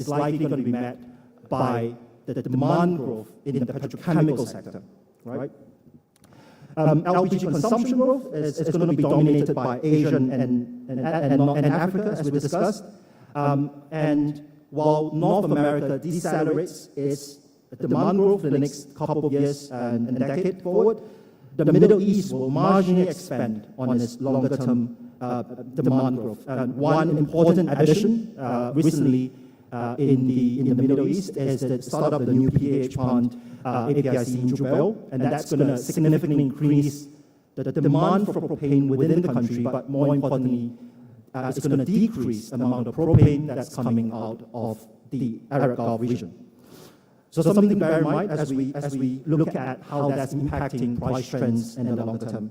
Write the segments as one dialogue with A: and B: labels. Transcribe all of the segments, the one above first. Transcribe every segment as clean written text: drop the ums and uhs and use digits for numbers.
A: is likely going to be met by the demand growth in the petrochemical sector, right? LPG consumption growth is going to be dominated by Asia and Africa, as we discussed. And while North America decelerates its demand growth in the next couple of years and decade forward, the Middle East will marginally expand on its longer-term demand growth. One important addition recently in the Middle East is the start of the new PDH plant, APIC in Jubail, and that's going to significantly increase the demand for propane within the country, but more importantly, it's going to decrease the amount of propane that's coming out of the Arab Gulf region. So something to bear in mind as we look at how that's impacting price trends in the longer term.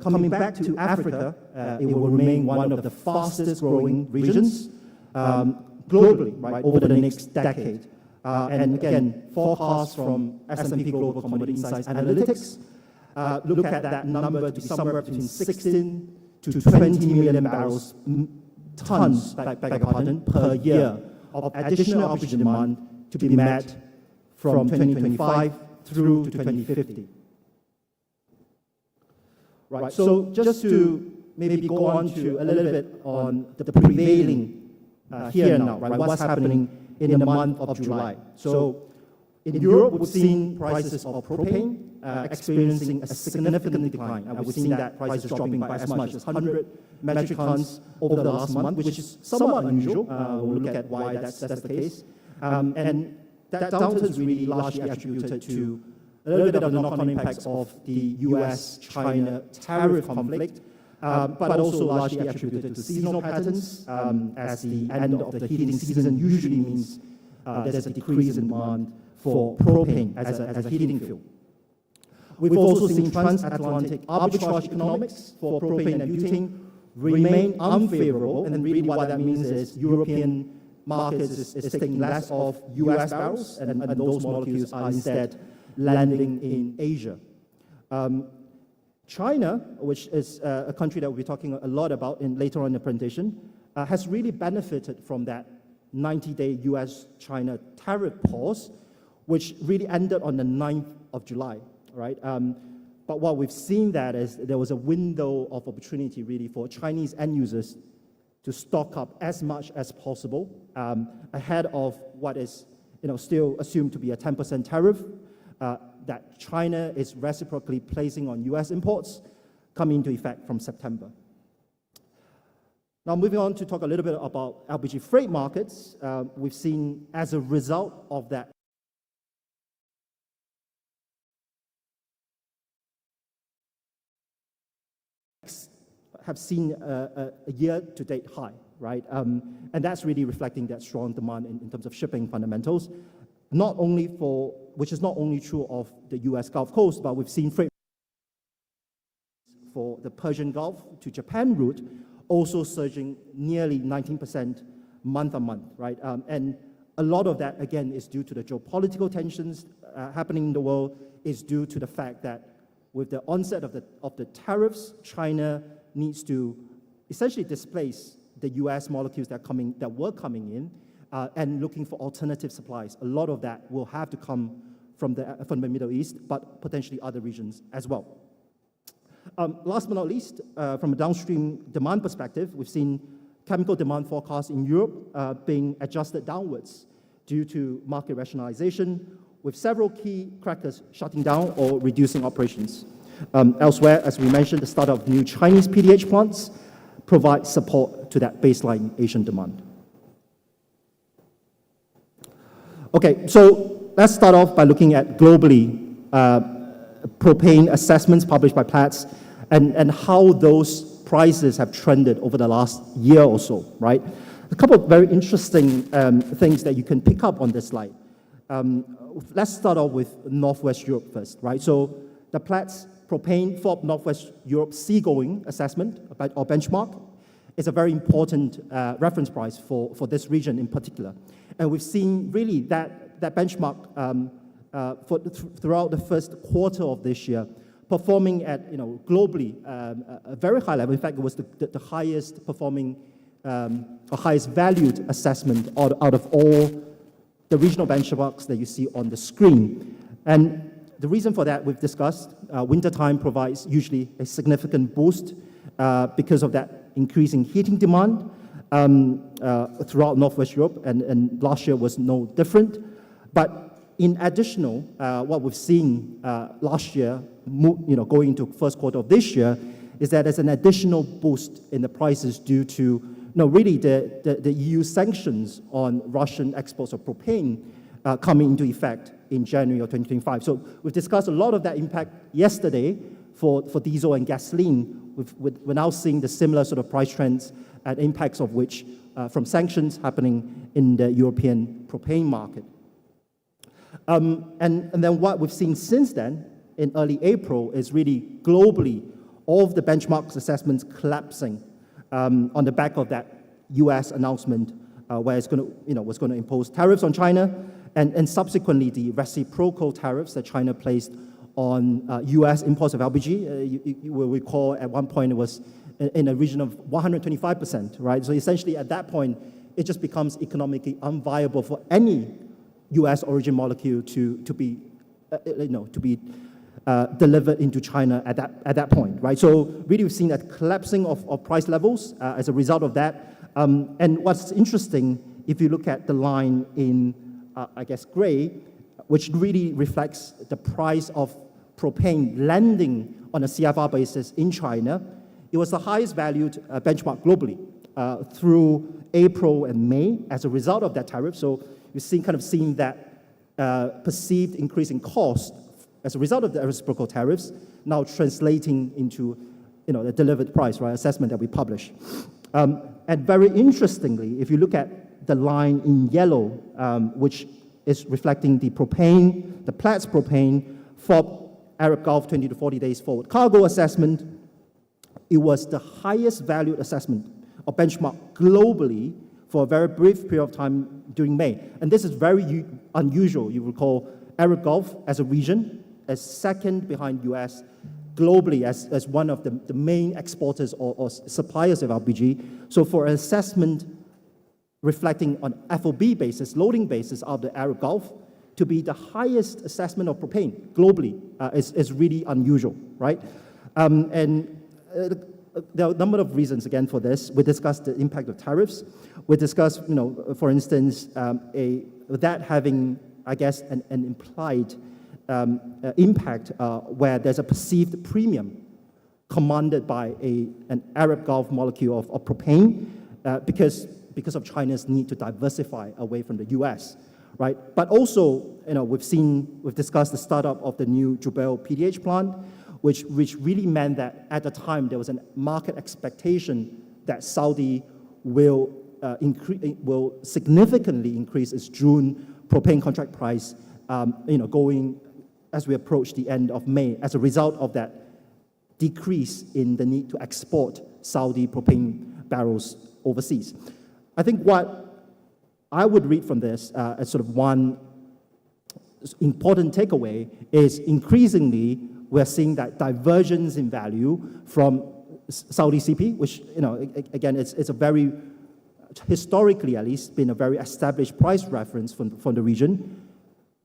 A: Coming back to Africa, it will remain one of the fastest growing regions globally, right, over the next decade. And again, forecasts from S&P Global Commodity Insights Analytics look at that number to be somewhere between 16 to 20 million tons per year of additional LPG demand to be met from 2025 through to 2050. Right, so just to maybe go on to a little bit on the prevailing here and now, right, what's happening in the month of July. So in Europe, we've seen prices of propane experiencing a significant decline. And we've seen that prices dropping by as much as 100 metric tons over the last month, which is somewhat unusual. We'll look at why that's the case. And that downturn is really largely attributed to a little bit of the knock-on impacts of the US-China tariff conflict, but also largely attributed to seasonal patterns, as the end of the heating season usually means there's a decrease in demand for propane as a heating fuel. We've also seen transatlantic arbitrage economics for propane and butane remain unfavorable, and really what that means is European markets is taking less of US barrels, and those molecules are instead landing in Asia. China, which is a country that we'll be talking a lot about later on in the presentation, has really benefited from that 90-day US-China tariff pause, which really ended on the 9th of July, right? But what we've seen that is there was a window of opportunity really for Chinese end users to stock up as much as possible ahead of what is still assumed to be a 10% tariff that China is reciprocally placing on US imports coming into effect from September. Now moving on to talk a little bit about LPG freight markets, we've seen as a result of that have seen a year-to-date high, right? And that's really reflecting that strong demand in terms of shipping fundamentals, which is not only true of the US Gulf Coast, but we've seen freight for the Persian Gulf to Japan route also surging nearly 19% month on month, right? And a lot of that, again, is due to the geopolitical tensions happening in the world, is due to the fact that with the onset of the tariffs, China needs to essentially displace the US molecules that were coming in and looking for alternative supplies. A lot of that will have to come from the Middle East, but potentially other regions as well. Last but not least, from a downstream demand perspective, we've seen chemical demand forecasts in Europe being adjusted downwards due to market rationalization, with several key crackers shutting down or reducing operations. Elsewhere, as we mentioned, the start of new Chinese PDH plants provide support to that baseline Asian demand. Okay, so let's start off by looking at globally propane assessments published by Platts and how those prices have trended over the last year or so, right? A couple of very interesting things that you can pick up on this slide. Let's start off with Northwest Europe first, right? So the Platts propane for Northwest Europe seagoing assessment or benchmark is a very important reference price for this region in particular. And we've seen really that benchmark throughout the first quarter of this year performing at globally a very high level. In fact, it was the highest performing or highest valued assessment out of all the regional benchmarks that you see on the screen. And the reason for that we've discussed, wintertime provides usually a significant boost because of that increasing heating demand throughout Northwest Europe, and last year was no different. But in additional, what we've seen last year, going into first quarter of this year, is that there's an additional boost in the prices due to really the EU sanctions on Russian exports of propane coming into effect in January of 2025. So we've discussed a lot of that impact yesterday for diesel and gasoline. We're now seeing the similar sort of price trends and impacts of which from sanctions happening in the European propane market. And then what we've seen since then, in early April, is really globally all of the benchmarks assessments collapsing on the back of that US announcement where it's going to, was going to impose tariffs on China, and subsequently the reciprocal tariffs that China placed on US imports of LPG. You will recall at one point it was in a region of 125%, right? So essentially at that point, it just becomes economically unviable for any US origin molecule to be delivered into China at that point, right? So really we've seen that collapsing of price levels as a result of that. And what's interesting, if you look at the line in, I guess, gray, which really reflects the price of propane landing on a CFR basis in China, it was the highest valued benchmark globally through April and May as a result of that tariff. So you're seeing that perceived increase in cost as a result of the reciprocal tariffs now translating into the delivered price, right, assessment that we publish. And very interestingly, if you look at the line in yellow, which is reflecting the propane, the Platts propane for Arab Gulf 20 to 40 days forward cargo assessment, it was the highest valued assessment of benchmark globally for a very brief period of time during May. And this is very unusual. You recall Arab Gulf as a region, as second behind US globally as one of the main exporters or suppliers of LPG. So for an assessment reflecting on FOB basis, loading basis of the Arab Gulf, to be the highest assessment of propane globally is really unusual, right? And there are a number of reasons, again, for this. We discussed the impact of tariffs. We discussed, for instance, that having, I guess, an implied impact where there's a perceived premium commanded by an Arab Gulf molecule of propane because of China's need to diversify away from the US, right? But also, we've discussed the startup of the new Jubail PDH plant, which really meant that at the time there was a market expectation that Saudi will significantly increase its June propane contract price, going as we approach the end of May as a result of that decrease in the need to export Saudi propane barrels overseas. I think what I would read from this as sort of one important takeaway is increasingly we're seeing that divergence in value from Saudi CP, which, again, it's a very, historically at least, been a very established price reference from the region,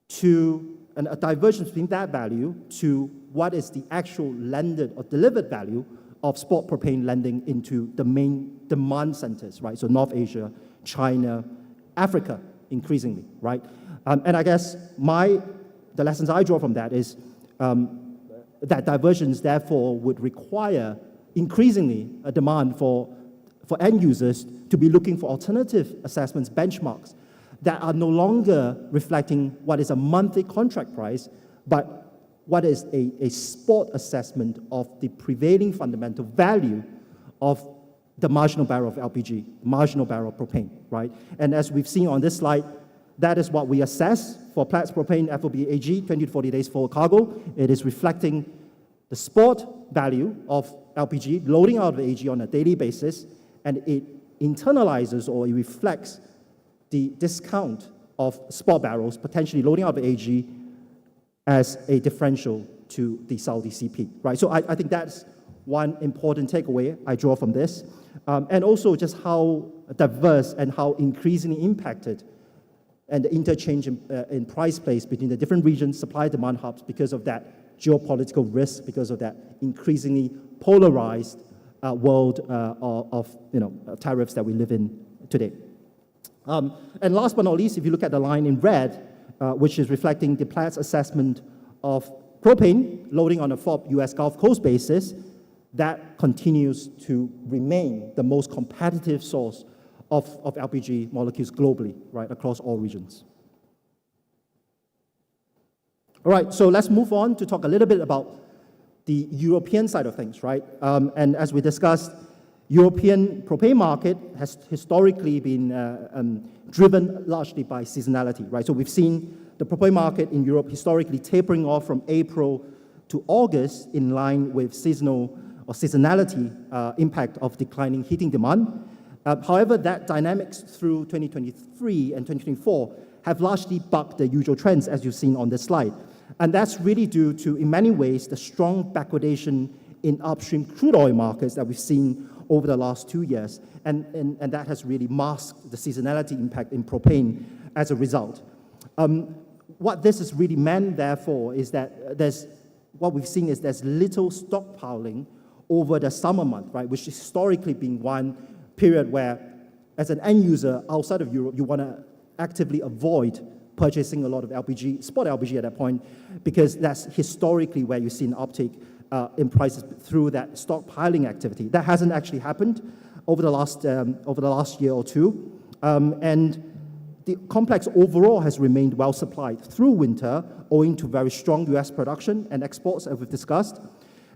A: to a divergence between that value to what is the actual landed or delivered value of spot propane landing into the main demand centers, right? So North Asia, China, Africa, increasingly, right? And I guess the lessons I draw from that is that divergence, therefore, would require increasingly a demand for end users to be looking for alternative assessments, benchmarks, that are no longer reflecting what is a monthly contract price, but what is a spot assessment of the prevailing fundamental value of the marginal barrel of LPG, marginal barrel of propane, right? And as we've seen on this slide, that is what we assess for Platts propane FOB AG, 20 to 40 days forward cargo. It is reflecting the spot value of LPG loading out of the AG on a daily basis, and it internalizes or it reflects the discount of spot barrels potentially loading out of the AG as a differential to the Saudi CP, right? So I think that's one important takeaway I draw from this, and also just how diverse and how increasingly impacted and the interchange in price place between the different regions, supply-demand hubs, because of that geopolitical risk, because of that increasingly polarized world of tariffs that we live in today. And last but not least, if you look at the line in red, which is reflecting the Platts assessment of propane loading on a FOB US Gulf Coast basis, that continues to remain the most competitive source of LPG molecules globally, right, across all regions. All right, so let's move on to talk a little bit about the European side of things, right? And as we discussed, European propane market has historically been driven largely by seasonality, right? So we've seen the propane market in Europe historically tapering off from April to August in line with seasonality impact of declining heating demand. However, that dynamics through 2023 and 2024 have largely bucked the usual trends, as you've seen on this slide. And that's really due to, in many ways, the strong backwardation in upstream crude oil markets that we've seen over the last 2 years. And that has really masked the seasonality impact in propane as a result. What this has really meant, therefore, is that what we've seen is there's little stockpiling over the summer month, right, which has historically been one period where, as an end user outside of Europe, you want to actively avoid purchasing a lot of LPG, spot LPG at that point, because that's historically where you see an uptick in prices through that stockpiling activity. That hasn't actually happened over the last year or two, and the complex overall has remained well supplied through winter, owing to very strong US production and exports, as we've discussed.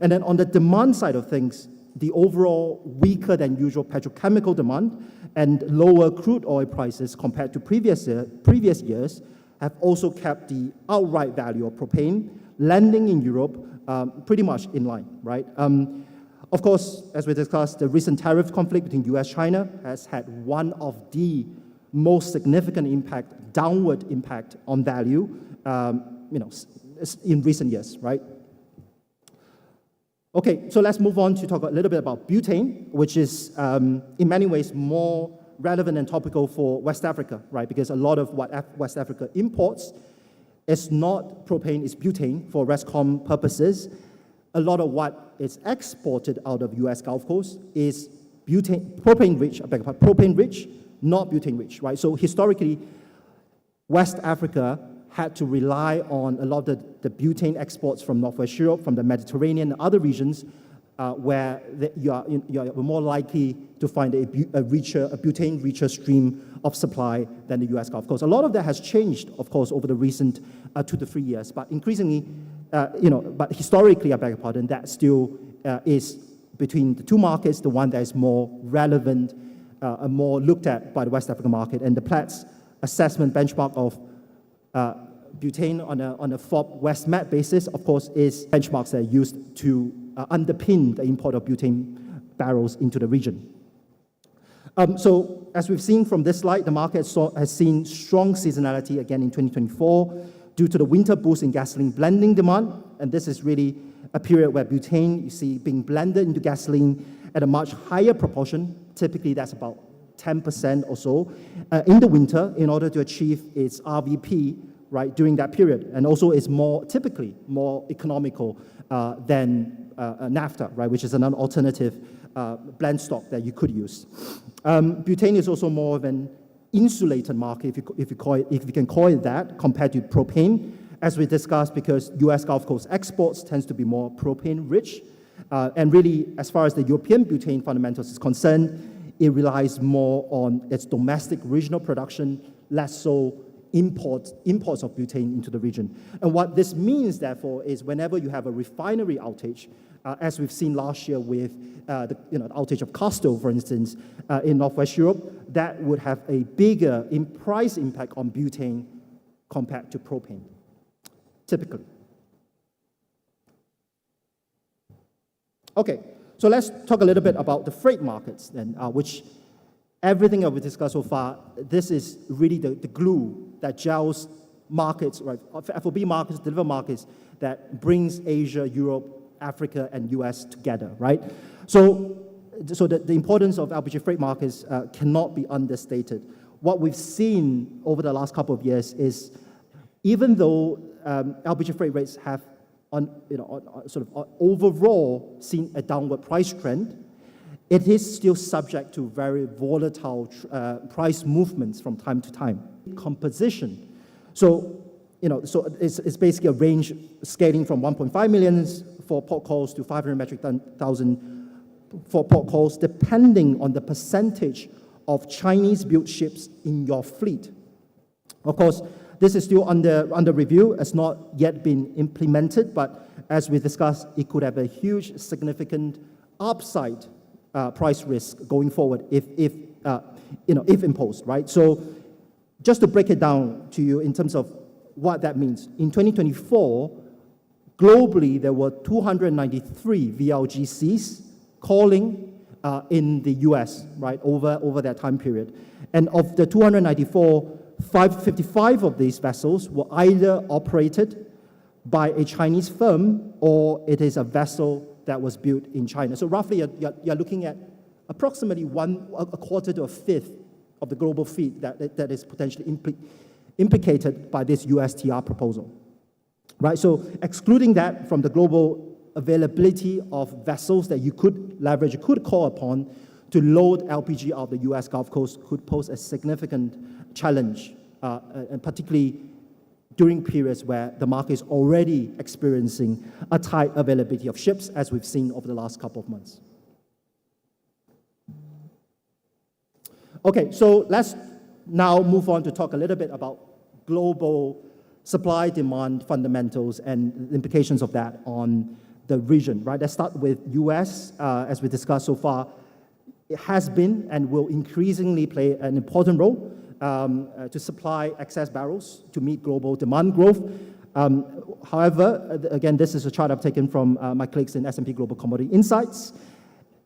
A: And then on the demand side of things, the overall weaker than usual petrochemical demand and lower crude oil prices compared to previous years have also kept the outright value of propane landing in Europe pretty much in line, right? Of course, as we discussed, the recent tariff conflict between US-China has had one of the most significant downward impact on value, in recent years, right? Okay, so let's move on to talk a little bit about butane, which is in many ways more relevant and topical for West Africa, right? Because a lot of what West Africa imports is not propane, it's butane for ResCom purposes. A lot of what is exported out of US Gulf Coast is propane rich, not butane rich, right? So historically, West Africa had to rely on a lot of the butane exports from Northwest Europe, from the Mediterranean and other regions where you are more likely to find a butane-richer stream of supply than the US Gulf Coast. A lot of that has changed, of course, over the recent 2 to 3 years, but increasingly, but historically, I beg your pardon, that still is between the two markets, the one that is more relevant and more looked at by the West African market. And the Platts assessment benchmark of butane on a FOB West Med basis, of course, is benchmarks that are used to underpin the import of butane barrels into the region. So as we've seen from this slide, the market has seen strong seasonality again in 2024 due to the winter boost in gasoline blending demand. And this is really a period where butane, you see, being blended into gasoline at a much higher proportion. Typically, that's about 10% or so in the winter in order to achieve its RVP, right, during that period. And also is typically more economical than naphtha, right, which is an alternative blend stock that you could use. Butane is also more of an insulated market, if you can call it that, compared to propane, as we discussed, because US Gulf Coast exports tends to be more propane rich. And really, as far as the European butane fundamentals is concerned, it relies more on its domestic regional production, less so imports of butane into the region. And what this means, therefore, is whenever you have a refinery outage, as we've seen last year with the outage of Casto, for instance, in Northwest Europe, that would have a bigger price impact on butane compared to propane, typically. Okay, so let's talk a little bit about the freight markets then, which everything that we discussed so far, this is really the glue that gels markets, right? FOB markets, deliver markets that brings Asia, Europe, Africa and US together, right? So the importance of LPG freight markets cannot be understated. What we've seen over the last couple of years is, even though LPG freight rates have overall seen a downward price trend, it is still subject to very volatile price movements from time to time. Composition. So it's basically a range scaling from 1.5 million for port calls to 500 metric thousand for port calls, depending on the percentage of Chinese-built ships in your fleet. Of course, this is still under review. It's not yet been implemented, but as we discussed, it could have a huge, significant upside price risk going forward if imposed, right? So just to break it down to you in terms of what that means. In 2024, globally, there were 293 VLGCs calling in the US, right, over that time period. And of the 294, 555 of these vessels were either operated by a Chinese firm or it is a vessel that was built in China. So roughly, you're looking at approximately a quarter to a fifth of the global fleet that is potentially implicated by this USTR proposal, right? So excluding that from the global availability of vessels that you could leverage, you could call upon to load LPG out of the US Gulf Coast could pose a significant challenge, and particularly during periods where the market is already experiencing a tight availability of ships, as we've seen over the last couple of months. Okay, so let's now move on to talk a little bit about global supply-demand fundamentals and the implications of that on the region, right? Let's start with US. As we discussed so far, it has been and will increasingly play an important role to supply excess barrels to meet global demand growth. However, again, this is a chart I've taken from my colleagues in S&P Global Commodity Insights.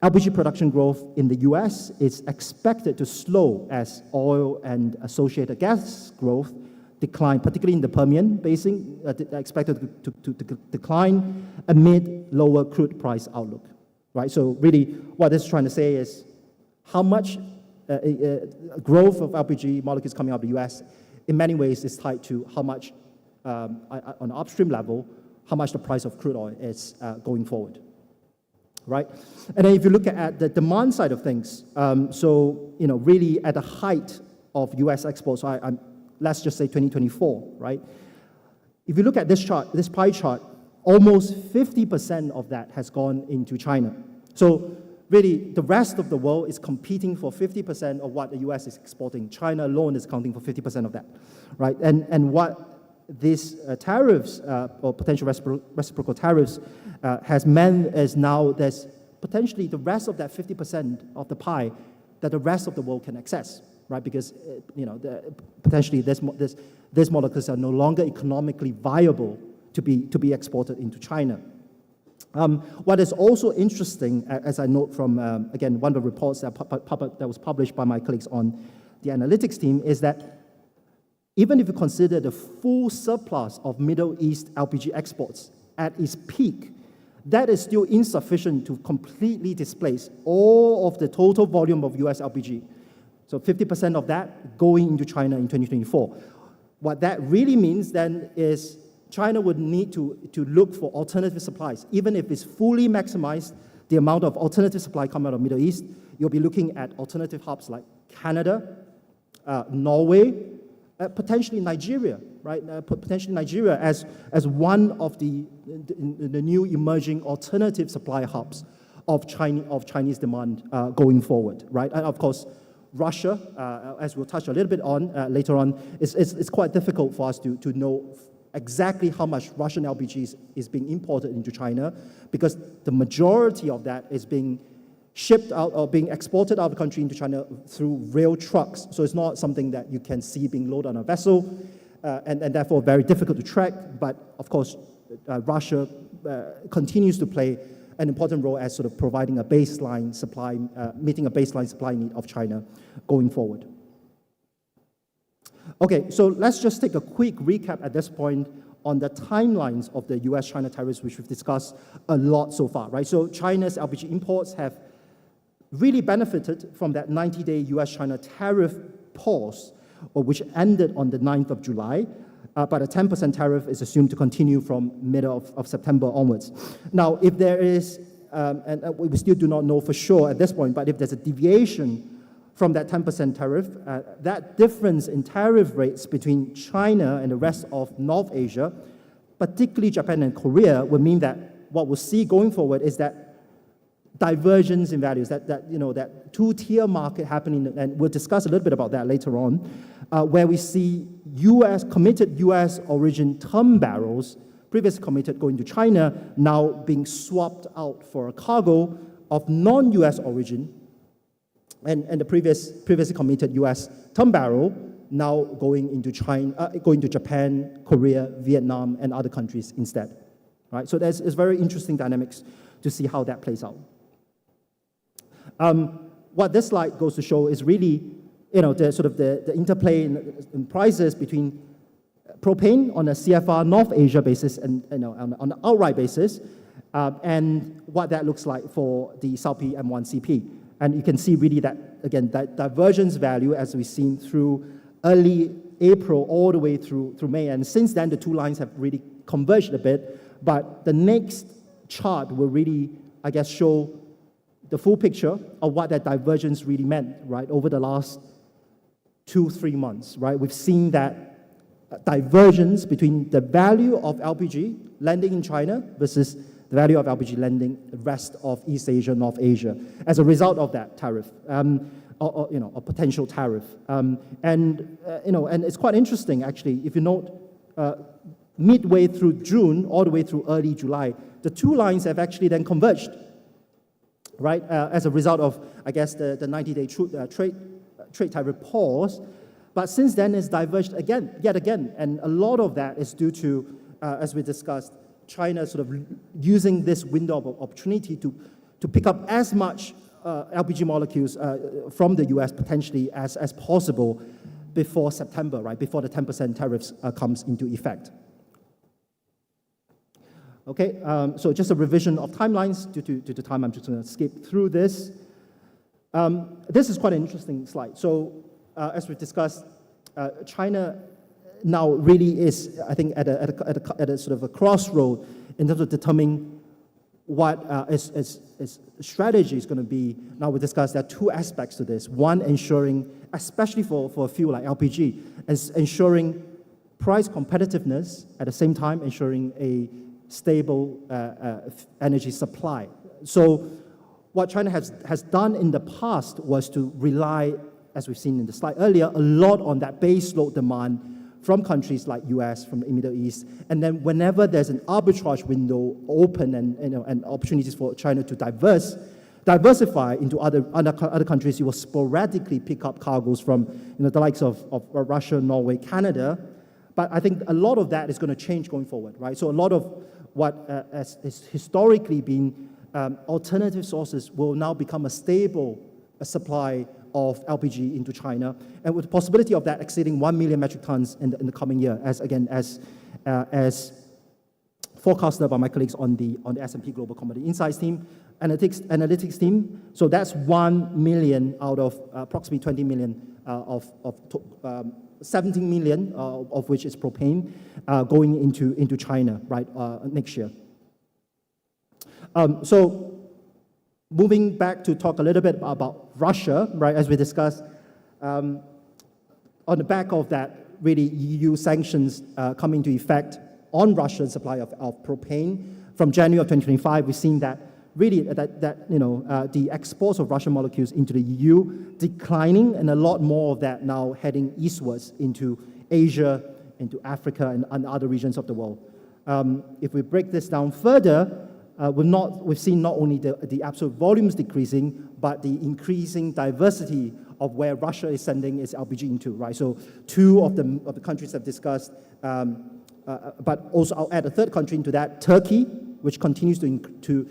A: LPG production growth in the US is expected to slow as oil and associated gas growth decline, particularly in the Permian Basin, expected to decline amid lower crude price outlook, right? So really what this is trying to say is how much growth of LPG molecules coming out of the US in many ways is tied to how much, on an upstream level, how much the price of crude oil is going forward, right? And then if you look at the demand side of things, really at the height of US exports, let's just say 2024, right? If you look at this chart, this pie chart, almost 50% of that has gone into China. So really, the rest of the world is competing for 50% of what the US is exporting. China alone is accounting for 50% of that, right? And what these tariffs or potential reciprocal tariffs has meant is now there's potentially the rest of that 50% of the pie that the rest of the world can access, right? Because potentially these molecules are no longer economically viable to be exported into China. What is also interesting, as I note from again one of the reports that was published by my colleagues on the analytics team, is that even if you consider the full surplus of Middle East LPG exports at its peak, that is still insufficient to completely displace all of the total volume of US LPG. So 50% of that going into China in 2024. What that really means then is China would need to look for alternative supplies. Even if it's fully maximized the amount of alternative supply coming out of the Middle East, you'll be looking at alternative hubs like Canada, Norway, potentially Nigeria, right? Potentially Nigeria as one of the new emerging alternative supply hubs of Chinese demand going forward, right? And of course, Russia, as we'll touch a little bit on later on, it's quite difficult for us to know exactly how much Russian LPG is being imported into China, because the majority of that is being shipped out or being exported out of the country into China through rail trucks. So it's not something that you can see being loaded on a vessel, and therefore very difficult to track. But of course, Russia continues to play an important role as sort of providing a baseline supply, meeting a baseline supply need of China going forward. Okay, so let's just take a quick recap at this point on the timelines of the US-China tariffs, which we've discussed a lot so far, right? So China's LPG imports have really benefited from that 90-day US-China tariff pause, which ended on the 9th of July, but a 10% tariff is assumed to continue from middle of September onwards. Now, if there is, and we still do not know for sure at this point, but if there's a deviation from that 10% tariff, that difference in tariff rates between China and the rest of North Asia, particularly Japan and Korea, would mean that what we'll see going forward is that divergence in values, that two-tier market happening, and we'll discuss a little bit about that later on, where we see committed US origin term barrels, previously committed going to China, now being swapped out for a cargo of non-US origin, and the previously committed US term barrel now going into China, going to Japan, Korea, Vietnam, and other countries instead. Right? So it's very interesting dynamics to see how that plays out. What this slide goes to show is really, the interplay in prices between propane on a CFR North Asia basis and on an outright basis, and what that looks like for the SALP M1CP. And you can see really that, again, that divergence value as we've seen through early April all the way through May. And since then, the two lines have really converged a bit. But the next chart will really, I guess, show the full picture of what that divergence really meant, right, over the last 2-3 months, right? We've seen that divergence between the value of LPG landing in China versus the value of LPG landing the rest of East Asia, North Asia, as a result of that tariff, a potential tariff. And it's quite interesting, actually, if you note, midway through June, all the way through early July, the two lines have actually then converged, right, as a result of, I guess, the 90-day trade tariff pause. But since then, it's diverged yet again, and a lot of that is due to, as we discussed, China sort of using this window of opportunity to pick up as much LPG molecules from the US potentially as possible before September, right, before the 10% tariffs comes into effect. Okay, so just a revision of timelines. Due to time, I'm just going to skip through this. This is quite an interesting slide. So as we discussed, China now really is, I think, at a sort of a crossroad in terms of determining what its strategy is going to be. Now we discussed there are two aspects to this. One, ensuring, especially for a fuel like LPG, is ensuring price competitiveness, at the same time ensuring a stable energy supply. So what China has done in the past was to rely, as we've seen in the slide earlier, a lot on that base load demand from countries like US, from the Middle East, and then whenever there's an arbitrage window open and opportunities for China to diversify into other countries, you will sporadically pick up cargoes from the likes of Russia, Norway, Canada. But I think a lot of that is going to change going forward, right? So a lot of what has historically been alternative sources will now become a stable supply of LPG into China, and with the possibility of that exceeding 1 million metric tons in the coming year, as forecasted by my colleagues on the S&P Global Commodity Insights team, analytics team. So that's 1 million out of approximately 20 million of 17 million of which is propane going into China, right, next year. So moving back to talk a little bit about Russia, right, as we discussed, on the back of that, really EU sanctions coming into effect on Russia's supply of propane from January of 2025, we've seen that really the exports of Russian molecules into the EU declining, and a lot more of that now heading eastwards into Asia, into Africa, and other regions of the world. If we break this down further, we've seen not only the absolute volumes decreasing, but the increasing diversity of where Russia is sending its LPG into, right? So two of the countries have discussed, but also I'll add a third country into that, Turkey, which continues to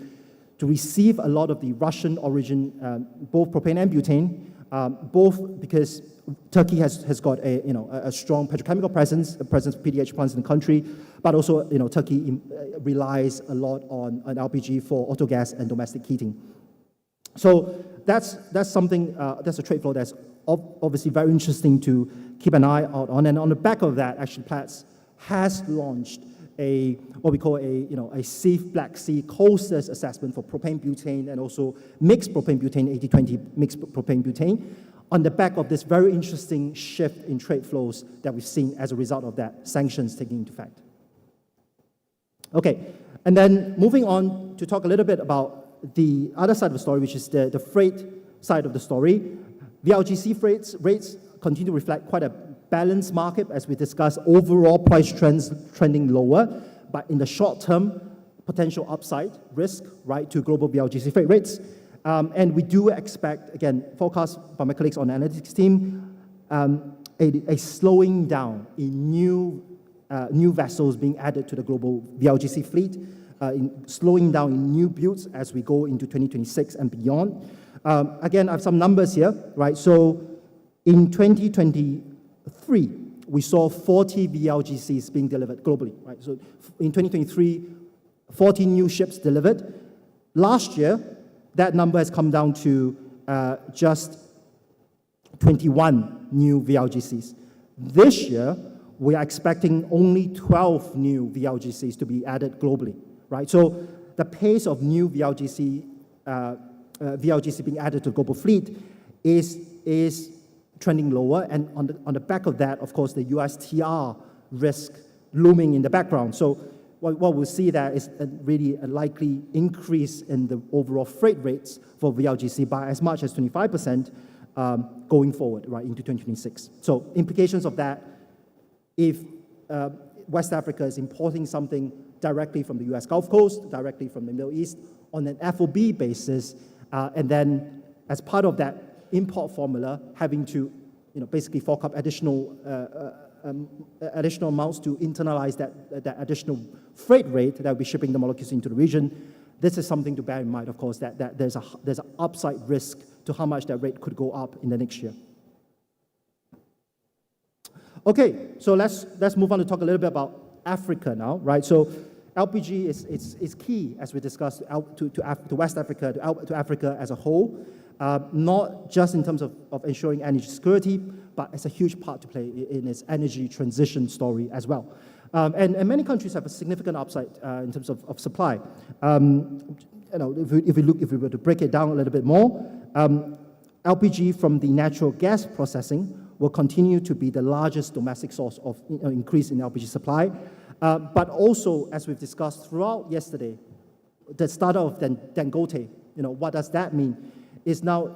A: receive a lot of the Russian origin, both propane and butane, both because Turkey has got a strong petrochemical presence, a presence of PDH plants in the country, but also Turkey relies a lot on LPG for autogas and domestic heating. So that's something, that's a trade flow that's obviously very interesting to keep an eye out on. And on the back of that, actually, Platts has launched what we call a safe Black Sea coasters assessment for propane butane and also mixed propane butane, 80-20 mixed propane butane, on the back of this very interesting shift in trade flows that we've seen as a result of that sanctions taking into effect. Okay, and then moving on to talk a little bit about the other side of the story, which is the freight side of the story. VLGC freight rates continue to reflect quite a balanced market, as we discussed, overall price trends trending lower, but in the short term, potential upside risk, right, to global VLGC freight rates. And we do expect, again, forecast by my colleagues on the analytics team, a slowing down in new vessels being added to the global VLGC fleet, slowing down in new builds as we go into 2026 and beyond. Again, I have some numbers here, right? So in 2023, we saw 40 VLGCs being delivered globally, right? So in 2023, 40 new ships delivered. Last year, that number has come down to just 21 new VLGCs. This year, we are expecting only 12 new VLGCs to be added globally, right? So the pace of new VLGC being added to the global fleet is trending lower, and on the back of that, of course, the USTR risk looming in the background. So what we'll see there is really a likely increase in the overall freight rates for VLGC by as much as 25% going forward, right, into 2026. So implications of that, if West Africa is importing something directly from the US Gulf Coast, directly from the Middle East, on an FOB basis, and then as part of that import formula, having to basically fork up additional amounts to internalize that additional freight rate that will be shipping the molecules into the region. This is something to bear in mind, of course, that there's an upside risk to how much that rate could go up in the next year. Okay, so let's move on to talk a little bit about Africa now, right? So LPG is key, as we discussed, to West Africa, to Africa as a whole, not just in terms of ensuring energy security, but it's a huge part to play in its energy transition story as well. And many countries have a significant upside in terms of supply. If we were to break it down a little bit more, LPG from the natural gas processing will continue to be the largest domestic source of increase in LPG supply. But also, as we've discussed throughout yesterday, the startup of Dangote, what does that mean? Is now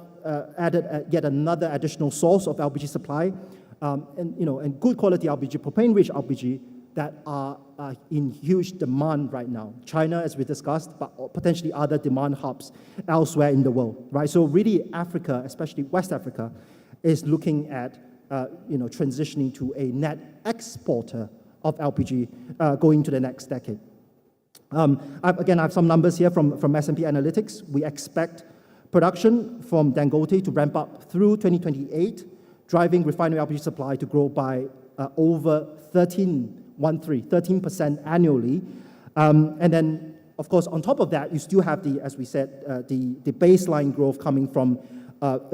A: added yet another additional source of LPG supply, and good quality LPG, propane-rich LPG that are in huge demand right now. China, as we discussed, but potentially other demand hubs elsewhere in the world, right? So really, Africa, especially West Africa, is looking at transitioning to a net exporter of LPG going to the next decade. I have some numbers here from S&P Analytics. We expect production from Dangote to ramp up through 2028, driving refinery LPG supply to grow by over 13% annually. And then, of course, on top of that, you still have as we said, the baseline growth coming from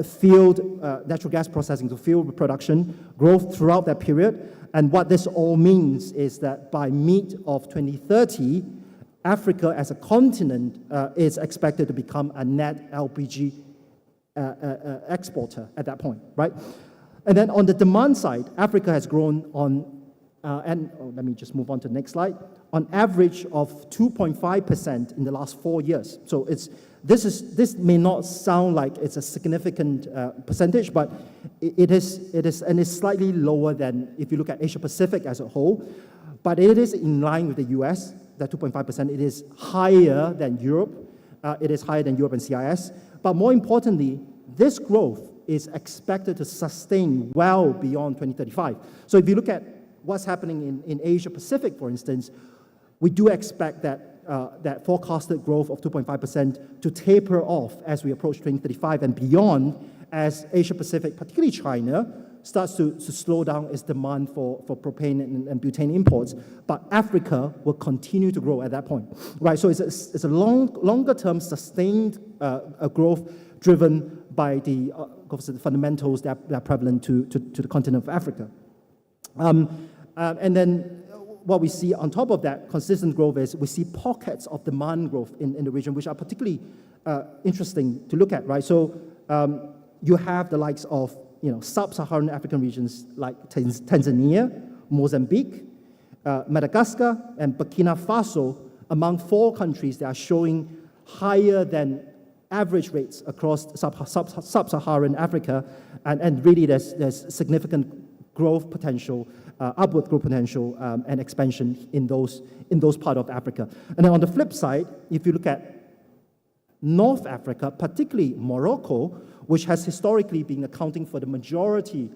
A: field natural gas processing to field production growth throughout that period. And what this all means is that by mid of 2030, Africa as a continent is expected to become a net LPG exporter at that point, right? And then on the demand side, Africa has grown let me just move on to the next slide, on average of 2.5% in the last 4 years. So this may not sound like it's a significant percentage, but it is, and it's slightly lower than if you look at Asia Pacific as a whole, but it is in line with the US, that 2.5%. It is higher than Europe. It is higher than Europe and CIS. But more importantly, this growth is expected to sustain well beyond 2035. So if you look at what's happening in Asia Pacific, for instance, we do expect that forecasted growth of 2.5% to taper off as we approach 2035 and beyond, as Asia-Pacific, particularly China, starts to slow down its demand for propane and butane imports, but Africa will continue to grow at that point, right? So it's a longer-term sustained growth driven by the fundamentals that are prevalent to the continent of Africa. And then what we see on top of that consistent growth is we see pockets of demand growth in the region, which are particularly interesting to look at, right? So you have the likes of sub-Saharan African regions like Tanzania, Mozambique, Madagascar, and Burkina Faso among 4 countries that are showing higher than average rates across sub-Saharan Africa, and really there's significant growth potential, upward growth potential, and expansion in those parts of Africa. And then on the flip side, if you look at North Africa, particularly Morocco, which has historically been accounting for the majority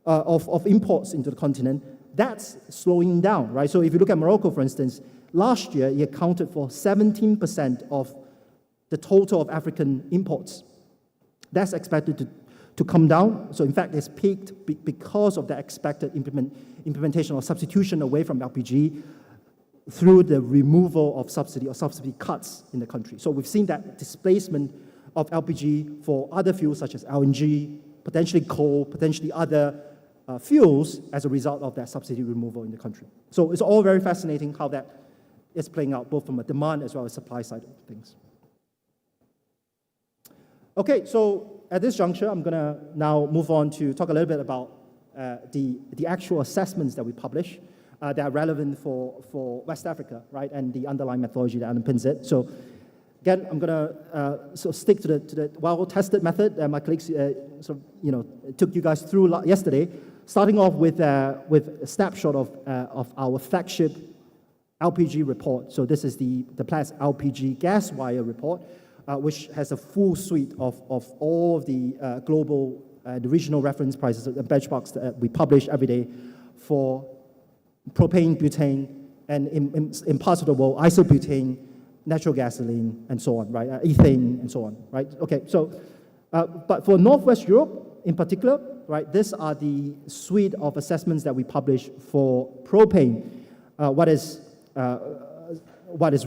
A: of imports into the continent, that's slowing down, right? So if you look at Morocco, for instance, last year it accounted for 17% of the total of African imports. That's expected to come down. So in fact, it's peaked because of the expected implementation or substitution away from LPG through the removal of subsidy or subsidy cuts in the country. So we've seen that displacement of LPG for other fuels such as LNG, potentially coal, potentially other fuels as a result of that subsidy removal in the country. So it's all very fascinating how that is playing out both from a demand as well as supply side of things. Okay, so at this juncture, I'm going to now move on to talk a little bit about the actual assessments that we publish that are relevant for West Africa, right, and the underlying methodology that underpins it. So again, I'm going to sort of stick to the well-tested method that my colleagues took you guys through yesterday, starting off with a snapshot of our flagship LPG report. So this is the Platts LPG gas wire report, which has a full suite of all of the global the regional reference prices and benchmarks that we publish every day for propane, butane, and in parts of the world, isobutane, natural gasoline, and so on, right? Ethane, and so on, right? Okay, so, but for Northwest Europe in particular, right, these are the suite of assessments that we publish for propane. What is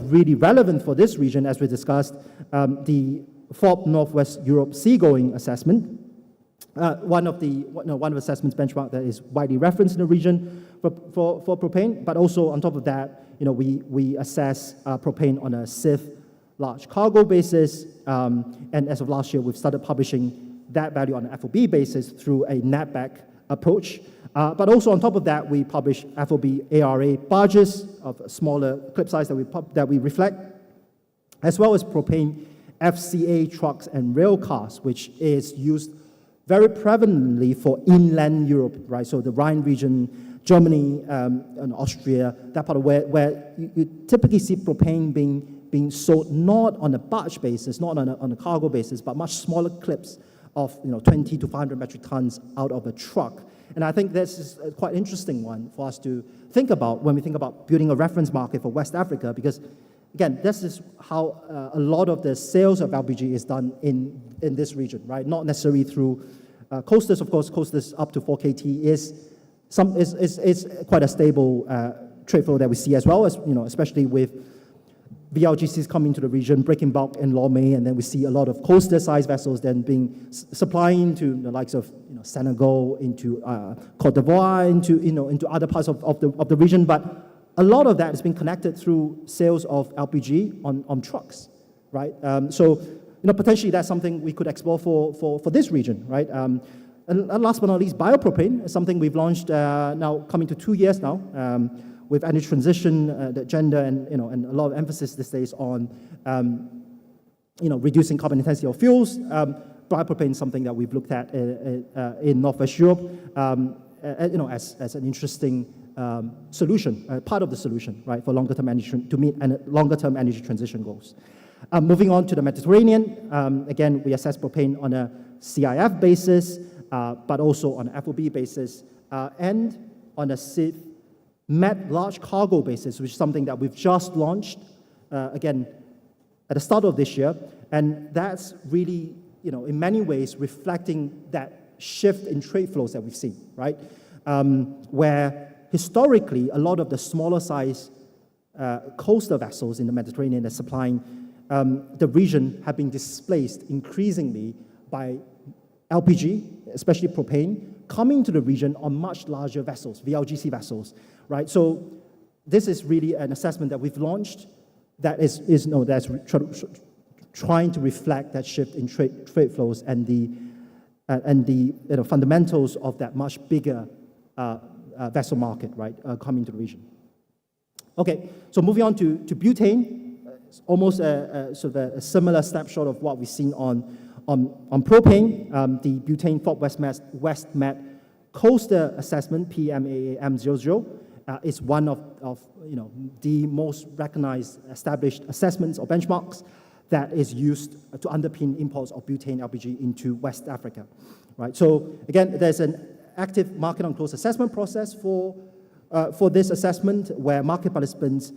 A: really relevant for this region, as we discussed, the FOB Northwest Europe seagoing assessment, one of the assessments benchmark that is widely referenced in the region for propane, but also on top of that, we assess propane on a CIF large cargo basis, and as of last year, we've started publishing that value on an FOB basis through a netback approach. But also on top of that, we publish FOB ARA barges of smaller clip size that we reflect, as well as propane FCA trucks and rail cars, which is used very prevalently for inland Europe, right? So the Rhine region, Germany, and Austria, that part of where you typically see propane being sold not on a barge basis, not on a cargo basis, but much smaller clips of 20 to 500 metric tons out of a truck. And I think this is a quite interesting one for us to think about when we think about building a reference market for West Africa, because again, this is how a lot of the sales of LPG is done in this region, right? Not necessarily through coasters. Of course, coasters up to 4 KT is quite a stable trade flow that we see, as well as especially with VLGCs coming to the region, breaking bulk in Lomé, and then we see a lot of coaster-sized vessels then being supplying to the likes of Senegal, into Côte d'Ivoire, into other parts of the region. But a lot of that is being connected through sales of LPG on trucks, right? So potentially that's something we could explore for this region, right? And last but not least, biopropane is something we've launched now coming to 2 years now. With energy transition, the agenda, and and a lot of emphasis these days on reducing carbon intensity of fuels. Biopropane is something that we've looked at in Northwest Europe, as an interesting solution, part of the solution, right, for longer-term energy to meet longer-term energy transition goals. Moving on to the Mediterranean, again, we assess propane on a CIF basis, but also on an FOB basis, and on a CIF Met large cargo basis, which is something that we've just launched, again, at the start of this year. And that's really in many ways reflecting that shift in trade flows that we've seen, right? Where historically, a lot of the smaller size coastal vessels in the Mediterranean that supplying the region have been displaced increasingly by LPG, especially propane, coming to the region on much larger vessels, VLGC vessels, right? So this is really an assessment that we've launched that is trying to reflect that shift in trade flows and the fundamentals of that much bigger vessel market, right, coming to the region. Okay, so moving on to butane, almost sort of a similar snapshot of what we've seen on propane. The butane FOB West Med Coastal Assessment, PMAAM00, is one of the most recognized, established assessments or benchmarks that is used to underpin imports of butane LPG into West Africa, right? So again, there's an active market on close assessment process for this assessment where market participants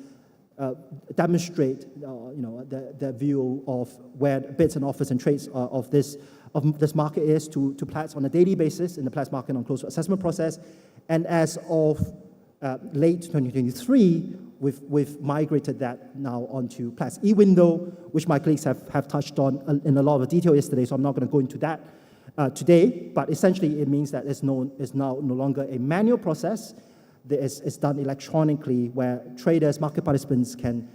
A: demonstrate, the view of where bids and offers and trades of this market is to Platts on a daily basis in the Platts market on close assessment process, and as of late 2023, we've migrated that now onto Platts e-window, which my colleagues have touched on in a lot of detail yesterday, so I'm not going to go into that today, but essentially it means that it's now no longer a manual process. It's done electronically where traders, market participants can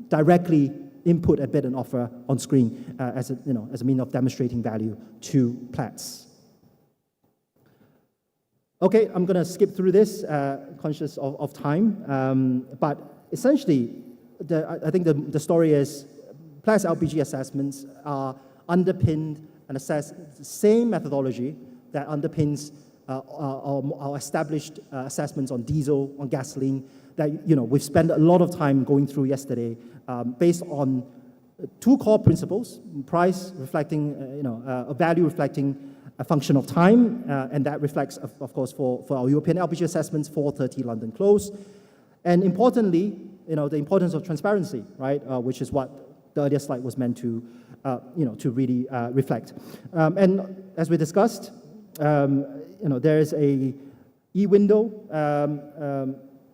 A: directly input a bid and offer on screen as a means of demonstrating value to Platts. Okay, I'm going to skip through this, conscious of time, but essentially, I think the story is Platts LPG assessments are underpinned and assess the same methodology that underpins our established assessments on diesel, on gasoline, that we've spent a lot of time going through yesterday, based on two core principles: price reflecting, a value reflecting a function of time, and that reflects, of course, for our European LPG assessments, 4:30 London close, and importantly, the importance of transparency, right, which is what the earlier slide was meant to, to really reflect. And as we discussed, there is a e-window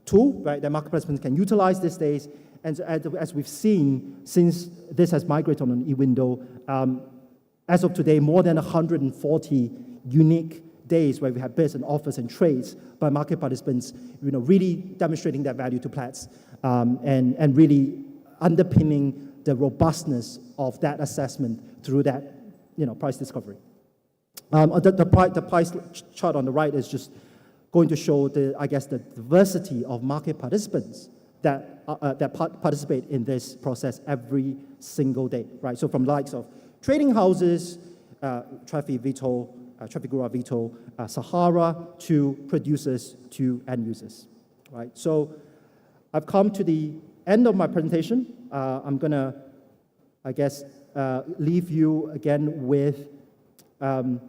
A: tool, right, that market participants can utilize these days. And as we've seen, since this has migrated on an e-window, as of today, more than 140 unique days where we have bids and offers and trades by market participants, really demonstrating their value to Platts, and really underpinning the robustness of that assessment through that, price discovery. The price chart on the right is just going to show the diversity of market participants that participate in this process every single day, right? So from the likes of trading houses, Trafigura Vitol, Sahara, to producers, to end users, right? So I've come to the end of my presentation. I'm going to, leave you again with the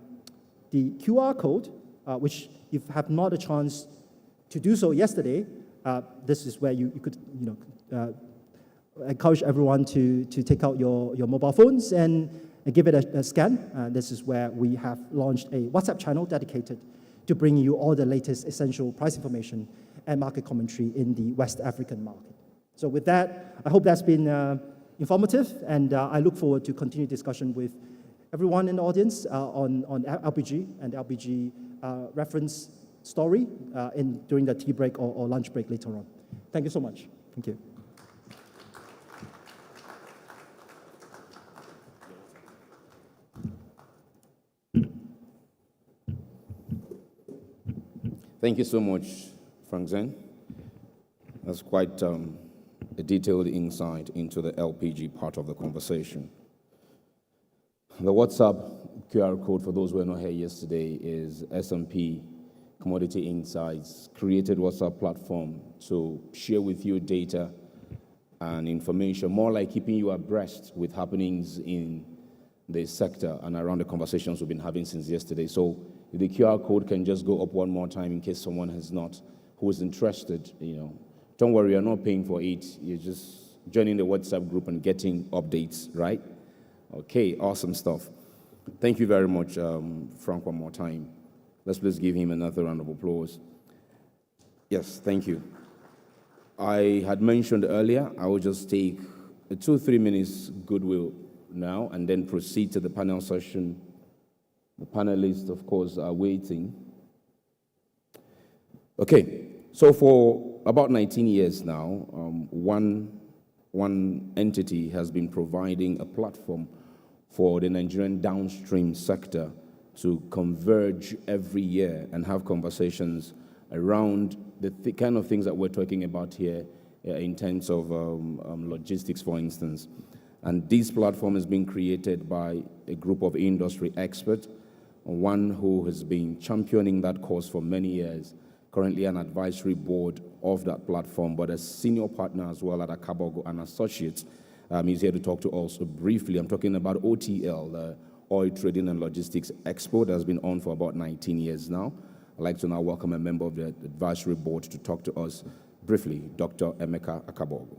A: QR code, which if you have not a chance to do so yesterday, this is where you could, encourage everyone to take out your mobile phones and give it a scan. This is where we have launched a WhatsApp channel dedicated to bringing you all the latest essential price information and market commentary in the West African market. So with that, I hope that's been informative, and I look forward to continued discussion with everyone in the audience on LPG and LPG reference story during the tea break or lunch break later on. Thank you so much. Thank you.
B: Thank you so much, Frank Zen. That's quite a detailed insight into the LPG part of the conversation. The WhatsApp QR code, for those who were not here yesterday, is S&P Commodity Insights created WhatsApp platform to share with you data and information, more like keeping you abreast with happenings in the sector and around the conversations we've been having since yesterday. So if the QR code can just go up one more time in case someone has not, who is interested, don't worry, you're not paying for it. You're just joining the WhatsApp group and getting updates, right, Okay, awesome stuff. Thank you very much, Frank, one more time. Let's please give him another round of applause. Yes, thank you. I had mentioned earlier, I will just take a 2-3 minutes goodwill now and then proceed to the panel session. The panelists, of course, are waiting. Okay, so for about 19 years now, one entity has been providing a platform for the Nigerian downstream sector to converge every year and have conversations around the kind of things that we're talking about here in terms of logistics, for instance. And this platform is being created by a group of industry experts, one who has been championing that cause for many years, currently an advisory board of that platform, but a senior partner as well at Akabogo and Associates. He's here to talk to us briefly. I'm talking about OTL, the Oil Trading and Logistics Expo that has been on for about 19 years now. I'd like to now welcome a member of the advisory board to talk to us briefly, Dr. Emeka Akabogo.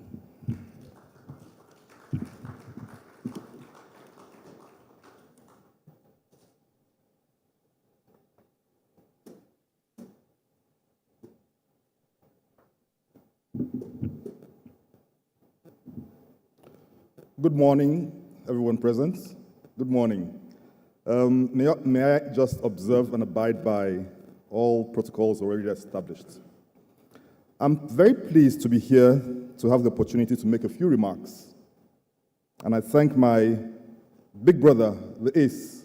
C: Good morning, everyone present. Good morning. May I just observe and abide by all protocols already established? I'm very pleased to be here to have the opportunity to make a few remarks. And I thank my big brother, the ace,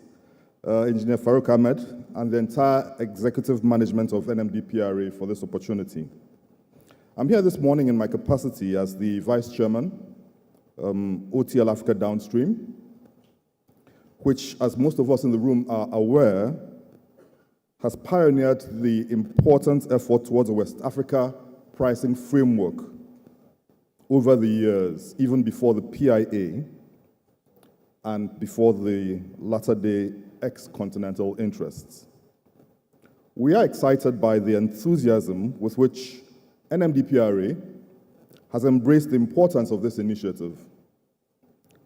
C: Engineer Farouk Ahmed, and the entire executive management of NMDPRA for this opportunity. I'm here this morning in my capacity as the Vice Chairman, OTL Africa Downstream, which, as most of us in the room are aware, has pioneered the important effort towards a West Africa pricing framework over the years, even before the PIA and before the latter-day ex-continental interests. We are excited by the enthusiasm with which NMDPRA has embraced the importance of this initiative,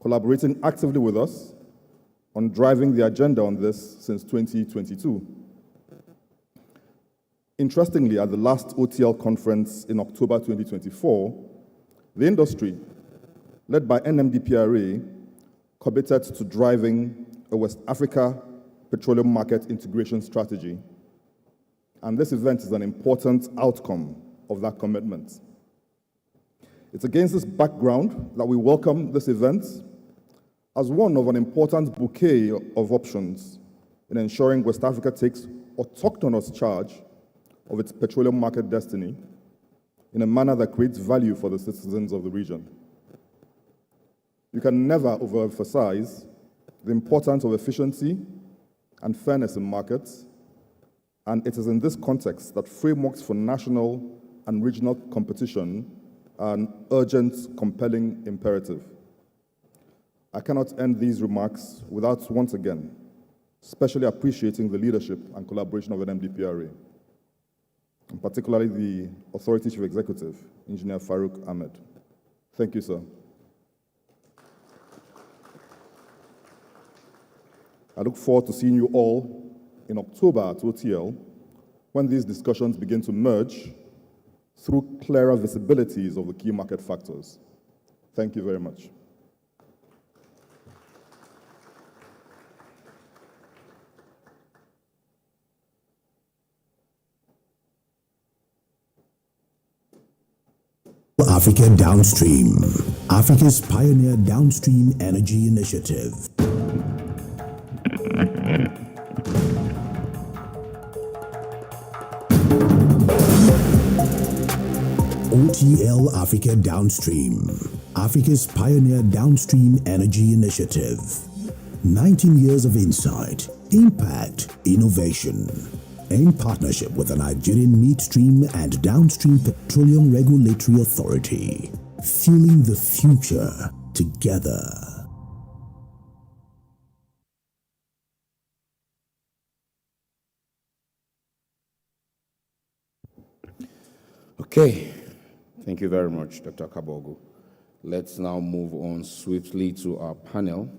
C: collaborating actively with us on driving the agenda on this since 2022. Interestingly, at the last OTL conference in October 2024, the industry, led by NMDPRA, committed to driving a West Africa petroleum market integration strategy. And this event is an important outcome of that commitment. It's against this background that we welcome this event as one of an important bouquet of options in ensuring West Africa takes autochthonous charge of its petroleum market destiny in a manner that creates value for the citizens of the region. You can never overemphasize the importance of efficiency and fairness in markets, and it is in this context that frameworks for national and regional competition are an urgent, compelling imperative. I cannot end these remarks without once again especially appreciating the leadership and collaboration of NMDPRA, and particularly the Authority Chief Executive, Engineer Farouk Ahmed. Thank you, sir. I look forward to seeing you all in October at OTL when these discussions begin to merge through clearer visibilities of the key market factors. Thank you very much.
D: Africa Downstream, Africa's pioneer downstream energy initiative. OTL Africa Downstream, Africa's pioneer downstream energy initiative. 19 years of insight, impact, innovation. In partnership with the Nigerian MIDSTREAM and Downstream Petroleum Regulatory Authority, fueling the future together.
B: Okay, thank you very much, Dr. Akabogo. Let's now move on swiftly to our panel.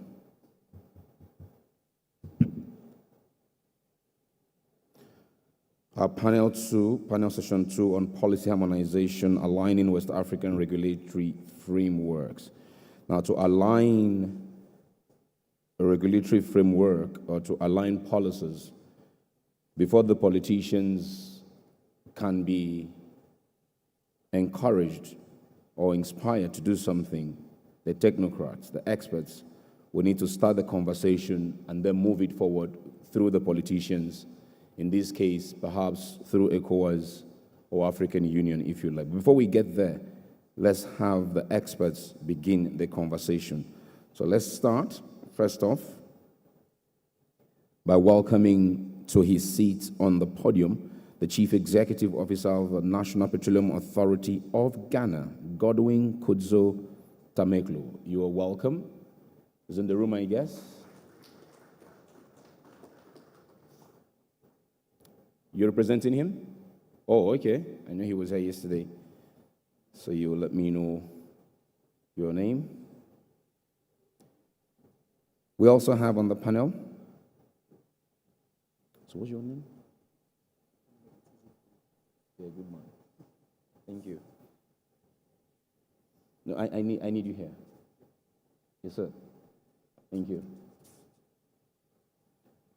B: Our panel session 2 on policy harmonization, aligning West African regulatory frameworks. Now, to align a regulatory framework or to align policies, before the politicians can be encouraged or inspired to do something, the technocrats, the experts, we need to start the conversation and then move it forward through the politicians, in this case, perhaps through ECOWAS or African Union, if you like. Before we get there, let's have the experts begin the conversation. So let's start, first off, by welcoming to his seat on the podium the Chief Executive Officer of the National Petroleum Authority of Ghana, Godwin Kudzo Tameklo. You are welcome. He's in the room, I guess. You're representing him? Oh, okay. I know he was here yesterday. So you will let me know your name. We also have on the panel. So what's your name? Yeah, good man. Thank you. No, I need you here. Yes, sir. Thank you.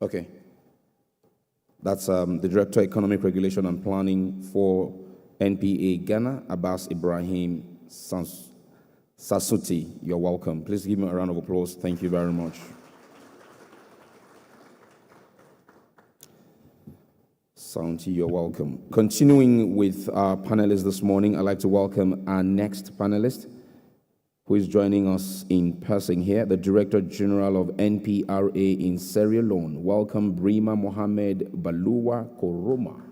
B: Okay. That's the Director, Economic Regulation and Planning for NPA Ghana, Abbas Ibrahim Sasuti. You're welcome. Please give me a round of applause. Thank you very much. Santi, you're welcome. Continuing with our panelists this morning, I'd like to welcome our next panelist, who is joining us in person here, the Director General of NPRA in Sierra Leone. Welcome, Brima Mohamed Baluwa Koroma.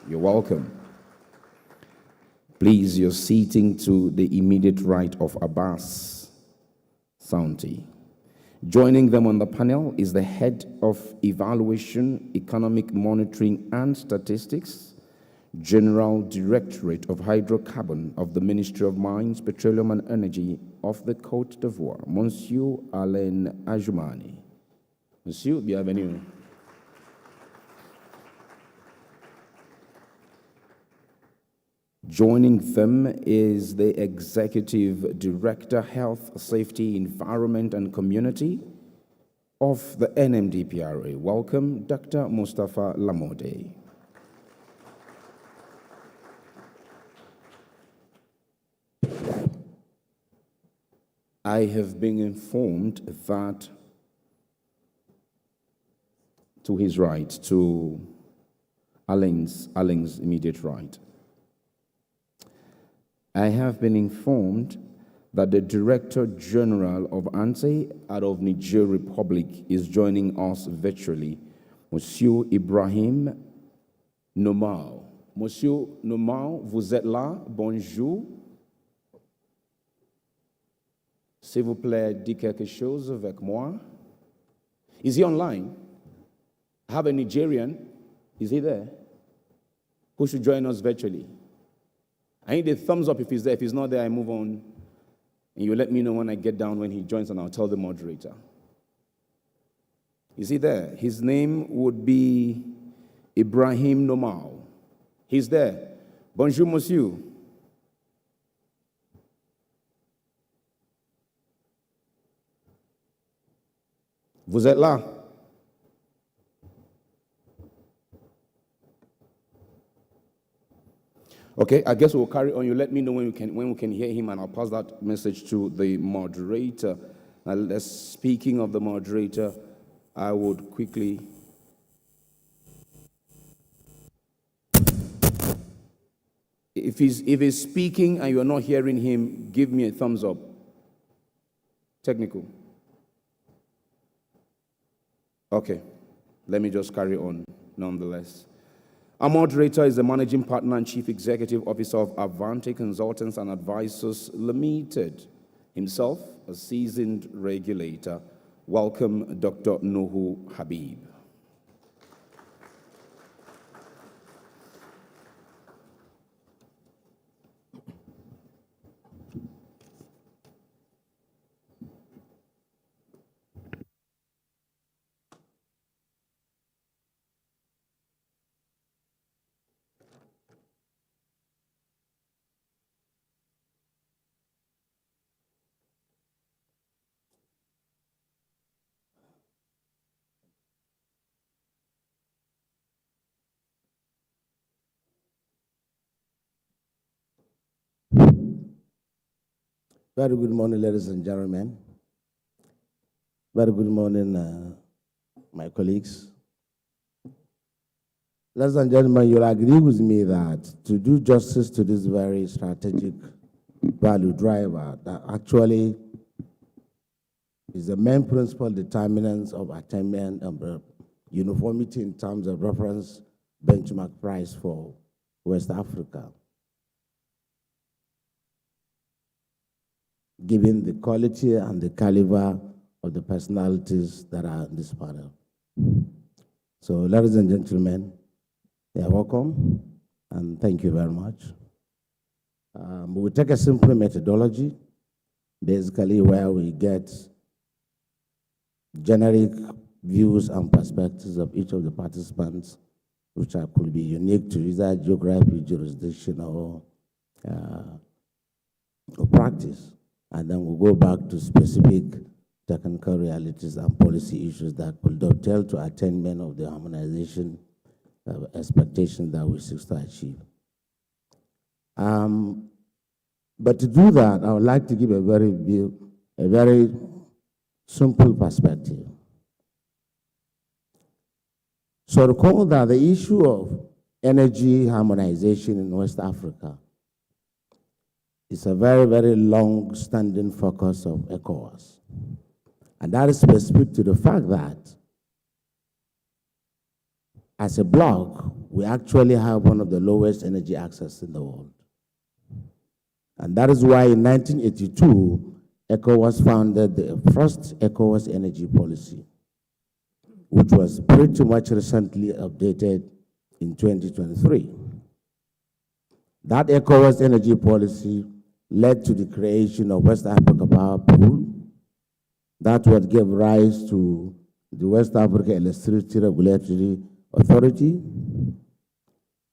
B: You're welcome. Please, you're seating to the immediate right of Abbas Santi. Joining them on the panel is the Head of Evaluation, Economic Monitoring and Statistics, General Directorate of Hydrocarbon of the Ministry of Mines, Petroleum and Energy of the Côte d'Ivoire, Monsieur Alain Ajoumani. Monsieur, bienvenue. Joining them is the Executive Director, Health, Safety, Environment and Community of the NMDPRA. Welcome, Dr. Mustafa Lamode. I have been informed that to his right, to Alain's immediate right, I have been informed that the Director General of ANSE out of Niger Republic is joining us virtually, Monsieur Ibrahim Nomao. Monsieur Nomao, vous êtes là? Bonjour. S'il vous plaît, dites quelque chose avec moi. Is he online? I have a Nigerian. Is he there? Who should join us virtually? I need a thumbs up if he's there. If he's not there, I move on. And you let me know when I get down when he joins, and I'll tell the moderator. Is he there? His name would be Ibrahim Nomao. He's there. Bonjour, monsieur. Vous êtes là? Okay, I guess we'll carry on. You let me know when we can hear him, and I'll pass that message to the moderator. Now, speaking of the moderator, I would quickly. If he's speaking and you're not hearing him, give me a thumbs up. Technical. Okay, let me just carry on nonetheless. Our moderator is the Managing Partner and Chief Executive Officer of Avante Consultants and Advisors Limited. Himself, a seasoned regulator. Welcome, Dr. Nuhu Habib.
E: Very good morning, ladies and gentlemen. Very good morning, my colleagues. Ladies and gentlemen, you'll agree with me that to do justice to this very strategic value driver that actually is the main principal determinant of attainment of uniformity in terms of reference benchmark price for West Africa, given the quality and the caliber of the personalities that are in this panel. So, ladies and gentlemen, you're welcome, and thank you very much. We take a simple methodology, basically where we get generic views and perspectives of each of the participants, which could be unique to either geography, jurisdiction, or practice. And then we'll go back to specific technical realities and policy issues that could dovetail to attainment of the harmonization expectations that we seek to achieve. But to do that, I would like to give a very simple perspective. So recall that the issue of energy harmonization in West Africa is a very long-standing focus of ECOWAS. And that is specific to the fact that as a bloc, we actually have one of the lowest energy access in the world. And that is why in 1982, ECOWAS founded the first ECOWAS energy policy, which was pretty much recently updated in 2023. That ECOWAS energy policy led to the creation of West Africa Power Pool. That what gave rise to the West Africa Electricity Regulatory Authority.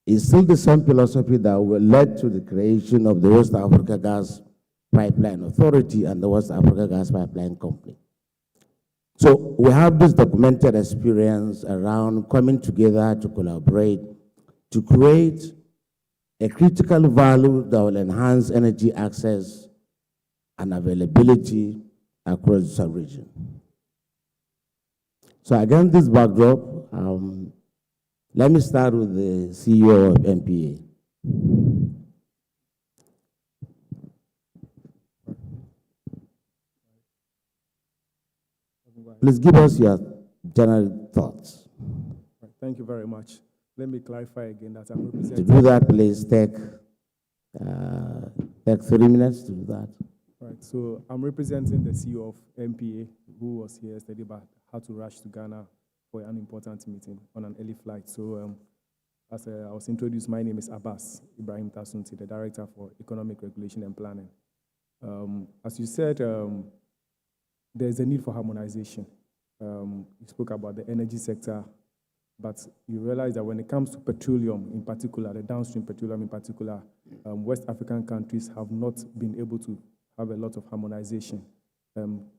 E: It's still the same philosophy that led to the creation of the West Africa Gas Pipeline Authority and the West Africa Gas Pipeline Company. So we have this documented experience around coming together to collaborate to create a critical value that will enhance energy access and availability across the sub-region. So against this backdrop, let me start with the CEO of MPA. Please give us your general thoughts.
F: Thank you very much. Let me clarify again that I'm representing.
E: To do that, please take 3 minutes to do that.
F: Right, so I'm representing the CEO of MPA, who was here yesterday but had to rush to Ghana for an important meeting on an early flight. So as I was introduced, my name is Abbas Ibrahim Tasunti, the Director for Economic Regulation and Planning. As you said, there's a need for harmonization. You spoke about the energy sector, but you realize that when it comes to petroleum in particular, the downstream petroleum in particular, West African countries have not been able to have a lot of harmonization.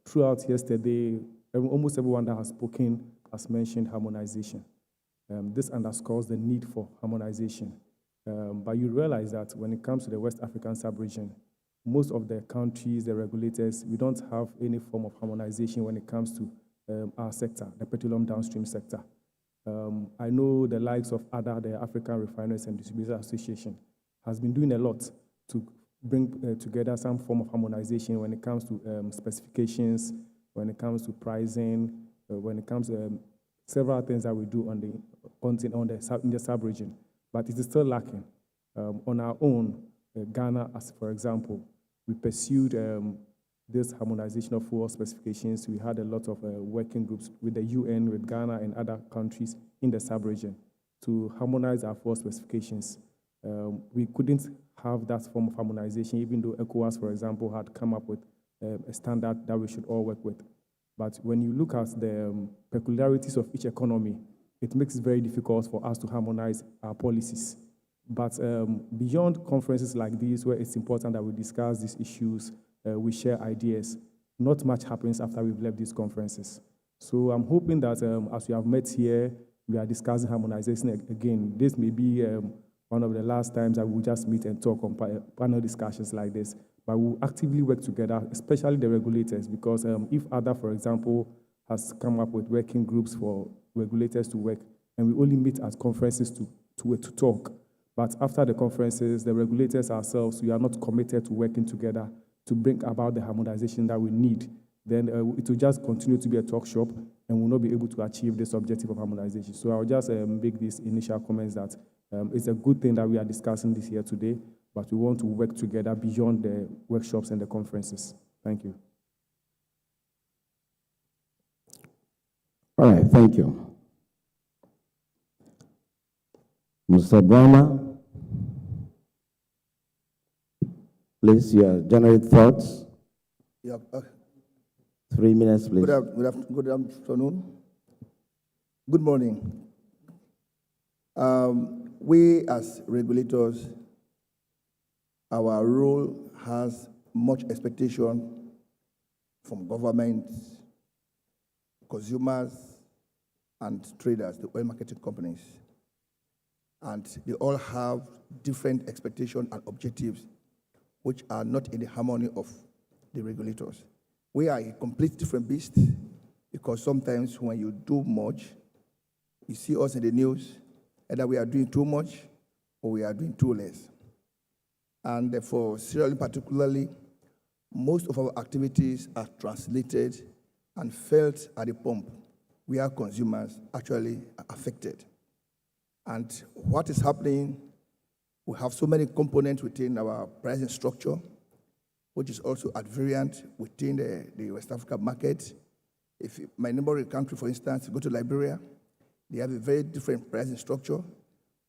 F: Throughout yesterday, almost everyone that has spoken has mentioned harmonization. This underscores the need for harmonization. But you realize that when it comes to the West African sub-region, most of the countries, the regulators, we don't have any form of harmonization when it comes to our sector, the petroleum downstream sector. I know the likes of the African Refineries and Distributors Association has been doing a lot to bring together some form of harmonization when it comes to specifications, when it comes to pricing, when it comes to several things that we do on in the sub-region, but it is still lacking. On our own, Ghana, as for example, we pursued this harmonization of fuel specifications. We had a lot of working groups with the UN, with Ghana and other countries in the sub-region to harmonize our fuel specifications. We couldn't have that form of harmonization, even though ECOWAS, for example, had come up with a standard that we should all work with. But when you look at the peculiarities of each economy, it makes it very difficult for us to harmonize our policies. But beyond conferences like these, where it's important that we discuss these issues, we share ideas, not much happens after we've left these conferences. So I'm hoping that as we have met here, we are discussing harmonization again. This may be one of the last times that we'll just meet and talk on panel discussions like this. But we'll actively work together, especially the regulators, because if ADA, for example, has come up with working groups for regulators to work, and we only meet at conferences to talk. But after the conferences, the regulators ourselves, we are not committed to working together to bring about the harmonization that we need. Then it will just continue to be a talk shop, and we'll not be able to achieve this objective of harmonization. So I'll just make these initial comments that it's a good thing that we are discussing this here today, but we want to work together beyond the workshops and the conferences. Thank you.
E: All right, thank you. Mr. Brahma, please, your general thoughts.
G: Yeah,
E: 3 minutes, please.
G: good afternoon. Good morning. We as regulators, our role has much expectation from government, consumers, and traders, the oil marketing companies. And they all have different expectations and objectives which are not in the harmony of the regulators. We are a complete different beast because sometimes when you do much, you see us in the news, either we are doing too much or we are doing too less. And for Sierra Leone particularly, most of our activities are translated and felt at the pump, where consumers actually are affected. And what is happening, we have so many components within our pricing structure, which is also at variant within the West Africa market. If my neighboring country, for instance, you go to Liberia, they have a very different pricing structure.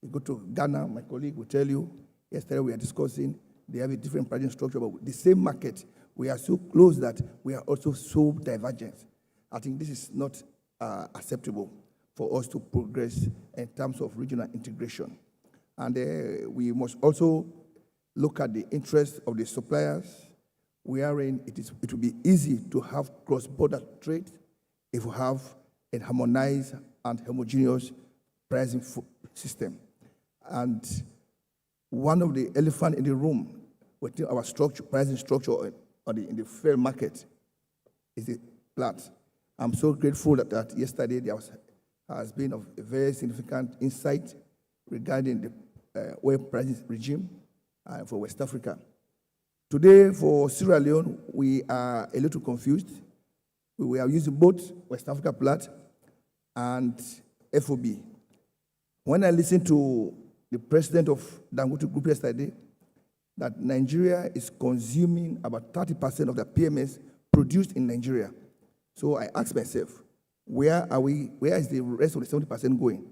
G: You go to Ghana, my colleague will tell you, yesterday we are discussing, they have a different pricing structure, but the same market, we are so close that we are also so divergent. I think this is not acceptable for us to progress in terms of regional integration. And we must also look at the interests of the suppliers, wherein it will be easy to have cross-border trade if we have a harmonized and homogeneous pricing system. And one of the elephants in the room within our pricing structure in the fair market is the plant. I'm so grateful that yesterday there has been a very significant insight regarding the oil pricing regime for West Africa. Today, for Sierra Leone, we are a little confused. We are using both West Africa Plat and FOB. When I listened to the president of Dangote Group yesterday, that Nigeria is consuming about 30% of the PMS produced in Nigeria. So I asked myself, where is the rest of the 70% going?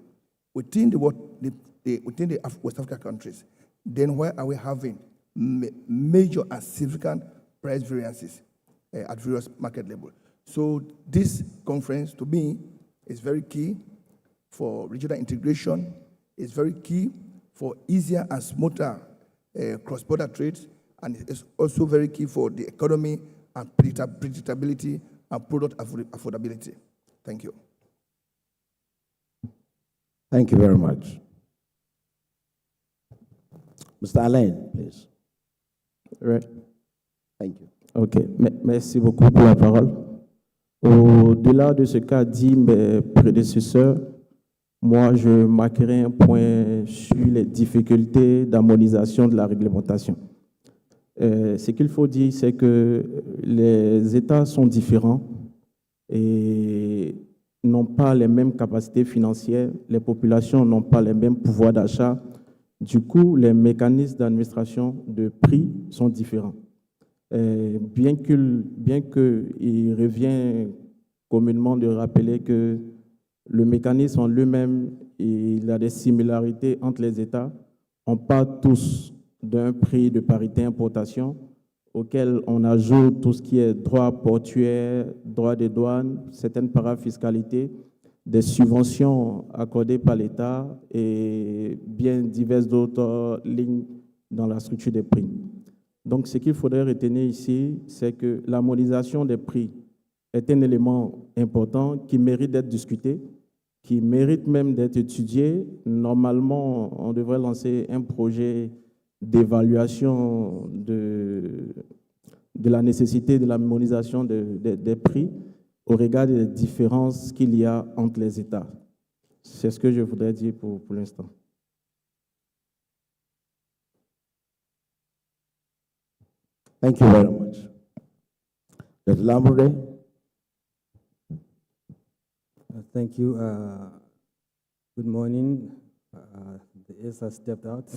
G: Within the West Africa countries, then where are we having major and significant price variances at various market levels? So this conference, to me, is very key for regional integration. It's very key for easier and smoother cross-border trades, and it's also very key for the economy and predictability and product affordability. Thank you.
E: Thank you very much. Mr. Alain, please.
H: Right.
E: Thank you.
H: OK. Merci beaucoup pour la parole. Au-delà de ce qu'a dit mes prédécesseurs, moi, je marquerai un point sur les difficultés d'harmonisation de la réglementation. Ce qu'il faut dire, c'est que les États sont différents et n'ont pas les mêmes capacités financières, les populations n'ont pas les mêmes pouvoirs d'achat. Du coup, les mécanismes d'administration de prix sont différents. Bien qu'il revient communément de rappeler que le mécanisme en lui-même, il a des similarités entre les États. On part tous d'un prix de parité importation auquel on ajoute tout ce qui est droit portuaire, droit des douanes, certaines parafiscalités, des subventions accordées par l'État et bien diverses autres lignes dans la structure des prix. Donc, ce qu'il faudrait retenir ici, c'est que l'harmonisation des prix est un élément important qui mérite d'être discuté, qui mérite même d'être étudié. Normalement, on devrait lancer un projet d'évaluation de la nécessité de l'harmonisation des prix au regard des différences qu'il y a entre les États. C'est ce que je voudrais dire pour l'instant.
E: Thank you very much. Dr. Lambre?
I: Thank you. Good morning. The ACE has stepped out.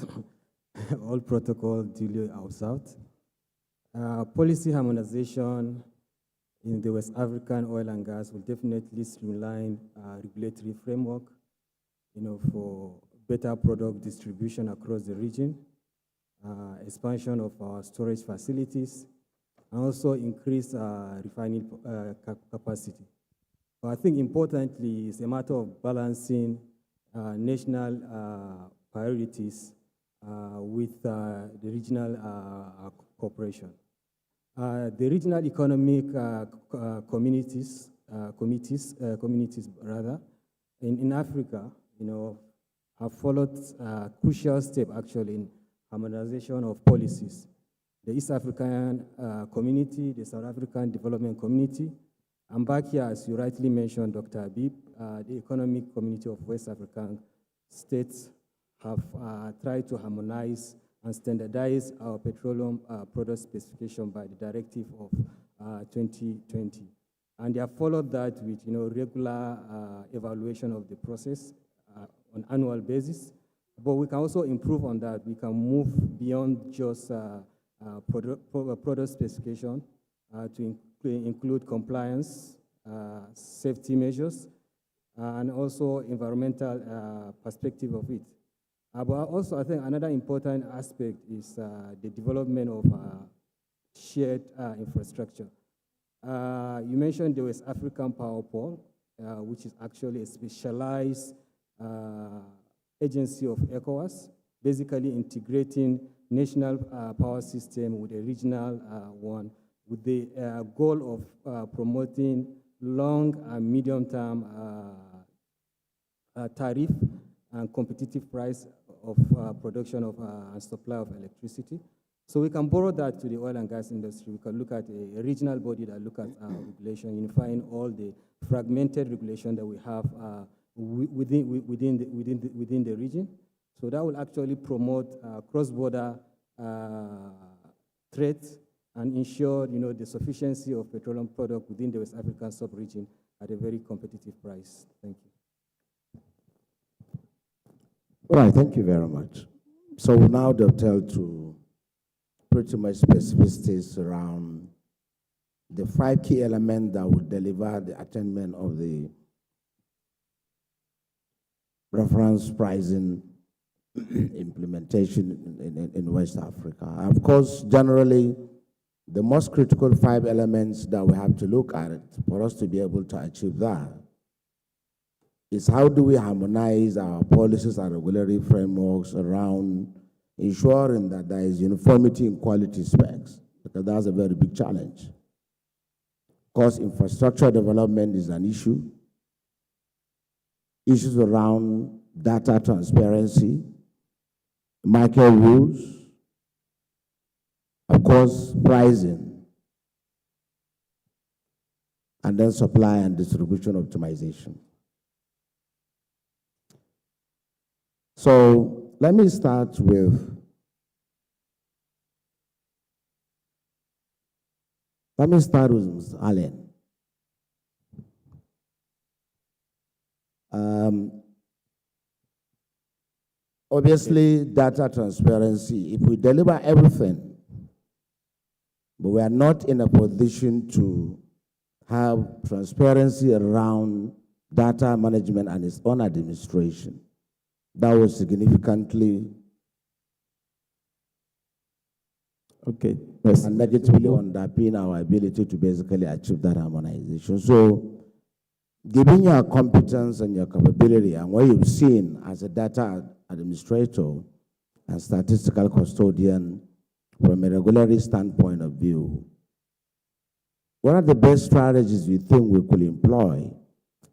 I: All protocol duly observed. Policy harmonization in the West African oil and gas will definitely streamline regulatory framework, for better product distribution across the region, expansion of our storage facilities, and also increase refining capacity. But I think importantly, it's a matter of balancing national priorities with the regional cooperation. The regional economic communities in Africa, have followed a crucial step actually in harmonization of policies. The East African community, the South African Development Community, and back here, as you rightly mentioned, Dr. Habib, the Economic Community of West African States have tried to harmonize and standardize our petroleum product specification by the directive of 2020. And they have followed that with regular evaluation of the process on annual basis. But we can also improve on that. We can move beyond just product specification to include compliance, safety measures, and also environmental perspective of it. But also, I think another important aspect is the development of shared infrastructure. You mentioned the West African Power Pole, which is actually a specialized agency of ECOWAS, basically integrating national power system with a regional one, with the goal of promoting long and medium-term tariff and competitive price of production of and supply of electricity. So we can borrow that to the oil and gas industry. We can look at a regional body that look at regulation, unifying all the fragmented regulation that we have within the region. So that will actually promote cross-border trade and ensure, the sufficiency of petroleum product within the West African sub-region at a very competitive price. Thank you.
E: All right, thank you very much. So we'll now dovetail to pretty much specificities around the 5 key elements that will deliver the attainment of the reference pricing implementation in West Africa. Of course, generally, the most critical 5 elements that we have to look at it for us to be able to achieve that is how do we harmonize our policies and regulatory frameworks around ensuring that there is uniformity in quality specs, because that's a very big challenge. Of course, infrastructure development is an issue. Issues around data transparency, market rules, of course, pricing, and then supply and distribution optimization. So let me start with Mr. Allen. Obviously, data transparency, if we deliver everything, but we are not in a position to have transparency around data management and its own administration, that will significantly and negatively underpin our ability to basically achieve that harmonization. So, given your competence and your capability and what you've seen as a data administrator and statistical custodian from a regulatory standpoint of view, what are the best strategies you think we could employ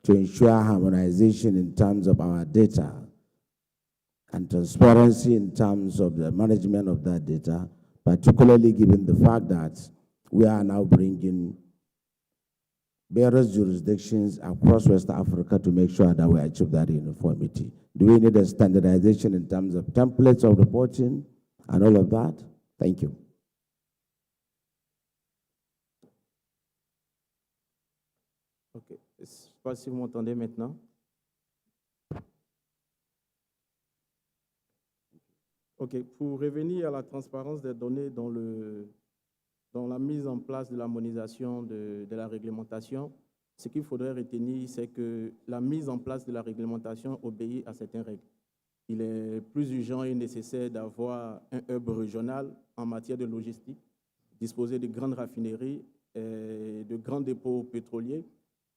E: to ensure harmonization in terms of our data and transparency in terms of the management of that data, particularly given the fact that we are now bringing various jurisdictions across West Africa to make sure that we achieve that uniformity. Do we need a standardization in terms of templates of reporting and all of that? Thank you.
H: Ok, je ne sais pas si vous m'entendez maintenant. Ok, pour revenir à la transparence des données dans la mise en place de l'harmonisation de la réglementation, ce qu'il faudrait retenir, c'est que la mise en place de la réglementation obéit à certaines règles. Il est plus urgent et nécessaire d'avoir un hub régional en matière de logistique, disposer de grandes raffineries, de grands dépôts pétroliers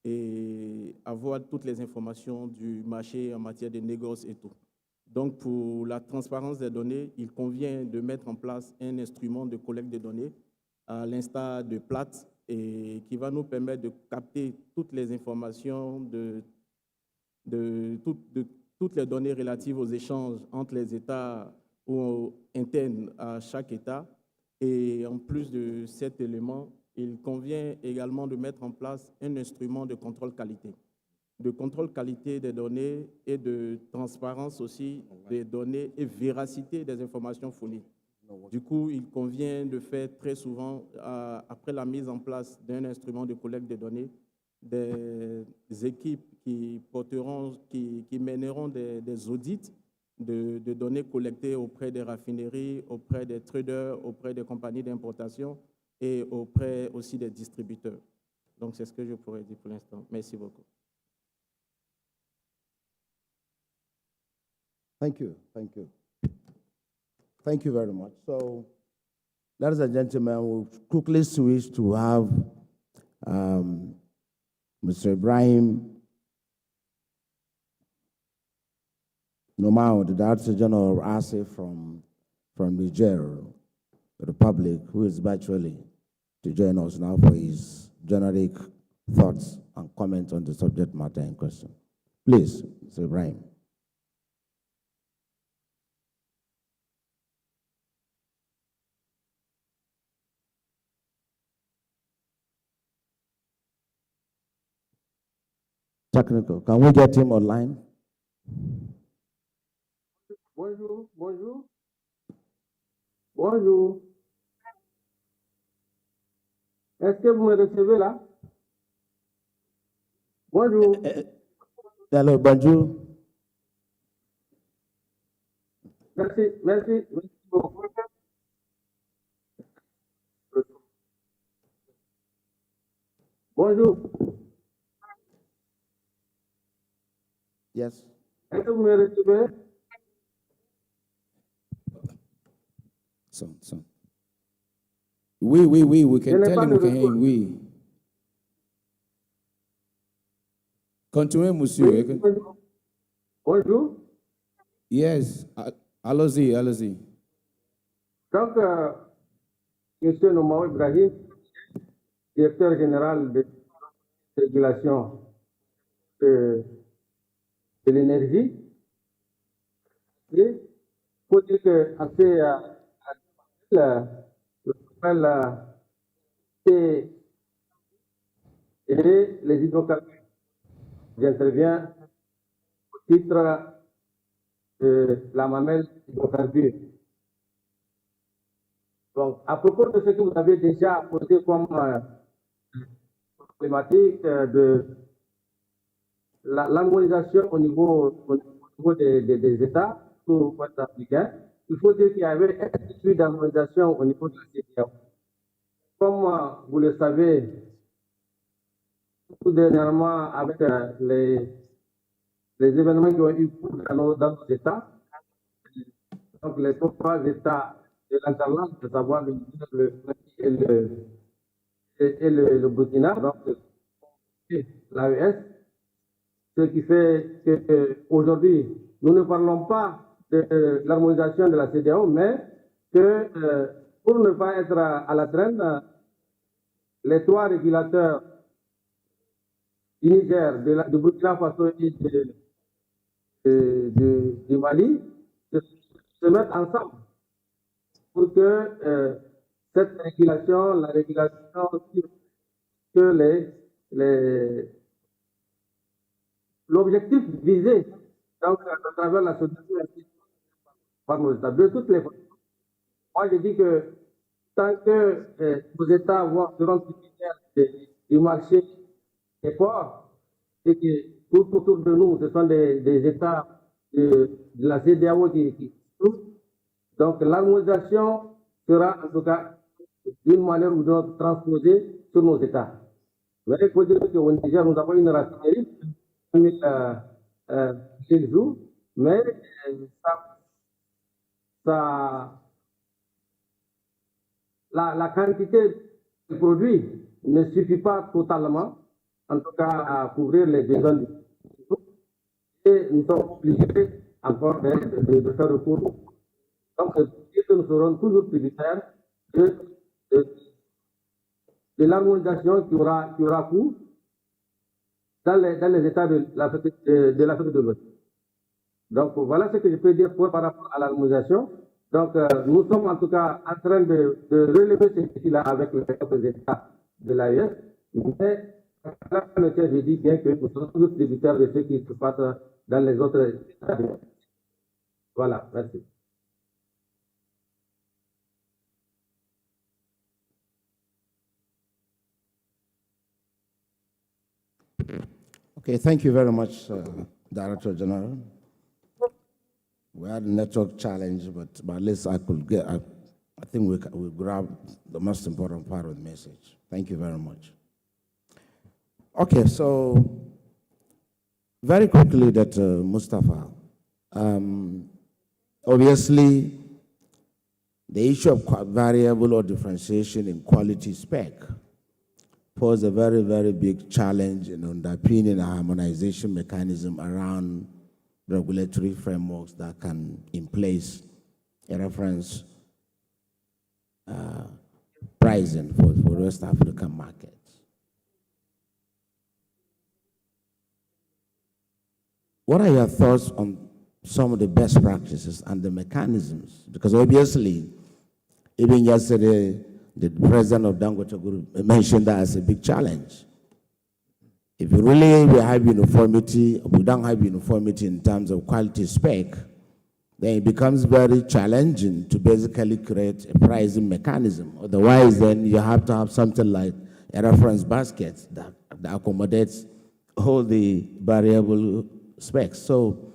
H: et avoir toutes les informations du marché en matière de négoce et tout. Donc, pour la transparence des données, il convient de mettre en place un instrument de collecte de données à l'instar de PLAT et qui va nous permettre de capter toutes les informations de toutes les données relatives aux échanges entre les États ou internes à chaque État. Et en plus de cet élément, il convient également de mettre en place un instrument de contrôle qualité des données et de transparence aussi des données et véracité des informations fournies. Du coup, il convient de faire très souvent, après la mise en place d'un instrument de collecte de données, des équipes qui mèneront des audits de données collectées auprès des raffineries, auprès des traders, auprès des compagnies d'importation et auprès aussi des distributeurs. Donc, c'est ce que je pourrais dire pour l'instant. Merci beaucoup.
E: Thank you, thank you. Thank you very much. So, ladies and gentlemen, we'll quickly switch to have Mr. Ibrahim Nomao, the Director General of ASE from Niger Republic, who is virtually to join us now for his generic thoughts and comments on the subject matter in question. Please, Mr. Ibrahim. Technical. Can we get him online?
J: Bonjour, bonjour. Bonjour. Est-ce que vous me recevez là? Bonjour.
E: Hello, bonjour.
J: Merci, merci, merci beaucoup. Bonjour.
E: Yes.
J: Est-ce que vous me recevez?
B: Son. We can tell him we can hear him. We. Continuez, monsieur.
J: Oui, bonjour.
B: Yes, allons-y, allons-y.
J: Donc, monsieur Nomao Ibrahim, directeur général de régulation de l'énergie, il faut dire que et les hydrocarbures. J'interviens au titre de la mamelle hydrocarbures. Donc, à propos de ce que vous avez déjà posé comme problématique de l'harmonisation au niveau des États pour West africain, il faut dire qu'il y avait un institut d'harmonisation au niveau de la CEDEAO. Comme vous le savez, tout dernièrement, avec les événements qui ont eu cours dans nos États, donc les trois États de l'Interland, à savoir le Niger, le Burkina, donc l'AES, ce qui fait qu'aujourd'hui, nous ne parlons pas de l'harmonisation de la CEDEAO, mais que pour ne pas être à la traîne, les trois régulateurs du Niger, du Burkina Faso et du Mali se mettent ensemble pour que cette régulation, la régulation que l'objectif visé donc, à travers la société par nos États, de toutes les façons. Moi, je dis que tant que nos États seront tributaires du marché des ports et que tout autour de nous, ce sont des États de la CEDEAO qui souffrent, donc l'harmonisation sera en tout cas d'une manière ou d'une autre transposée sur nos États. Mais il faut dire qu'au Niger, nous avons une raffinerie chaque jour, mais la quantité de produits ne suffit pas totalement, en tout cas à couvrir les besoins du groupe. Et nous sommes obligés encore de faire recours. Donc, que nous serons toujours tributaires de l'harmonisation qui aura cours dans les États de l'Afrique de l'Ouest. Donc, voilà ce que je peux dire par rapport à l'harmonisation. Donc, nous sommes en tout cas en train de relever ces défis-là avec les autres États de l'AES. Mais, je dis bien que nous sommes toujours tributaires de ce qui se passe dans les autres États. Voilà, merci.
E: Okay, thank you very much, Director General. We had a network challenge, but at least I think we grabbed the most important part of the message. Thank you very much. Okay, so very quickly that Mustafa, obviously the issue of variable or differentiation in quality spec pose a very, very big challenge in underpinning a harmonization mechanism around regulatory frameworks that can in place a reference pricing for West African markets. What are your thoughts on some of the best practices and the mechanisms? Because obviously, even yesterday, the president of Dangote Group mentioned that as a big challenge. If we have uniformity, we don't have uniformity in terms of quality spec, then it becomes very challenging to basically create a pricing mechanism. Otherwise, then you have to have something like a reference basket that accommodates all the variable specs. So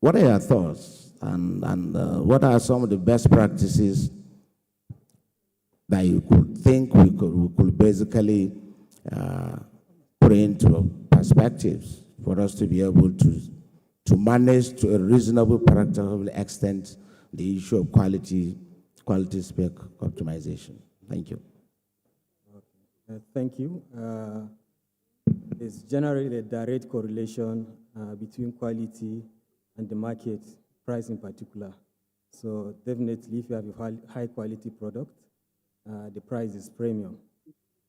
E: what are your thoughts? And what are some of the best practices that you could think we could basically put into perspectives for us to be able to manage to a reasonable, practical extent the issue of quality spec optimization? Thank you.
I: Thank you. There's generally a direct correlation between quality and the market price in particular. So definitely, if you have a high quality product, the price is premium.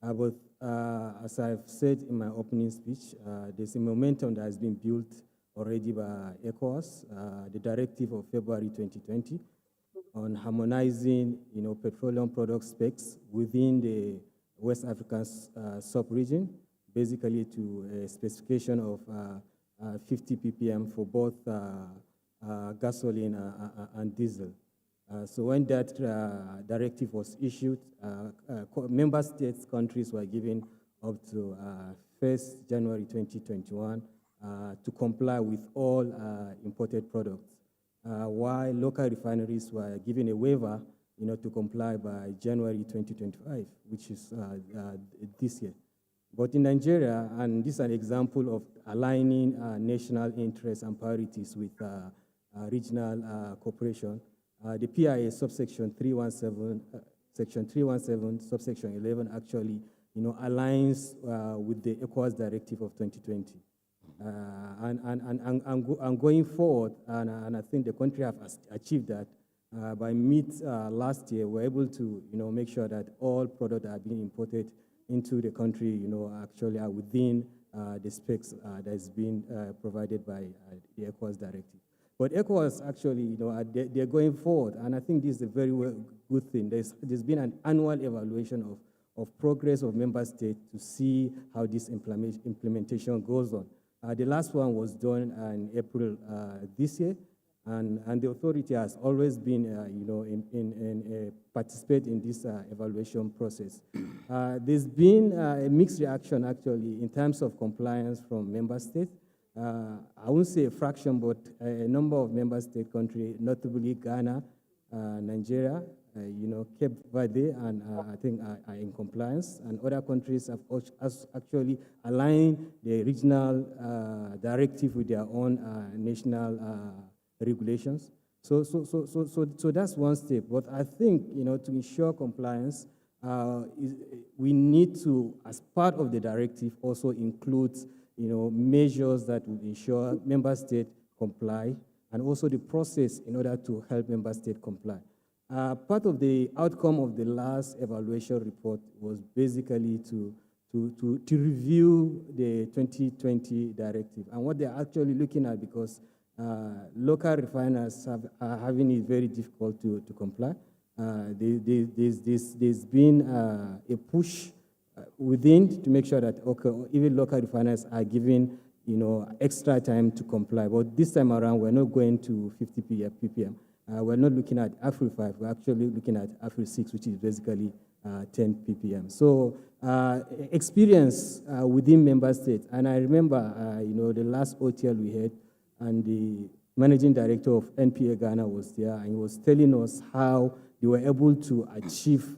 I: But as I've said in my opening speech, there's a momentum that has been built already by ECOWAS, the directive of February 2020, on harmonizing, petroleum product specs within the West African sub-region, basically to a specification of 50 ppm for both gasoline and diesel. So when that directive was issued, member states, countries were given up to 1st January 2021 to comply with all imported products, while local refineries were given a waiver to comply by January 2025, which is this year. But in Nigeria, and this is an example of aligning national interests and priorities with regional cooperation, the PIA subsection 317, section 317, subsection 11 actually, aligns with the ECOWAS directive of 2020. And going forward, and I think the country have achieved that, by mid last year, we're able to, make sure that all products that are being imported into the country, actually are within the specs that is being provided by the ECOWAS directive. But ECOWAS actually, they're going forward, and I think this is a very good thing. There's been an annual evaluation of progress of member states to see how this implementation goes on. The last one was done in April this year, and the authority has always been, participate in this evaluation process. There's been a mixed reaction, actually, in terms of compliance from member states. I won't say a fraction, but a number of member state countries, notably Ghana, Nigeria, Cape Verde, and I think are in compliance. And other countries have actually aligned the regional directive with their own national regulations. So that's one step. But I think, to ensure compliance, we need to, as part of the directive, also include, measures that will ensure member states comply, and also the process in order to help member states comply. Part of the outcome of the last evaluation report was basically to review the 2020 directive and what they're actually looking at, because local refiners are having it very difficult to comply. There's been a push within to make sure that even local refiners are given extra time to comply. But this time around, we're not going to 50 ppm. We're not looking at Afri 5, we're actually looking at Afri 6, which is basically 10 ppm. So experience within member states, and I remember the last OTL we had, and the managing director of NPA Ghana was there, and he was telling us how they were able to achieve,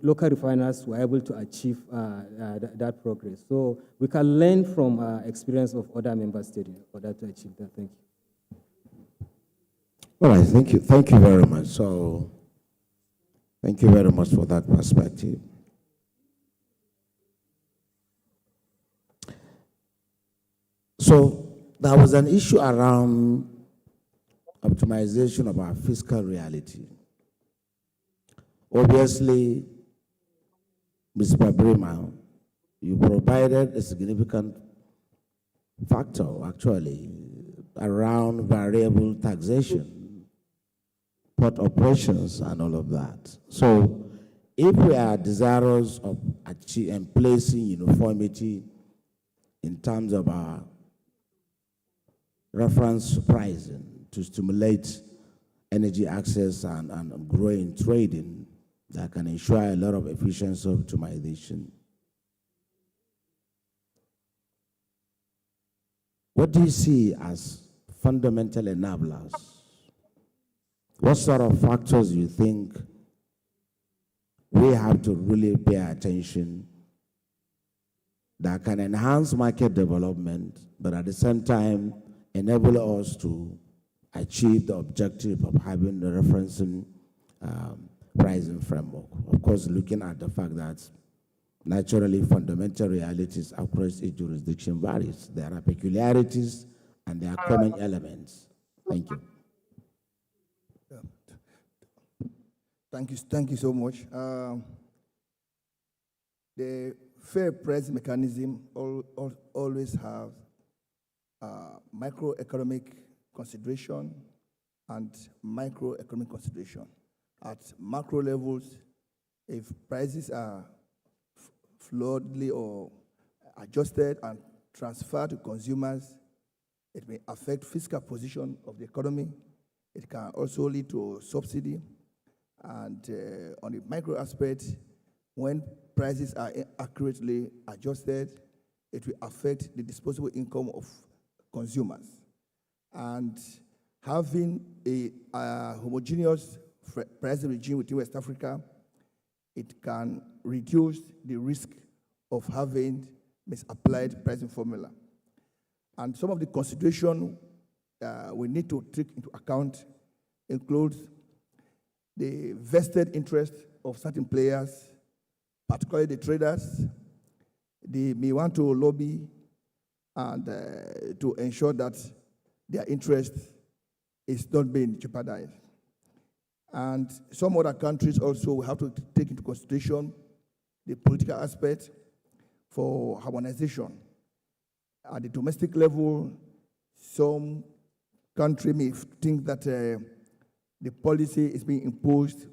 I: local refiners were able to achieve that progress. So we can learn from experience of other member states in order to achieve that. Thank you.
E: All right, thank you. Thank you very much. So, thank you very much for that perspective. So, there was an issue around optimization of our fiscal reality. Obviously, Mr. Babrima, you provided a significant factor, actually, around variable taxation, port operations, and all of that. So if we are desirous of placing uniformity in terms of our reference pricing to stimulate energy access and growing trading that can ensure a lot of efficiency optimization, what do you see as fundamental enablers? What sort of factors do you think we have to really pay attention that can enhance market development, but at the same time enable us to achieve the objective of having the referencing pricing framework? Of course, looking at the fact that naturally fundamental realities across each jurisdiction varies. There are peculiarities and there are common elements. Thank you.
G: Thank you so much. The fair price mechanism always have microeconomic consideration and microeconomic consideration. At macro levels, if prices are fluidly or adjusted and transferred to consumers, it may affect fiscal position of the economy. It can also lead to subsidy. And on the micro aspect, when prices are accurately adjusted, it will affect the disposable income of consumers. And having a homogeneous pricing regime within West Africa, it can reduce the risk of having misapplied pricing formula. And some of the consideration we need to take into account includes the vested interest of certain players, particularly the traders. They may want to lobby and to ensure that their interest is not being jeopardized. And some other countries also have to take into consideration the political aspect. for harmonization. At the domestic level, some country may think that the policy is being imposed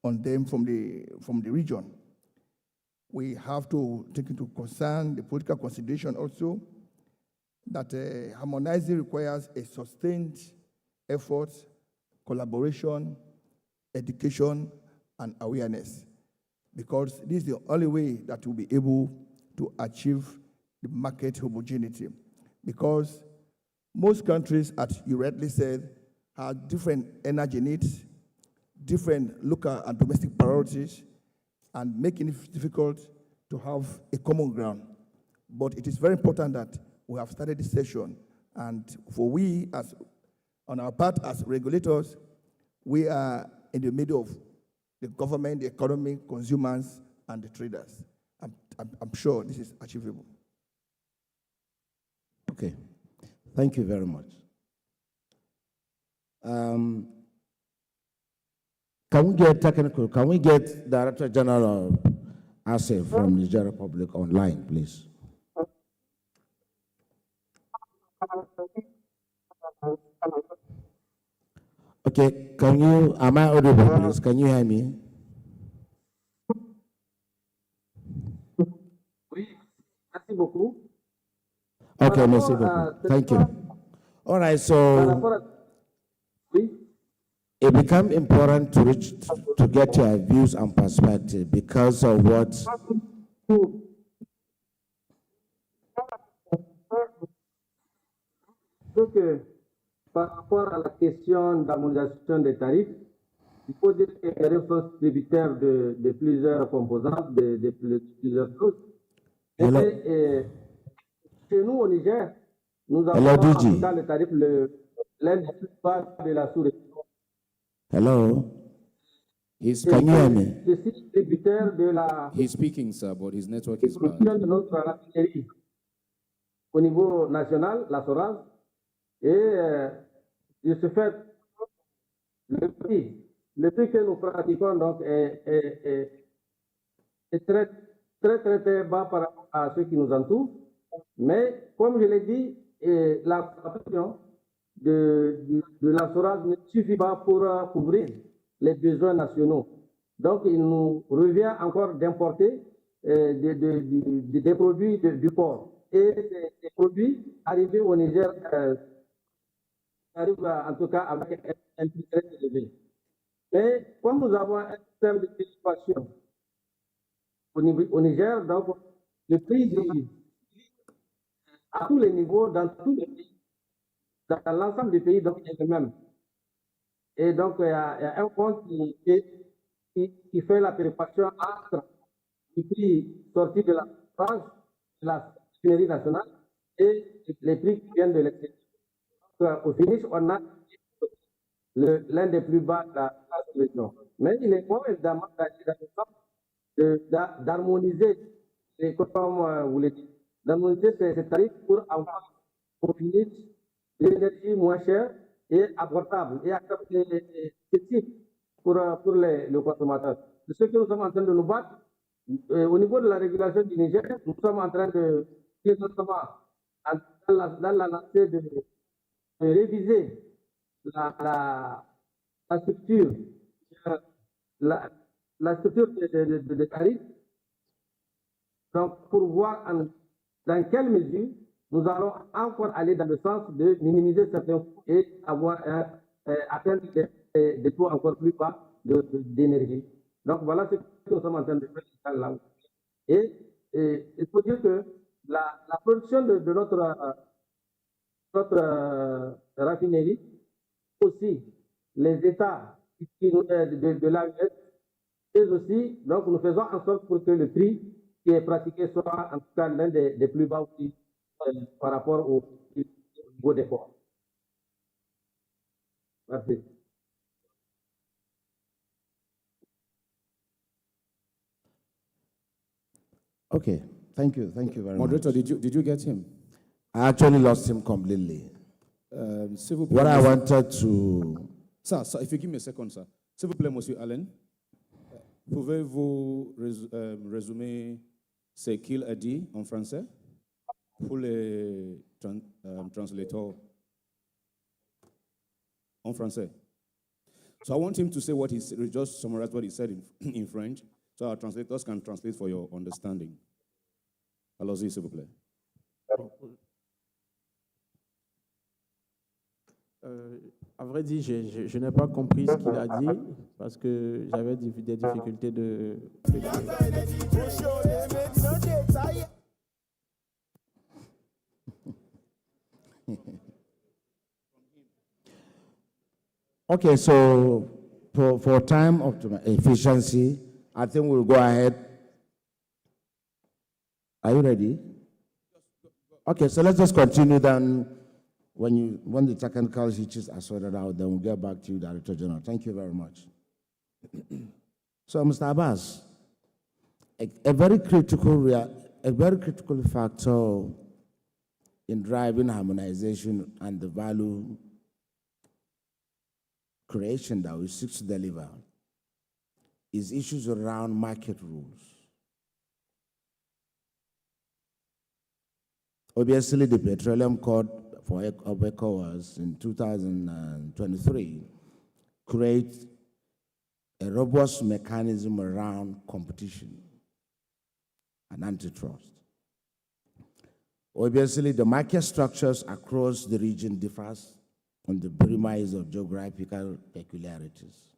G: on them from the region. We have to take into concern the political consideration also that harmonizing requires a sustained effort, collaboration, education, and awareness, because this is the only way that we'll be able to achieve the market homogeneity. Because most countries, as you rightly said, have different energy needs, different local and domestic priorities, and making it difficult to have a common ground. But it is very important that we have started this session, and for we, as on our part as regulators, we are in the middle of the government, the economy, consumers, and the traders. I'm sure this is achievable.
E: Okay, thank you very much. Can we get technical? Can we get Director General of ASE from Niger Republic online, please? Okay, am I audible, please? Can you hear me?
J: Oui, merci beaucoup.
E: Okay, merci beaucoup. Thank you. All right, so it becomes important to get your views and perspective because of what.
J: Donc, par rapport à la question d'harmonisation des tarifs, il faut dire que les tarifs sont tributaires de plusieurs composantes, de plusieurs choses. Et chez nous, au Niger, nous avons dans le tarif l'un des plus bas de la sous-région.
E: Hello? Can you hear me?
J: Ceci tributaire de la.
B: He's speaking, sir, but his network is bad.
J: De notre raffinerie au niveau national, la SORAS, et de ce fait, le prix que nous pratiquons donc est très, très, très, très bas par rapport à ceux qui nous entourent. Mais comme je l'ai dit, la production de la SORAS ne suffit pas pour couvrir les besoins nationaux. Donc, il nous revient encore d'importer des produits du port. Et ces produits arrivés au Niger arrivent en tout cas avec un prix très élevé. Mais comme nous avons un système de participation au Niger, donc le prix à tous les niveaux, dans tous les pays, dans l'ensemble des pays, donc est le même. Et donc il y a un compte qui fait la péréquation entre le prix sorti de la France, de la raffinerie nationale, et les prix qui viennent de l'extérieur. Au finish, on a l'un des plus bas de la région. Mais il est bon évidemment d'harmoniser, comme vous l'avez dit, d'harmoniser ces tarifs pour avoir au finish l'énergie moins chère et abordable et accessible pour le consommateur. C'est ce que nous sommes en train de nous battre. Au niveau de la régulation du Niger, nous sommes en train de, dans la lancée de réviser la structure, la structure des tarifs, donc pour voir dans quelle mesure nous allons encore aller dans le sens de minimiser certains coûts et atteindre des taux encore plus bas d'énergie. Donc voilà ce que nous sommes en train de faire là. Et il faut dire que la production de notre raffinerie, aussi les États de l'AES, et aussi, donc nous faisons en sorte pour que le prix qui est pratiqué soit en tout cas l'un des plus bas aussi par rapport au niveau des ports. Merci.
E: Okay, thank you very
B: Moderator,
E: much.
B: did you get him?
E: I actually lost him completely. What I wanted to...
B: Sir, if you give me a second, sir. S'il vous plaît, Monsieur Allen, pouvez-vous résumer C'est qu'il a dit en français pour les translators en français. So I want him to say what he said, just summarize what he said in French, so our translators can translate for your understanding. Allons-y, s'il vous plaît.
H: À vrai dire, je n'ai pas compris ce qu'il a dit parce que j'avais des difficultés de...
E: Okay, so for time efficiency, I think we'll go ahead. Are you ready? Okay, so let's just continue then. When the technical issues are sorted out, then we'll get back to you, Director General. Thank you very much. So, Mr. Abbas, a very critical factor in driving harmonization and the value creation that we seek to deliver is issues around market rules. Obviously, the Petroleum Code of ECOWAS in 2023 creates a robust mechanism around competition and antitrust. Obviously, the market structures across the region differs on the premise of geographical peculiarities.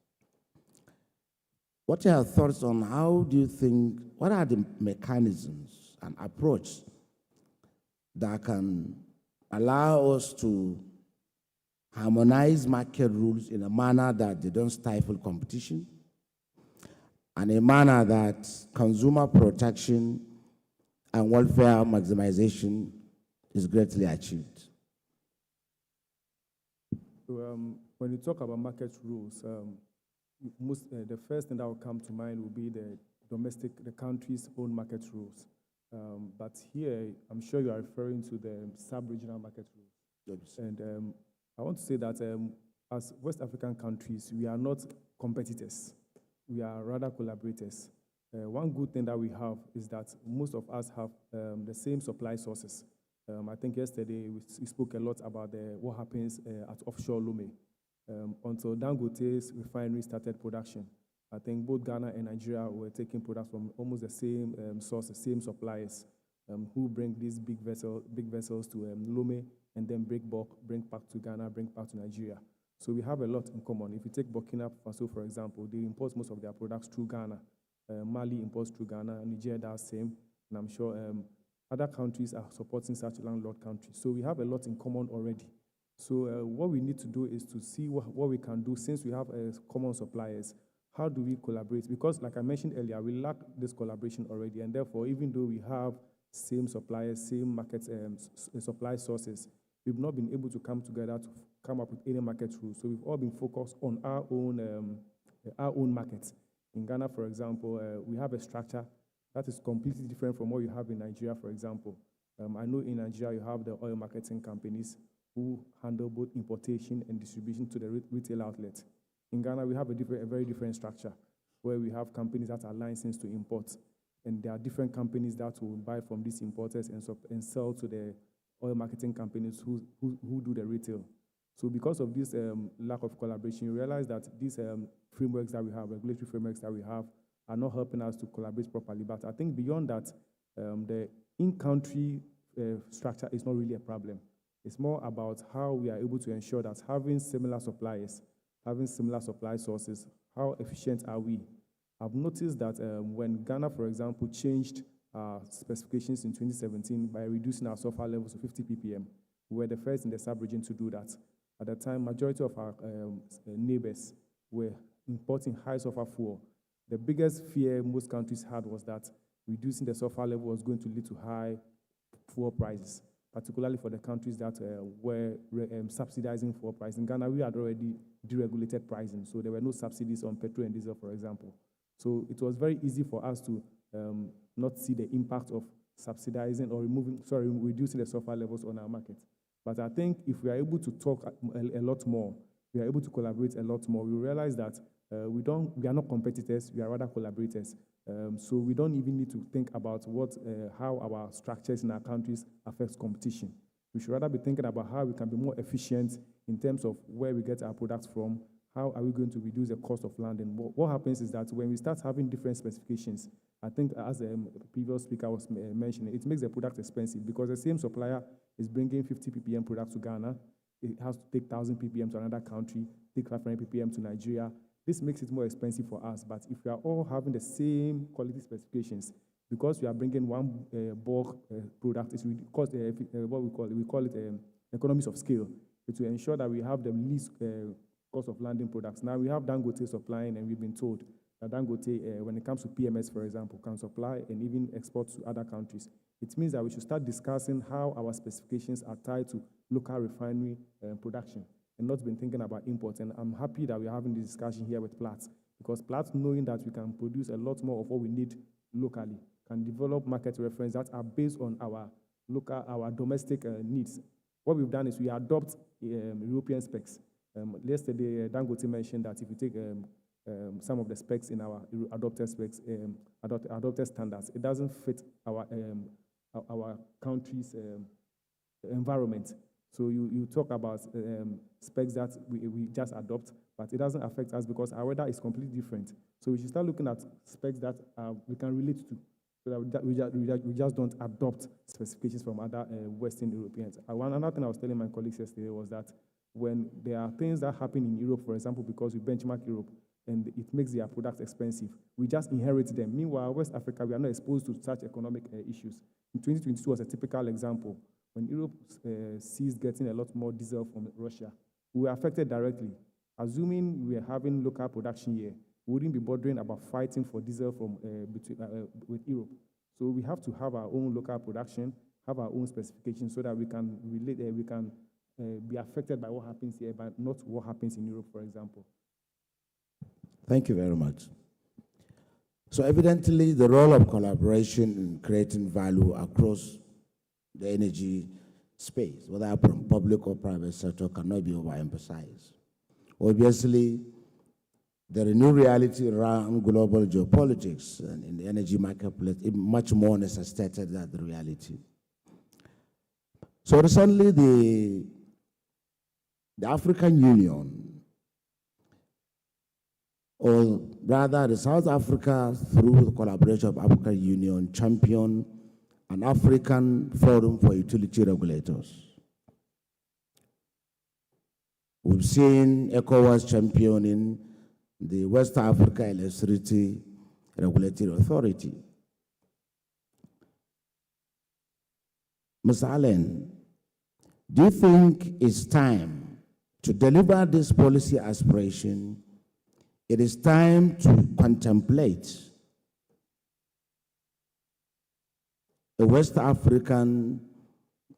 E: What are your thoughts on how do you think, what are the mechanisms and approach that can allow us to harmonize market rules in a manner that they don't stifle competition and a manner that consumer protection and welfare maximization is greatly achieved?
F: So, when you talk about market rules, the first thing that will come to mind will be the country's own market rules. But here, I'm sure you are referring to the sub-regional market rules. Yes. And I want to say that as West African countries, we are not competitors. We are rather collaborators. One good thing that we have is that most of us have the same supply sources. I think yesterday we spoke a lot about what happens at offshore Lome. Until Dangote's refinery started production, I think both Ghana and Nigeria were taking products from almost the same sources, same suppliers, who bring these big vessels to Lome and then bring back to Ghana, bring back to Nigeria. So we have a lot in common. If you take Burkina Faso, for example, they import most of their products through Ghana. Mali imports through Ghana, Nigeria does the same, and I'm sure other countries are supporting such landlord countries. So we have a lot in common already. So what we need to do is to see what we can do since we have common suppliers. How do we collaborate? Because like I mentioned earlier, we lack this collaboration already, and therefore, even though we have same suppliers, same market supply sources, we've not been able to come together to come up with any market rules. So we've all been focused on our own markets. In Ghana, for example, we have a structure that is completely different from what you have in Nigeria, for example. I know in Nigeria you have the oil marketing companies who handle both importation and distribution to the retail outlet. In Ghana, we have a very different structure where we have companies that are licensed to import, and there are different companies that will buy from these importers and sell to the oil marketing companies who do the retail. So because of this lack of collaboration, you realize that these frameworks that we have, regulatory frameworks that we have, are not helping us to collaborate properly. But I think beyond that, the in-country structure is not really a problem. It's more about how we are able to ensure that having similar suppliers, having similar supply sources, how efficient are we? I've noticed that when Ghana, for example, changed specifications in 2017 by reducing our sulfur levels to 50 ppm, we were the first in the sub-region to do that. At the time, majority of our neighbors were importing high sulfur fuel. The biggest fear most countries had was that reducing the sulfur level was going to lead to high fuel prices, particularly for the countries that were subsidizing fuel price. In Ghana, we had already deregulated pricing, so there were no subsidies on petrol and diesel, for example. So it was very easy for us to not see the impact of subsidizing or reducing the sulfur levels on our market. But I think if we are able to talk a lot more, we are able to collaborate a lot more, we realize that We are not competitors, we are rather collaborators. So we don't even need to think about how our structures in our countries affects competition. We should rather be thinking about how we can be more efficient in terms of where we get our products from, how are we going to reduce the cost of land. And what happens is that when we start having different specifications, I think as the previous speaker was mentioning, it makes the product expensive because the same supplier is bringing 50 ppm product to Ghana. It has to take 1,000 ppm to another country, take 500 ppm to Nigeria. This makes it more expensive for us. But if we are all having the same quality specifications, because we are bringing one bulk product, it's cost what we call it economies of scale. It will ensure that we have the least cost of landing products. Now we have Dangote supplying, and we've been told that Dangote, when it comes to PMS, for example, can supply and even export to other countries. It means that we should start discussing how our specifications are tied to local refinery production and not been thinking about imports. And I'm happy that we're having this discussion here with Platts, because Platts, knowing that we can produce a lot more of what we need locally, can develop market reference that are based on our domestic needs. What we've done is we adopt European specs. Yesterday, Dangote mentioned that if you take some of the specs in our adopted specs, adopted standards, it doesn't fit our country's environment. So you talk about specs that we just adopt, but it doesn't affect us because our weather is completely different. So we should start looking at specs that we can relate to, so that we just don't adopt specifications from other Western Europeans. Another thing I was telling my colleagues yesterday was that when there are things that happen in Europe, for example, because we benchmark Europe, and it makes their products expensive, we just inherit them. Meanwhile, West Africa, we are not exposed to such economic issues. In 2022 was a typical example. When Europe ceased getting a lot more diesel from Russia, we were affected directly. Assuming we are having local production here, we wouldn't be bothering about fighting for diesel with Europe. So we have to have our own local production, have our own specifications, so that we can be affected by what happens here, but not what happens in Europe, for example.
E: Thank you very much. So evidently, the role of collaboration in creating value across the energy space, whether from public or private sector, cannot be overemphasized. Obviously, the new reality around global geopolitics and in the energy marketplace is much more necessitated than the reality. So recently, the African Union, or rather the South Africa, through the collaboration of African Union, championed an African Forum for Utility Regulators. We've seen ECOWAS championing the West Africa Electricity Regulatory Authority. Ms. Allen, do you think it's time to deliver this policy aspiration? It is time to contemplate a West African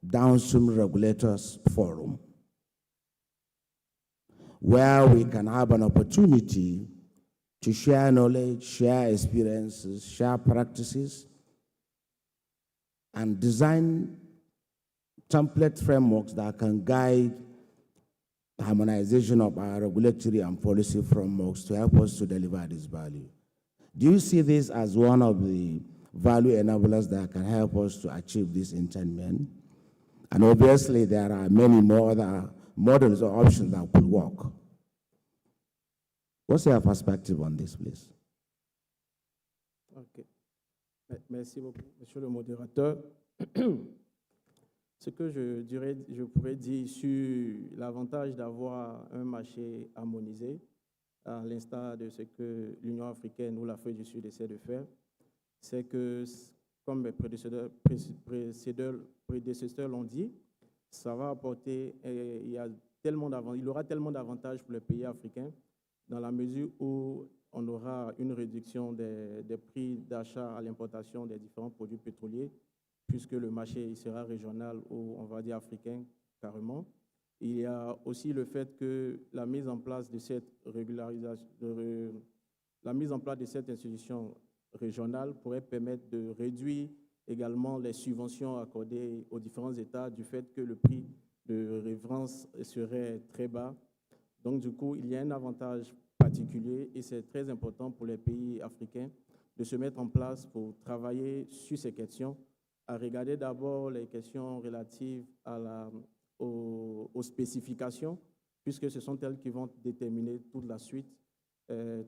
E: Downstream Regulators Forum, where we can have an opportunity to share knowledge, share experiences, share practices, and design template frameworks that can guide the harmonization of our regulatory and policy frameworks to help us to deliver this value. Do you see this as one of the value enablers that can help us to achieve this intent? And obviously, there are many more other models or options that could work. What's your perspective on this, please?
H: OK. Merci beaucoup, monsieur le modérateur. Ce que je pourrais dire sur l'avantage d'avoir un marché harmonisé, à l'instar de ce que l'Union africaine ou l'Afrique du Sud essaie de faire, c'est que, comme mes prédécesseurs l'ont dit, ça va apporter, il aura tellement d'avantages pour les pays africains, dans la mesure où on aura une réduction des prix d'achat à l'importation des différents produits pétroliers, puisque le marché sera régional ou on va dire africain carrément. Il y a aussi le fait que la mise en place de cette régularisation, la mise en place de cette institution régionale pourrait permettre de réduire également les subventions accordées aux différents États du fait que le prix de référence serait très bas. Donc, du coup, il y a un avantage particulier et c'est très important pour les pays africains de se mettre en place pour travailler sur ces questions, à regarder d'abord les questions relatives aux spécifications, puisque ce sont elles qui vont déterminer toute la suite.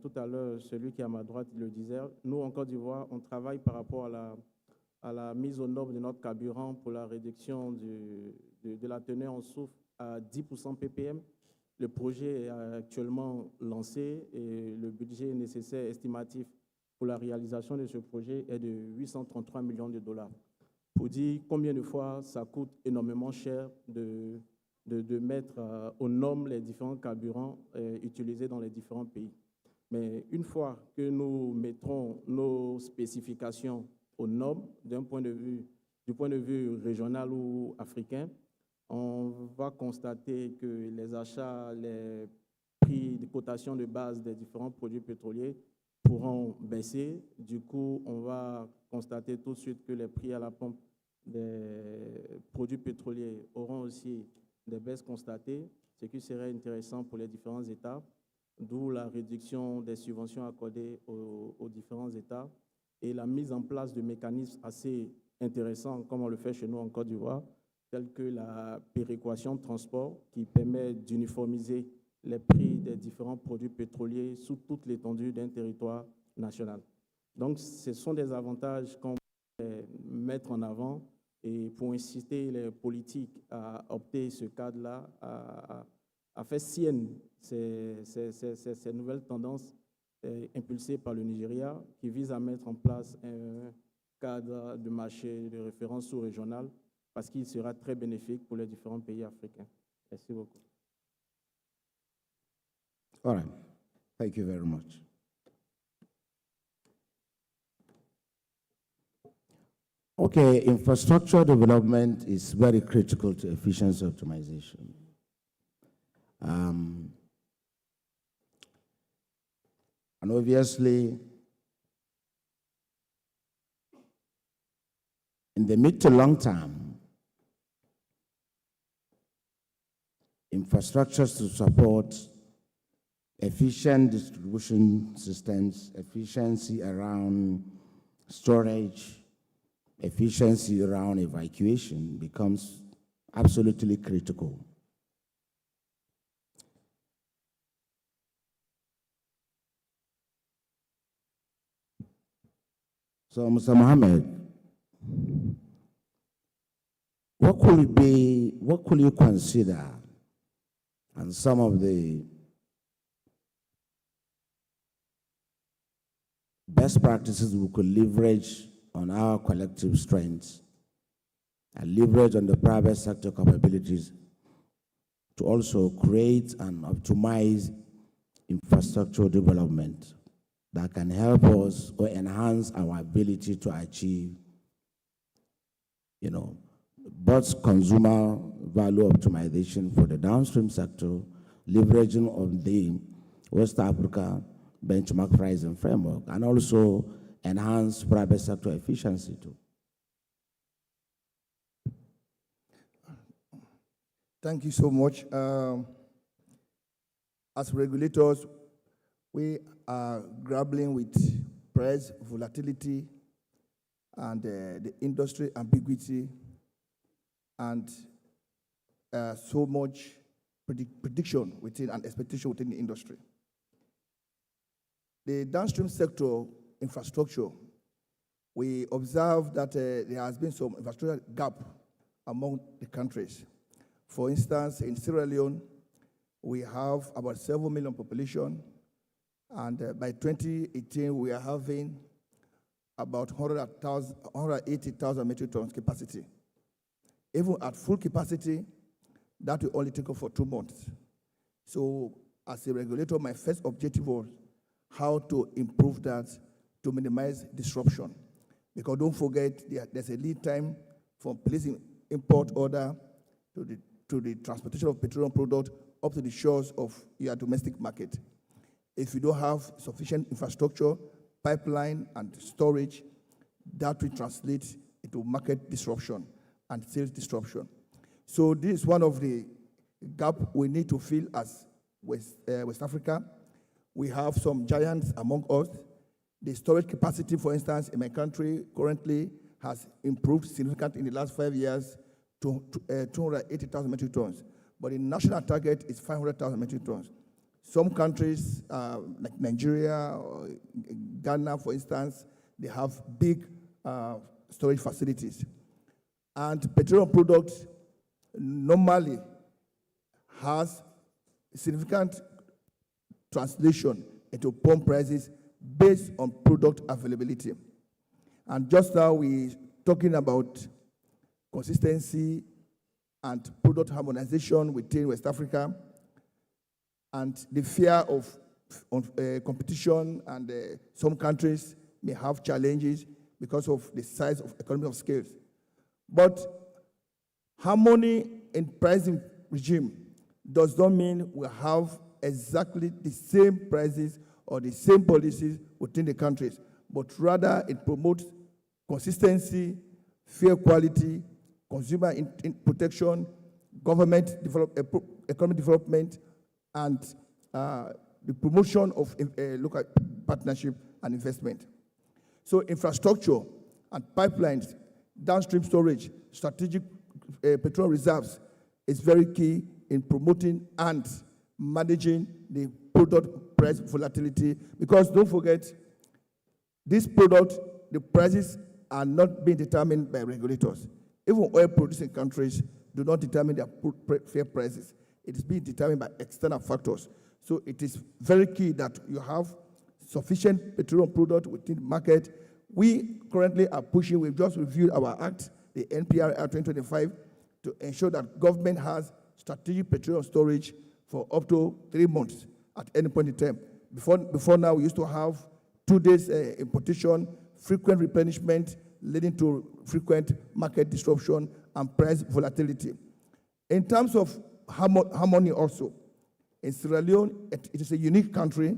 H: Tout à l'heure, celui qui est à ma droite le disait, nous, en Côte d'Ivoire, on travaille par rapport à la mise aux normes de notre carburant pour la réduction de la teneur en soufre à 10% ppm. Le projet est actuellement lancé et le budget nécessaire estimatif pour la réalisation de ce projet est de 833 millions de dollars. Pour dire combien de fois ça coûte énormément cher de mettre aux normes les différents carburants utilisés dans les différents pays. Mais une fois que nous mettrons nos spécifications aux normes du point de vue régional ou africain, on va constater que les achats, les prix de cotation de base des différents produits pétroliers pourront baisser. Du coup, on va constater tout de suite que les prix à la pompe des produits pétroliers auront aussi des baisses constatées, ce qui serait intéressant pour les différents États, d'où la réduction des subventions accordées aux différents États et la mise en place de mécanismes assez intéressants, comme on le fait chez nous en Côte d'Ivoire, tels que la péréquation de transport qui permet d'uniformiser les prix des différents produits pétroliers sous toute l'étendue d'un territoire national. Donc, ce sont des avantages qu'on peut mettre en avant et pour inciter les politiques à opter ce cadre-là, à faire sienne ces nouvelles tendances impulsées par le Nigeria qui visent à mettre en place un cadre de marché de référence sous-régional parce qu'il sera très bénéfique pour les différents pays africains. Merci beaucoup.
E: All right. Thank you very much. Okay, infrastructure development is very critical to efficiency optimization. And obviously, in the mid to long term, infrastructures to support efficient distribution systems, efficiency around storage, efficiency around evacuation becomes absolutely critical. So, Mr. Mohammed, what could you consider and some of the best practices we could leverage on our collective strengths and leverage on the private sector capabilities to also create and optimize infrastructure development that can help us or enhance our ability to achieve, both consumer value optimization for the downstream sector, leveraging on the West Africa benchmark pricing framework, and also enhance private sector efficiency too.
G: Thank you so much. As regulators, we are grappling with price volatility and the industry ambiguity and so much prediction within and expectation within the industry. The downstream sector infrastructure, we observe that there has been some infrastructure gap among the countries. For instance, in Sierra Leone, we have about 7 million population, and by 2018, we are having about 180,000 metric tons capacity. Even at full capacity, that will only take up for 2 months. So as a regulator, my first objective was how to improve that to minimize disruption. Because don't forget, there's a lead time from placing import order to the transportation of petroleum product up to the shores of your domestic market. If you don't have sufficient infrastructure, pipeline, and storage, that will translate into market disruption and sales disruption. So this is one of the gaps we need to fill as West Africa. We have some giants among us. The storage capacity, for instance, in my country currently has improved significantly in the last 5 years to 280,000 metric tons. But the national target is 500,000 metric tons. Some countries, like Nigeria or Ghana, for instance, they have big storage facilities. And petroleum products normally has significant translation into pump prices based on product availability. And just now we're talking about consistency and product harmonization within West Africa, and the fear of competition, and some countries may have challenges because of the size of economy of scales. But harmony in pricing regime does not mean we have exactly the same prices or the same policies within the countries, but rather it promotes consistency, fair quality, consumer protection, economic development, and the promotion of local partnership and investment. So infrastructure and pipelines, downstream storage, strategic petroleum reserves is very key in promoting and managing the product price volatility, because don't forget, this product, the prices are not being determined by regulators. Even oil producing countries do not determine their fair prices. It is being determined by external factors. So it is very key that you have sufficient petroleum product within the market. We currently are pushing, we've just reviewed our act, the NPR Act 2025, to ensure that government has strategic petroleum storage for up to 3 months at any point in time. Before now, we used to have 2 days importation, frequent replenishment, leading to frequent market disruption and price volatility. In terms of harmony also, in Sierra Leone, it is a unique country.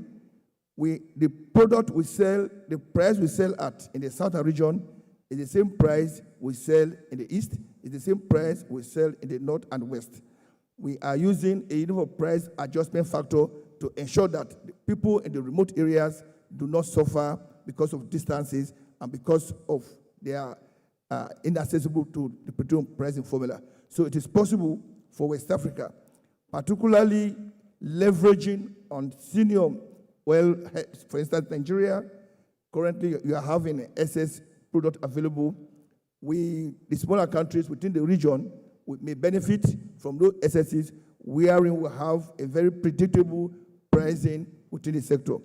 G: The product we sell, the price we sell at in the southern region is the same price we sell in the east, is the same price we sell in the north and west. We are using a uniform price adjustment factor to ensure that the people in the remote areas do not suffer because of distances and because of their inaccessible to the petroleum pricing formula. So it is possible for West Africa, particularly leveraging on senior oil, for instance, Nigeria. Currently, you are having excess product available. The smaller countries within the region may benefit from those excesses, wherein we have a very predictable pricing within the sector.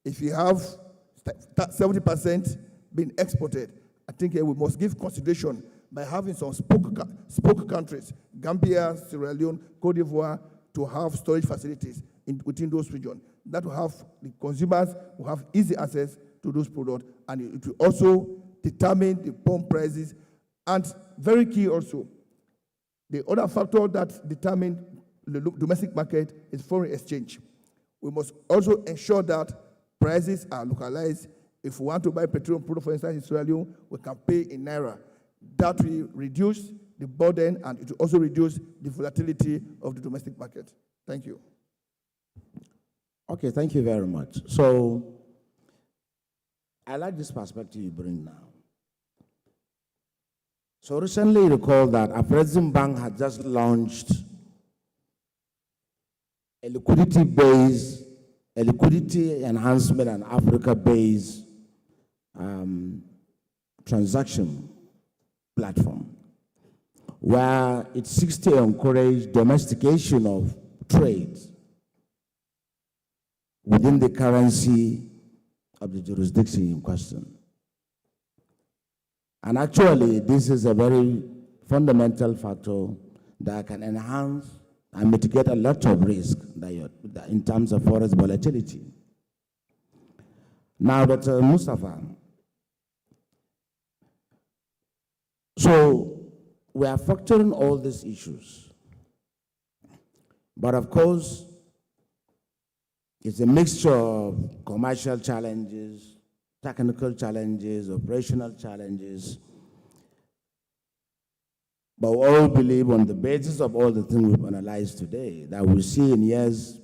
G: If you have 70% being exported, I think we must give consideration by having some spoke countries, Gambia, Sierra Leone, Cote d'Ivoire, to have storage facilities within those regions. That will have the consumers will have easy access to those products, and it will also determine the pump prices. And very key also, the other factor that determines the domestic market is foreign exchange. We must also ensure that prices are localized. If we want to buy petroleum product, for instance, in Sierra Leone, we can pay in Naira. That will reduce the burden, and it will also reduce the volatility of the domestic market. Thank you.
E: Okay, thank you very much. So I like this perspective you bring now. So recently, you recall that Afrexim Bank had just launched a liquidity enhancement and Africa-based transaction platform, where it seeks to encourage domestication of trade within the currency of the jurisdiction in question. And actually, this is a very fundamental factor that can enhance and mitigate a lot of risk in terms of forex volatility. Now, Dr. Mustafa, so we are factoring all these issues, but of course, it's a mixture of commercial challenges, technical challenges, operational challenges. But we all believe, on the basis of all the things we've analyzed today, that we'll see in years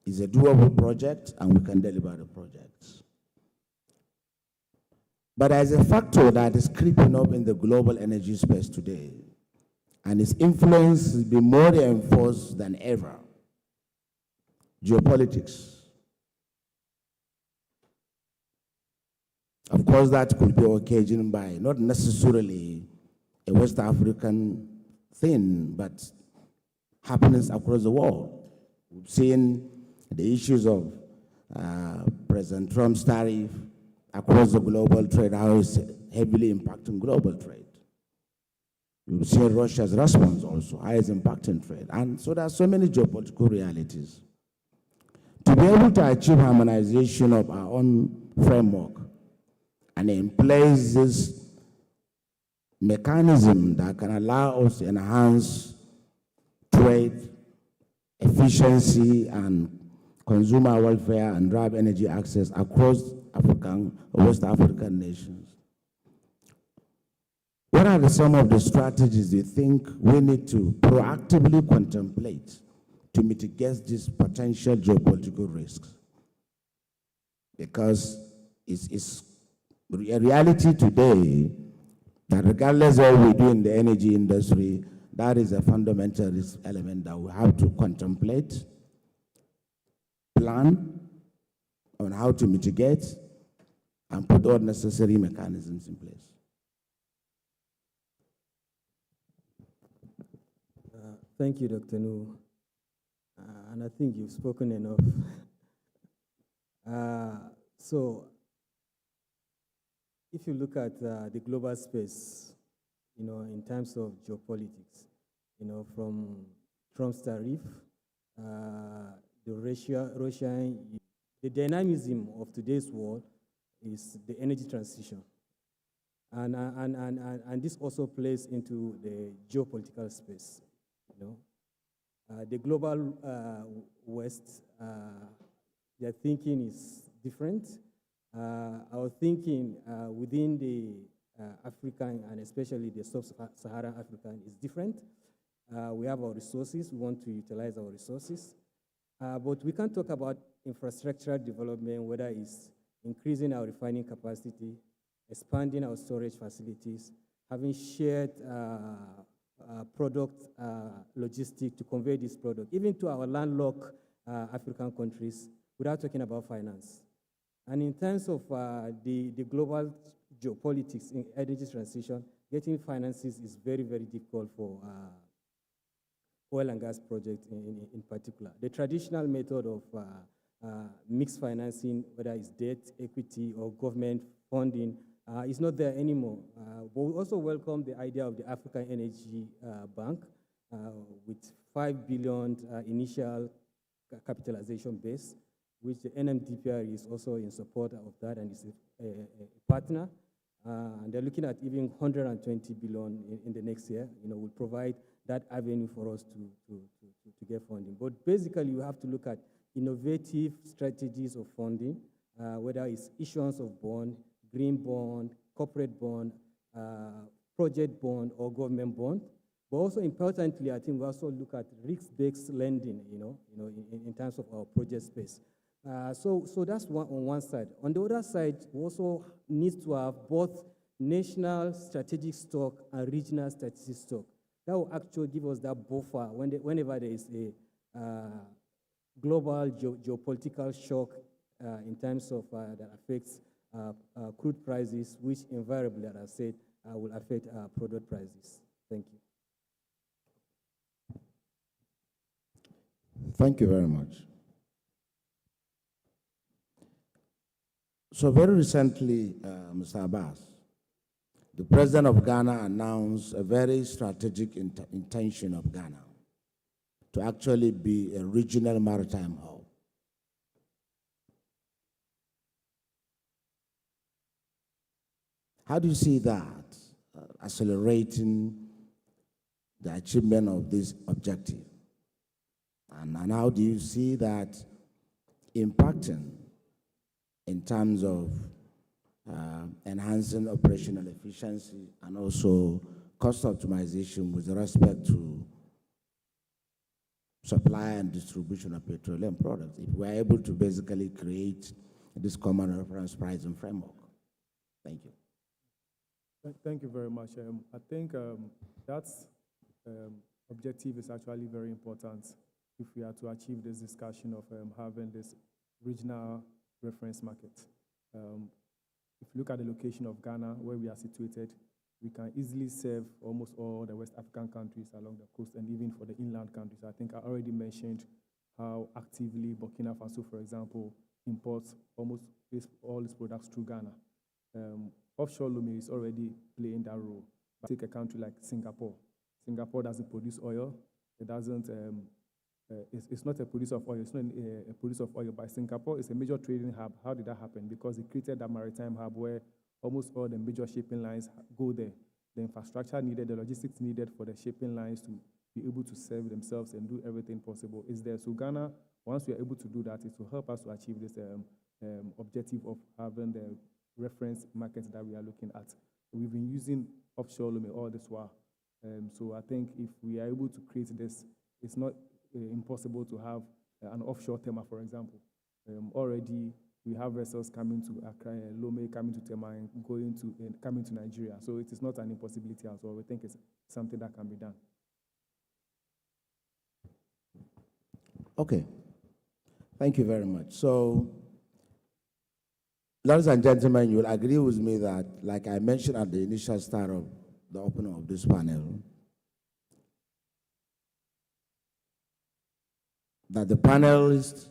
E: It's a doable project, and we can deliver the projects. But as a factor that is creeping up in the global energy space today, and its influence has been more reinforced than ever, geopolitics. Of course, that could be occasioned by not necessarily a West African thing, but happenings across the world. We've seen the issues of President Trump's tariff across the global trade, how it's heavily impacting global trade. We've seen Russia's response also, how it's impacting trade. And so there are so many geopolitical realities. To be able to achieve harmonization of our own framework and in place this mechanism that can allow us to enhance trade, efficiency, and consumer welfare and drive energy access across African or West African nations. What are some of the strategies you think we need to proactively contemplate to mitigate these potential geopolitical risks? Because it's a reality today that regardless of what we do in the energy industry, that is a fundamental risk element that we have to contemplate, plan on how to mitigate, and put all necessary mechanisms in place.
I: Thank you, Dr. Nu. And I think you've spoken enough. So, if you look at the global space, in terms of geopolitics, from Trump's tariff, the dynamism of today's world is the energy transition. And this also plays into the geopolitical space. The global West, their thinking is different. Our thinking within the African and especially the sub-Saharan African is different. We have our resources, we want to utilize our resources. But we can talk about infrastructural development, whether it's increasing our refining capacity, expanding our storage facilities, having shared product logistics to convey this product, even to our landlocked African countries, without talking about finance. And in terms of the global geopolitics in energy transition, getting finances is very, very difficult for oil and gas projects in particular. The traditional method of mixed financing, whether it's debt, equity, or government funding, is not there anymore. But we also welcome the idea of the African Energy Bank with $5 billion initial capitalization base, which the NMDPR is also in support of that and is a partner. And they're looking at even 120 billion in the next year. Will provide that avenue for us to get funding. But basically, you have to look at innovative strategies of funding, whether it's issuance of bond, green bond, corporate bond, project bond, or government bond. But also importantly, I think we also look at risk-based lending, in terms of our project space. So that's on one side. On the other side, we also need to have both national strategic stock and regional strategic stock. That will actually give us that buffer whenever there is a global geopolitical shock in terms of that affects crude prices, which invariably, as I said, will affect product prices. Thank you.
E: Thank you very much. So very recently, Mr. Abbas, the president of Ghana announced a very strategic intention of Ghana to actually be a regional maritime hub. How do you see that accelerating the achievement of this objective? And how do you see that impacting in terms of enhancing operational efficiency and also cost optimization with respect to supply and distribution of petroleum products, if we're able to basically create this common reference pricing framework. Thank you.
F: Thank you very much. I think that objective is actually very important if we are to achieve this discussion of having this regional reference market. If you look at the location of Ghana, where we are situated, we can easily serve almost all the West African countries along the coast and even for the inland countries. I think I already mentioned how actively Burkina Faso, for example, imports almost all its products through Ghana. Offshore Lumi is already playing that role. But take a country like Singapore. Singapore doesn't produce oil. It doesn't, it's not a producer of oil. It's not a producer of oil, but Singapore is a major trading hub. How did that happen? Because it created that maritime hub where almost all the major shipping lines go there. The infrastructure needed, the logistics needed for the shipping lines to be able to serve themselves and do everything possible is there. So Ghana, once we are able to do that, it will help us to achieve this objective of having the reference market that we are looking at. We've been using offshore Lumi all this while. So I think if we are able to create this, it's not impossible to have an offshore Tema, for example. Already we have vessels coming to Accra, Lome coming to Tema and coming to Nigeria. So it is not an impossibility at all. We think it's something that can be done.
E: Okay. Thank you very much. So, ladies and gentlemen, you will agree with me that, like I mentioned at the initial start of the opening of this panel, that the panelists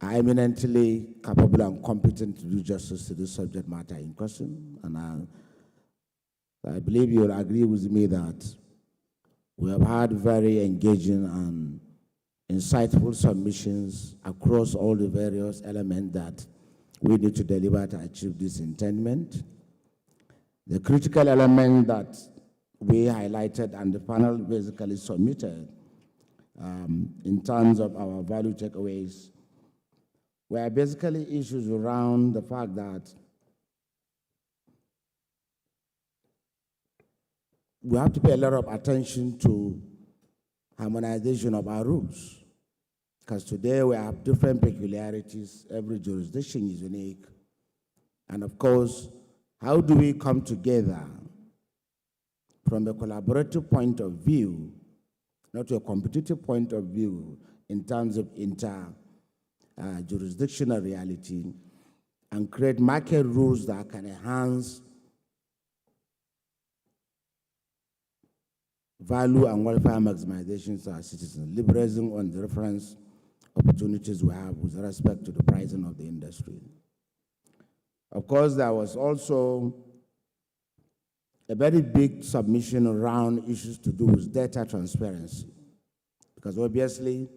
E: are eminently capable and competent to do justice to this subject matter in question. And I believe you will agree with me that we have had very engaging and insightful submissions across all the various elements that we need to deliver to achieve this intent. The critical element that we highlighted and the panel basically submitted in terms of our value takeaways were basically issues around the fact that we have to pay a lot of attention to harmonization of our rules. Because today we have different peculiarities, every jurisdiction is unique. And of course, how do we come together from a collaborative point of view, not a competitive point of view, in terms of jurisdictional reality, and create market rules that can enhance value and welfare maximization to our citizens, liberating on the reference opportunities we have with respect to the pricing of the industry. Of course, there was also a very big submission around issues to do with data transparency. Because obviously,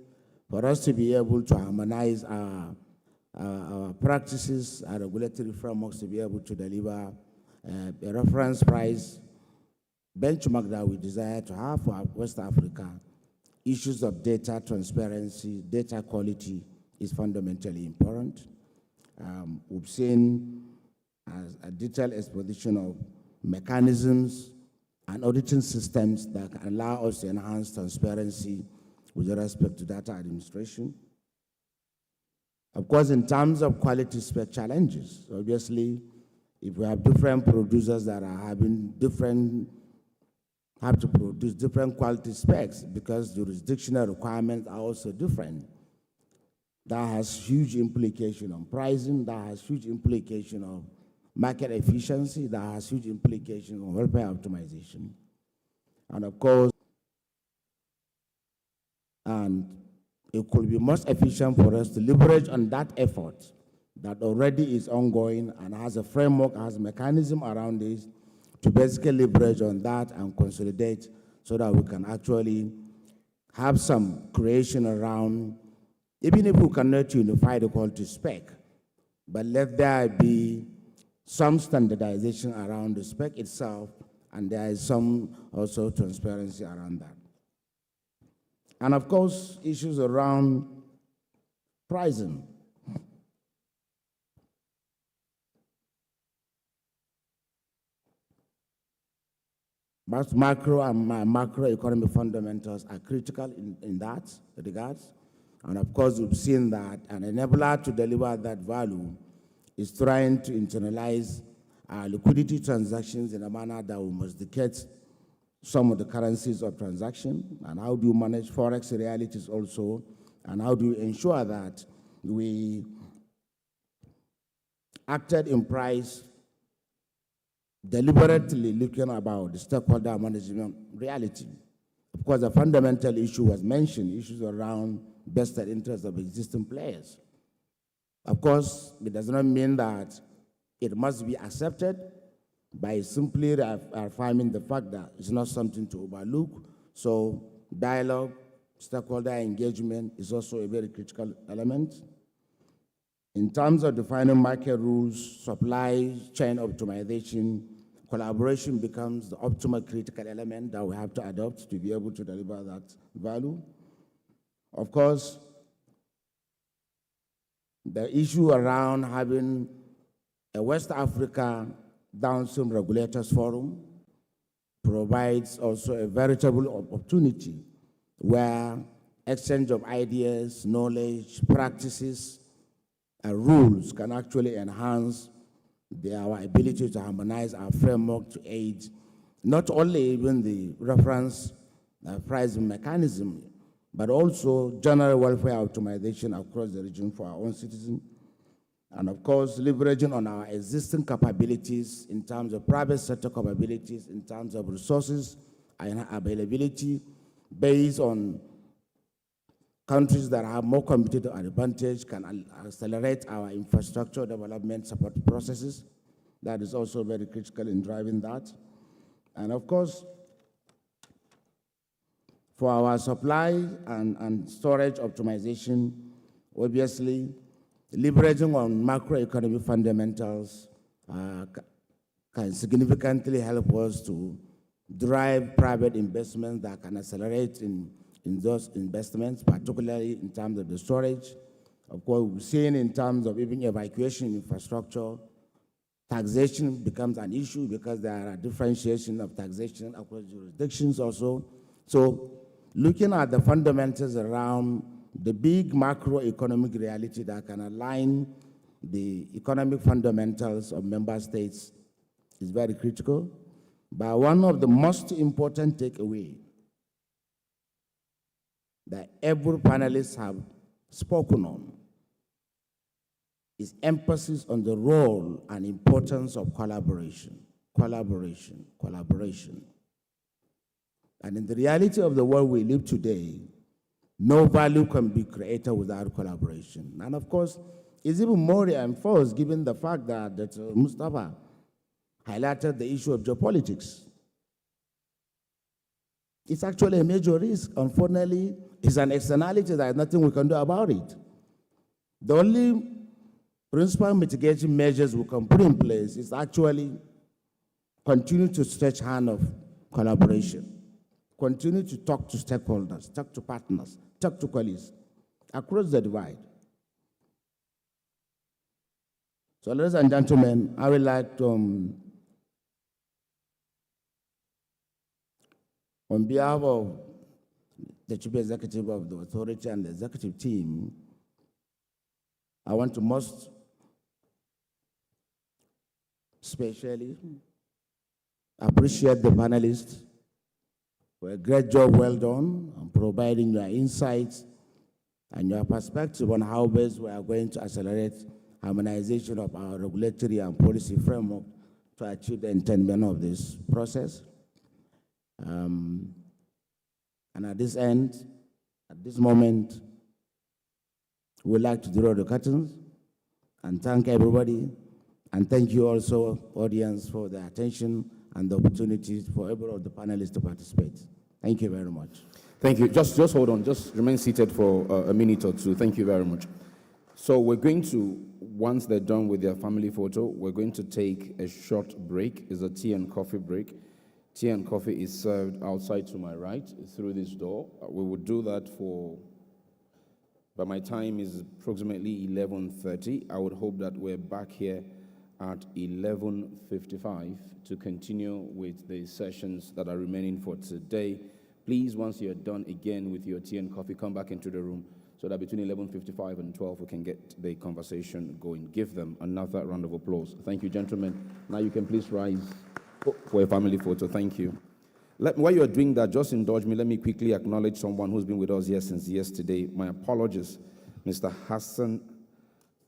E: for us to be able to harmonize our practices, our regulatory frameworks, to be able to deliver a reference price benchmark that we desire to have for West Africa, issues of data transparency, data quality is fundamentally important. We've seen a detailed exposition of mechanisms and auditing systems that can allow us to enhance transparency with respect to data administration. Of course, in terms of quality spec challenges, obviously, if we have different producers that are having have to produce different quality specs because jurisdictional requirements are also different. That has huge implication on pricing, that has huge implication on market efficiency, that has huge implication on welfare optimization. And of course, and it could be most efficient for us to leverage on that effort that already is ongoing and has a framework, has a mechanism around this, to basically leverage on that and consolidate so that we can actually have some creation around, even if we cannot unify the quality spec, but let there be some standardization around the spec itself, and there is some also transparency around that. And of course, issues around pricing. Both macro and macroeconomic fundamentals are critical in that regards. And of course, we've seen that an enabler to deliver that value is trying to internalize liquidity transactions in a manner that will masticate some of the currencies of transaction, and how do you manage forex realities also, and how do you ensure that we acted in price deliberately looking about the stakeholder management reality. Of course, the fundamental issue was mentioned, issues around vested interests of existing players. Of course, it does not mean that it must be accepted by simply affirming the fact that it's not something to overlook. So dialogue, stakeholder engagement is also a very critical element. In terms of defining market rules, supply chain optimization, collaboration becomes the optimal critical element that we have to adopt to be able to deliver that value. Of course, the issue around having a West Africa Downstream Regulators Forum provides also a veritable opportunity where exchange of ideas, knowledge, practices, and rules can actually enhance our ability to harmonize our framework to aid not only even the reference pricing mechanism, but also general welfare optimization across the region for our own citizens. And of course, leveraging on our existing capabilities in terms of private sector capabilities, in terms of resources and availability, based on countries that have more competitive advantage can accelerate our infrastructure development support processes. That is also very critical in driving that. And of course, for our supply and storage optimization, obviously, leveraging on macroeconomic fundamentals can significantly help us to drive private investments that can accelerate in those investments, particularly in terms of the storage. Of course, we've seen in terms of even evacuation infrastructure, taxation becomes an issue because there are differentiation of taxation across jurisdictions also. So looking at the fundamentals around the big macroeconomic reality that can align the economic fundamentals of member states is very critical. But one of the most important takeaways that every panelist have spoken on is emphasis on the role and importance of collaboration. And in the reality of the world we live today, no value can be created without collaboration. And of course, it's even more reinforced given the fact that Mustafa highlighted the issue of geopolitics. It's actually a major risk. Unfortunately, it's an externality. There's nothing we can do about it. The only principal mitigation measures we can put in place is actually continue to stretch hand of collaboration, continue to talk to stakeholders, talk to partners, talk to colleagues across the divide. So, ladies and gentlemen, I would like to, on behalf of the Chief Executive of the Authority and the Executive Team, I want to most especially appreciate the panelists for a great job well done on providing your insights and your perspective on how best we are going to accelerate harmonization of our regulatory and policy framework to achieve the intended of this process. And at this end, at this moment, we'd like to draw the curtains and thank everybody, and thank you also, audience, for the attention and the opportunity for every of the panelists to participate. Thank you very much.
B: Thank you. Just hold on. Just remain seated for a minute or two. Thank you very much. So we're going to, once they're done with their family photo, we're going to take a short break. It's a tea and coffee break. Tea and coffee is served outside to my right through this door. We will do that for, by my time is approximately 11:30. I would hope that we're back here at 11:55 to continue with the sessions that are remaining for today. Please, once you're done again with your tea and coffee, come back into the room so that between 11:55 and 12 we can get the conversation going. Give them another round of applause. Thank you, gentlemen. Now you can please rise for a family photo. Thank you. While you're doing that, just indulge me. Let me quickly acknowledge someone who's been with us here since yesterday. My apologies, Mr. Hassan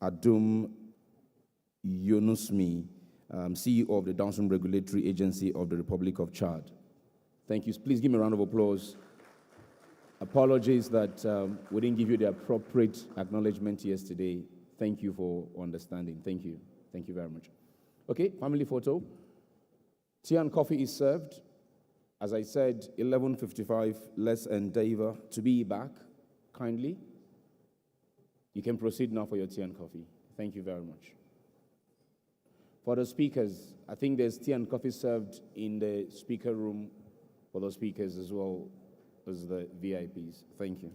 B: Adum Yunusmi, CEO of the Downstream Regulatory Agency of the Republic of Chad. Thank you. Please give me a round of applause. Apologies that we didn't give you the appropriate acknowledgement yesterday. Thank you for understanding. Thank you. Thank you very much. Okay, family photo. Tea and coffee is served. As I said, 11:55, let's endeavor to be back, kindly. You can proceed now for your tea and coffee. Thank you very much. For the speakers, I think there's tea and coffee served in the speaker room for the speakers as well as the VIPs. Thank you.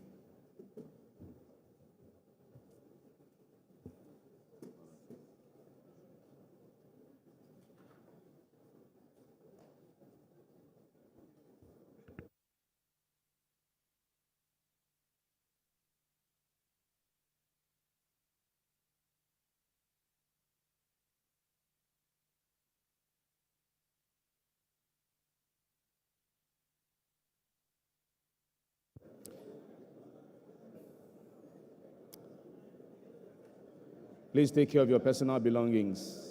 B: Please take care of your personal belongings.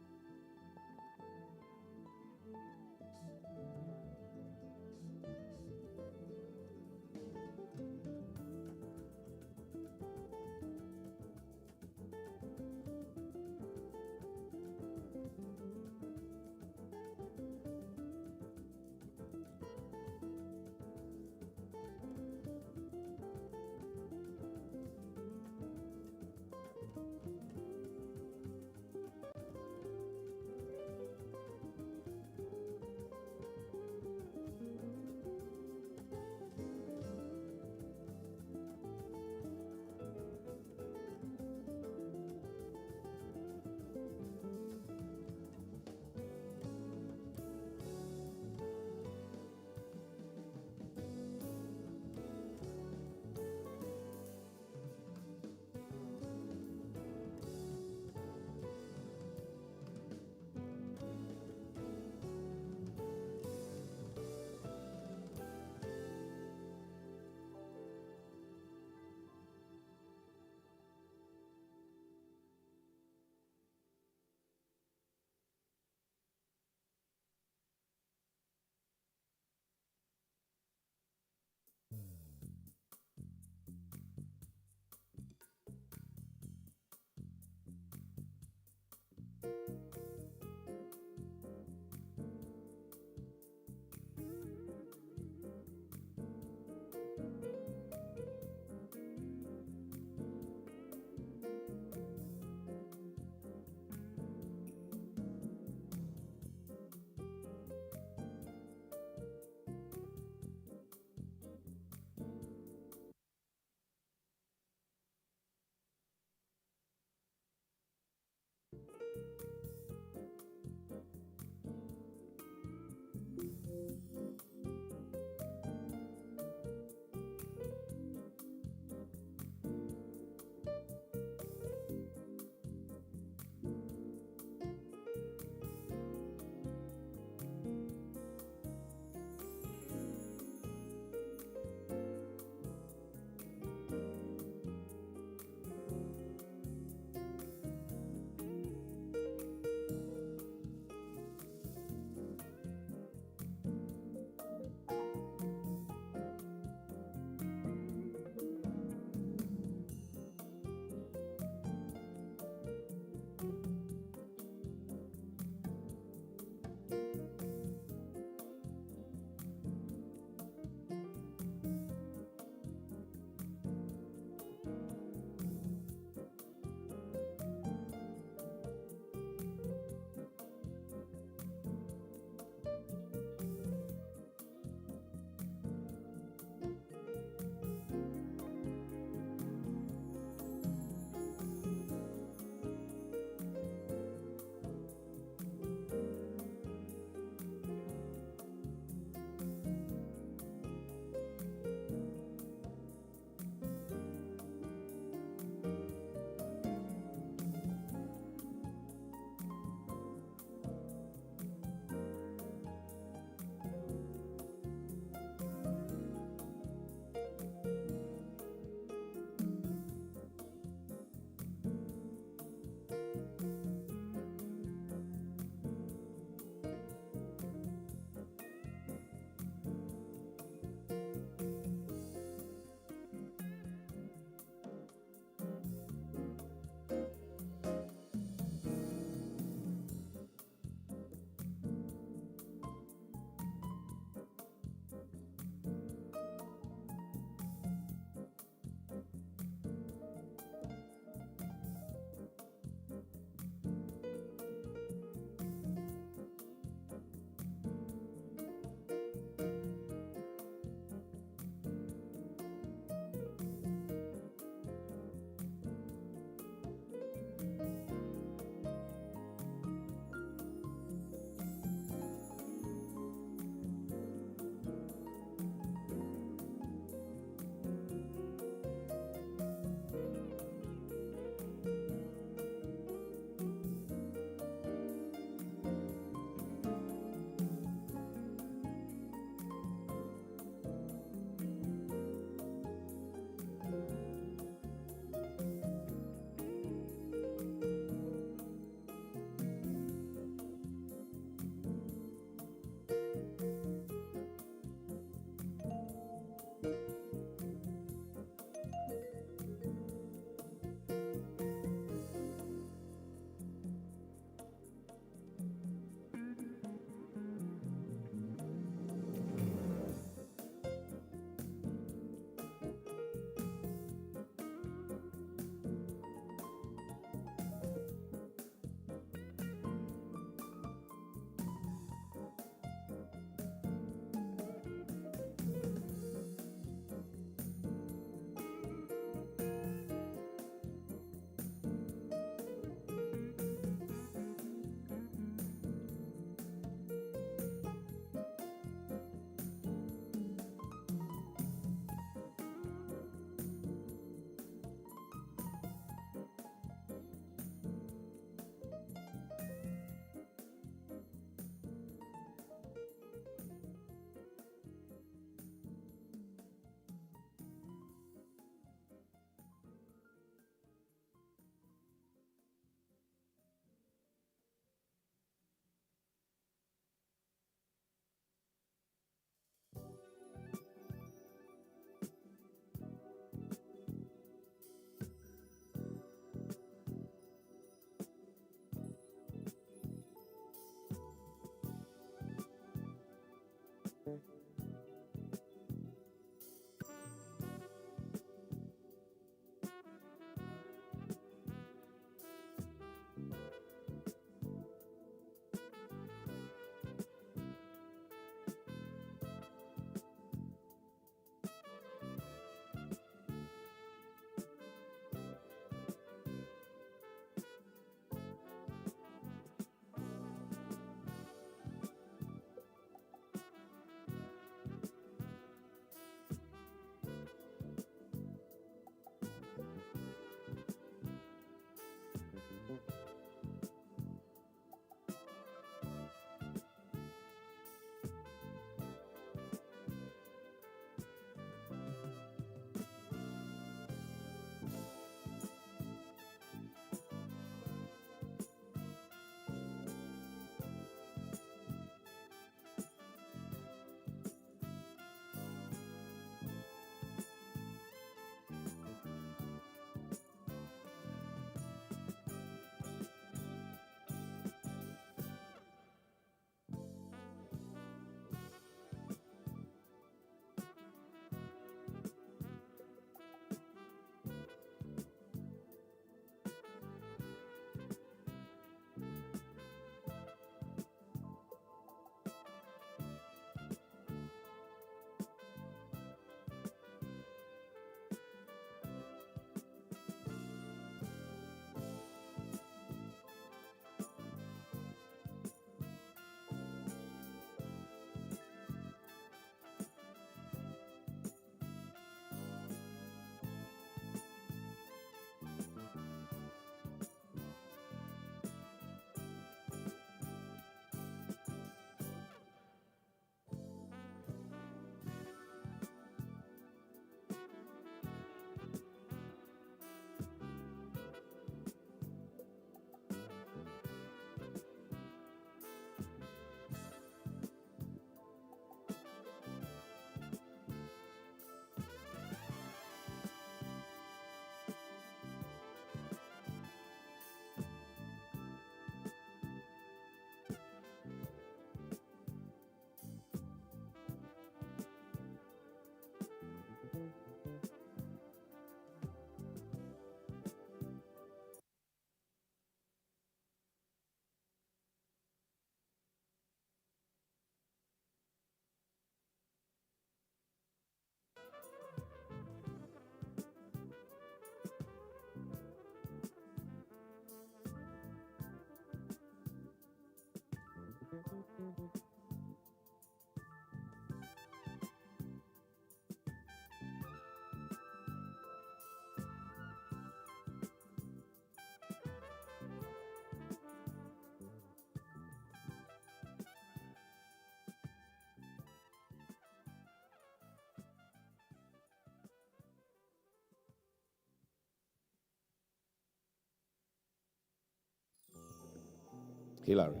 B: Hillary.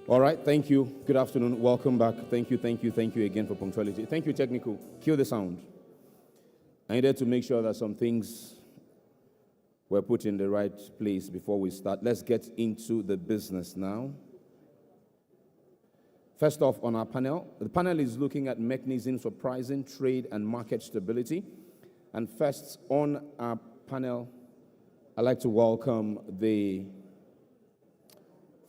B: All right, thank you. Good afternoon. Welcome back. Thank you again for punctuality. Thank you, technical. Cue the sound. I needed to make sure that some things were put in the right place before we start. Let's get into the business now. First off, on our panel, the panel is looking at mechanisms for pricing, trade, and market stability. And first on our panel, I'd like to welcome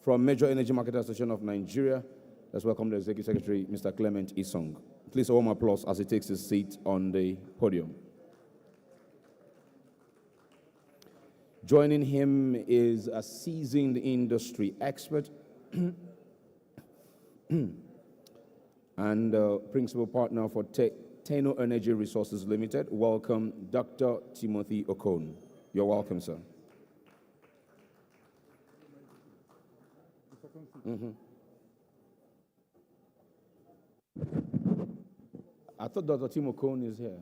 B: from Major Energy Market Association of Nigeria, let's welcome the Executive Secretary, Mr. Clement Isong. Please, a warm applause as he takes his seat on the podium. Joining him is a seasoned industry expert and principal partner for Tenor Energy Resources Limited. Welcome, Dr. Timothy Okon. You're welcome, sir. I thought Dr. Tim Okon is here.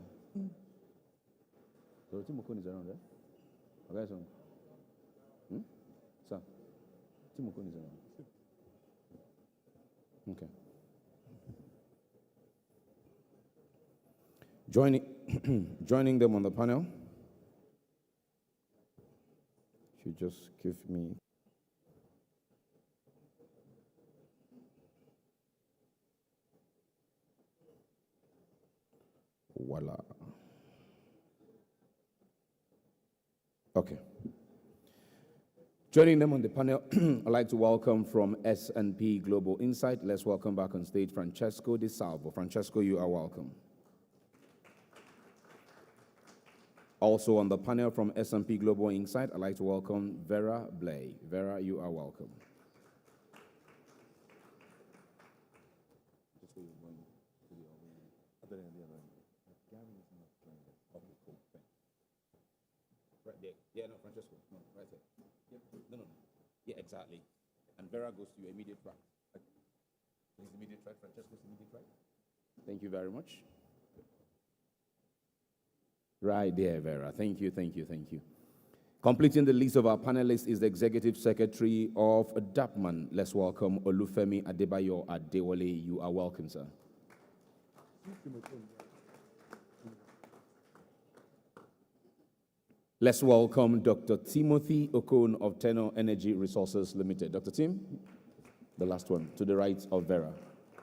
B: Dr. Tim Okon is around there? Okay, so. Sir, Tim Okon is around. Okay. Joining them on the panel. If you just give me. Voila. Okay. Joining them on the panel, I'd like to welcome from S&P Global Insight. Let's welcome back on stage Francesco Di Salvo. Francesco, you are welcome. Also on the panel from S&P Global Insight, I'd like to welcome Vera Blay. Vera, you are welcome. Right there. Yeah, no, Francesco. No, right there. Yeah. No. Yeah, exactly. And Vera goes to your immediate right. His immediate right, Francesco's immediate right. Thank you very much. Right there, Vera. Thank you. Completing the list of our panelists is the Executive Secretary of DAPMAN. Let's welcome Olufemi Adebayo Adewale. You are welcome, sir. Let's welcome Dr. Timothy Okon of Tenor Energy Resources Limited. Dr. Tim, the last one, to the right of Vera.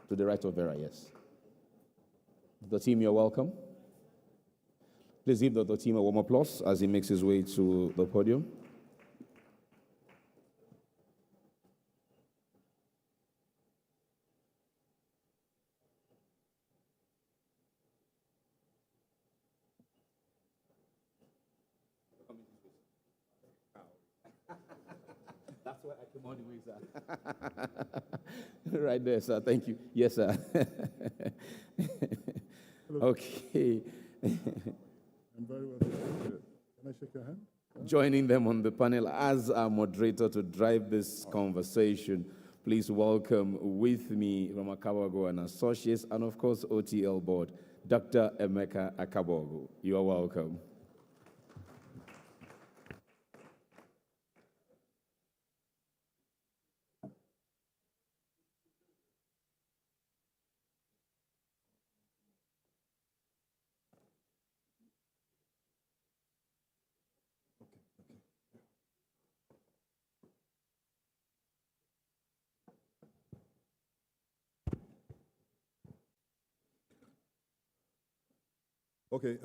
B: To the right of Vera, yes. Dr. Tim, you're welcome. Please give Dr. Tim a warm applause as he makes his way to the podium. That's why I came all the way, sir. Right there, sir. Thank you. Yes, sir. Okay.
C: I'm very well. Can I shake your hand?
B: Joining them on the panel as our moderator to drive this conversation, please welcome with me from Akabogo and Associates, and of course OTL Board, Dr. Emeka Akabogo. You are welcome.
C: Okay,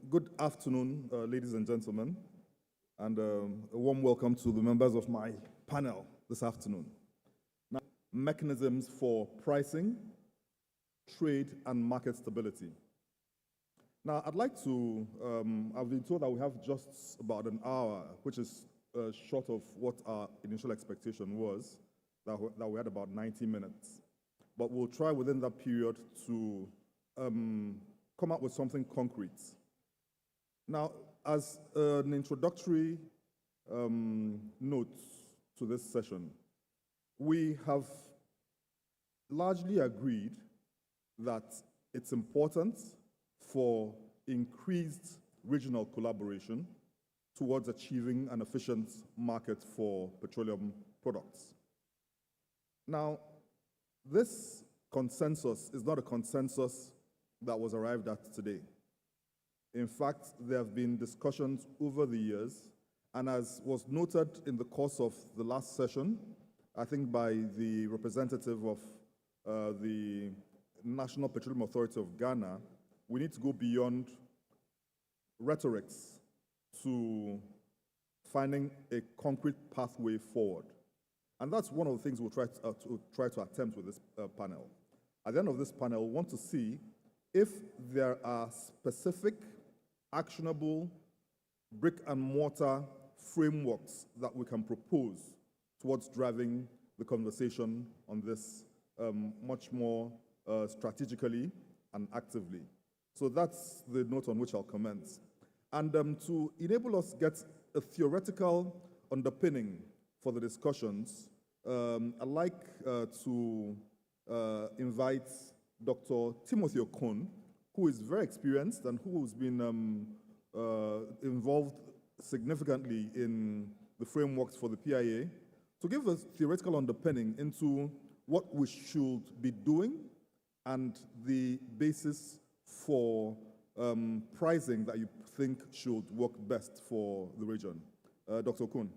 C: good afternoon, ladies and gentlemen, and a warm welcome to the members of my panel this afternoon. Now, mechanisms for pricing, trade, and market stability. Now, I'd like to, I've been told that we have just about an hour, which is short of what our initial expectation was, that we had about 90 minutes. But we'll try within that period to come up with something concrete. Now, as an introductory note to this session, we have largely agreed that it's important for increased regional collaboration towards achieving an efficient market for petroleum products. Now, This consensus is not a consensus that was arrived at today. In fact, there have been discussions over the years, and as was noted in the course of the last session, I think by the representative of the National Petroleum Authority of Ghana, we need to go beyond rhetorics to finding a concrete pathway forward. And that's one of the things we'll try to attempt with this panel. At the end of this panel, we want to see if there are specific, actionable, brick-and-mortar frameworks that we can propose towards driving the conversation on this much more strategically and actively. So that's the note on which I'll comment. And to enable us get a theoretical underpinning for the discussions, I'd like to invite Dr. Timothy Okun, who is very experienced and who has been involved significantly in the frameworks for the PIA, to give us theoretical underpinning into what we should be doing and the basis for pricing that you think should work best for the region. Dr. Okun.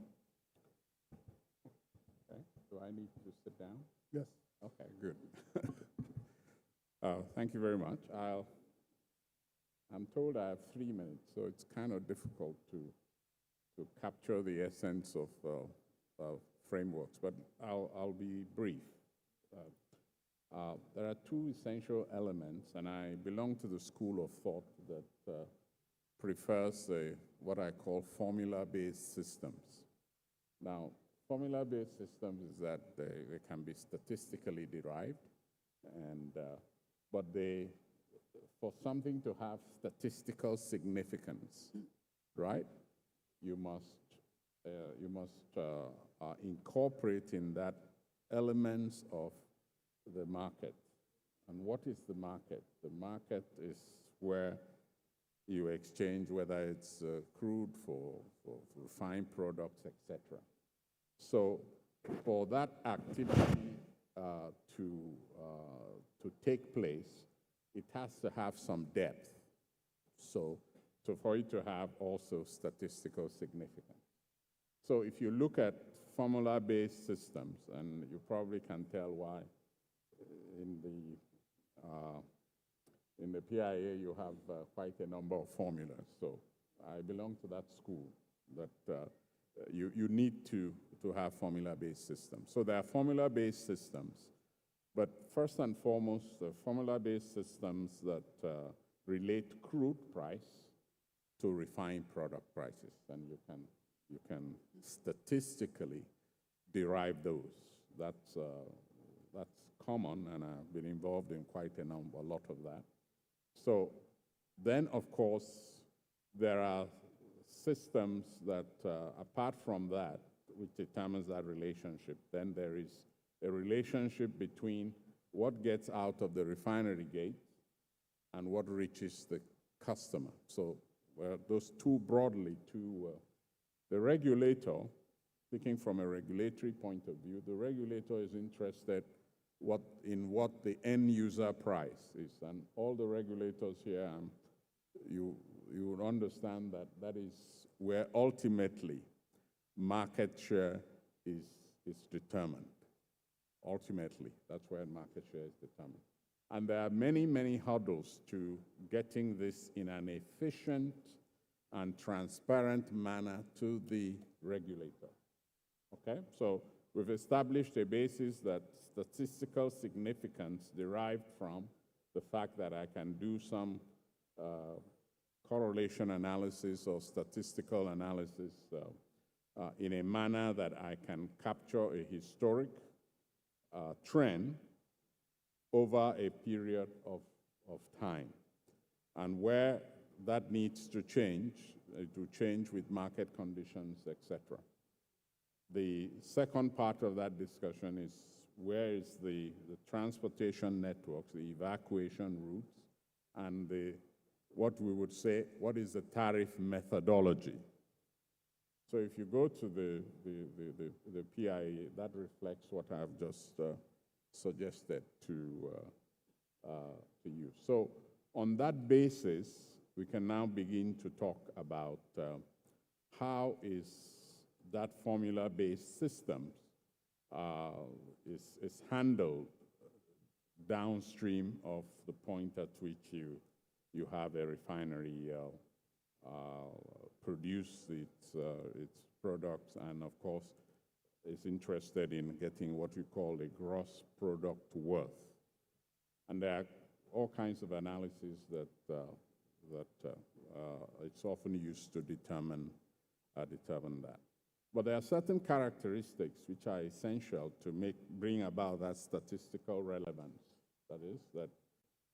K: Okay. Do I need to sit down?
C: Yes.
K: Okay, good. Thank you very much. I'm told I have 3 minutes, so it's kind of difficult to capture the essence of frameworks, but I'll be brief. There are 2 essential elements, and I belong to the school of thought that prefers what I call formula-based systems. Now, formula-based systems is that they can be statistically derived, but for something to have statistical significance, right, you must incorporate in that elements of the market. And what is the market? The market is where you exchange, whether it's crude for refined products, etc. So for that activity to take place, it has to have some depth. So for it to have also statistical significance. So if you look at formula-based systems, and you probably can tell why in the PIA you have quite a number of formulas. So I belong to that school that you need to have formula-based systems. So there are formula-based systems, but first and foremost, the formula-based systems that relate crude price to refined product prices, and you can statistically derive those. That's common, and I've been involved in quite a lot of that. So then, of course, there are systems that, apart from that, which determines that relationship, then there is a relationship between what gets out of the refinery gate and what reaches the customer. So those two broadly, the regulator, speaking from a regulatory point of view, the regulator is interested in what the end user price is. And all the regulators here, you would understand that is where ultimately market share is determined. Ultimately, that's where market share is determined. And there are many, many hurdles to getting this in an efficient and transparent manner to the regulator. Okay? So we've established a basis that statistical significance derived from the fact that I can do some correlation analysis or statistical analysis in a manner that I can capture a historic trend over a period of time. And where that needs to change, it will change with market conditions, etc. The second part of that discussion is where is the transportation networks, the evacuation routes, and what we would say, what is the tariff methodology? So if you go to the PIA, that reflects what I've just suggested to you. So on that basis, we can now begin to talk about how is that formula-based system is handled downstream of the point at which you have a refinery produce its products, and of course is interested in getting what we call a gross product worth. And there are all kinds of analyses that it's often used to determine that. But there are certain characteristics which are essential to bring about that statistical relevance. That is,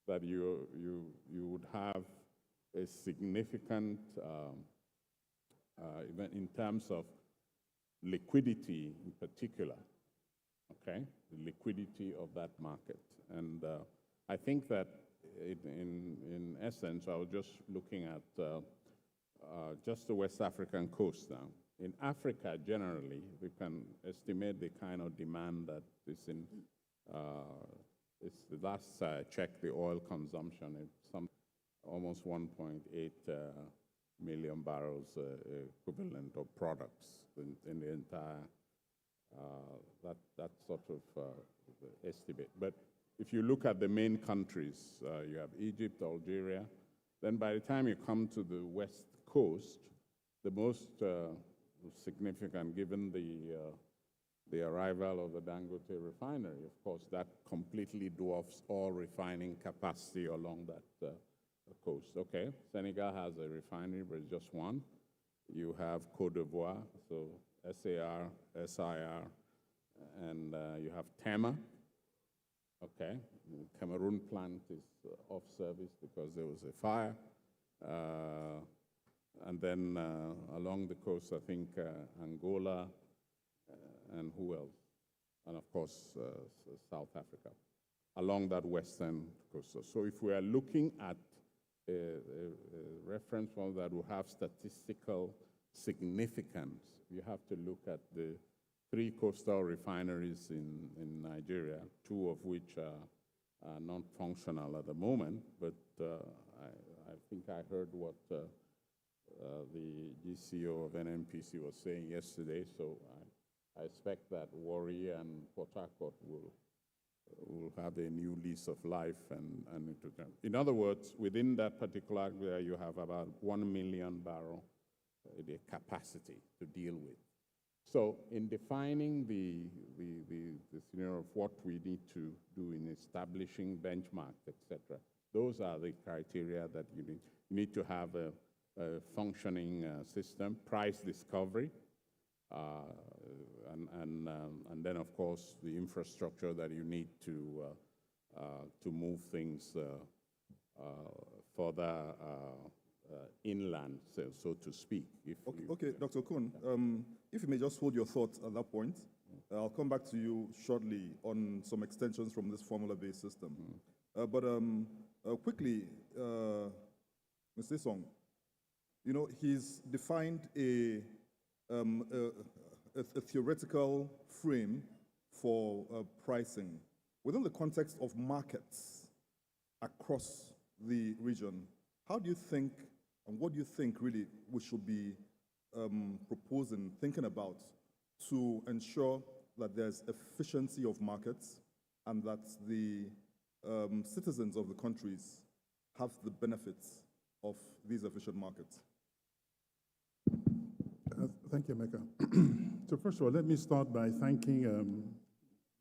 K: that you would have a significant, even in terms of liquidity in particular, okay? The liquidity of that market. And I think that in essence, I was just looking at just the West African coast now. In Africa, generally, we can estimate the kind of demand that is in, it's the last check, the oil consumption, it's almost 1.8 million barrels equivalent of products in the entire, that sort of estimate. But if you look at the main countries, you have Egypt, Algeria, then by the time you come to the West Coast, the most significant, given the arrival of the Dangote refinery, of course, that completely dwarfs all refining capacity along that coast. Okay, Senegal has a refinery, but it's just one. You have Côte d'Ivoire, so SAR, SIR, and you have Tema. Okay, the Cameroon plant is off service because there was a fire. And then along the coast, I think Angola, and who else? And of course, South Africa, along that western coast. So if we are looking at a reference point that will have statistical significance, you have to look at the 3 coastal refineries in Nigeria, 2 of which are not functional at the moment, but I think I heard what the GCO of NNPC was saying yesterday, so I expect that Warri and Port Harcourt will have a new lease of life. And in other words, within that particular area, you have about 1 million barrel the capacity to deal with. So in defining the scenario of what we need to do in establishing benchmarks, etc., those are the criteria that you need. You need to have a functioning system, price discovery, and then, of course, the infrastructure that you need to move things further inland, so to speak.
C: Okay, Dr. Kuhn, if you may just hold your thoughts at that point. I'll come back to you shortly on some extensions from this formula-based system. But quickly, Mr. Song, you know, he's defined a theoretical frame for pricing within the context of markets across the region. How do you think, and what do you think really we should be proposing, thinking about to ensure that there's efficiency of markets and that the citizens of the countries have the benefits of these efficient markets?
L: Thank you, Mecca. So first of all, let me start by thanking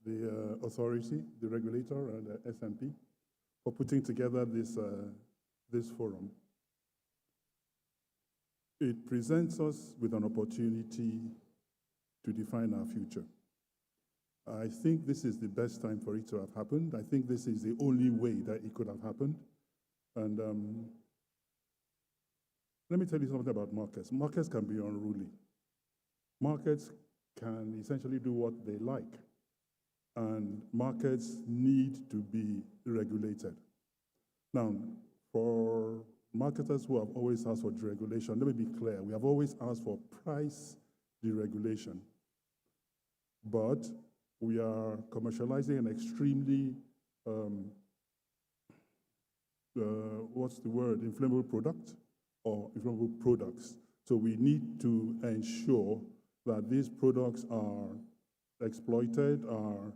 L: the authority, the regulator, and the SMP for putting together this forum. It presents us with an opportunity to define our future. I think this is the best time for it to have happened. I think this is the only way that it could have happened. And let me tell you something about markets. Markets can be unruly. Markets can essentially do what they like. And markets need to be regulated. Now, for marketers who have always asked for deregulation, let me be clear. We have always asked for price deregulation. But We are commercializing an extremely, inflammable product or inflammable products. So we need to ensure that these products are exploited, are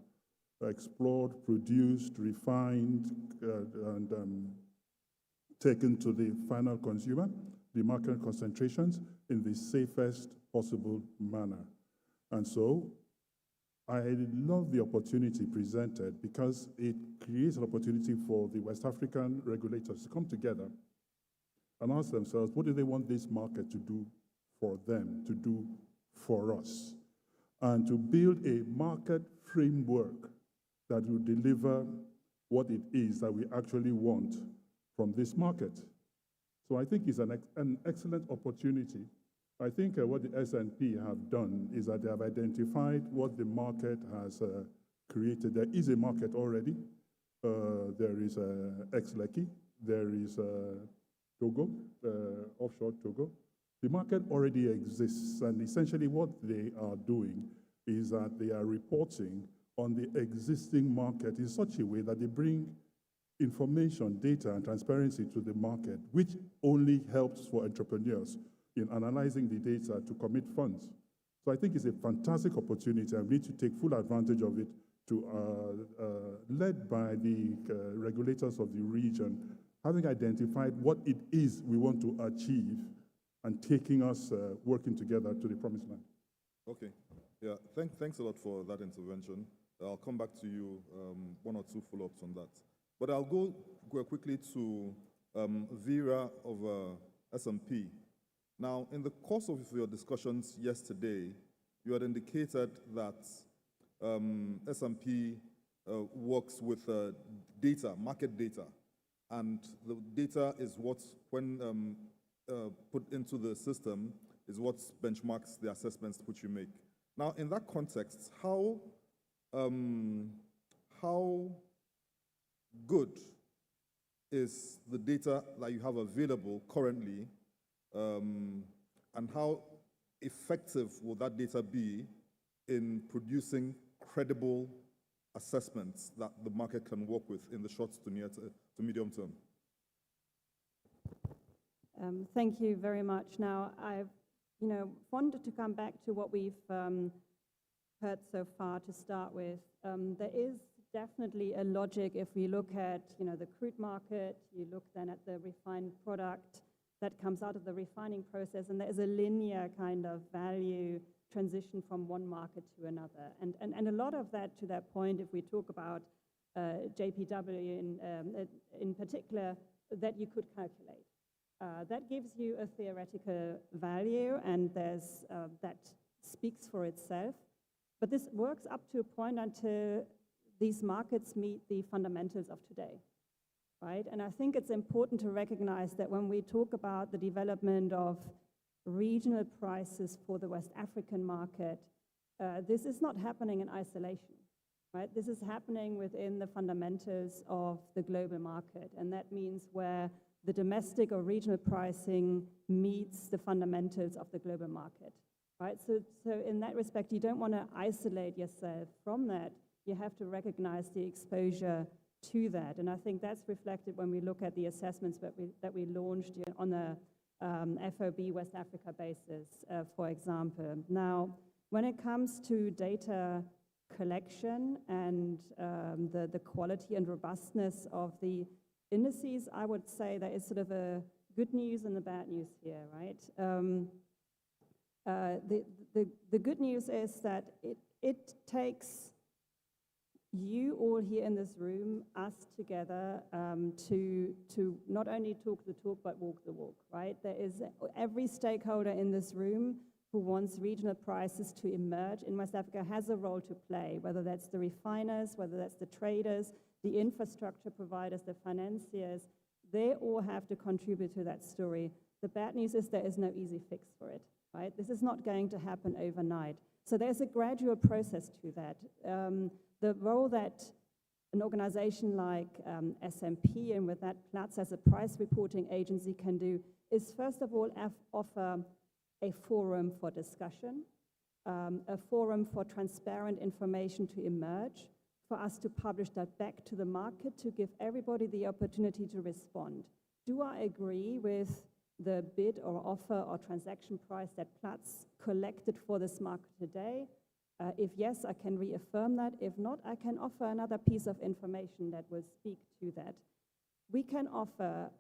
L: explored, produced, refined, and taken to the final consumer, the market concentrations, in the safest possible manner. And so I love the opportunity presented because it creates an opportunity for the West African regulators to come together and ask themselves, what do they want this market to do for them, to do for us, and to build a market framework that will deliver what it is that we actually want from this market. So I think it's an excellent opportunity. I think what the S&P have done is that they have identified what the market has created. There is a market already. There is ex-Lekki. There is Togo, offshore Togo. The market already exists, and essentially what they are doing is that they are reporting on the existing market in such a way that they bring information, data, and transparency to the market, which only helps for entrepreneurs in analyzing the data to commit funds. So I think it's a fantastic opportunity, and we need to take full advantage of it, led by the regulators of the region, having identified what it is we want to achieve and taking us working together to the promised land.
C: Okay. Yeah, thanks a lot for that intervention. I'll come back to you, one or two follow-ups on that. But I'll go quickly to Vera of S&P. Now, in the course of your discussions yesterday, you had indicated that S&P works with data, market data, and the data is what, when put into the system, is what benchmarks the assessments which you make. Now, in that context, how good is the data that you have available currently, and how effective will that data be in producing credible assessments that the market can work with in the short to medium term?
M: Thank you very much. Now, I've wanted to come back to what we've heard so far to start with. There is definitely a logic if we look at the crude market, you look then at the refined product that comes out of the refining process, and there is a linear kind of value transition from one market to another. And a lot of that, to that point, if we talk about JPW in particular, that you could calculate. That gives you a theoretical value, and there's that speaks for itself. But this works up to a point until these markets meet the fundamentals of today, right? And I think it's important to recognize that when we talk about the development of regional prices for the West African market, this is not happening in isolation, right? This is happening within the fundamentals of the global market, and that means where the domestic or regional pricing meets the fundamentals of the global market, right? So in that respect, you don't want to isolate yourself from that. You have to recognize the exposure to that. And I think that's reflected when we look at the assessments that we launched on a FOB West Africa basis, for example. Now, when it comes to data collection and the quality and robustness of the indices, I would say there is sort of a good news and the bad news here, right? The good news is that it takes you all here in this room, us together, to not only talk the talk, but walk the walk, right? There is every stakeholder in this room who wants regional prices to emerge in West Africa has a role to play, whether that's the refiners, whether that's the traders, the infrastructure providers, the financiers. They all have to contribute to that story. The bad news is there is no easy fix for it, right? This is not going to happen overnight. So there's a gradual process to that. The role that an organization like S&P, and with that Platts as a price reporting agency, can do is, first of all, offer a forum for discussion, a forum for transparent information to emerge, for us to publish that back to the market, to give everybody the opportunity to respond. Do I agree with the bid or offer or transaction price that Platts collected for this market today? If yes, I can reaffirm that. If not, I can offer another piece of information that will speak to that. We can offer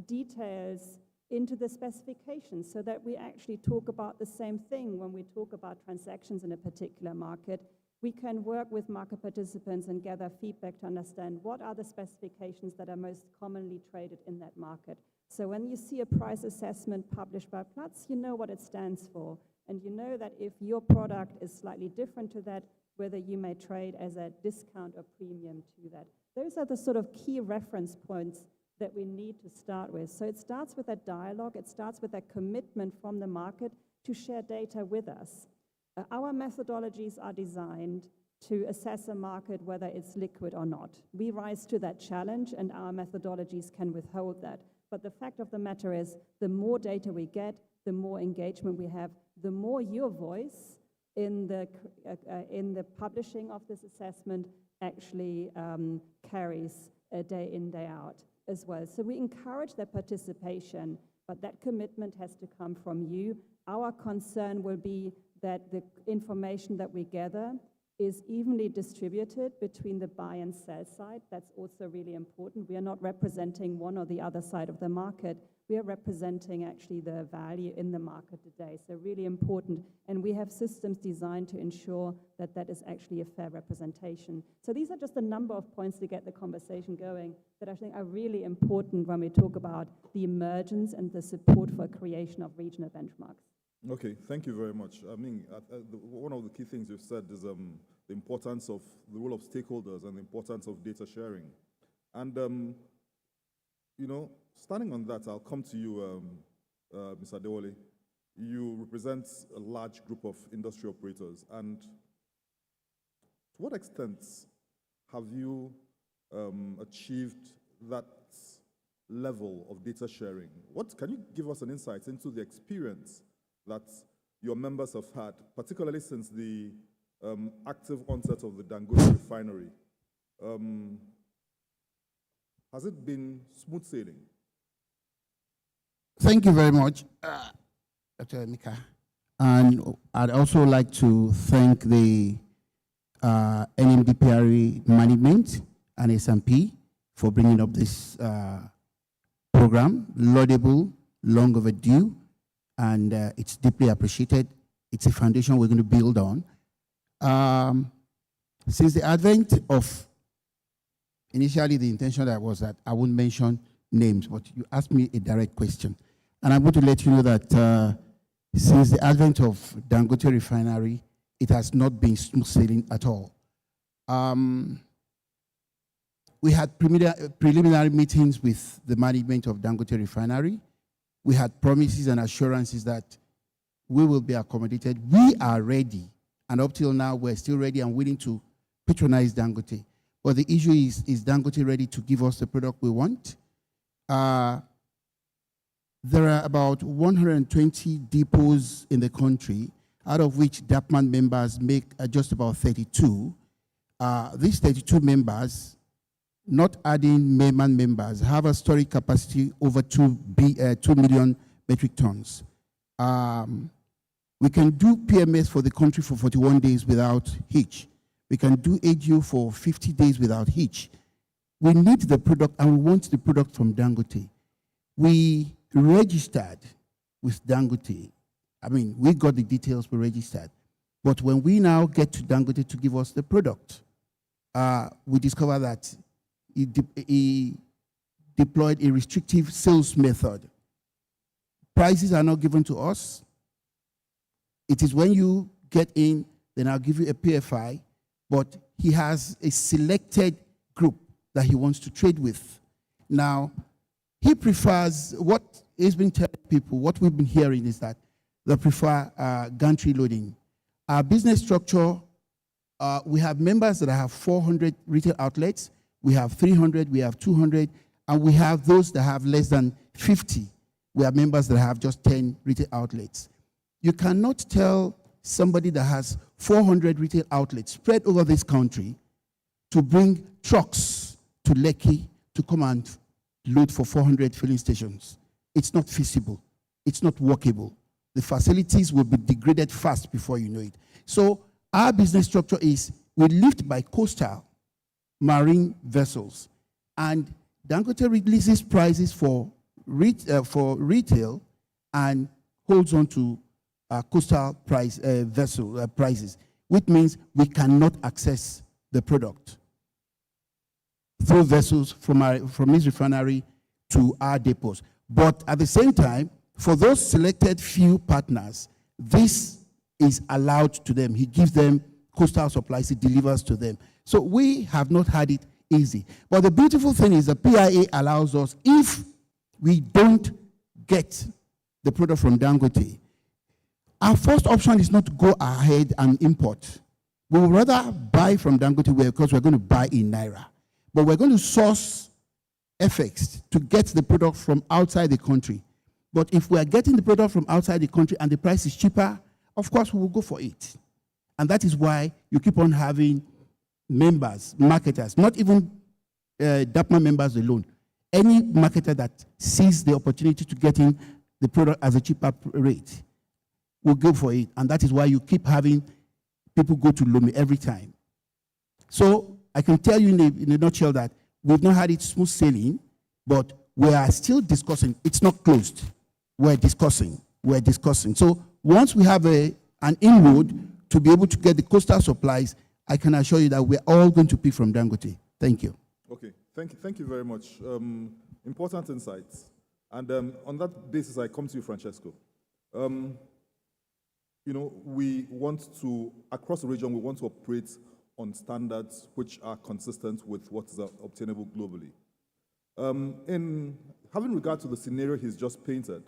M: details into the specifications so that we actually talk about the same thing when we talk about transactions in a particular market. We can work with market participants and gather feedback to understand what are the specifications that are most commonly traded in that market. So when you see a price assessment published by Platts, you know what it stands for. And you know that if your product is slightly different to that, whether you may trade as a discount or premium to that. Those are the sort of key reference points that we need to start with. So it starts with that dialogue, it starts with that commitment from the market to share data with us. Our methodologies are designed to assess a market whether it's liquid or not. We rise to that challenge and our methodologies can withhold that. But the fact of the matter is, the more data we get, the more engagement we have, the more your voice in the publishing of this assessment actually carries day in, day out as well. So we encourage that participation, but that commitment has to come from you. Our concern will be that the information that we gather is evenly distributed between the buy and sell side. That's also really important. We are not representing one or the other side of the market. We are representing actually the value in the market today. So really important. And we have systems designed to ensure that that is actually a fair representation. So these are just a number of points to get the conversation going that I think are really important when we talk about the emergence and the support for creation of regional benchmarks.
C: Okay, thank you very much. I mean, one of the key things you've said is the importance of the role of stakeholders and the importance of data sharing. And, you know, starting on that, I'll come to you, Mr. Adewale. You represent a large group of industry operators. And to what extent have you achieved that level of data sharing? Can you give us an insight into the experience that your members have had, particularly since the active onset of the Dangote refinery? Has it been smooth sailing?
N: Thank you very much, Dr. Emeka. And I'd also like to thank the NMDPRA management and SMP for bringing up this program. Laudable, long overdue, and it's deeply appreciated. It's a foundation we're going to build on. Since the advent of, initially the intention that was that I wouldn't mention names, but you asked me a direct question. And I'm going to let you know that since the advent of Dangote refinery, it has not been smooth sailing at all. We had preliminary meetings with the management of Dangote refinery. We had promises and assurances that we will be accommodated. We are ready, and up till now, we're still ready and willing to patronize Dangote. But the issue is Dangote ready to give us the product we want? There are about 120 depots in the country, out of which DAPMAN members make just about 32. These 32 members, not adding MEMAN members, have a storage capacity over 2 million metric tons. We can do PMS for the country for 41 days without hitch. We can do AGU for 50 days without hitch. We need the product and we want the product from Dangote. We registered with Dangote. I mean, we got the details, we registered. But when we now get to Dangote to give us the product, we discover that he deployed a restrictive sales method. Prices are not given to us. It is when you get in, then I'll give you a PFI, but he has a selected group that he wants to trade with. Now, he prefers, what he's been telling people, what we've been hearing is that they prefer gantry loading. Our business structure, we have members that have 400 retail outlets, we have 300, we have 200, and we have those that have less than 50. We have members that have just 10 retail outlets. You cannot tell somebody that has 400 retail outlets spread over this country to bring trucks to Lekki to come and load for 400 filling stations. It's not feasible. It's not workable. The facilities will be degraded fast before you know it. So our business structure is we lift by coastal marine vessels, and Dangote releases prices for retail and holds on to coastal vessel prices, which means we cannot access the product through vessels from his refinery to our depots. But at the same time, for those selected few partners, this is allowed to them. He gives them coastal supplies, he delivers to them. So we have not had it easy. But the beautiful thing is the PIA allows us, if we don't get the product from Dangote, our first option is not to go ahead and import. We would rather buy from Dangote because we're going to buy in Naira. But we're going to source FX to get the product from outside the country. But if we are getting the product from outside the country and the price is cheaper, of course we will go for it. And that is why you keep on having members, marketers, not even DAPMA members alone. Any marketer that sees the opportunity to get in the product as a cheaper rate will go for it. And that is why you keep having people go to Lome every time. So I can tell you in a nutshell that we've not had it smooth sailing, but we are still discussing. It's not closed. We're discussing. So once we have an inroad to be able to get the coastal supplies, I can assure you that we're all going to pick from Dangote. Thank you.
C: Okay, thank you very much. Important insights. And on that basis, I come to you, Francesco. We want to, across the region, we want to operate on standards which are consistent with what is obtainable globally. In having regard to the scenario he's just painted,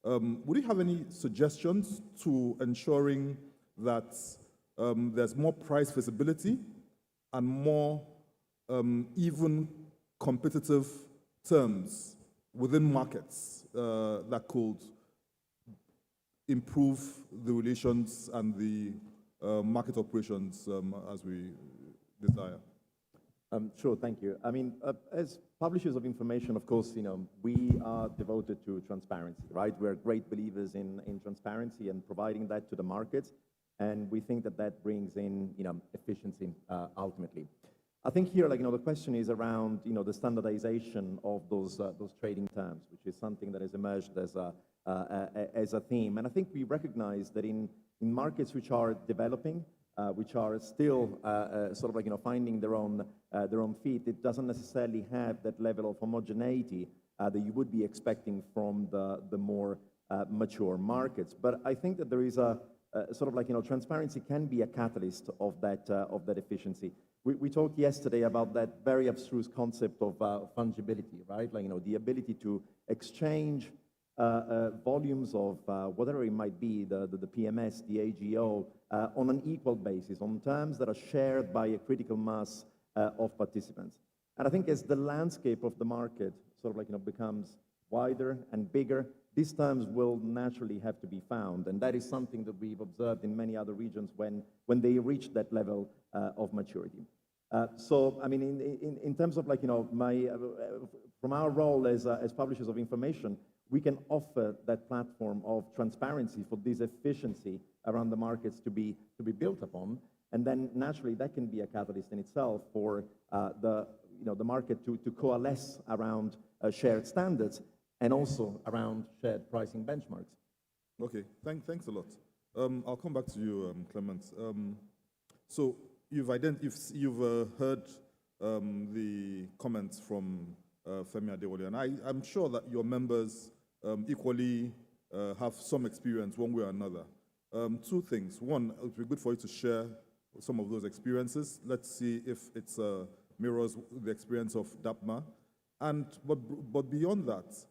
C: would you have any suggestions to ensuring that there's more price visibility and more even competitive terms within markets that could improve the relations and the market operations as we desire?
O: Sure, thank you. I mean, as publishers of information, of course, we are devoted to transparency, right? We're great believers in transparency and providing that to the markets, and we think that that brings in, efficiency ultimately. I think here, the question is around, the standardization of those trading terms, which is something that has emerged as a theme. And I think we recognize that in markets which are developing, which are still finding their own feet, it doesn't necessarily have that level of homogeneity that you would be expecting from the more mature markets. But I think that there is a transparency can be a catalyst of that efficiency. We talked yesterday about that very abstruse concept of fungibility, right? The ability to exchange volumes of whatever it might be, the PMS, the AGO, on an equal basis, on terms that are shared by a critical mass of participants. And I think as the landscape of the market becomes wider and bigger, these terms will naturally have to be found. And that is something that we've observed in many other regions when they reach that level of maturity. So, I mean, in terms of from our role as publishers of information, we can offer that platform of transparency for this efficiency around the markets to be built upon, and then naturally that can be a catalyst in itself for the market to coalesce around shared standards and also around shared pricing benchmarks.
C: Okay, thanks a lot. I'll come back to you, Clement. So you've heard the comments from Femi Adewale, and I'm sure that your members equally have some experience one way or another. Two things. One, it would be good for you to share some of those experiences. Let's see if it mirrors the experience of DAPMA. But beyond that,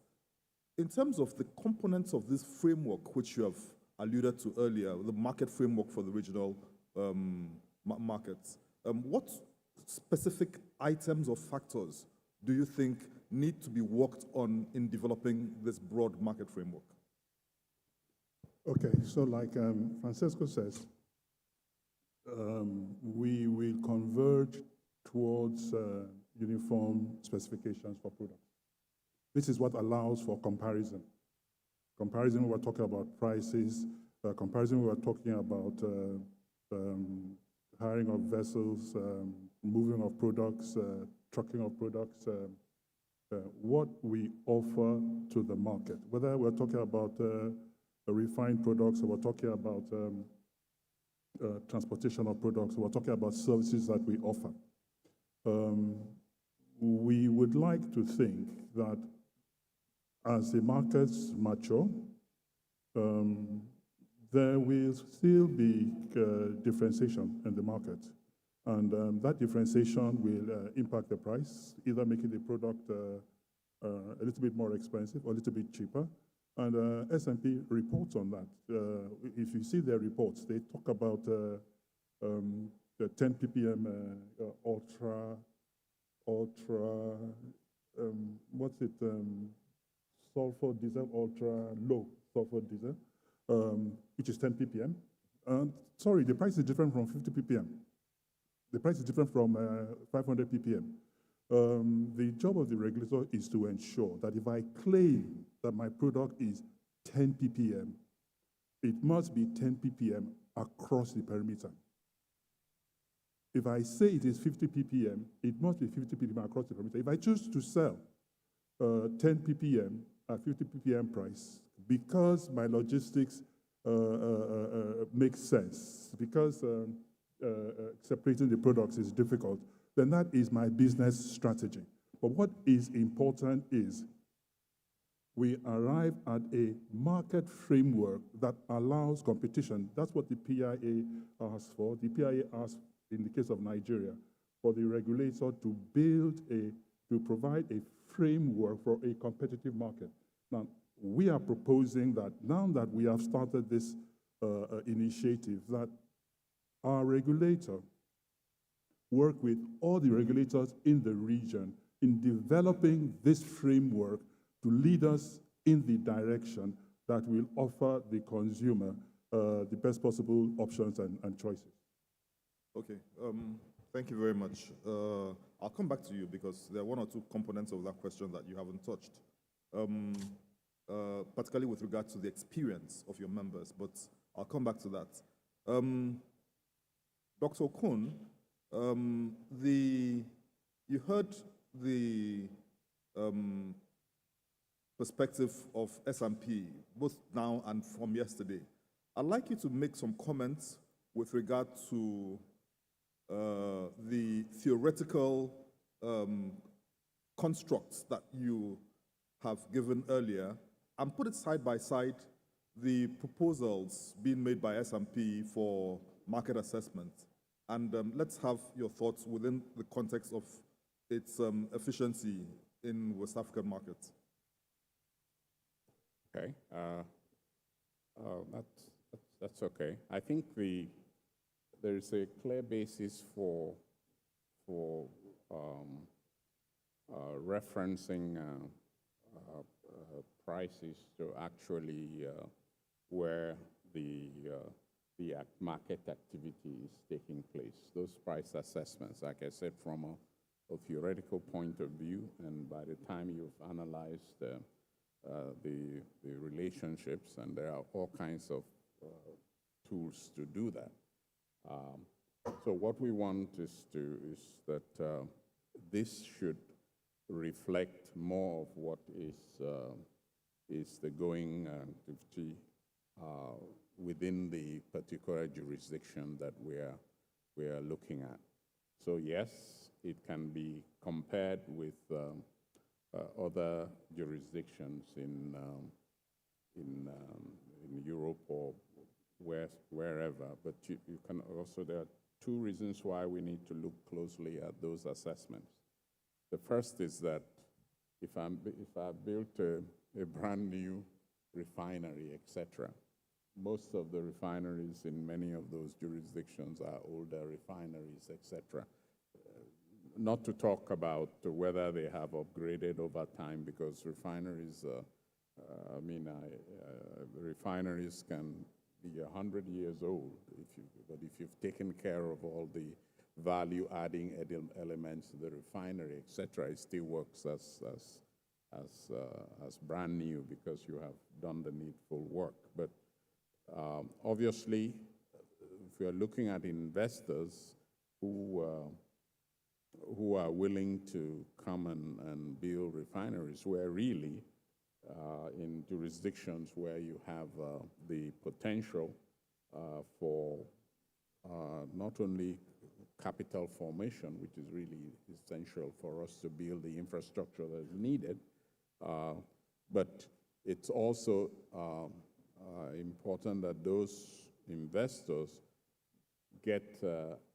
C: in terms of the components of this framework, which you have alluded to earlier, the market framework for the regional markets, what specific items or factors do you think need to be worked on in developing this broad market framework?
L: Okay, so like Francesco says, we will converge towards uniform specifications for products. This is what allows for comparison. Comparison, we're talking about prices. Comparison, we're talking about hiring of vessels, moving of products, trucking of products, what we offer to the market. Whether we're talking about refined products, or we're talking about transportation of products, or we're talking about services that we offer. We would like to think that as the markets mature, there will still be differentiation in the market. And that differentiation will impact the price, either making the product a little bit more expensive or a little bit cheaper. And S&P reports on that. If you see their reports, they talk about the 10 ppm sulfur diesel, ultra low sulfur diesel, which is 10 ppm. Sorry, the price is different from 50 ppm. The price is different from 500 ppm. The job of the regulator is to ensure that if I claim that my product is 10 ppm, it must be 10 ppm across the perimeter. If I say it is 50 ppm, it must be 50 ppm across the perimeter. If I choose to sell 10 ppm at 50 ppm price, because my logistics makes sense, because separating the products is difficult, then that is my business strategy. But what is important is we arrive at a market framework that allows competition. That's what the PIA asks for. The PIA asks, in the case of Nigeria, for the regulator to provide a framework for a competitive market. Now, we are proposing that now that we have started this initiative, that our regulator work with all the regulators in the region in developing this framework to lead us in the direction that will offer the consumer the best possible options and choices.
C: Okay, thank you very much. I'll come back to you because there are one or two components of that question that you haven't touched, particularly with regard to the experience of your members, but I'll come back to that. Dr. Okun, you heard the perspective of S&P, both now and from yesterday. I'd like you to make some comments with regard to the theoretical constructs that you have given earlier, and put it side by side the proposals being made by S&P for market assessment. And let's have your thoughts within the context of its efficiency in West African markets.
K: Okay, that's okay. I think there is a clear basis for referencing prices to actually where the market activity is taking place. Those price assessments, like I said, from a theoretical point of view, and by the time you've analyzed the relationships, and there are all kinds of tools to do that. So what we want is that this should reflect more of what is the going activity within the particular jurisdiction that we are looking at. So yes, it can be compared with other jurisdictions in Europe or wherever, but you can also, there are two reasons why we need to look closely at those assessments. The first is that if I built a brand new refinery, etc., most of the refineries in many of those jurisdictions are older refineries, etc. Not to talk about whether they have upgraded over time, because refineries Refineries can be 100 years old, but if you've taken care of all the value-adding elements of the refinery, etc., it still works as brand new because you have done the needful work. But obviously, if you're looking at investors who are willing to come and build refineries, where really in jurisdictions where you have the potential for not only capital formation, which is really essential for us to build the infrastructure that is needed, but it's also important that those investors get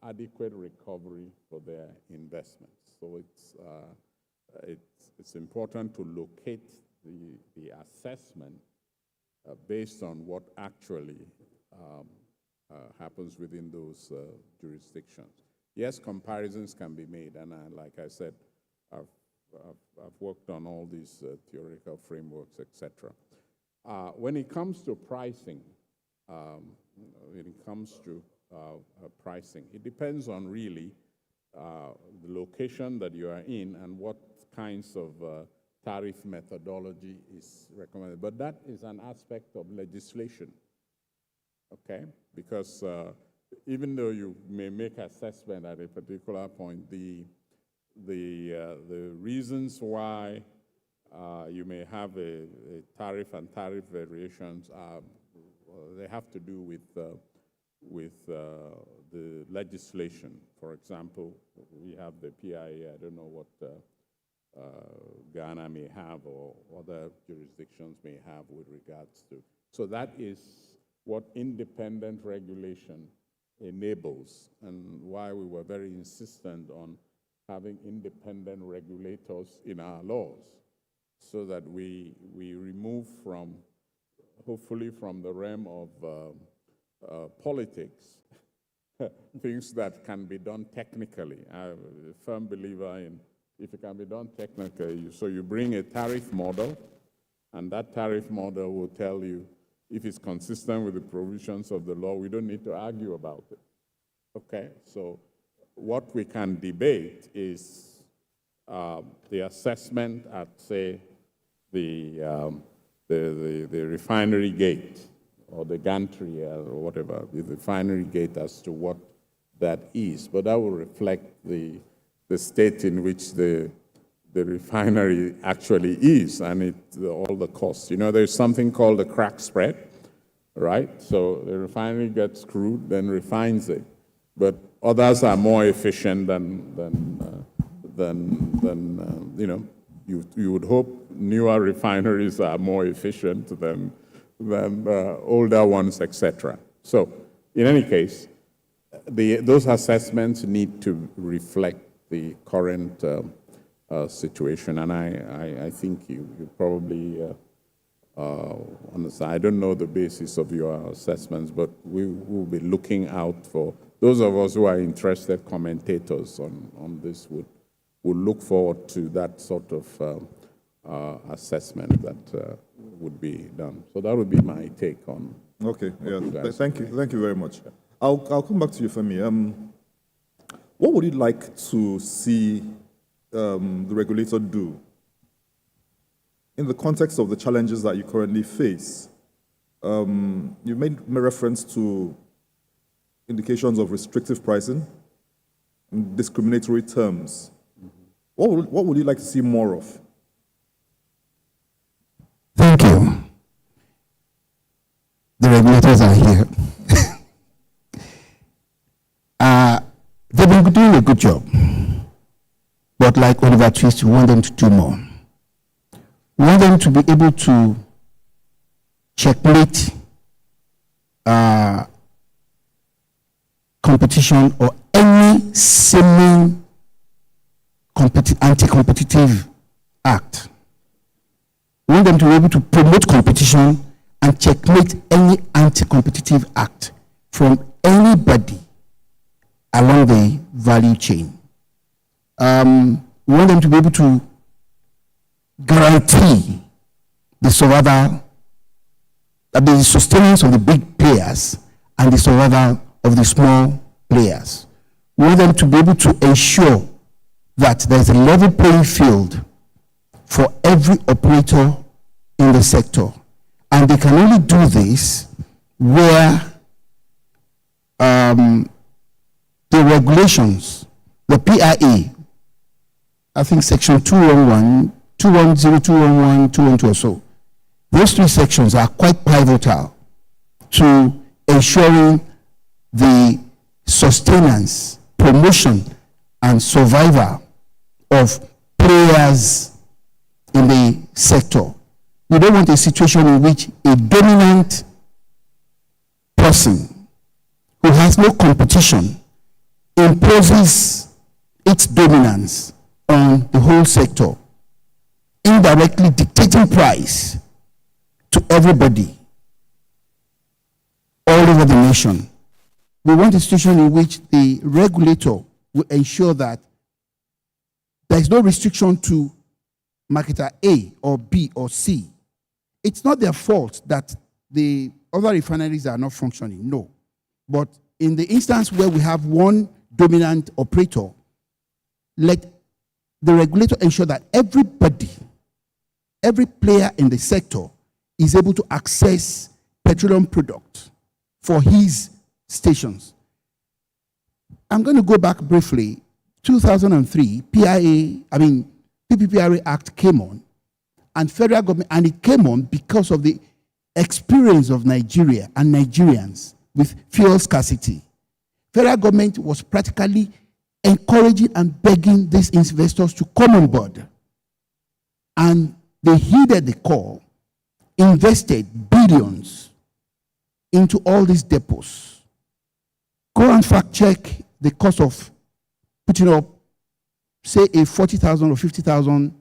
K: adequate recovery for their investments. So it's important to locate the assessment based on what actually happens within those jurisdictions. Yes, comparisons can be made, and like I said, I've worked on all these theoretical frameworks, etc. When it comes to pricing, it depends on really the location that you are in and what kinds of tariff methodology is recommended. But that is an aspect of legislation, okay? Because even though you may make assessment at a particular point, the reasons why you may have a tariff and tariff variations they have to do with the legislation. For example, we have the PIA. I don't know what Ghana may have or other jurisdictions may have with regards to. So that is what independent regulation enables, and why we were very insistent on having independent regulators in our laws, so that we remove from, hopefully from the realm of politics, things that can be done technically. I'm a firm believer in, if it can be done technically, so you bring a tariff model, and that tariff model will tell you if it's consistent with the provisions of the law. We don't need to argue about it, okay? So what we can debate is the assessment at, say, the refinery gate, or the gantry, or whatever, the refinery gate, as to what that is. But that will reflect the state in which the refinery actually is, and all the costs. You know, there's something called the crack spread, right? So the refinery gets crude, then refines it. But others are more efficient than you know, you would hope newer refineries are more efficient than older ones, etc. So in any case, those assessments need to reflect the current situation, and I think you probably understand. I don't know the basis of your assessments, but we will be looking out for those of us who are interested commentators on this would look forward to that sort of assessment that would be done. So that would be my take on.
C: Okay, yeah, thank you very much. I'll come back to you, Femi. What would you like to see the regulator do in the context of the challenges that you currently face? You made reference to indications of restrictive pricing and discriminatory terms. What would you like to see more of?
N: Thank you. The regulators are here. They've been doing a good job. But like Oliver Twist, we want them to do more. We want them to be able to checkmate competition or any seeming anti-competitive act. We want them to be able to promote competition and checkmate any anti-competitive act from anybody along the value chain. We want them to be able to guarantee the survival, the sustenance of the big players and the survival of the small players. We want them to be able to ensure that there's a level playing field for every operator in the sector. And they can only do this where the regulations, the PIA, I think section 211, 210, 211, 212 or so, those three sections are quite pivotal to ensuring the sustenance, promotion, and survival of players in the sector. We don't want a situation in which a dominant person who has no competition imposes its dominance on the whole sector, indirectly dictating price to everybody all over the nation. We want a situation in which the regulator will ensure that there is no restriction to marketer A or B or C. It's not their fault that the other refineries are not functioning, no. But in the instance where we have one dominant operator, let the regulator ensure that everybody, every player in the sector is able to access petroleum products for his stations. I'm going to go back briefly. 2003, PPPRA Act came on, and federal government, and it came on because of the experience of Nigeria and Nigerians with fuel scarcity. Federal government was practically encouraging and begging these investors to come on board. And they heeded the call, invested billions into all these depots. Go and fact check the cost of putting up, say, a 40,000 or 50,000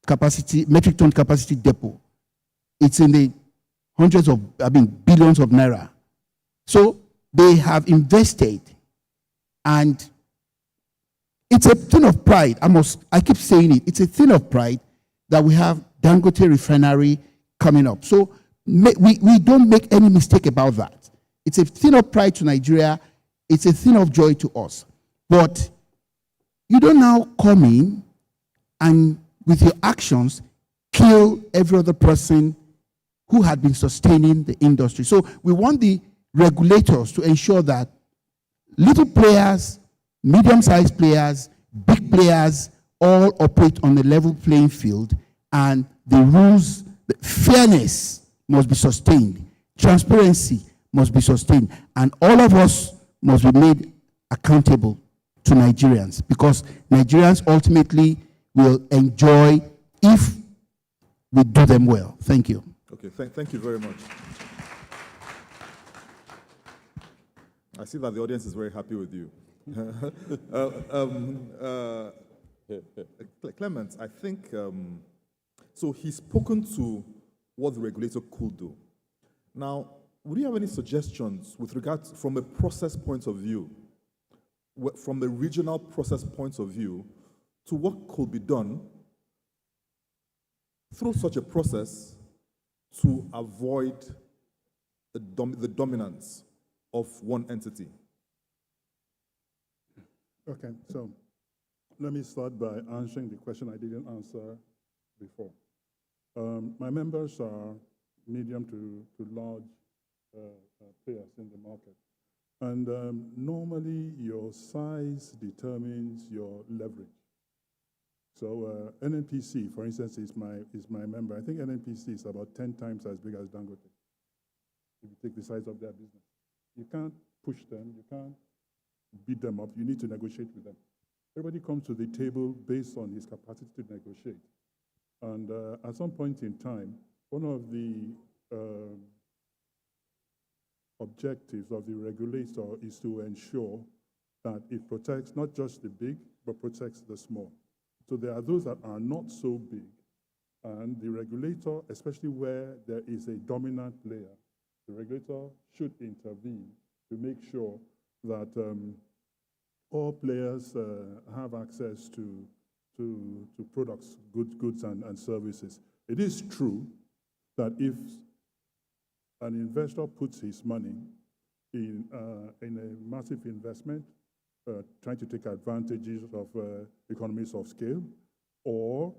N: capacity, metric ton capacity depot. It's in the hundreds of, billions of naira. So they have invested, and it's a thing of pride. I keep saying it. It's a thing of pride that we have Dangote refinery coming up. So we don't make any mistake about that. It's a thing of pride to Nigeria. It's a thing of joy to us. But you don't now come in and with your actions kill every other person who had been sustaining the industry. So we want the regulators to ensure that little players, medium-sized players, big players all operate on a level playing field, and the rules, the fairness must be sustained, transparency must be sustained, and all of us must be made accountable to Nigerians, because Nigerians ultimately will enjoy if we do them well. Thank you.
C: Okay, thank you very much. I see that the audience is very happy with you. Clement, I think, so he's spoken to what the regulator could do. Now, would you have any suggestions with regards, from a process point of view, from the regional process point of view, to what could be done through such a process to avoid the dominance of one entity?
L: Okay, so let me start by answering the question I didn't answer before. My members are medium to large players in the market. And normally your size determines your leverage. So NNPC, for instance, is my member. I think NNPC is about 10 times as big as Dangote, if you take the size of their business. You can't push them, you can't beat them up, you need to negotiate with them. Everybody comes to the table based on his capacity to negotiate. And at some point in time, one of the objectives of the regulator is to ensure that it protects not just the big, but protects the small. So there are those that are not so big, and the regulator, especially where there is a dominant player, the regulator should intervene to make sure that all players have access to products, goods and services. It is true that if an investor puts his money in a massive investment, trying to take advantages of economies of scale, or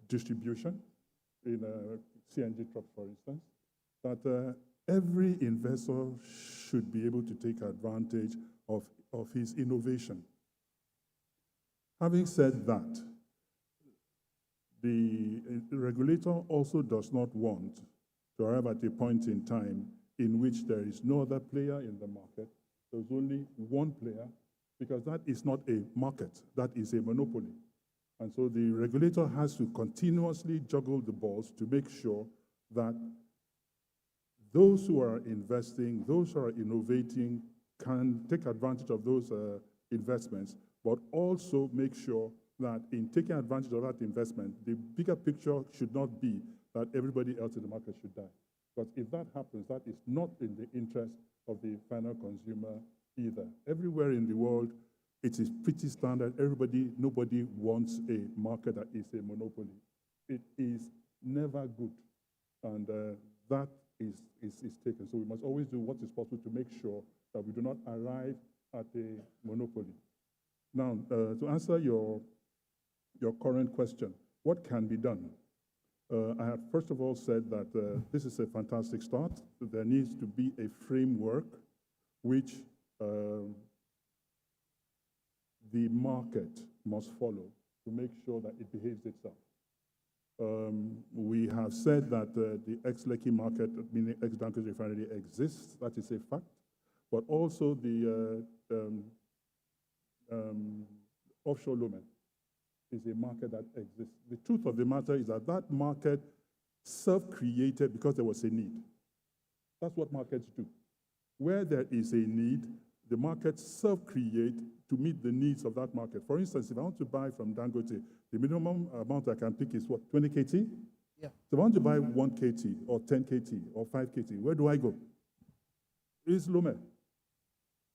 L: distribution in CNG trucks, for instance, that every investor should be able to take advantage of his innovation. Having said that, the regulator also does not want to arrive at a point in time in which there is no other player in the market, there's only one player, because that is not a market, that is a monopoly. And so the regulator has to continuously juggle the balls to make sure that those who are investing, those who are innovating, can take advantage of those investments, but also make sure that in taking advantage of that investment, the bigger picture should not be that everybody else in the market should die. Because if that happens, that is not in the interest of the final consumer either. Everywhere in the world, it is pretty standard. Nobody wants a market that is a monopoly. It is never good, and that is taken. So we must always do what is possible to make sure that we do not arrive at a monopoly. Now, to answer your current question, what can be done? I have first of all said that this is a fantastic start. There needs to be a framework which the market must follow to make sure that it behaves itself. We have said that the ex-Lekki market, meaning ex-Dangote refinery, exists. That is a fact. But also the offshore Lomé is a market that exists. The truth of the matter is that that market self-created because there was a need. That's what markets do. Where there is a need, the market self-create to meet the needs of that market. For instance, if I want to buy from Dangote, the minimum amount I can pick is what, 20 KT? Yeah. So if I want to buy 1 KT or 10 KT or 5 KT, where do I go? It's Lomé.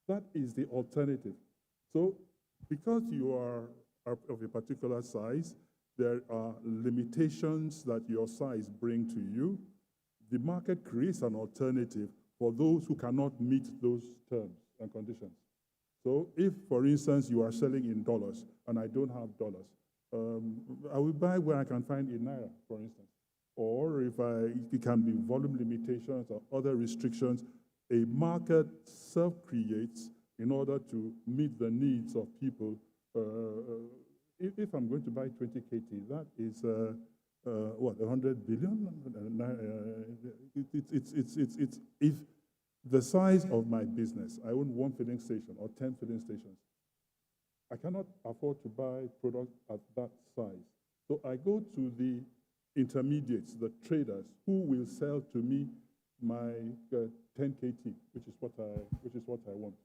L: That is the alternative. So because you are of a particular size, there are limitations that your size bring to you. The market creates an alternative for those who cannot meet those terms and conditions. So if, for instance, you are selling in dollars and I don't have dollars, I will buy where I can find in Naira, for instance. Or if it can be volume limitations or other restrictions, a market self-creates in order to meet the needs of people. If I'm going to buy 20 KT, that is, what, 100 billion? If the size of my business, I own 1 filling station or 10 filling stations, I cannot afford to buy products at that size. So I go to the intermediates, the traders, who will sell to me my 10 KT, which is what I want.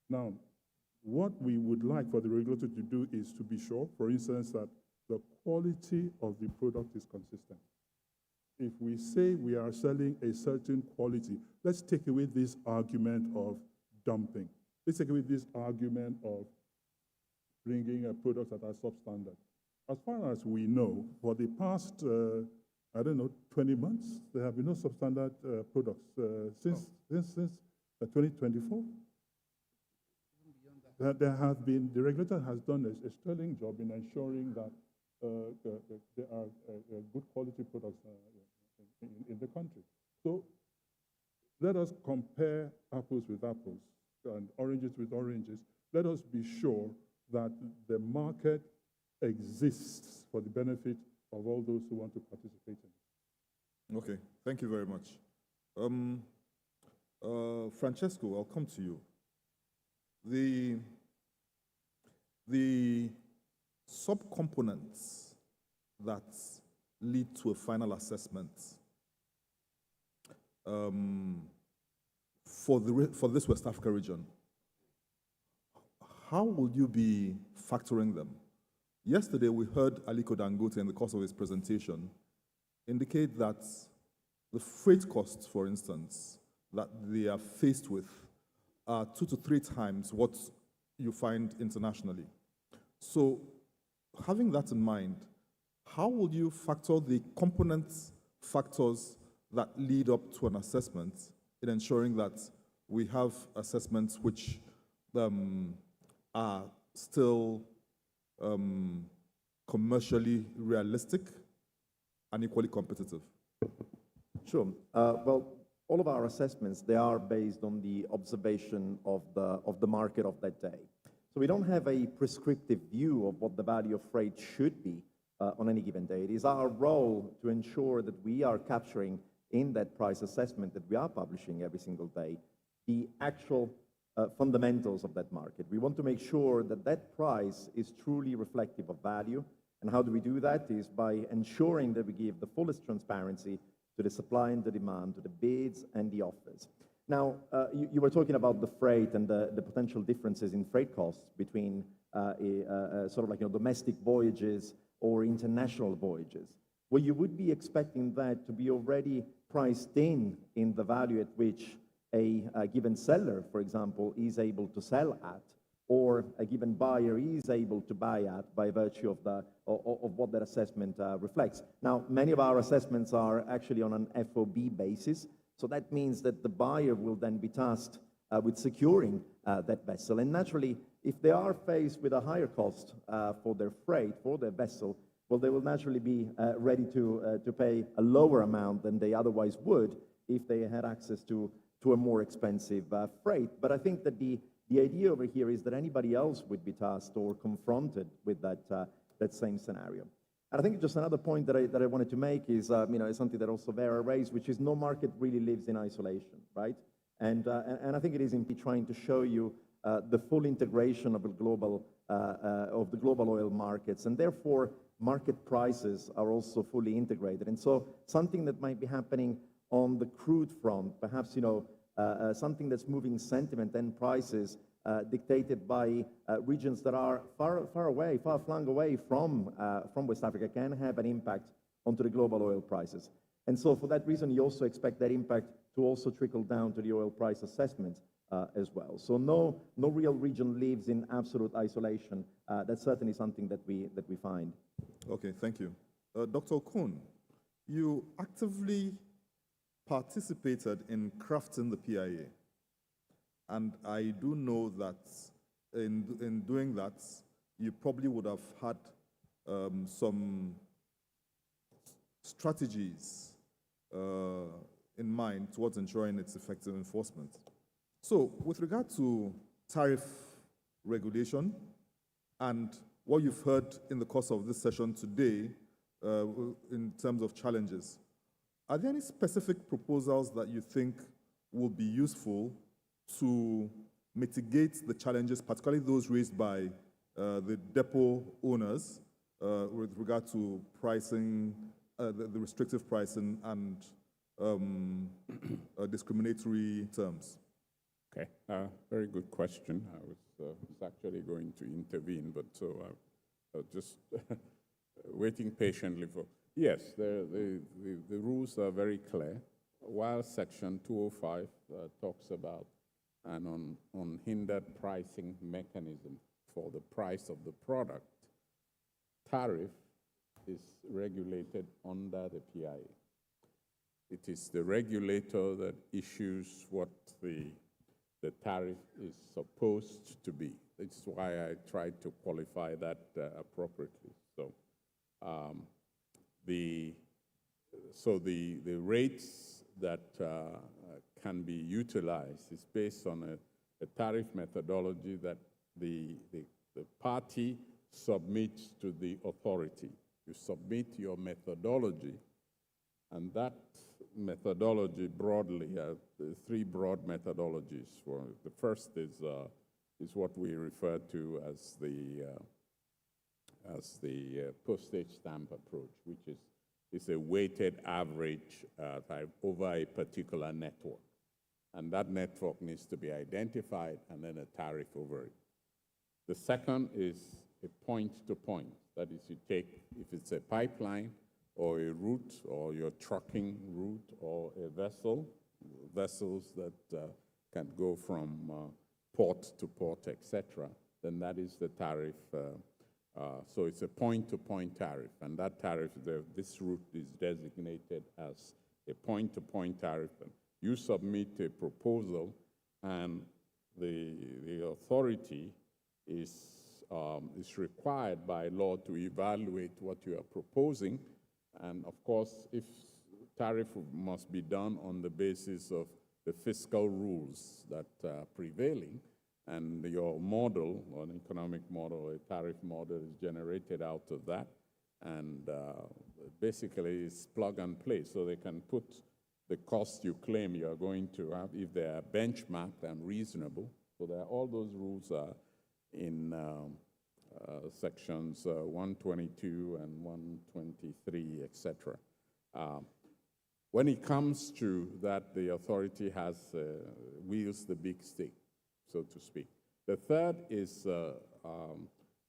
L: Now, what we would like for the regulator to do is to be sure, for instance, that the quality of the product is consistent. If we say we are selling a certain quality, let's take away this argument of dumping. Let's take away this argument of bringing products that are substandard. As far as we know, for the past, 20 months, there have been no substandard products since 2024. There have been, the regulator has done a sterling job in ensuring that there are good quality products in the country. So let us compare apples with apples and oranges with oranges. Let us be sure that the market exists for the benefit of all those who want to participate in it.
C: Okay, thank you very much. Francesco, I'll come to you. The subcomponents that lead to a final assessment for this West Africa region, how will you be factoring them? Yesterday, we heard Aliko Dangote in the course of his presentation indicate that the freight costs, for instance, that they are faced with are 2 to 3 times what you find internationally. So having that in mind, how will you factor the component factors that lead up to an assessment in ensuring that we have assessments which are still commercially realistic and equally competitive?
O: Sure. Well, all of our assessments, they are based on the observation of the market of that day. So we don't have a prescriptive view of what the value of freight should be on any given day. It is our role to ensure that we are capturing in that price assessment that we are publishing every single day the actual fundamentals of that market. We want to make sure that that price is truly reflective of value. And how do we do that? Is by ensuring that we give the fullest transparency to the supply and the demand, to the bids and the offers. Now, you were talking about the freight and the potential differences in freight costs between sort of like domestic voyages or international voyages. Well, you would be expecting that to be already priced in the value at which a given seller, for example, is able to sell at, or a given buyer is able to buy at by virtue of what that assessment reflects. Now, many of our assessments are actually on an FOB basis, so that means that the buyer will then be tasked with securing that vessel. And naturally, if they are faced with a higher cost for their freight, for their vessel, well, they will naturally be ready to pay a lower amount than they otherwise would if they had access to a more expensive freight. But I think that the idea over here is that anybody else would be tasked or confronted with that same scenario. And I think just another point that I wanted to make is, is something that also Vera raised, which is no market really lives in isolation, right? And I think it is in trying to show you the full integration of the global oil markets, and therefore market prices are also fully integrated. And so something that might be happening on the crude front, perhaps something that's moving sentiment and prices dictated by regions that are far flung away from West Africa, can have an impact onto the global oil prices. And so for that reason, you also expect that impact to also trickle down to the oil price assessment as well. So no real region lives in absolute isolation. That's certainly something that we find.
C: Okay, thank you. Dr. Okun, you actively participated in crafting the PIA. And I do know that in doing that, you probably would have had some strategies in mind towards ensuring its effective enforcement. So with regard to tariff regulation and what you've heard in the course of this session today in terms of challenges, are there any specific proposals that you think will be useful to mitigate the challenges, particularly those raised by the depot owners with regard to pricing, the restrictive pricing and discriminatory terms?
K: Okay, very good question. I was actually going to intervene, but so I was just waiting patiently for. Yes, the rules are very clear. While Section 205 talks about an unhindered pricing mechanism for the price of the product, tariff is regulated under the PIA. It is the regulator that issues what the tariff is supposed to be. That's why I tried to qualify that appropriately. So the rates that can be utilized is based on a tariff methodology that the party submits to the authority. You submit your methodology, and that methodology broadly, three broad methodologies. The first is what we refer to as the postage stamp approach, which is a weighted average over a particular network. And that network needs to be identified and then a tariff over it. The second is a point-to-point. That is, you take, if it's a pipeline or a route or your trucking route or a vessels that can go from port to port, etc., then that is the tariff So it's a point-to-point tariff, and that tariff, this route is designated as a point-to-point tariff. You submit a proposal, and the authority is required by law to evaluate what you are proposing. And of course, if tariff must be done on the basis of the fiscal rules that are prevailing, and your model, or an economic model, a tariff model is generated out of that, and basically it's plug and play, so they can put the cost you claim you are going to have, if they are benchmarked and reasonable. So all those rules are in sections 122 and 123, etc. When it comes to that, the authority wields the big stick, so to speak. The third is a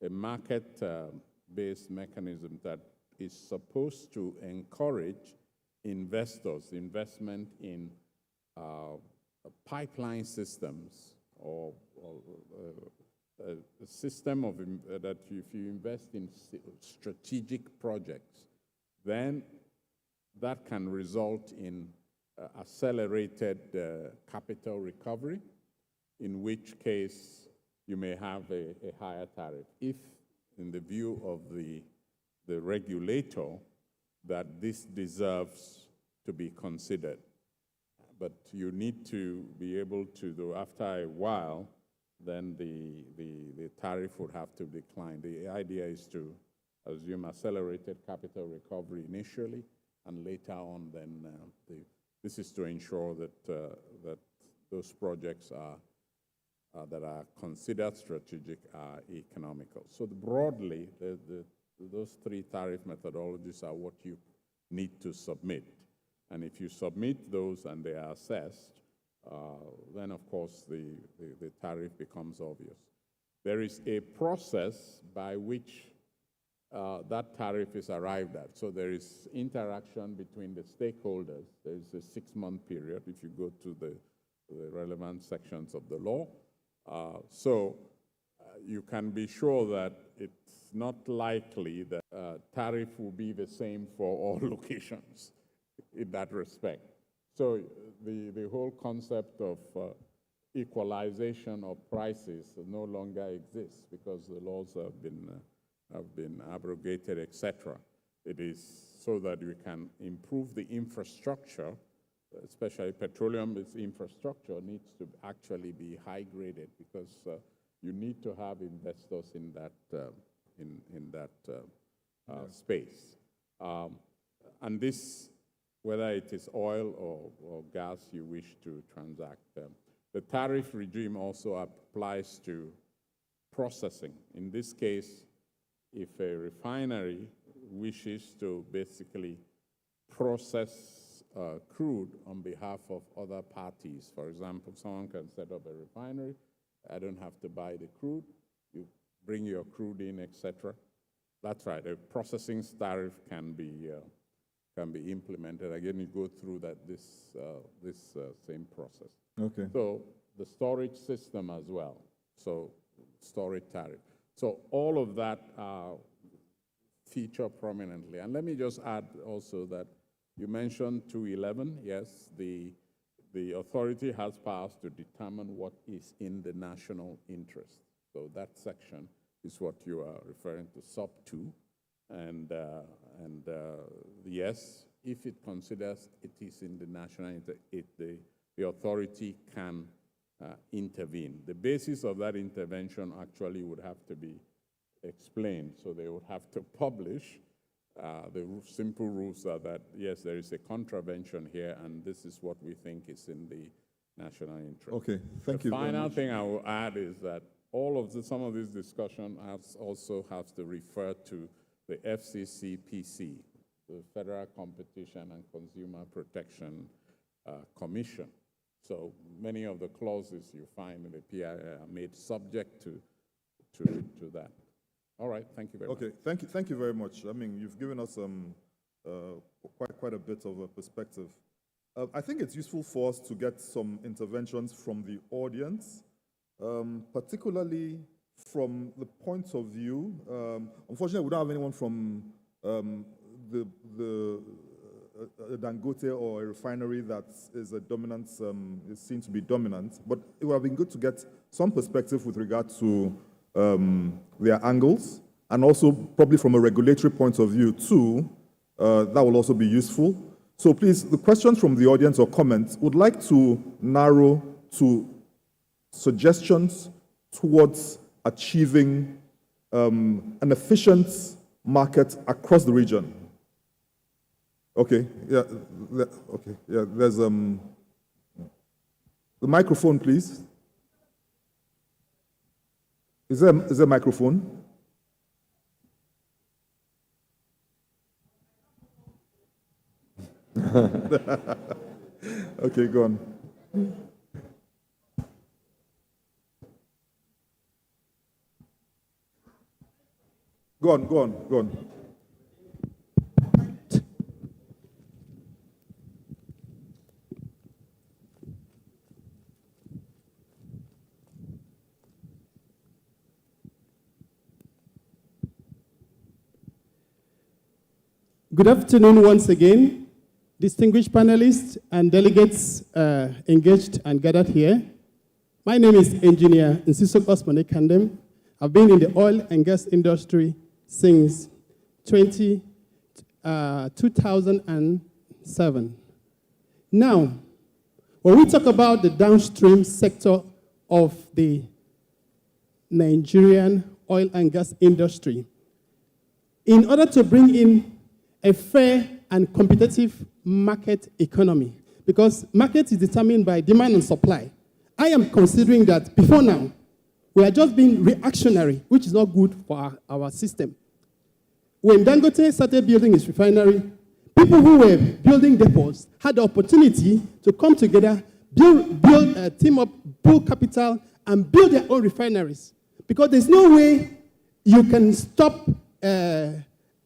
K: market-based mechanism that is supposed to encourage investment in pipeline systems, or a system that if you invest in strategic projects, then that can result in accelerated capital recovery, in which case you may have a higher tariff, if, in the view of the regulator, that this deserves to be considered. But you need to be able to, though, after a while, then the tariff would have to decline. The idea is to assume accelerated capital recovery initially, and later on, then this is to ensure that those projects that are considered strategic are economical. So broadly, those three tariff methodologies are what you need to submit. And if you submit those and they are assessed, then of course the tariff becomes obvious. There is a process by which that tariff is arrived at. So there is interaction between the stakeholders. There is a 6-month period if you go to the relevant sections of the law. So you can be sure that it's not likely that tariff will be the same for all locations in that respect. So the whole concept of equalization of prices no longer exists because the laws have been abrogated, etc. It is so that we can improve the infrastructure, especially petroleum. Its infrastructure needs to actually be high-graded because you need to have investors in that space. And this, whether it is oil or gas you wish to transact. The tariff regime also applies to processing. In this case, if a refinery wishes to basically process crude on behalf of other parties, for example, someone can set up a refinery, I don't have to buy the crude, you bring your crude in, etc. That's right, a processing tariff can be implemented. Again, you go through this same process.
C: Okay.
K: So the storage system as well, so storage tariff. So all of that feature prominently. And let me just add also that you mentioned 211. Yes, the authority has powers to determine what is in the national interest. So that section is what you are referring to, sub 2. And yes, if it considers it is in the national interest, the authority can intervene. The basis of that intervention actually would have to be explained. So they would have to publish the simple rules are that, yes, there is a contravention here, and this is what we think is in the national interest.
C: Okay, thank you very
K: The final
C: much.
K: thing I will add is that some of this discussion also has to refer to the FCCPC, the Federal Competition and Consumer Protection Commission. So many of the clauses you find in the PIA are made subject to that. All right, thank you very much.
C: Okay, thank you very much. I mean, you've given us quite a bit of a perspective. I think it's useful for us to get some interventions from the audience, particularly from the point of view, unfortunately, we don't have anyone from the Dangote or a refinery that is a dominant, is seen to be dominant, but it would have been good to get some perspective with regard to their angles, and also probably from a regulatory point of view too. That will also be useful. So please, the questions from the audience or comments would like to narrow to suggestions towards achieving an efficient market across the region. Okay, yeah, okay, yeah, there's the microphone, please. Is there a microphone? Okay, go on. Go on, go on, go on.
P: Good afternoon once again, distinguished panelists and delegates engaged and gathered here. My name is Engineer Nsisok Osmane Kandem. I've been in the oil and gas industry since 2007. Now, when we talk about the downstream sector of the Nigerian oil and gas industry, in order to bring in a fair and competitive market economy, because market is determined by demand and supply. I am considering that before now, we are just being reactionary, which is not good for our system. When Dangote started building his refinery, people who were building depots had the opportunity to come together, team up, pool capital, and build their own refineries. Because there's no way you can stop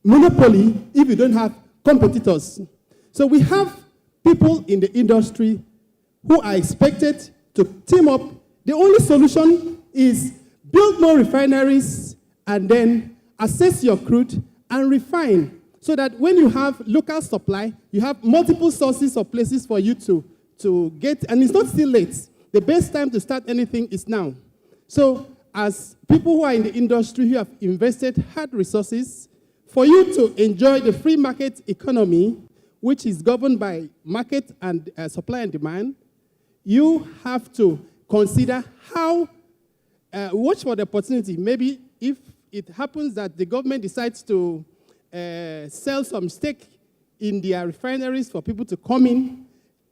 P: monopoly if you don't have competitors. So we have people in the industry who are expected to team up. The only solution is build more refineries and then assess your crude and refine, so that when you have local supply, you have multiple sources or places for you to get, and it's not still late. The best time to start anything is now. So as people who are in the industry who have invested hard resources, for you to enjoy the free market economy, which is governed by market and supply and demand, you have to consider how, watch for the opportunity. Maybe if it happens that the government decides to sell some stake in their refineries for people to come in,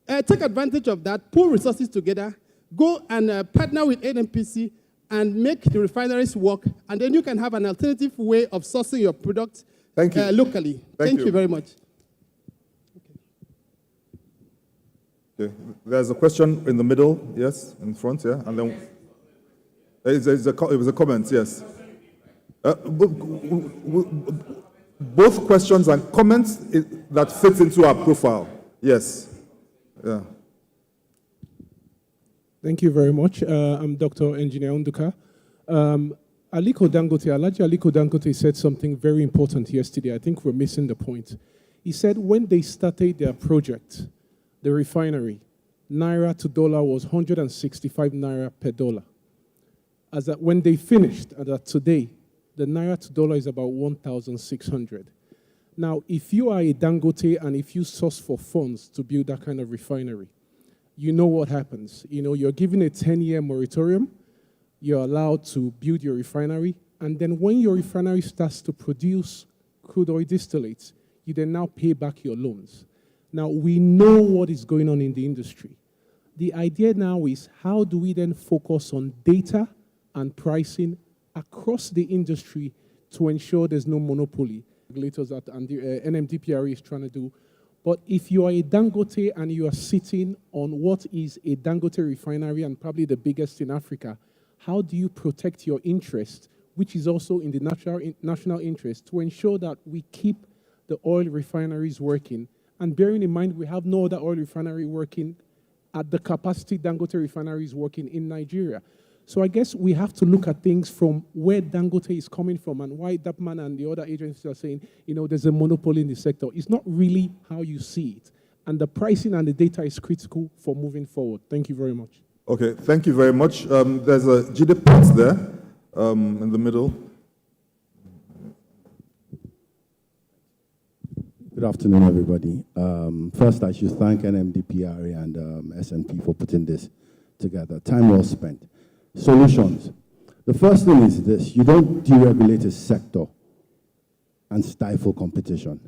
P: take advantage of that, pull resources together, go and partner with NNPC and make the refineries work, and then you can have an alternative way of sourcing your product locally. Thank you very much.
C: Okay. There's a question in the middle, yes, in front, yeah, and then it was a comment, yes. Both questions and comments that fit into our profile, yes, yeah.
Q: Thank you very much. I'm Dr. Engineer Unduka. Aliko Dangote said something very important yesterday. I think we're missing the point. He said when they started their project, the refinery, Naira to dollar was 165 Naira per dollar. As that when they finished, that today, the Naira to dollar is about 1,600. Now, if you are a Dangote and if you source for funds to build that kind of refinery, you know what happens. You know, you're given a 10-year moratorium, you're allowed to build your refinery, and then when your refinery starts to produce crude oil distillates, you then now pay back your loans. Now, we know what is going on in the industry. The idea now is how do we then focus on data and pricing across the industry to ensure there's no monopoly. Regulators that and the NMDPRA is trying to do. But if you are a Dangote and you are sitting on what is a Dangote refinery and probably the biggest in Africa, how do you protect your interest, which is also in the national interest, to ensure that we keep the oil refineries working? And bearing in mind, we have no other oil refinery working at the capacity Dangote refinery is working in Nigeria. So I guess we have to look at things from where Dangote is coming from and why Dapman and the other agencies are saying, there's a monopoly in the sector. It's not really how you see it. And the pricing and the data is critical for moving forward. Thank you very much.
C: Okay, thank you very much. There's a Jide Potts there in the middle.
R: Good afternoon, everybody. First, I should thank NMDPRA and SNP for putting this together. Time well spent. Solutions. The first thing is this: you don't deregulate a sector and stifle competition.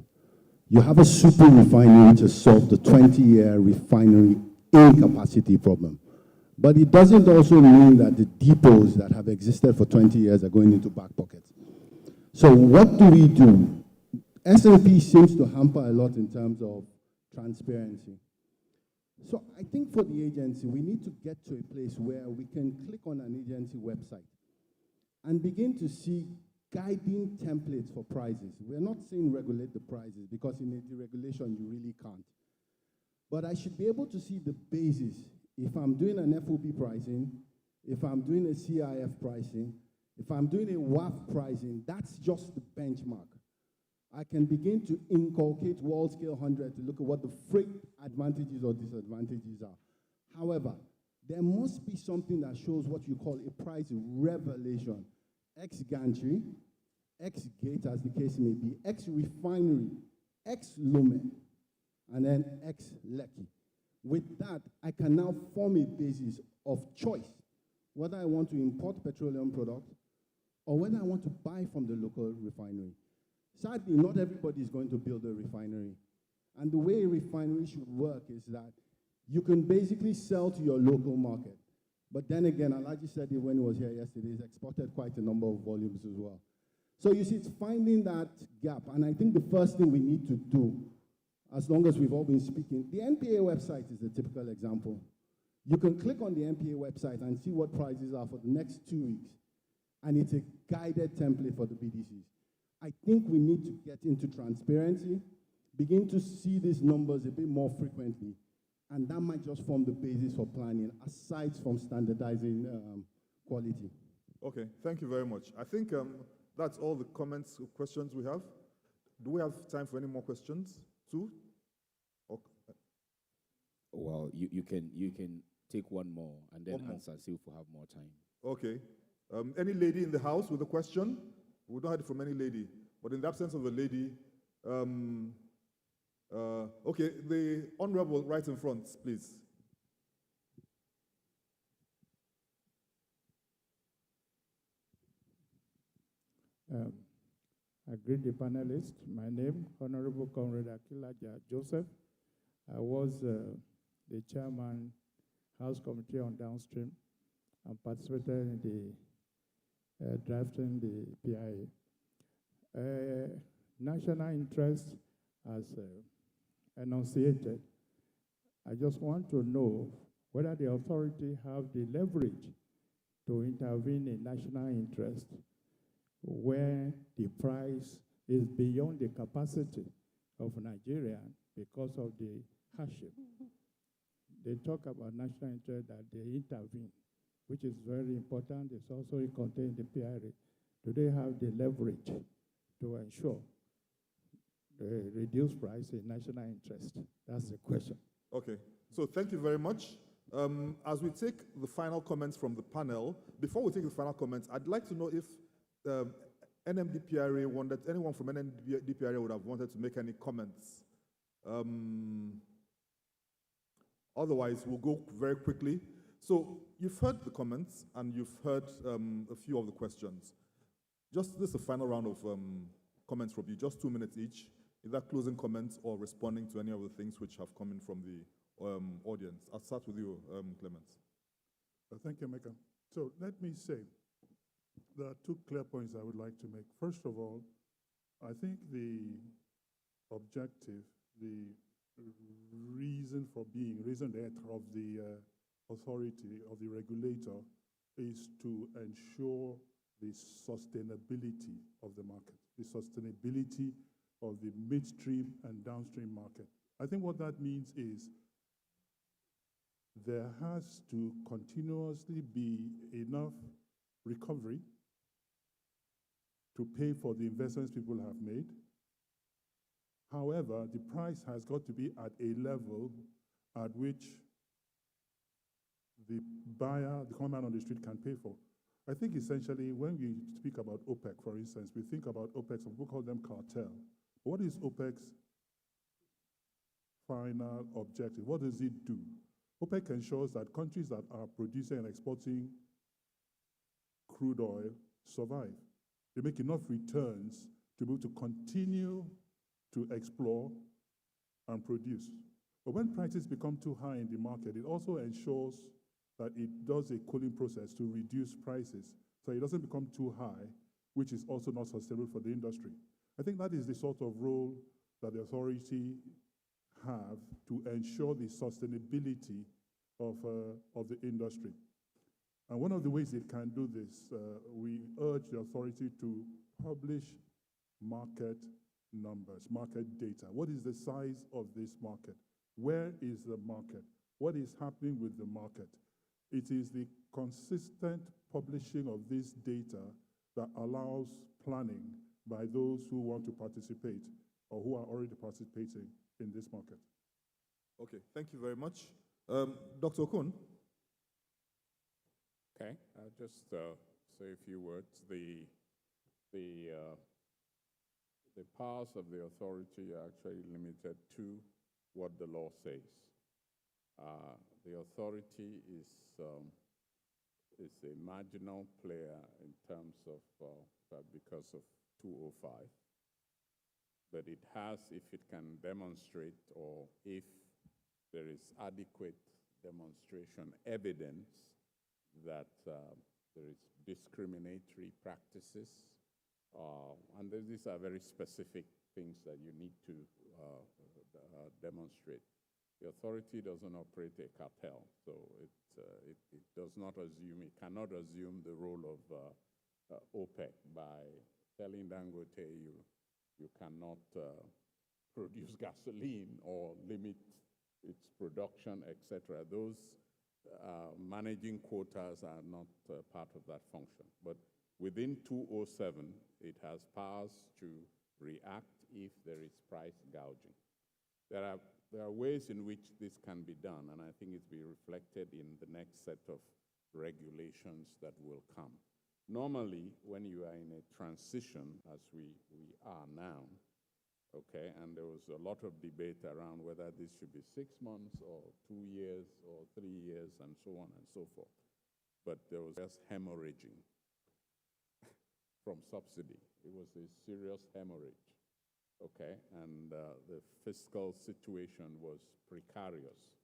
R: You have a super refinery to solve the 20-year refinery incapacity problem. But it doesn't also mean that the depots that have existed for 20 years are going into back pockets. So what do we do? S&P seems to hamper a lot in terms of transparency. So I think for the agency, we need to get to a place where we can click on an agency website and begin to see guiding templates for prices. We're not saying regulate the prices, because in a deregulation, you really can't. But I should be able to see the basis. If I'm doing an FOB pricing, if I'm doing a CIF pricing, if I'm doing a WAF pricing, that's just the benchmark. I can begin to inculcate world scale 100 to look at what the freight advantages or disadvantages are. However, there must be something that shows what you call a price revelation. X gantry, X gate, as the case may be, X refinery, X lumen, and then X Lekki. With that, I can now form a basis of choice, whether I want to import petroleum products or whether I want to buy from the local refinery. Sadly, not everybody is going to build a refinery. And the way a refinery should work is that you can basically sell to your local market. But then again, Alaji said it when he was here yesterday, he's exported quite a number of volumes as well. So you see, it's finding that gap. And I think the first thing we need to do, as long as we've all been speaking, the NPA website is a typical example. You can click on the NPA website and see what prices are for the next 2 weeks. And it's a guided template for the BDCs. I think we need to get into transparency, begin to see these numbers a bit more frequently, and that might just form the basis for planning, aside from standardizing quality.
C: Okay, thank you very much. I think that's all the comments, questions we have. Do we have time for any more questions? Two? Okay.
B: Well, you can take one more and then answer, see if we have more time.
C: Okay. Any lady in the house with a question? We don't have it from any lady, but in the absence of a lady, okay, the honorable right in front, please.
S: I greet the panelists. My name, Honorable Conrad Akilaja Joseph. I was the chairman, House Committee on Downstream, and participated in the drafting the PIA. National interest as enunciated. I just want to know whether the authority have the leverage to intervene in national interest where the price is beyond the capacity of Nigeria because of the hardship. They talk about national interest that they intervene, which is very important. It's also contained in the PIA. Do they have the leverage to ensure the reduced price in national interest? That's the question.
C: Okay, so thank you very much. As we take the final comments from the panel, before we take the final comments, I'd like to know if NMDPRA wanted, anyone from NMDPRA would have wanted to make any comments. Otherwise, we'll go very quickly. So you've heard the comments and you've heard a few of the questions. Just this is the final round of comments from you, just 2 minutes each, either closing comments or responding to any of the things which have come in from the audience. I'll start with you, Clemens.
L: Thank you, Emeka. So let me say, there are 2 clear points I would like to make. First of all, I think the objective, the reason for being, reason d'etre of the authority, of the regulator, is to ensure the sustainability of the market, the sustainability of the midstream and downstream market. I think what that means is there has to continuously be enough recovery to pay for the investments people have made. However, the price has got to be at a level at which the buyer, the common man on the street, can pay for. I think essentially when we speak about OPEC, for instance, we think about OPEC, some people call them cartel. But what is OPEC's final objective? What does it do? OPEC ensures that countries that are producing and exporting crude oil survive. They make enough returns to be able to continue to explore and produce. But when prices become too high in the market, it also ensures that it does a cooling process to reduce prices so it doesn't become too high, which is also not sustainable for the industry. I think that is the sort of role that the authority have to ensure the sustainability of the industry. And one of the ways it can do this, we urge the authority to publish market numbers, market data. What is the size of this market? Where is the market? What is happening with the market? It is the consistent publishing of this data that allows planning by those who want to participate or who are already participating in this market.
C: Okay, thank you very much. Dr. Okun.
K: Okay, I'll just say a few words. The powers of the authority are actually limited to what the law says. The authority is a marginal player in terms of, because of 205. But it has, if it can demonstrate or if there is adequate demonstration evidence that there is discriminatory practices, and these are very specific things that you need to demonstrate. The authority doesn't operate a cartel, so it does not assume, it cannot assume the role of OPEC by telling Dangote you cannot produce gasoline or limit its production, etc. Those managing quotas are not part of that function. But within 207, it has powers to react if there is price gouging. There are ways in which this can be done, and I think it's be reflected in the next set of regulations that will come. Normally, when you are in a transition, as we are now, okay, and there was a lot of debate around whether this should be 6 months or 2 years or 3 years and so on and so forth. But there was just hemorrhaging from subsidy. It was a serious hemorrhage, okay, and the fiscal situation was precarious.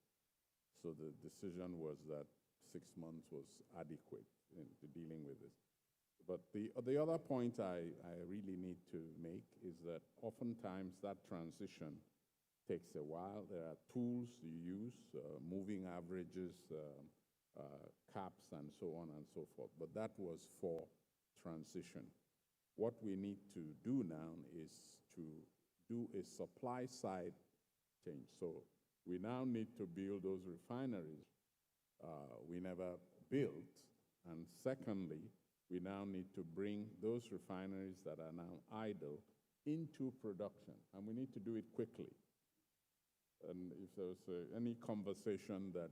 K: So the decision was that 6 months was adequate in dealing with this. But the other point I really need to make is that oftentimes that transition takes a while. There are tools you use, moving averages, caps, and so on and so forth. But that was for transition. What we need to do now is to do a supply side change. So we now need to build those refineries we never built. And secondly, we now need to bring those refineries that are now idle into production, and we need to do it quickly. And if there's any conversation that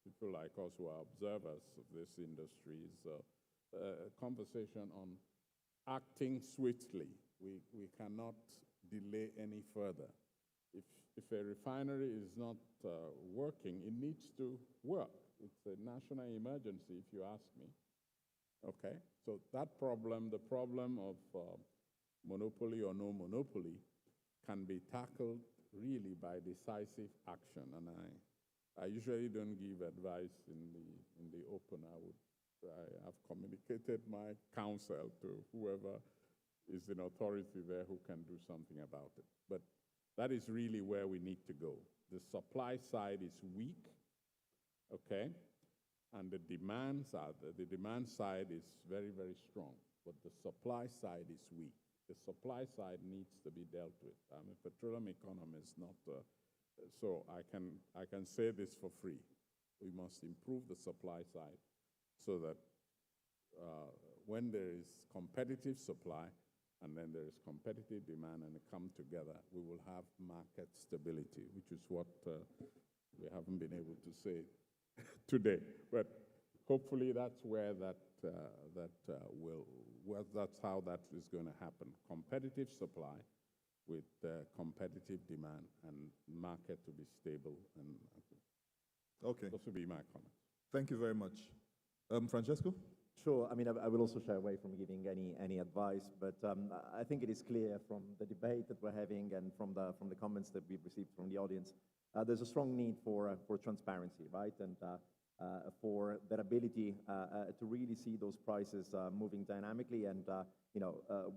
K: people like us who are observers of this industry is a conversation on acting swiftly. We cannot delay any further. If a refinery is not working, it needs to work. It's a national emergency, if you ask me. Okay, so that problem, the problem of monopoly or no monopoly, can be tackled really by decisive action. And I usually don't give advice in the open. I have communicated my counsel to whoever is in authority there who can do something about it. But that is really where we need to go. The supply side is weak, okay? And the demand side is very, very strong, but the supply side is weak. The supply side needs to be dealt with. I'm a petroleum economist, not So I can say this for free. We must improve the supply side so that when there is competitive supply and then there is competitive demand and they come together, we will have market stability, which is what we haven't been able to say today. But hopefully that's where that's how that is going to happen. Competitive supply with competitive demand and market to be stable. And
C: okay.
K: Those would be my comments.
C: Thank you very much. Francesco?
O: Sure. I mean, I will also shy away from giving any advice, but I think it is clear from the debate that we're having and from the comments that we've received from the audience, there's a strong need for transparency, right? And for that ability to really see those prices moving dynamically. And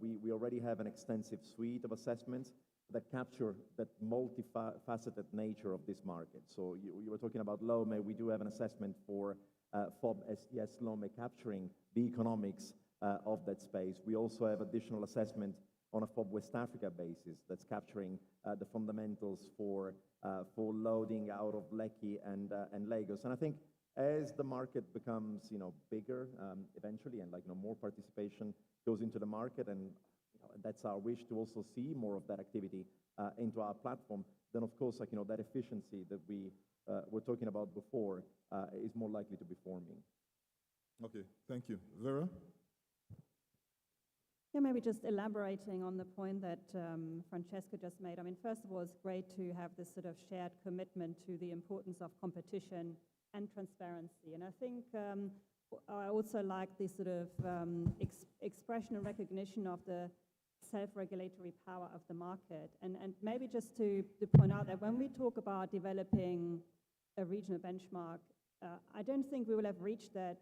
O: we already have an extensive suite of assessments that capture that multifaceted nature of this market. So you were talking about LOME. We do have an assessment for FOB STS LOME capturing the economics of that space. We also have additional assessment on a FOB West Africa basis that's capturing the fundamentals for loading out of Lekki and Lagos. And I think as the market becomes bigger eventually, and more participation goes into the market, and that's our wish to also see more of that activity into our platform, then of course that efficiency that we were talking about before is more likely to be forming.
C: Okay, thank you. Vera?
M: Yeah, maybe just elaborating on the point that Francesco just made. I mean, first of all, it's great to have this sort of shared commitment to the importance of competition and transparency. And I think I also like this sort of expression and recognition of the self-regulatory power of the market. And maybe just to point out that when we talk about developing a regional benchmark, I don't think we will have reached that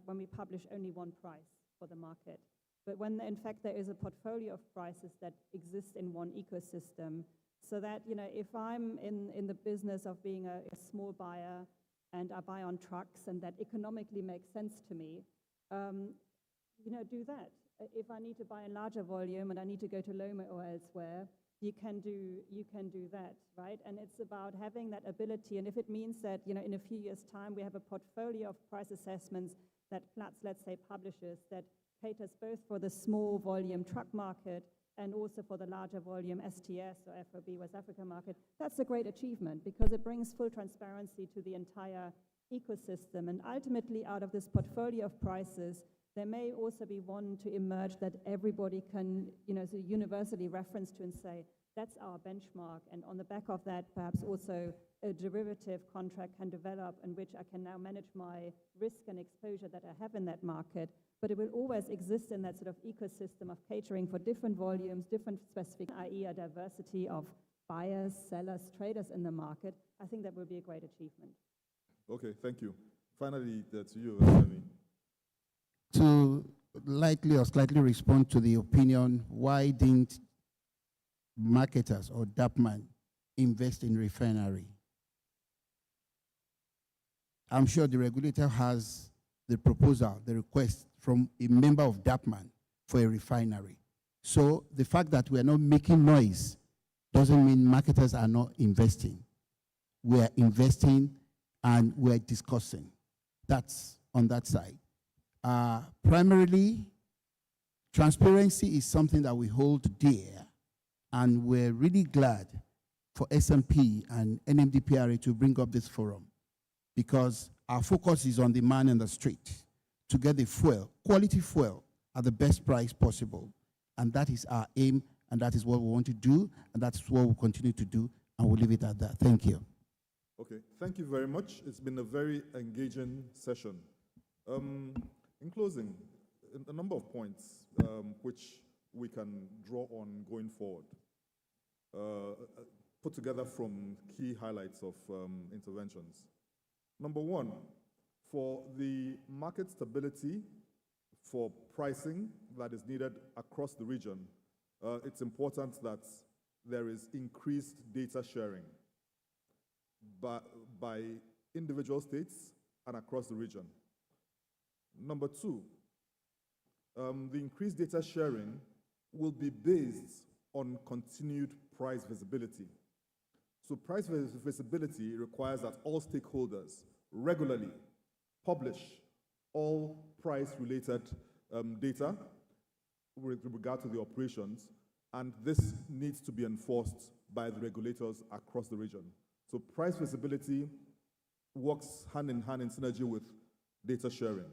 M: when we publish only one price for the market. But when, in fact, there is a portfolio of prices that exists in one ecosystem, so that, if I'm in the business of being a small buyer and I buy on trucks and that economically makes sense to me, do that. If I need to buy in larger volume and I need to go to Loma or elsewhere, you can do that, right? And it's about having that ability. And if it means that, in a few years' time, we have a portfolio of price assessments that Platts, let's say, publishes that caters both for the small volume truck market and also for the larger volume STS or FOB West Africa market, that's a great achievement because it brings full transparency to the entire ecosystem. And ultimately, out of this portfolio of prices, there may also be one to emerge that everybody can, so universally reference to and say, that's our benchmark. And on the back of that, perhaps also a derivative contract can develop in which I can now manage my risk and exposure that I have in that market. But it will always exist in that sort of ecosystem of catering for different volumes, different specific, i.e. a diversity of buyers, sellers, traders in the market. I think that will be a great achievement.
C: Okay, thank you. Finally, to you, Remy.
N: To lightly or slightly respond to the opinion, why didn't marketers or DAPMAN invest in refinery? I'm sure the regulator has the proposal, the request from a member of DAPMAN for a refinery. So the fact that we are not making noise doesn't mean marketers are not investing. We are investing and we are discussing. That's on that side. Primarily, transparency is something that we hold dear, and we're really glad for S&P and NMDPRA to bring up this forum because our focus is on the man in the street to get the fuel, quality fuel, at the best price possible. And that is our aim, and that is what we want to do, and that's what we'll continue to do, and we'll leave it at that. Thank you.
C: Okay, thank you very much. It's been a very engaging session. In closing, a number of points which we can draw on going forward, put together from key highlights of interventions. Number one, for the market stability for pricing that is needed across the region, it's important that there is increased data sharing by individual states and across the region. Number two, the increased data sharing will be based on continued price visibility. So price visibility requires that all stakeholders regularly publish all price-related data with regard to the operations, and this needs to be enforced by the regulators across the region. So price visibility works hand in hand in synergy with data sharing.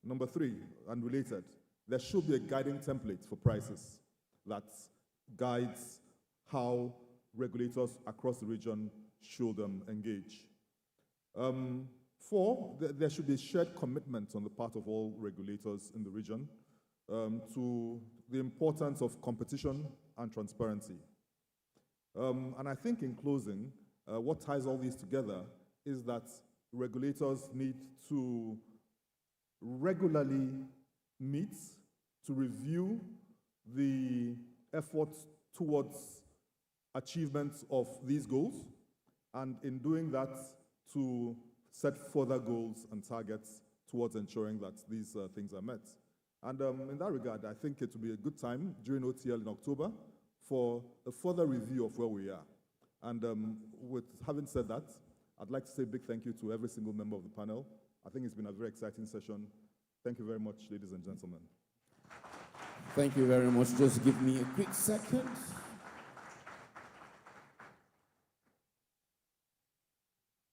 C: Number 3, and related, there should be a guiding template for prices that guides how regulators across the region should engage. 4, there should be a shared commitment on the part of all regulators in the region to the importance of competition and transparency. And I think in closing, what ties all these together is that regulators need to regularly meet to review the efforts towards achievement of these goals, and in doing that, to set further goals and targets towards ensuring that these things are met. And in that regard, I think it will be a good time during OTL in October for a further review of where we are. And with having said that, I'd like to say a big thank you to every single member of the panel. I think it's been a very exciting session. Thank you very much, ladies and gentlemen.
B: Thank you very much. Just give me a quick second.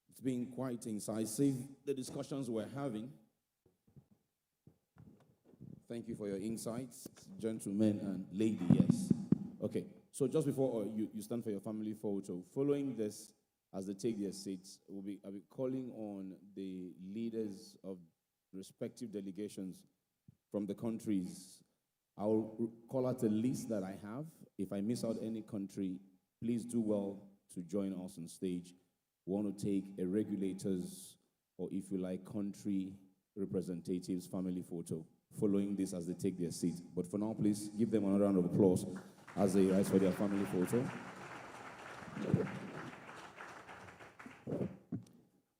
B: It's been quite incisive, the discussions we're having. Thank you for your insights, gentlemen and lady, yes. Okay, so just before you stand for your family photo, following this, as they take their seats, I'll be calling on the leaders of respective delegations from the countries. I'll call out a list that I have. If I miss out any country, please do well to join us on stage. We want to take a regulators, or if you like, country representatives family photo, following this as they take their seat. But for now, please give them another round of applause as they rise for their family photo.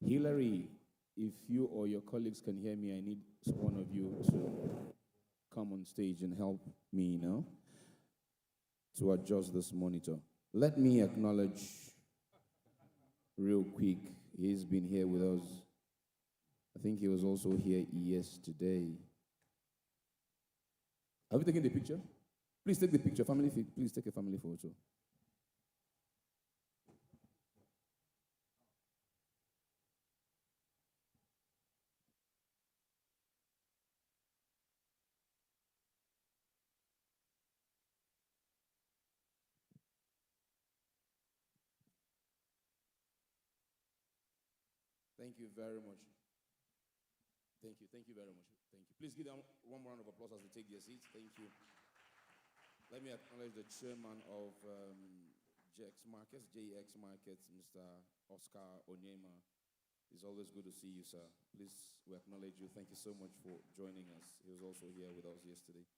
B: Hillary, if you or your colleagues can hear me, I need one of you to come on stage and help me now to adjust this monitor. Let me acknowledge real quick, he's been here with us. I think he was also here yesterday. Have you taken the picture? Please take the picture, family. Please take a family photo. Thank you very much. Thank you very much. Thank you. Please give them one more round of applause as they take their seats. Thank you. Let me acknowledge the chairman of JX Markets, Mr. Oscar Onyema. It's always good to see you, sir. Please, we acknowledge you. Thank you so much for joining us. He was also here with us yesterday.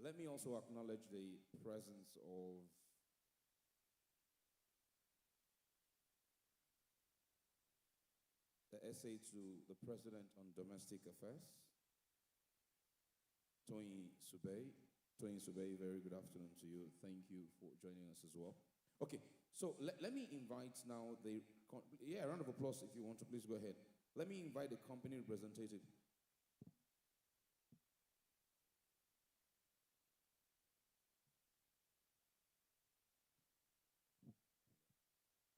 B: Let me also acknowledge the presence of the essay to the President on Domestic Affairs, Toyin Subey. Toyin Subey, very good afternoon to you. Thank you for joining us as well. Okay, so let me invite now the, a round of applause if you want to, please go ahead. Let me invite the company representative.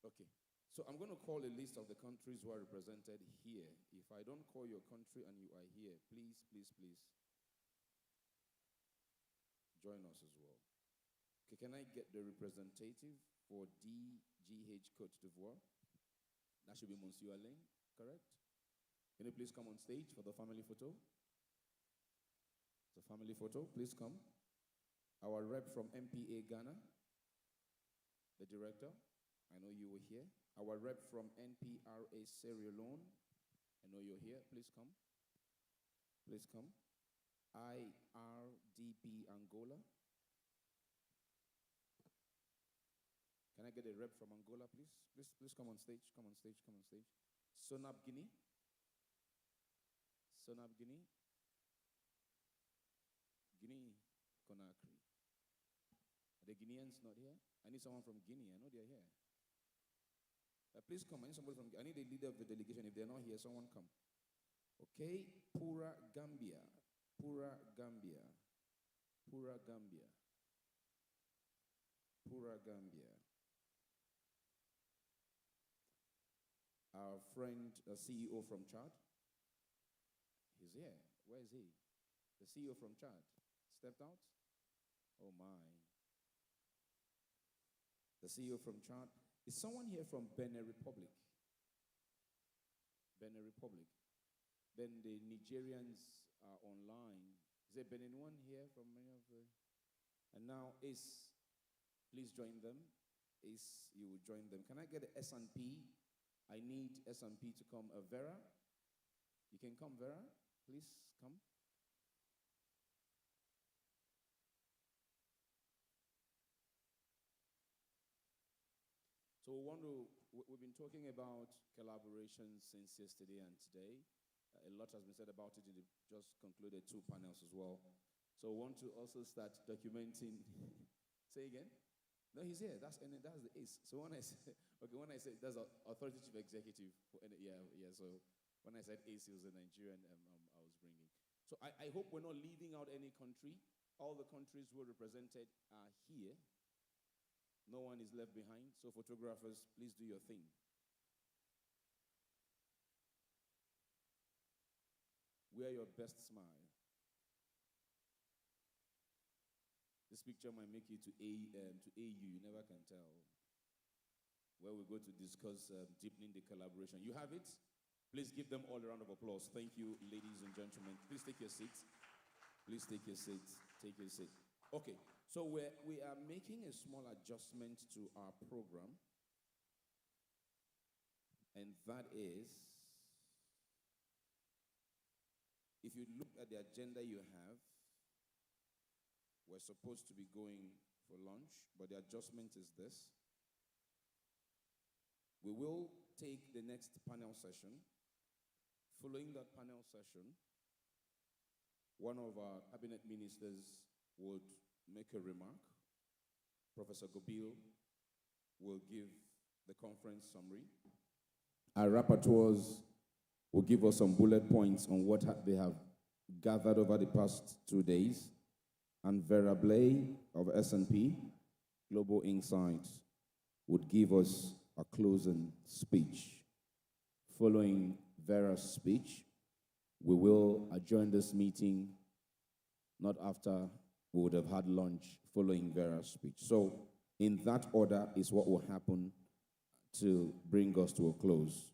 B: Okay. So I'm going to call a list of the countries who are represented here. If I don't call your country and you are here, please, please, please join us as well. Okay, can I get the representative for DGH Côte d'Ivoire? That should be Monsieur Alain, correct? Can you please come on stage for the family photo? The family photo, please come. Our rep from MPA Ghana, the director, I know you were here. Our rep from NPRA Sierra Leone, I know you're here. Please come. Please come. IRDP Angola. Can I get a rep from Angola, please? Please come on stage. Come on stage. Come on stage. Sonab Guinea. Sonab Guinea. Guinea Conakry. the Guineans not here? I need someone from Guinea. I know they're here. Please come. I need somebody from. I need the leader of the delegation. If they're not here, someone come. Okay, Pura Gambia. Pura Gambia. Pura Gambia. Pura Gambia. Our friend, the CEO from Chad. He's here. Where is he? The CEO from Chad. Stepped out? Oh my. The CEO from Chad. Is someone here from Benin Republic? Benin Republic. Then the Nigerians are online. Is there Benin one here from many of the? And now Ace, please join them. Ace, you will join them. Can I get the S&P? I need S&P to come. Vera, you can come, Vera. Please come. So we've been talking about collaboration since yesterday and today. A lot has been said about it. We just concluded 2 panels as well. So we want to also start documenting. Say again? No, he's here. That's the ace. So when I say, okay, when I say that's an authority chief executive, so when I said ace, he was a Nigerian I was bringing. So I hope we're not leaving out any country. All the countries who are represented are here. No one is left behind. So photographers, please do your thing. Wear your best smile. This picture might make you to AU. You never can tell. Where we go to discuss deepening the collaboration. You have it? Please give them all a round of applause. Thank you, ladies and gentlemen. Please take your seats. Please take your seats. Take your seat. Okay, so we are making a small adjustment to our program. And that is, if you look at the agenda you have, we're supposed to be going for lunch, but the adjustment is this. We will take the next panel session. Following that panel session, one of our cabinet ministers would make a remark. Professor Gobil will give the conference summary. Our rapporteurs will give us some bullet points on what they have gathered over the past 2 days. And Vera Blay of S&P Global Insights would give us a closing speech. Following Vera's speech, we will adjourn this meeting not after we would have had lunch following Vera's speech. So in that order is what will happen to bring us to a close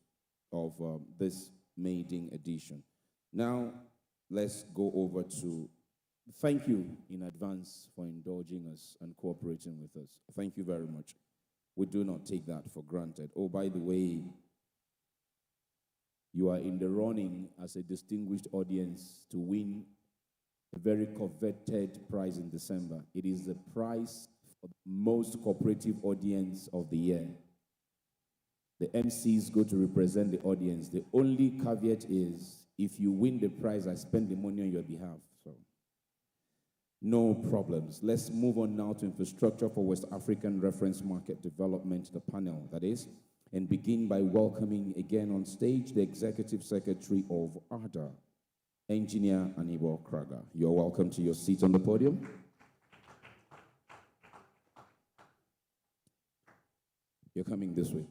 B: of this maiden edition. Now, let's go over to thank you in advance for indulging us and cooperating with us. Thank you very much. We do not take that for granted. Oh, by the way, you are in the running as a distinguished audience to win a very coveted prize in December. It is the prize for the most cooperative audience of the year. The MCs go to represent the audience. The only caveat is, if you win the prize, I spend the money on your behalf. So, no problems. Let's move on now to infrastructure for West African reference market development, the panel, that is, and begin by welcoming again on stage the Executive Secretary of ARDA, Engineer Anibal Krager. You're welcome to your seat on the podium. You're coming this way.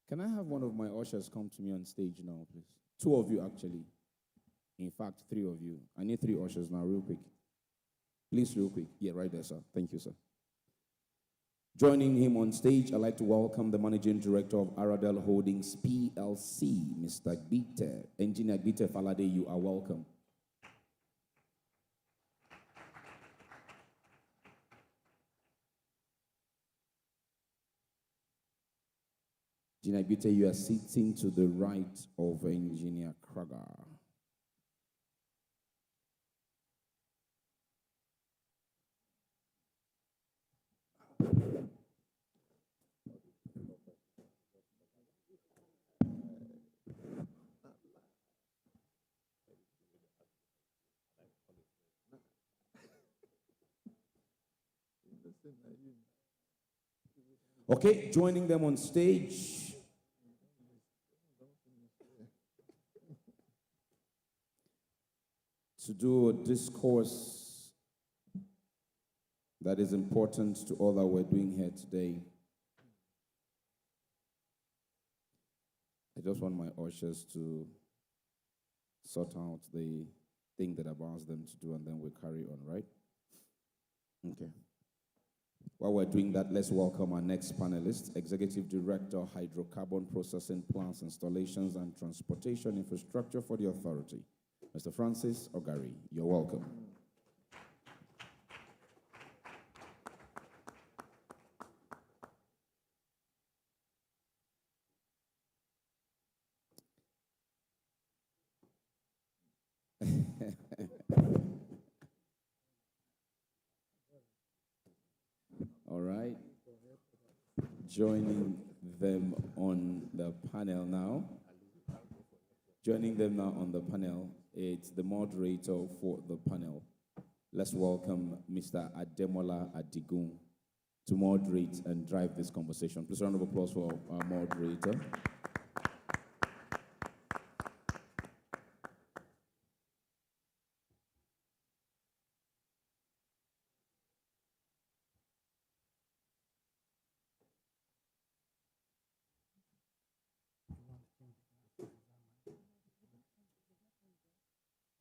B: Can I have one of my ushers come to me on stage now, please? 2 of you, actually. In fact, 3 of you. I need 3 ushers now, real quick. Please, real quick. Yeah, right there, sir. Thank you, sir. Joining him on stage, I'd like to welcome the Managing Director of Aradel Holdings PLC, Mr. Gbite. Engineer Gbite Falade, you are welcome. Engineer Gbite, you are sitting to the right of Engineer Krager. Okay, joining them on stage. To do a discourse that is important to all that we're doing here today. I just want my ushers to sort out the thing that I've asked them to do, and then we'll carry on, right? Okay. While we're doing that, let's welcome our next panelist, Executive Director, Hydrocarbon Processing Plants, Installations, and Transportation Infrastructure for the Authority, Mr. Francis Ogari. You're welcome. All right. Joining them on the panel now. It's the moderator for the panel. Let's welcome Mr. Ademola Adigun to moderate and drive this conversation. Please, round of applause for our moderator.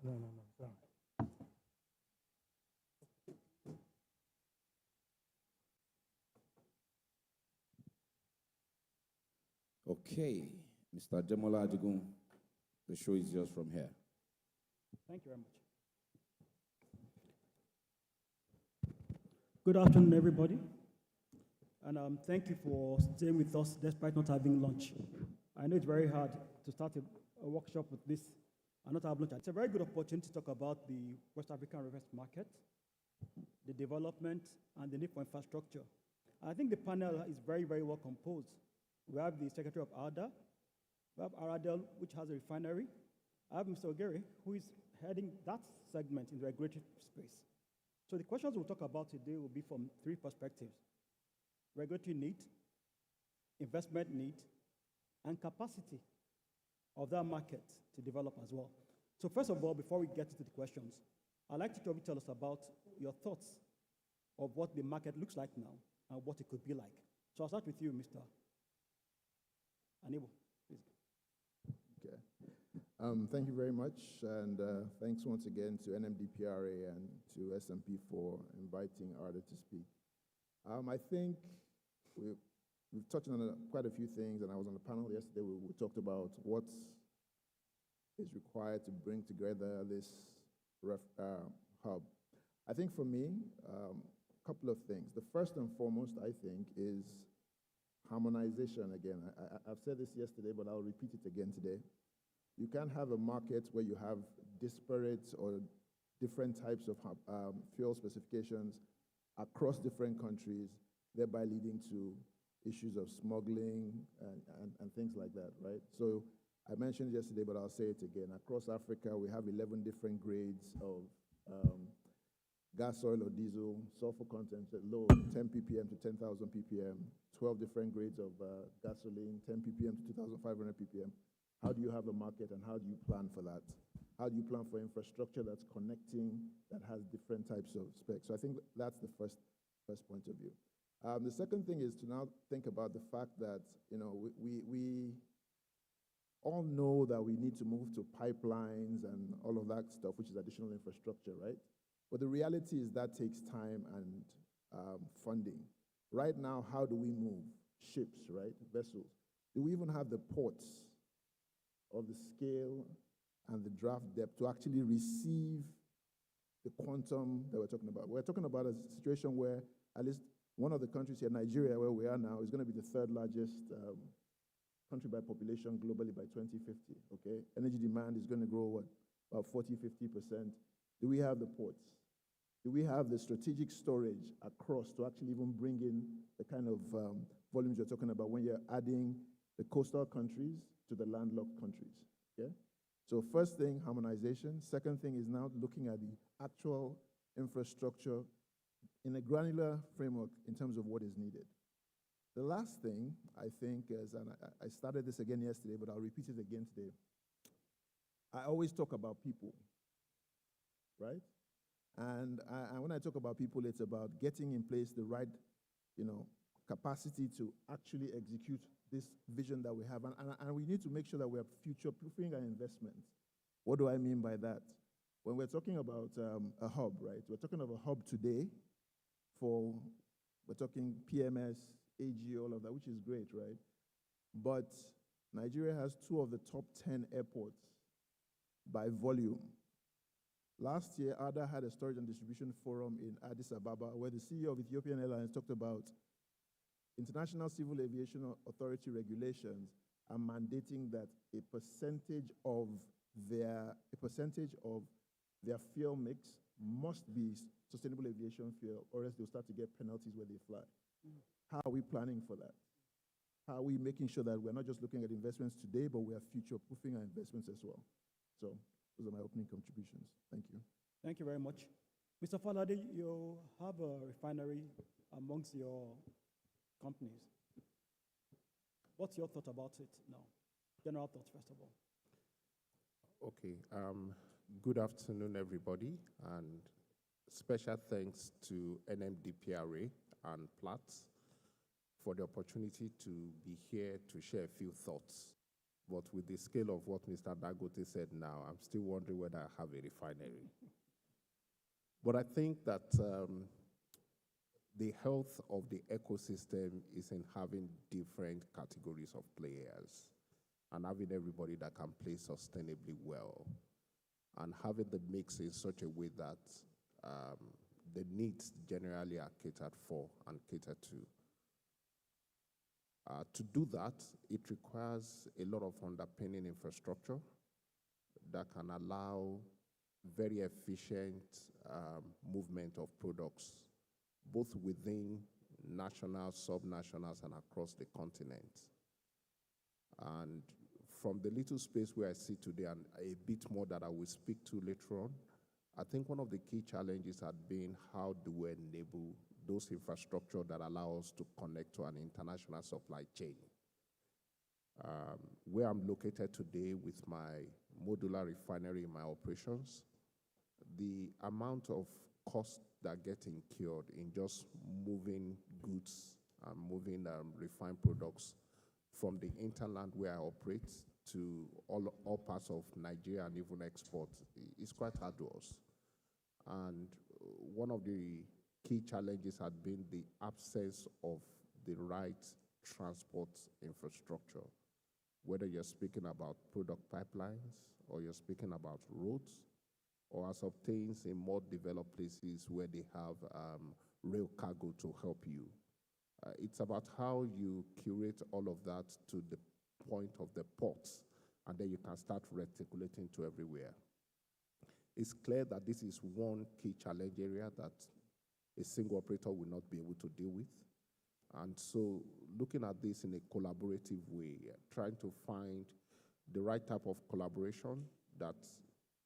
T: No, sorry.
B: Okay, Mr. Ademola Adigun, the show is yours from here.
T: Thank you very much. Good afternoon, everybody. And thank you for staying with us despite not having lunch. I know it's very hard to start a workshop with this and not have lunch. It's a very good opportunity to talk about the West African reverse market, the development, and the need for infrastructure. I think the panel is very, very well composed. We have the Secretary of ARDA, we have Aradel, which has a refinery. I have Mr. Ogere, who is heading that segment in the regulatory space. So the questions we'll talk about today will be from three perspectives: regulatory need, investment need, and capacity of that market to develop as well. So first of all, before we get into the questions, I'd like you to tell us about your thoughts of what the market looks like now and what it could be like. So I'll start with you, Mr. Anibo, please.
U: Okay. Thank you very much, and thanks once again to NMDPRA and to SMP for inviting ARDA to speak. I think we've touched on quite a few things, and I was on the panel yesterday. We talked about what is required to bring together this hub. I think for me, a couple of things. The first and foremost, I think, is harmonization again. I've said this yesterday, but I'll repeat it again today. You can't have a market where you have disparate or different types of fuel specifications across different countries, thereby leading to issues of smuggling and things like that, right? So I mentioned yesterday, but I'll say it again. Across Africa, we have 11 different grades of gas, oil, or diesel, sulfur content at low, 10 ppm to 10,000 ppm, 12 different grades of gasoline, 10 ppm to 2,500 ppm. How do you have a market, and how do you plan for that? How do you plan for infrastructure that's connecting, that has different types of specs? So I think that's the first point of view. The second thing is to now think about the fact that, you know, we all know that we need to move to pipelines and all of that stuff, which is additional infrastructure, right? But the reality is that takes time and funding. Right now, how do we move ships, right, vessels? Do we even have the ports of the scale and the draft depth to actually receive the quantum that we're talking about? We're talking about a situation where at least one of the countries here, Nigeria, where we are now, is going to be the third largest country by population globally by 2050, okay? Energy demand is going to grow, what, about 40–50%. Do we have the ports? Do we have the strategic storage across to actually even bring in the kind of volumes you're talking about when you're adding the coastal countries to the landlocked countries, okay? So first thing, harmonization. Second thing is now looking at the actual infrastructure in a granular framework in terms of what is needed. The last thing, I think, is, and I started this again yesterday, but I'll repeat it again today. I always talk about people, right? And when I talk about people, it's about getting in place the right, capacity to actually execute this vision that we have. And we need to make sure that we're future-proofing our investments. What do I mean by that? When we're talking about a hub, right? We're talking of a hub today we're talking PMS, AG, all of that, which is great, right? But Nigeria has 2 of the top 10 airports by volume. Last year, ADA had a storage and distribution forum in Addis Ababa where the CEO of Ethiopian Airlines talked about International Civil Aviation Authority regulations are mandating that a percentage of their fuel mix must be sustainable aviation fuel, or else they'll start to get penalties where they fly. How are we planning for that? How are we making sure that we're not just looking at investments today, but we are future-proofing our investments as well? So those are my opening contributions. Thank you.
T: Thank you very much. Mr. Falade, you have a refinery amongst your companies. What's your thought about it now? General thoughts, first of all.
A: Okay. Good afternoon, everybody, and special thanks to NMDPRA and PLATS for the opportunity to be here to share a few thoughts. But with the scale of what Mr. Dangote said now, I'm still wondering whether I have a refinery. But I think that the health of the ecosystem is in having different categories of players and having everybody that can play sustainably well and having the mix in such a way that the needs generally are catered for and catered to. To do that, it requires a lot of underpinning infrastructure that can allow very efficient movement of products, both within national, subnationals, and across the continent. And from the little space where I sit today and a bit more that I will speak to later on, I think one of the key challenges had been how do we enable those infrastructure that allow us to connect to an international supply chain. Where I'm located today with my modular refinery in my operations, the amount of cost that get incurred in just moving goods and moving refined products from the interland where I operate to all parts of Nigeria and even export is quite arduous. And one of the key challenges had been the absence of the right transport infrastructure, whether you're speaking about product pipelines or you're speaking about roads, or as obtains in more developed places where they have rail cargo to help you. It's about how you curate all of that to the point of the ports, and then you can start reticulating to everywhere. It's clear that this is one key challenge area that a single operator will not be able to deal with. And so looking at this in a collaborative way, trying to find the right type of collaboration that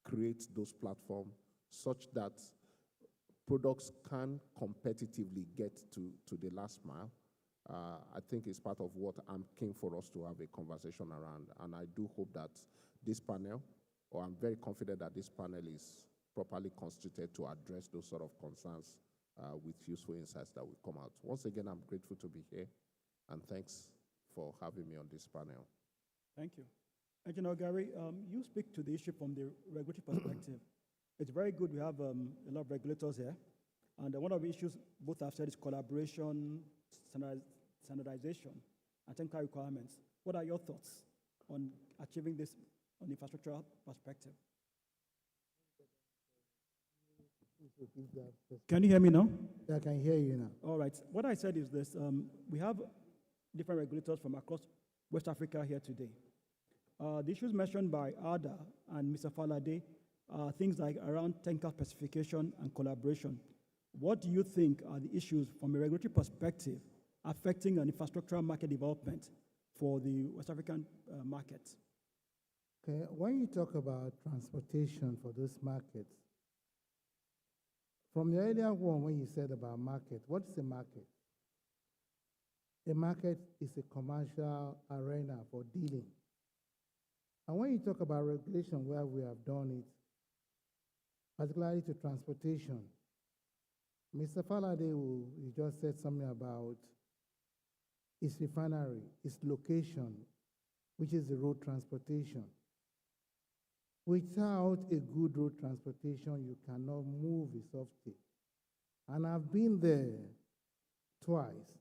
A: creates those platforms such that products can competitively get to the last mile, I think is part of what I'm keen for us to have a conversation around. And I do hope that this panel, or I'm very confident that this panel is properly constituted to address those sort of concerns with useful insights that will come out. Once again, I'm grateful to be here, and thanks for having me on this panel.
T: Thank you. Engineer Gary, you speak to the issue from the regulatory perspective. It's very good we have a lot of regulators here, and one of the issues both have said is collaboration, standardization, and technical requirements. What are your thoughts on achieving this on the infrastructural perspective? Can you hear me now?
V: Yeah, I can hear you now.
T: All right. What I said is this. We have different regulators from across West Africa here today. The issues mentioned by Ada and Mr. Falade are things like around technical specification and collaboration. What do you think are the issues from a regulatory perspective affecting an infrastructural market development for the West African market?
V: Okay, when you talk about transportation for those markets,
D: From the earlier one, when you said about market, what is a market? A market is a commercial arena for dealing. And when you talk about regulation, where we have done it, particularly to transportation, Mr. Falade, he just said something about its refinery, its location, which is the road transportation. Without a good road transportation, you cannot move a soft. And I've been there twice,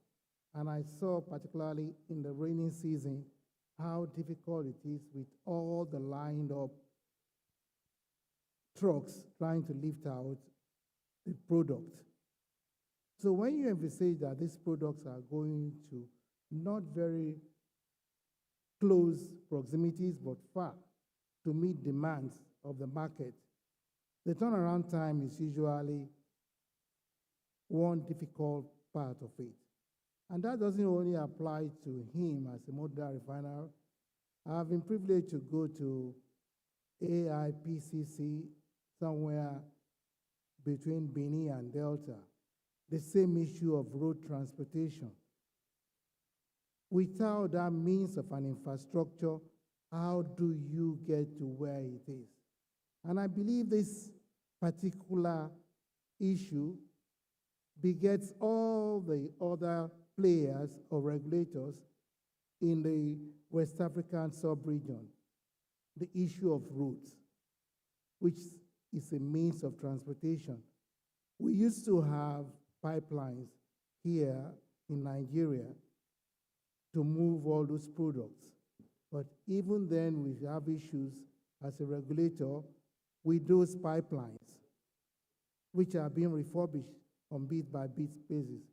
D: and I saw, particularly in the rainy season, how difficult it is with all the lined up trucks trying to lift out the product. So when you envisage that these products are going to not very close proximities, but far to meet demands of the market, the turnaround time is usually one difficult part of it. And that doesn't only apply to him as a modular refiner. I've been privileged to go to AIPCC somewhere between Benin and Delta, the same issue of road transportation. Without that means of an infrastructure, how do you get to where it is? And I believe this particular issue begets all the other players or regulators in the West African sub-region, the issue of routes, which is a means of transportation. We used to have pipelines here in Nigeria to move all those products. But even then, we have issues as a regulator with those pipelines, which are being refurbished on bit-by-bit basis.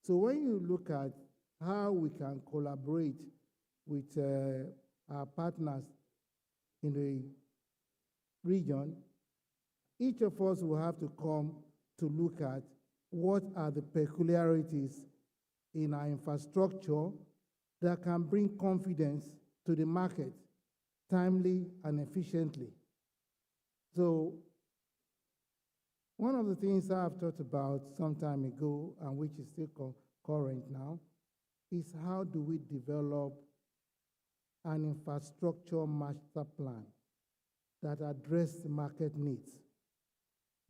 D: So when you look at how we can collaborate with our partners in the region, each of us will have to come to look at what are the peculiarities in our infrastructure that can bring confidence to the market timely and efficiently. So one of the things I've thought about some time ago, and which is still current now, is how do we develop an infrastructure master plan that addresses market needs.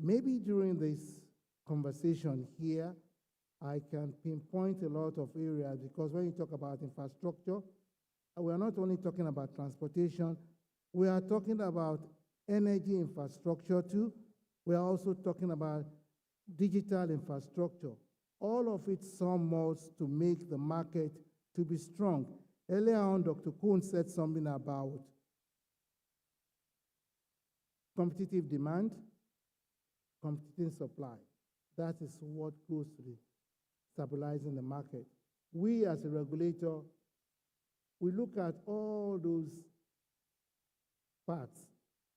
D: Maybe during this conversation here, I can pinpoint a lot of areas, because when you talk about infrastructure, we are not only talking about transportation, we are talking about energy infrastructure too. We are also talking about digital infrastructure. All of it sums to make the market to be strong. Earlier on, Dr. Kuhn said something about competitive demand, competitive supply. That is what goes to stabilizing the market. We as a regulator, we look at all those parts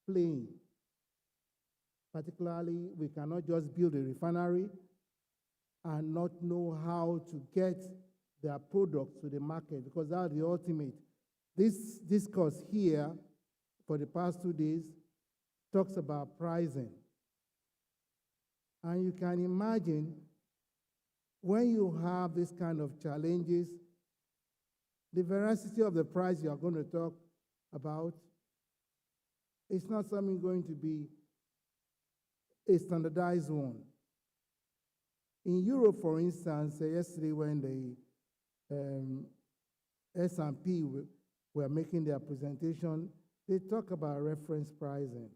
D: playing. Particularly, we cannot just build a refinery and not know how to get their products to the market, because that's the ultimate. This discourse here for the past 2 days talks about pricing. And you can imagine when you have this kind of challenges, the veracity of the price you are going to talk about, it's not something going to be a standardized one. In Europe, for instance, yesterday when the S&P were making their presentation, they talk about reference pricing,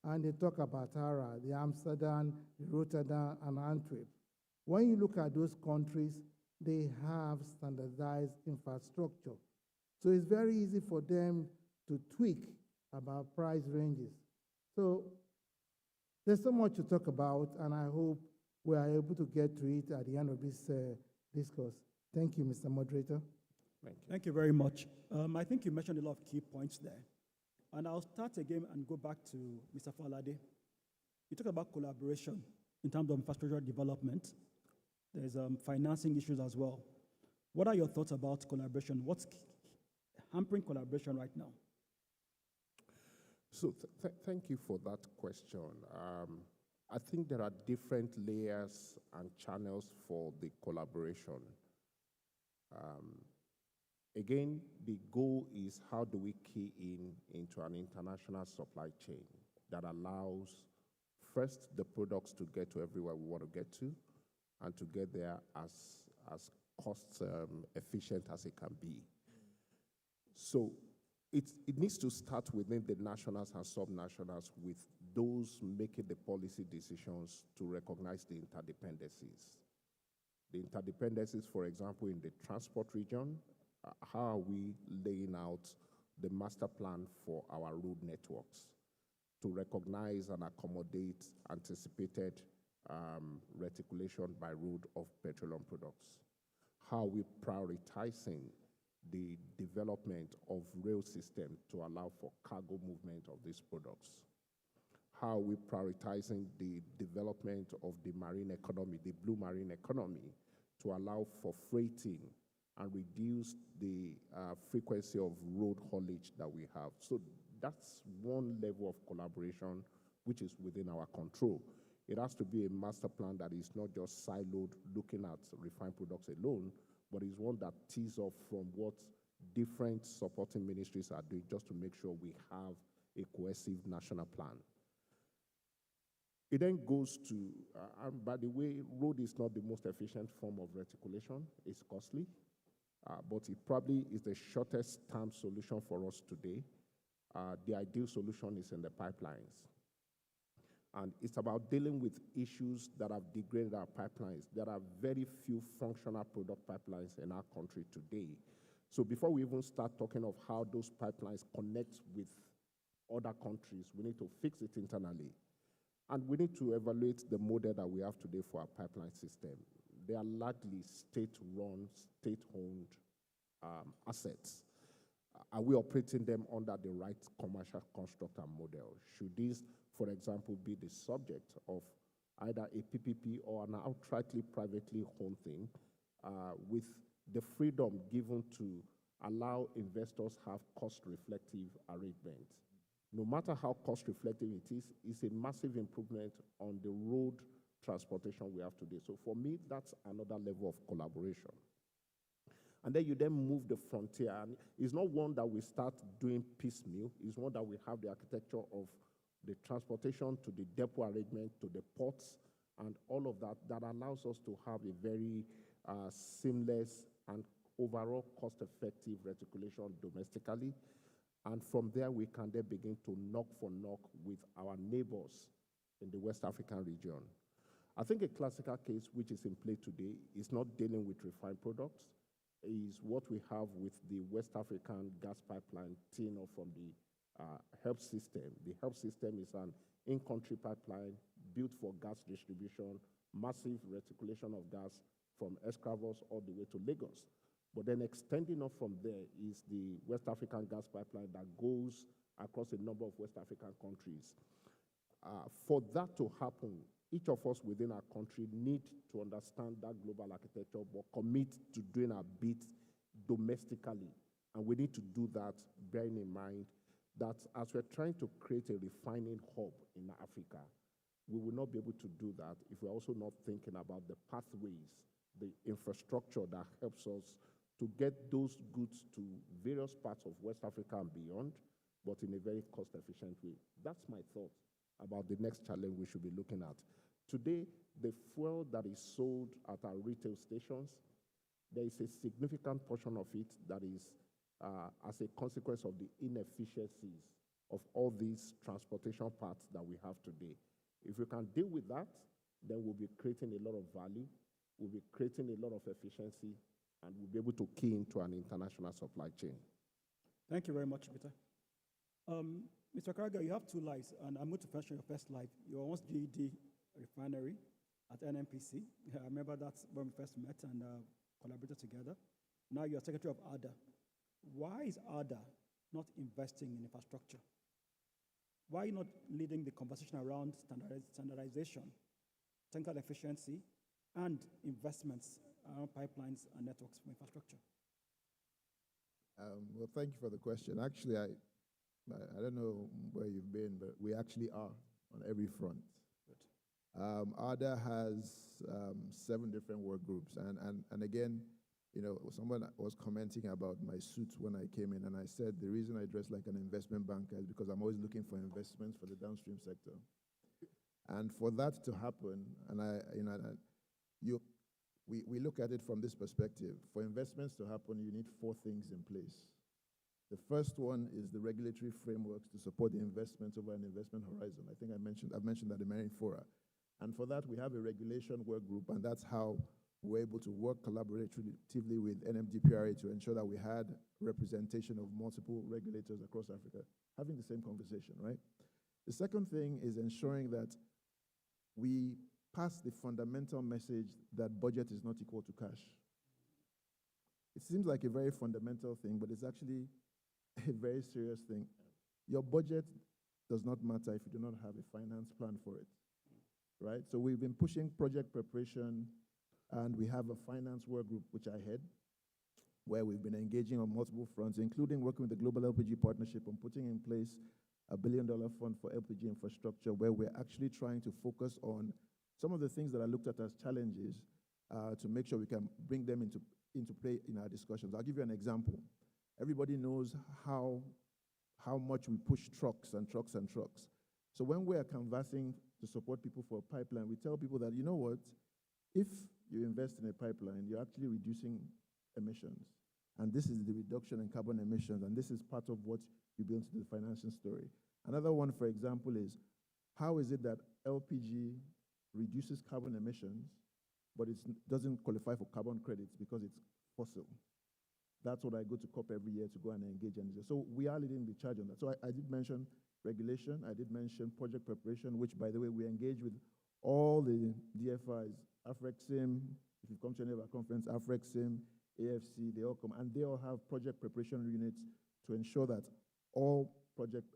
D: and they talk about ARA, the Amsterdam, the Rotterdam, and Antwerp. When you look at those countries, they have standardized infrastructure. So it's very easy for them to tweak about price ranges. So there's so much to talk about, and I hope we are able to get to it at the end of this discourse. Thank you, Mr. Moderator.
A: Thank you.
T: Thank you very much. I think you mentioned a lot of key points there. And I'll start again and go back to Mr. Falade. You talked about collaboration in terms of infrastructure development. There's financing issues as well. What are your thoughts about collaboration? What's hampering collaboration right now?
A: So thank you for that question. I think there are different layers and channels for the collaboration. Again, the goal is how do we key into an international supply chain that allows, first, the products to get to everywhere we want to get to, and to get there as cost efficient as it can be. So it needs to start within the nationals and sub-nationals, with those making the policy decisions to recognize the interdependencies. The interdependencies, for example, in the transport region, how are we laying out the master plan for our road networks to recognize and accommodate anticipated reticulation by road of petroleum products? How are we prioritizing the development of rail system to allow for cargo movement of these products? How are we prioritizing the development of the marine economy, the blue marine economy, to allow for freighting and reduce the frequency of road haulage that we have? So that's one level of collaboration which is within our control. It has to be a master plan that is not just siloed looking at refined products alone, but is one that tees off from what different supporting ministries are doing, just to make sure we have a cohesive national plan. It then goes to, by the way, road is not the most efficient form of reticulation. It's costly, but it probably is the shortest term solution for us today. The ideal solution is in the pipelines. And it's about dealing with issues that have degraded our pipelines. There are very few functional product pipelines in our country today. So before we even start talking of how those pipelines connect with other countries, we need to fix it internally. And we need to evaluate the model that we have today for our pipeline system. They are largely state-run, state-owned assets. Are we operating them under the right commercial construct and model? Should these, for example, be the subject of either a PPP or an outrightly privately owned thing, with the freedom given to allow investors have cost-reflective arrangements? No matter how cost-reflective it is, it's a massive improvement on the road transportation we have today. So for me, that's another level of collaboration. And then you then move the frontier. And it's not one that we start doing piecemeal. It's one that we have the architecture of the transportation to the depot arrangement, to the ports, and all of that, that allows us to have a very seamless and overall cost-effective reticulation domestically. And from there, we can then begin to knock for knock with our neighbors in the West African region. I think a classical case which is in play today is not dealing with refined products, is what we have with the West African gas pipeline teeing off from the HELP system. The HELP system is an in-country pipeline built for gas distribution, massive reticulation of gas from Escravos all the way to Lagos. But then extending off from there is the West African gas pipeline that goes across a number of West African countries. For that to happen, each of us within our country need to understand that global architecture, but commit to doing our bit domestically. And we need to do that bearing in mind that as we're trying to create a refining hub in Africa, we will not be able to do that if we're also not thinking about the pathways, the infrastructure that helps us to get those goods to various parts of West Africa and beyond, but in a very cost-efficient way. That's my thought about the next challenge we should be looking at. Today, the fuel that is sold at our retail stations, there is a significant portion of it that is as a consequence of the inefficiencies of all these transportation paths that we have today. If we can deal with that, then we'll be creating a lot of value, we'll be creating a lot of efficiency, and we'll be able to key into an international supply chain.
T: Thank you very much, Peter. Mr. Karaga, you have two lives, and I'm going to mention your first life. You were once GED refinery at NNPC. I remember that's when we first met and collaborated together. Now you're Secretary of ADA. Why is ADA not investing in infrastructure? Why are you not leading the conversation around standardization, technical efficiency, and investments around pipelines and networks for infrastructure?
U: Well, thank you for the question. Actually, I don't know where you've been, but we actually are on every front. ARDA has 7 different work groups. And again, you know, someone was commenting about my suit when I came in, and I said the reason I dress like an investment banker is because I'm always looking for investments for the downstream sector. And for that to happen, we look at it from this perspective. For investments to happen, you need 4 things in place. The first one is the regulatory frameworks to support the investments over an investment horizon. I think I've mentioned that in many fora. And for that, we have a regulation work group, and that's how we're able to work collaboratively with NMDPRA to ensure that we had representation of multiple regulators across Africa having the same conversation, right? The second thing is ensuring that we pass the fundamental message that budget is not equal to cash. It seems like a very fundamental thing, but it's actually a very serious thing. Your budget does not matter if you do not have a finance plan for it, right? So we've been pushing project preparation, and we have a finance work group, which I head, where we've been engaging on multiple fronts, including working with the Global LPG Partnership on putting in place a $1 billion fund for LPG infrastructure, where we're actually trying to focus on some of the things that are looked at as challenges to make sure we can bring them into play in our discussions. I'll give you an example. Everybody knows how much we push trucks and trucks and trucks. So when we are canvassing to support people for a pipeline, we tell people that, you know what, if you invest in a pipeline, you're actually reducing emissions. And this is the reduction in carbon emissions, and this is part of what you build into the financing story. Another one, for example, is how is it that LPG reduces carbon emissions, but it doesn't qualify for carbon credits because it's fossil? That's what I go to COP every year to go and engage in. So we are leading the charge on that. So I did mention regulation. I did mention project preparation, which, by the way, we engage with all the DFIs, AfrexIM, if you come to any of our conference, AfrexIM, AFC, they all come, and they all have project preparation units to ensure that all project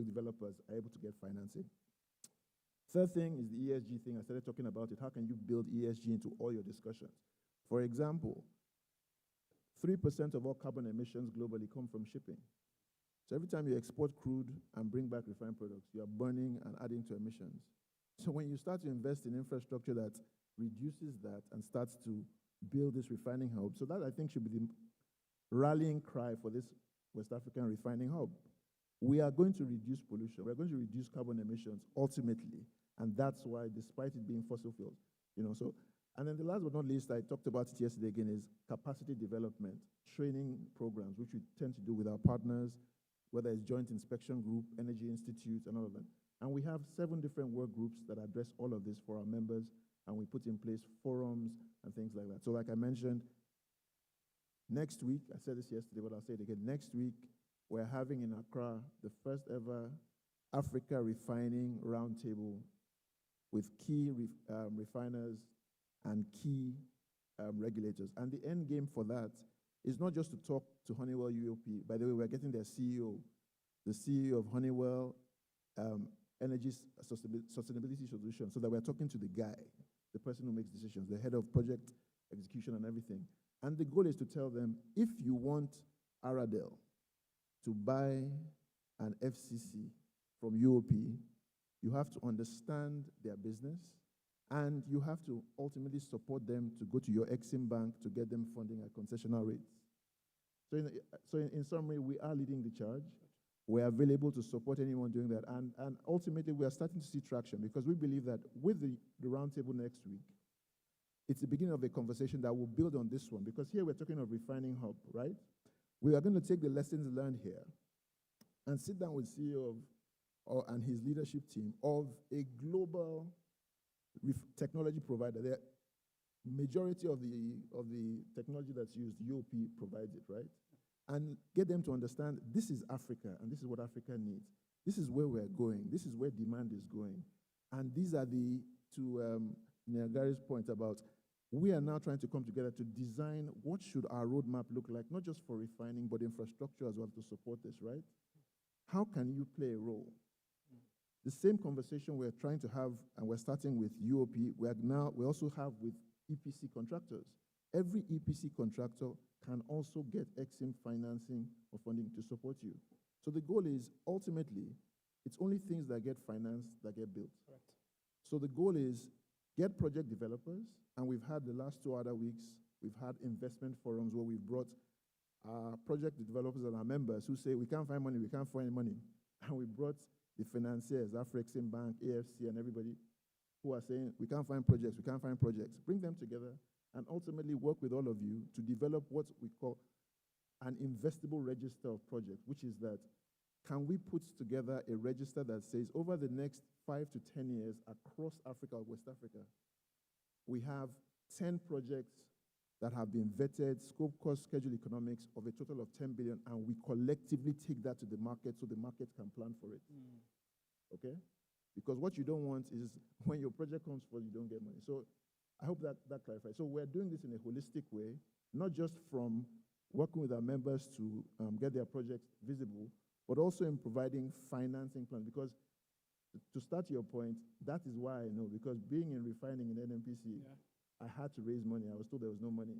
U: developers are able to get financing. Third thing is the ESG thing. I started talking about it. How can you build ESG into all your discussions? For example, 3% of all carbon emissions globally come from shipping. So every time you export crude and bring back refined products, you are burning and adding to emissions. So when you start to invest in infrastructure that reduces that and starts to build this refining hub, so that I think should be the rallying cry for this West African refining hub. We are going to reduce pollution. We're going to reduce carbon emissions ultimately. And that's why, despite it being fossil fuels, and then the last but not least, I talked about it yesterday again, is capacity development, training programs, which we tend to do with our partners, whether it's Joint Inspection Group, Energy Institute, and all of that. And we have 7 different work groups that address all of this for our members, and we put in place forums and things like that. So like I mentioned, next week, I said this yesterday, but I'll say it again, next week, we're having in Accra the first ever Africa Refining Roundtable with key refiners and key regulators. And the end game for that is not just to talk to Honeywell UOP. By the way, we're getting their CEO, the CEO of Honeywell Energy Sustainability Solutions, so that we're talking to the guy, the person who makes decisions, the head of project execution and everything. And the goal is to tell them, if you want Aradel to buy an FCC from UOP, you have to understand their business, and you have to ultimately support them to go to your Exim Bank to get them funding at concessional rates. So in summary, we are leading the charge. We are available to support anyone doing that. And ultimately, we are starting to see traction because we believe that with the roundtable next week, it's the beginning of a conversation that will build on this one. Because here we're talking of refining hub, right? We are going to take the lessons learned here and sit down with CEO and his leadership team of a global technology provider. The majority of the technology that's used, UOP provides it, right? And get them to understand this is Africa and this is what Africa needs. This is where we're going. This is where demand is going. And these are to Niagara's point about we are now trying to come together to design what should our roadmap look like, not just for refining, but infrastructure as well to support this, right? How can you play a role? The same conversation we're trying to have, and we're starting with UOP, we also have with EPC contractors. Every EPC contractor can also get Exim financing or funding to support you. So the goal is, ultimately, it's only things that get financed that get built.
T: Correct.
U: So the goal is get project developers, and we've had the last 2 other weeks, we've had investment forums where we've brought project developers and our members who say, we can't find money, we can't find money. And we brought the financiers, Afrexim Bank, AFC, and everybody who are saying, we can't find projects, we can't find projects. Bring them together and ultimately work with all of you to develop what we call an investable register of projects, which is that, can we put together a register that says over the next 5 to 10 years across Africa, West Africa, we have 10 projects that have been vetted, scope, cost, schedule, economics of a total of 10 billion, and we collectively take that to the market so the market can plan for it. Okay? Because what you don't want is when your project comes forward, you don't get money. So I hope that clarifies. So we're doing this in a holistic way, not just from working with our members to get their projects visible, but also in providing financing plans. Because to start your point, that is why I know, because being in refining in NNPC, I had to raise money. I was told there was no money.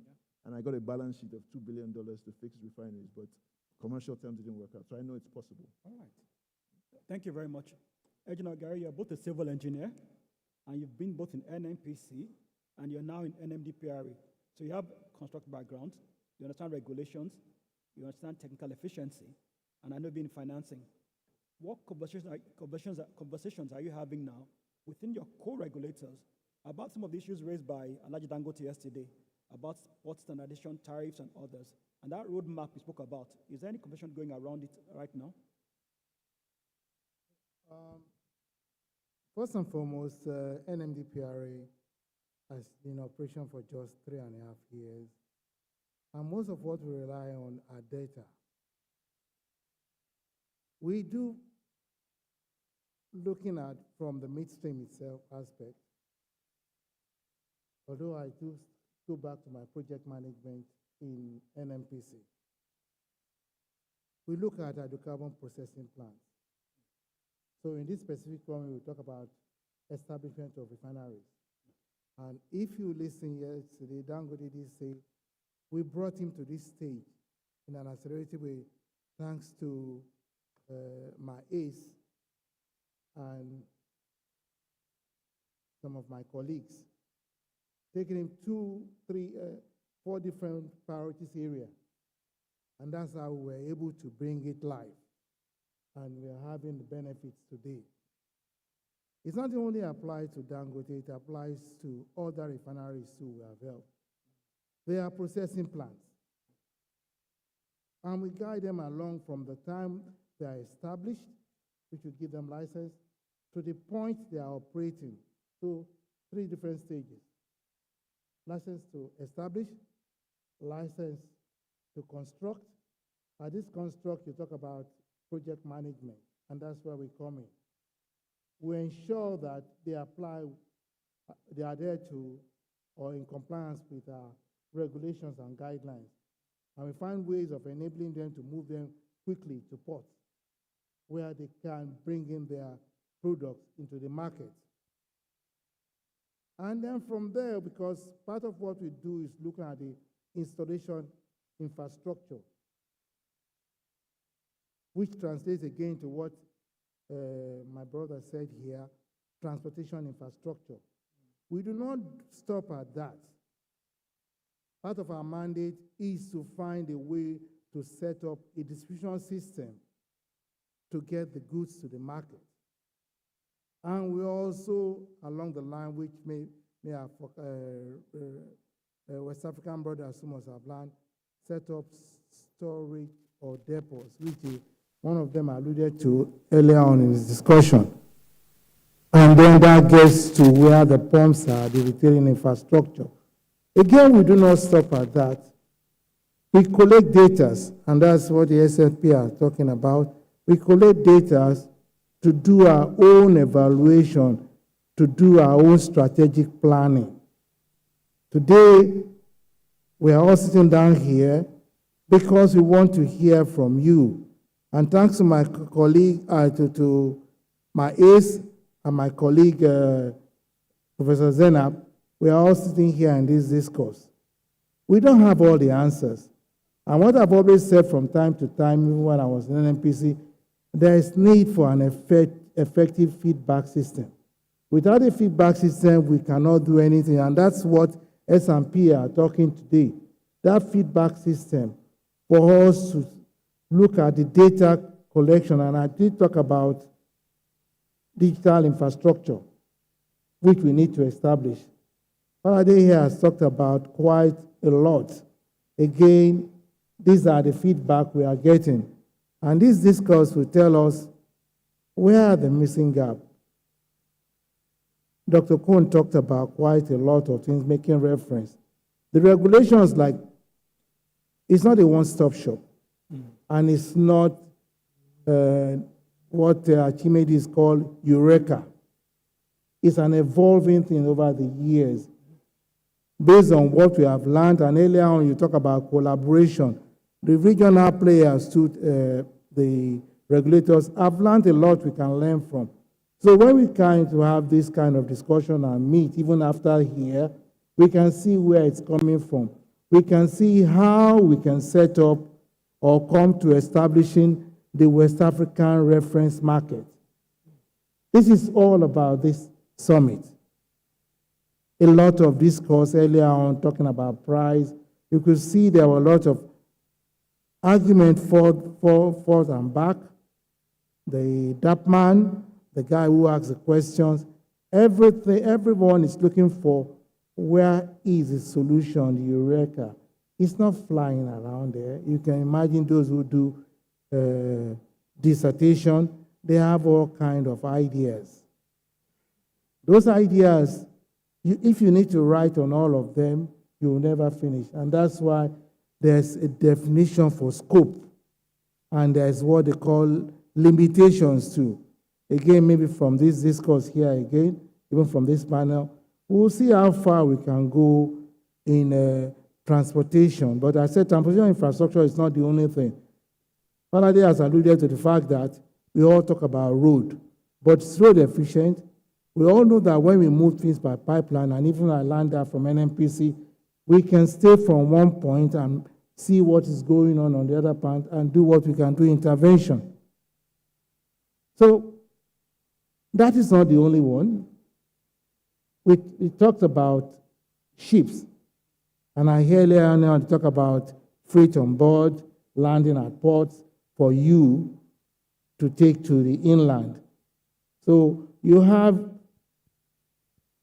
U: And I got a balance sheet of $2 billion to fix refineries, but commercial terms didn't work out. So I know it's possible.
T: All right. Thank you very much. Engineer Gary, you're both a civil engineer, and you've been both in NNPC, and you're now in NMDPRA. So you have construct background, you understand regulations, you understand technical efficiency, and I know being financing. What conversations are you having now within your co-regulators about some of the issues raised by Alhaji Dangote yesterday, about what standardization, tariffs, and others, and that roadmap we spoke about? Is there any conversation going around it right now?
D: First and foremost, NMDPRA has been in operation for just 3.5 years, and most of what we rely on are data. We do, looking at from the midstream itself aspect, although I do go back to my project management in NMPC, we look at hydrocarbon processing plants. So in this specific one, we will talk about establishment of refineries. And if you listen yesterday, Dangote did say, we brought him to this stage in an accelerated way, thanks to my ace and some of my colleagues, taking him 2, 3, 4 different priorities area. And that's how we were able to bring it live. And we are having the benefits today. It's not only applied to Dangote, it applies to other refineries too we have helped. They are processing plants. And we guide them along from the time they are established, which will give them license, to the point they are operating. So 3 different stages. License to establish, license to construct. At this construct, you talk about project management, and that's where we come in. We ensure that they apply, they are there to, or in compliance with our regulations and guidelines. And we find ways of enabling them to move them quickly to ports, where they can bring in their products into the market. And then from there, because part of what we do is looking at the installation infrastructure, which translates again to what my brother said here, transportation infrastructure. We do not stop at that. Part of our mandate is to find a way to set up a distribution system to get the goods to the market. And we also, along the line, which may have West African brothers who must have learned, set up storage or depots, which one of them alluded to earlier on in his discussion. And then that gets to where the pumps are, the retailing infrastructure. Again, we do not stop at that. We collect data, and that's what the SFP are talking about. We collect data to do our own evaluation, to do our own strategic planning. Today, we are all sitting down here because we want to hear from you. And thanks to my colleague, to my ace and my colleague, Professor Zainab, we are all sitting here in this discourse. We don't have all the answers. And what I've always said from time to time, even when I was in NNPC, there is need for an effective feedback system. Without a feedback system, we cannot do anything, and that's what S&P are talking today. That feedback system for us to look at the data collection, and I did talk about digital infrastructure, which we need to establish. Faraday here has talked about quite a lot. Again, these are the feedback we are getting. And this discourse will tell us where are the missing gaps. Dr. Cohn talked about quite a lot of things, making reference. The regulations, like, it's not a one-stop shop, and it's not what Archimedes called Eureka. It's an evolving thing over the years. Based on what we have learned, and earlier on you talk about collaboration, the regional players to the regulators have learned a lot we can learn from. So when we kind to have this kind of discussion and meet, even after here, we can see where it's coming from. We can see how we can set up or come to establishing the West African reference market. This is all about this summit. A lot of discourse earlier on talking about price. You could see there were a lot of argument forth and back. The DAPman, the guy who asks the questions, everyone is looking for where is the solution, the Eureka. It's not flying around there. You can imagine those who do dissertation, they have all kinds of ideas. Those ideas, if you need to write on all of them, you will never finish. And that's why there's a definition for scope. And there's what they call limitations too. Again, maybe from this discourse here again, even from this panel, we'll see how far we can go in transportation. But I said transportation infrastructure is not the only thing. Faraday has alluded to the fact that we all talk about road, but it's road efficient. We all know that when we move things by pipeline, and even I learned that from NNPC, we can stay from one point and see what is going on the other point and do what we can do intervention. So that is not the only one. We talked about ships, and I hear earlier on talk about freight on board, landing at ports for you to take to the inland. So you have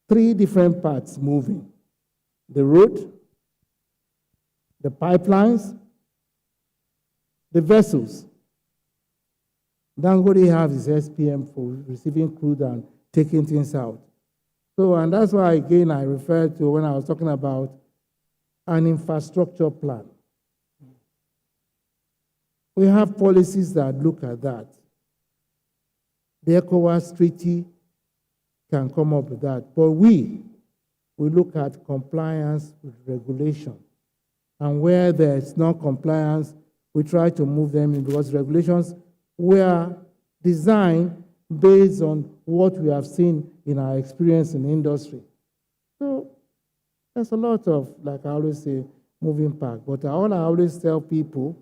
D: three different parts moving: the road, the pipelines, the vessels. Dangote has his SPM for receiving crude and taking things out. So, and that's why, again, I referred to when I was talking about an infrastructure plan. We have policies that look at that. The ECOWAS treaty can come up with that. But we look at compliance with regulation. And where there's no compliance, we try to move them in, because regulations were designed based on what we have seen in our experience in the industry. So there's a lot of, like I always say, moving parts. But all I always tell people,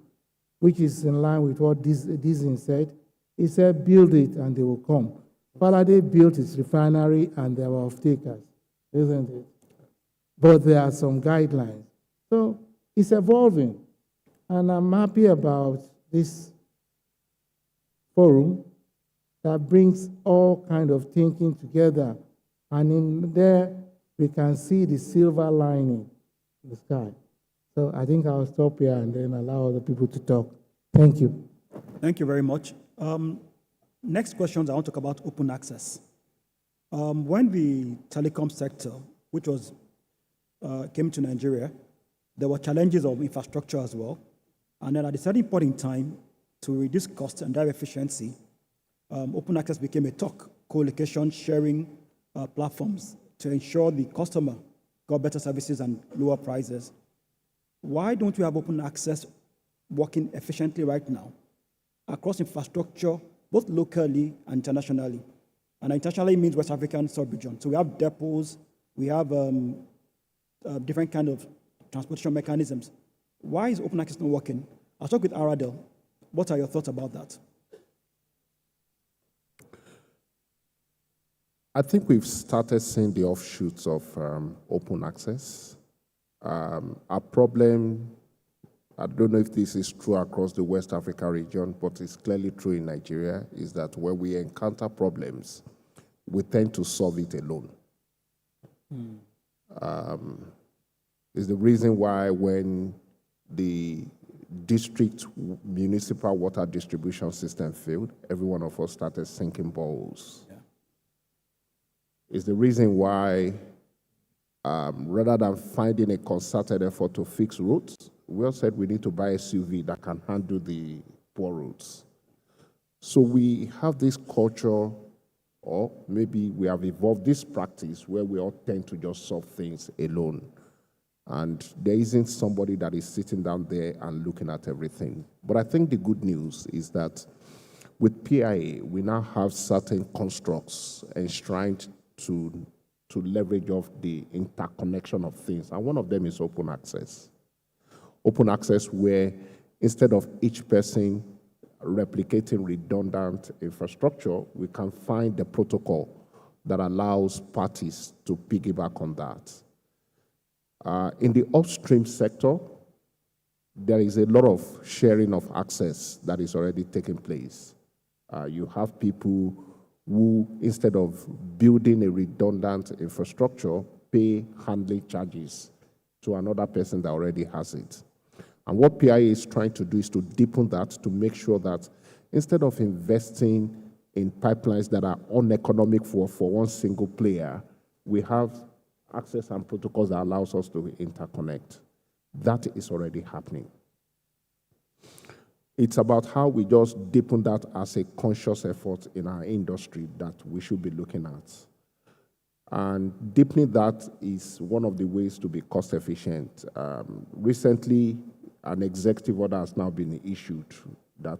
D: which is in line with what Dizzy said, he said, build it and they will come. Faraday built his refinery and there were off-takers, isn't it? But there are some guidelines. So it's evolving. And I'm happy about this forum that brings all kinds of thinking together. And in there, we can see the silver lining in the sky. So I think I'll stop here and then allow other people to talk. Thank you.
T: Thank you very much. Next questions, I want to talk about open access. When the telecom sector, which was came to Nigeria, there were challenges of infrastructure as well. And then at a certain point in time, to reduce costs and drive efficiency, open access became a talk, co-location, sharing platforms to ensure the customer got better services and lower prices. Why don't we have open access working efficiently right now across infrastructure, both locally and internationally? And internationally means West African sub-region. So we have depots, we have different kind of transportation mechanisms. Why is open access not working? I'll talk with Aradel. What are your thoughts about that?
A: I think we've started seeing the offshoots of open access. Our problem, I don't know if this is true across the West Africa region, but it's clearly true in Nigeria, is that when we encounter problems, we tend to solve it alone. Is the reason why when the district municipal water distribution system failed, every one of us started sinking boreholes. Is the reason why rather than finding a concerted effort to fix roads, we all said we need to buy a SUV that can handle the poor roads. So we have this culture, or maybe we have evolved this practice where we all tend to just solve things alone. And there isn't somebody that is sitting down there and looking at everything. But I think the good news is that with PIA, we now have certain constructs enshrined to leverage off the interconnection of things. And one of them is open access. Open access where instead of each person replicating redundant infrastructure, we can find the protocol that allows parties to piggyback on that. In the upstream sector, there is a lot of sharing of access that is already taking place. You have people who, instead of building a redundant infrastructure, pay handling charges to another person that already has it. And what PIA is trying to do is to deepen that, to make sure that instead of investing in pipelines that are uneconomic for one single player, we have access and protocols that allows us to interconnect. That is already happening. It's about how we just deepen that as a conscious effort in our industry that we should be looking at. And deepening that is one of the ways to be cost efficient. Recently, an executive order has now been issued that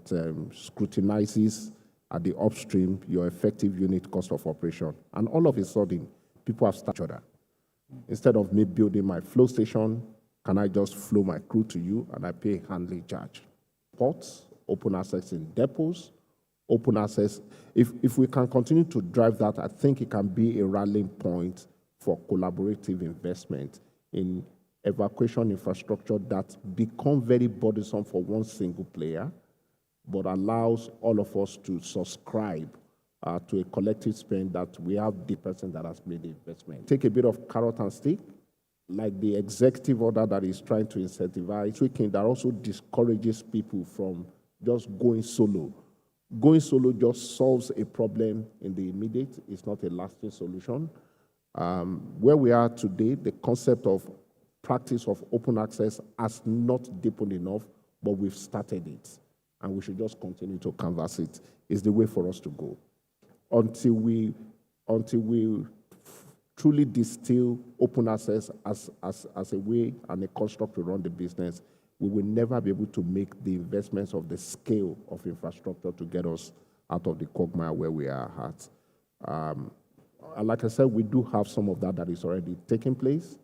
A: scrutinizes at the upstream your effective unit cost of operation. And all of a sudden, people have started that. Instead of me building my flow station, can I just flow my crude to you and I pay a handling charge? Ports, open access in depots, open access. If we can continue to drive that, I think it can be a rallying point for collaborative investment in evacuation infrastructure that become very burdensome for one single player, but allows all of us to subscribe to a collective spend that we have the person that has made the investment. Take a bit of carrot and stick, like the executive order that is trying to incentivize tweaking that also discourages people from just going solo. Going solo just solves a problem in the immediate. It's not a lasting solution. Where we are today, the concept of practice of open access has not deepened enough, but we've started it. And we should just continue to canvass it. It's the way for us to go. Until we truly distill open access as a way and a construct to run the business, we will never be able to make the investments of the scale of infrastructure to get us out of the quagmire where we are at. Like I said, we do have some of that is already taking place.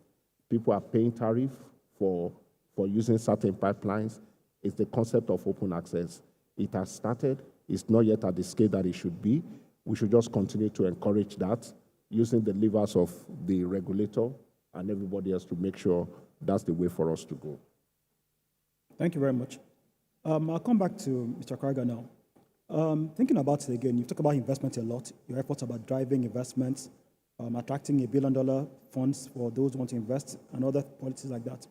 A: People are paying tariff for using certain pipelines. It's the concept of open access. It has started. It's not yet at the scale that it should be. We should just continue to encourage that, using the levers of the regulator and everybody else to make sure that's the way for us to go.
T: Thank you very much. I'll come back to Mr. Krager now. Thinking about it again, you've talked about investment a lot. Your efforts about driving investments, attracting $1 billion funds for those who want to invest, and other policies like that.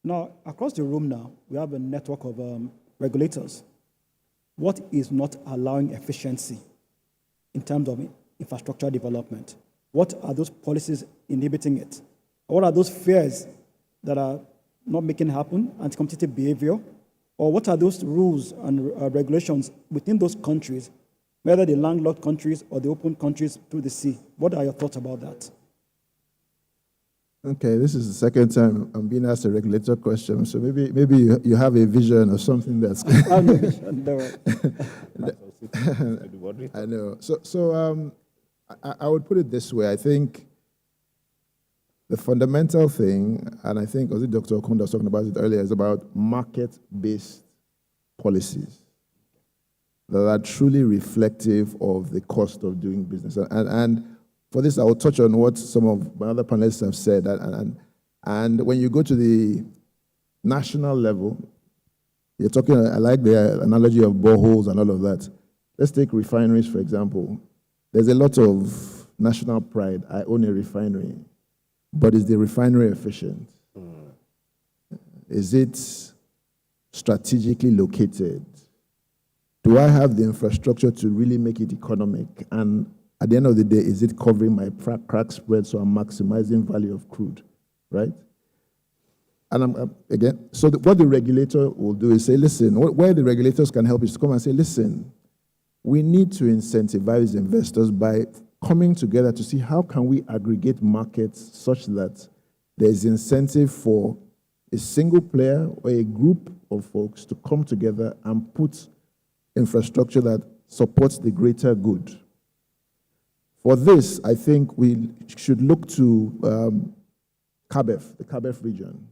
T: Now, across the room now, we have a network of regulators. What is not allowing efficiency in terms of infrastructure development? What are those policies inhibiting it? What are those fears that are not making it happen, anti-competitive behavior? Or what are those rules and regulations within those countries, whether the landlocked countries or the open countries through the sea? What are your thoughts about that?
U: Okay, this is the second time I'm being asked a regulator question, so maybe you have a vision or something that's...
T: I have a vision,
U: I know. So I would put it this way. I think the fundamental thing, and I think Dr. Okonda was talking about it earlier, is about market-based policies that are truly reflective of the cost of doing business. And for this, I will touch on what some of my other panelists have said. And when you go to the national level, you're talking, I like the analogy of boreholes and all of that. Let's take refineries, for example. There's a lot of national pride. I own a refinery. But is the refinery efficient? Is it strategically located? Do I have the infrastructure to really make it economic? And at the end of the day, is it covering my crack spread so I'm maximizing value of crude, right? And again, so what the regulator will do is say, listen, where the regulators can help is to come and say, listen, we need to incentivize investors by coming together to see how can we aggregate markets such that there's incentive for a single player or a group of folks to come together and put infrastructure that supports the greater good. For this, I think we should look to CABEF, the CABEF region.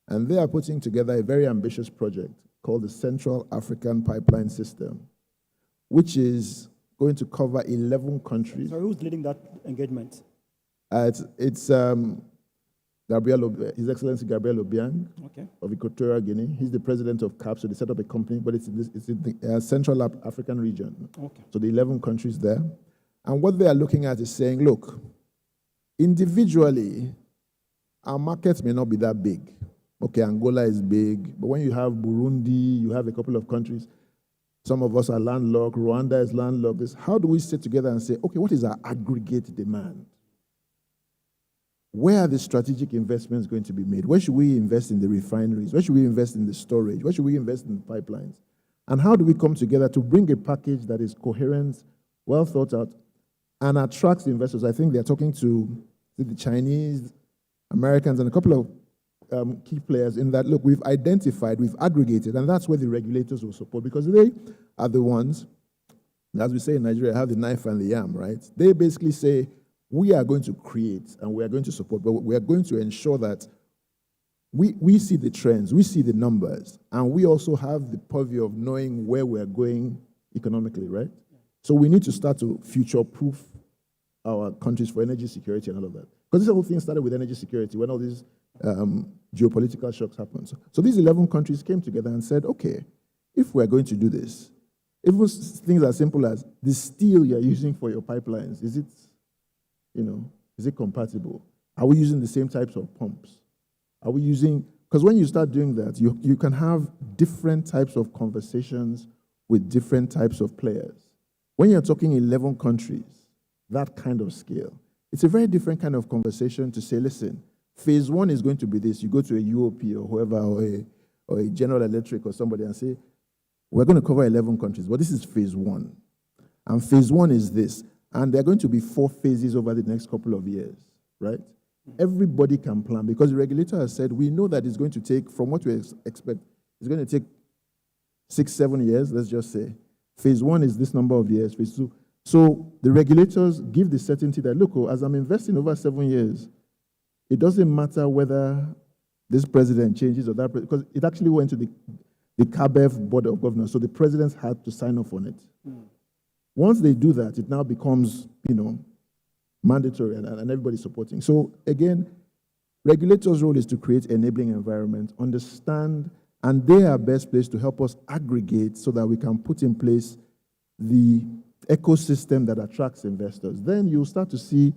U: And they are putting together a very ambitious project called the Central African Pipeline System, which is going to cover 11 countries.
T: So who's leading that engagement?
U: It's His Excellency Gabriel Obiang of Equatorial Guinea. He's the president of CAP, so they set up a company, but it's in the Central African region. So the 11 countries there. And what they are looking at is saying, look, individually, our markets may not be that big. Okay, Angola is big, but when you have Burundi, you have a couple of countries, some of us are landlocked, Rwanda is landlocked. How do we sit together and say, okay, what is our aggregate demand? Where are the strategic investments going to be made? Where should we invest in the refineries? Where should we invest in the storage? Where should we invest in the pipelines? And how do we come together to bring a package that is coherent, well thought out, and attracts investors? I think they're talking to the Chinese, Americans, and a couple of key players in that, look, we've identified, we've aggregated, and that's where the regulators will support, because they are the ones, as we say in Nigeria, have the knife and the yam, right? They basically say, we are going to create and we are going to support, but we are going to ensure that we see the trends, we see the numbers, and we also have the purview of knowing where we're going economically, right? So we need to start to future-proof our countries for energy security and all of that. Because this whole thing started with energy security when all these geopolitical shocks happened. So these 11 countries came together and said, okay, if we're going to do this, even things as simple as the steel you're using for your pipelines, is it compatible? Are we using the same types of pumps? Are we using, because when you start doing that, you can have different types of conversations with different types of players. When you're talking 11 countries, that kind of scale, it's a very different kind of conversation to say, listen, phase one is going to be this. You go to a UOP or whoever, or a General Electric or somebody and say, we're going to cover 11 countries, but this is phase one. And phase one is this. And there are going to be 4 phases over the next couple of years, right? Everybody can plan because the regulator has said, we know that it's going to take, from what we expect, it's going to take 6-7 years, let's just say. Phase one is this number of years, phase two. So the regulators give the certainty that, look, as I'm investing over 7 years, it doesn't matter whether this president changes or that, because it actually went to the CABEF Board of Governors, so the presidents had to sign off on it. Once they do that, it now becomes, mandatory and everybody's supporting. So again, regulators' role is to create enabling environment, understand, and they are best placed to help us aggregate so that we can put in place the ecosystem that attracts investors. Then you'll start to see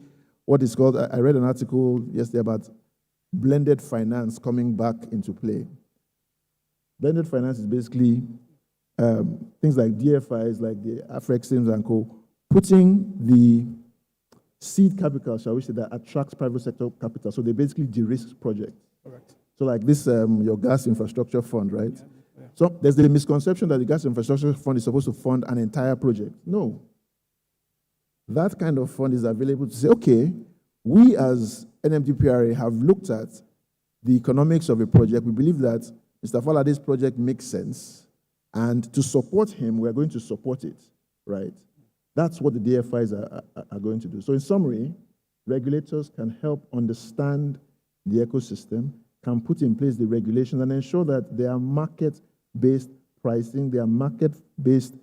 U: what is called, I read an article yesterday about blended finance coming back into play. Blended finance is basically things like DFIs, like the Afrexims and co, putting the seed capital, shall we say, that attracts private sector capital. So they basically de-risk projects.
T: Correct.
U: So like this, your gas infrastructure fund, right? Yeah. So there's the misconception that the gas infrastructure fund is supposed to fund an entire project. No. That kind of fund is available to say, okay, we as NMDPRA have looked at the economics of a project. We believe that Mr. Falade's project makes sense. And to support him, we're going to support it, right? That's what the DFIs are going to do. So in summary, regulators can help understand the ecosystem, can put in place the regulations and ensure that there are market-based pricing, there are market-based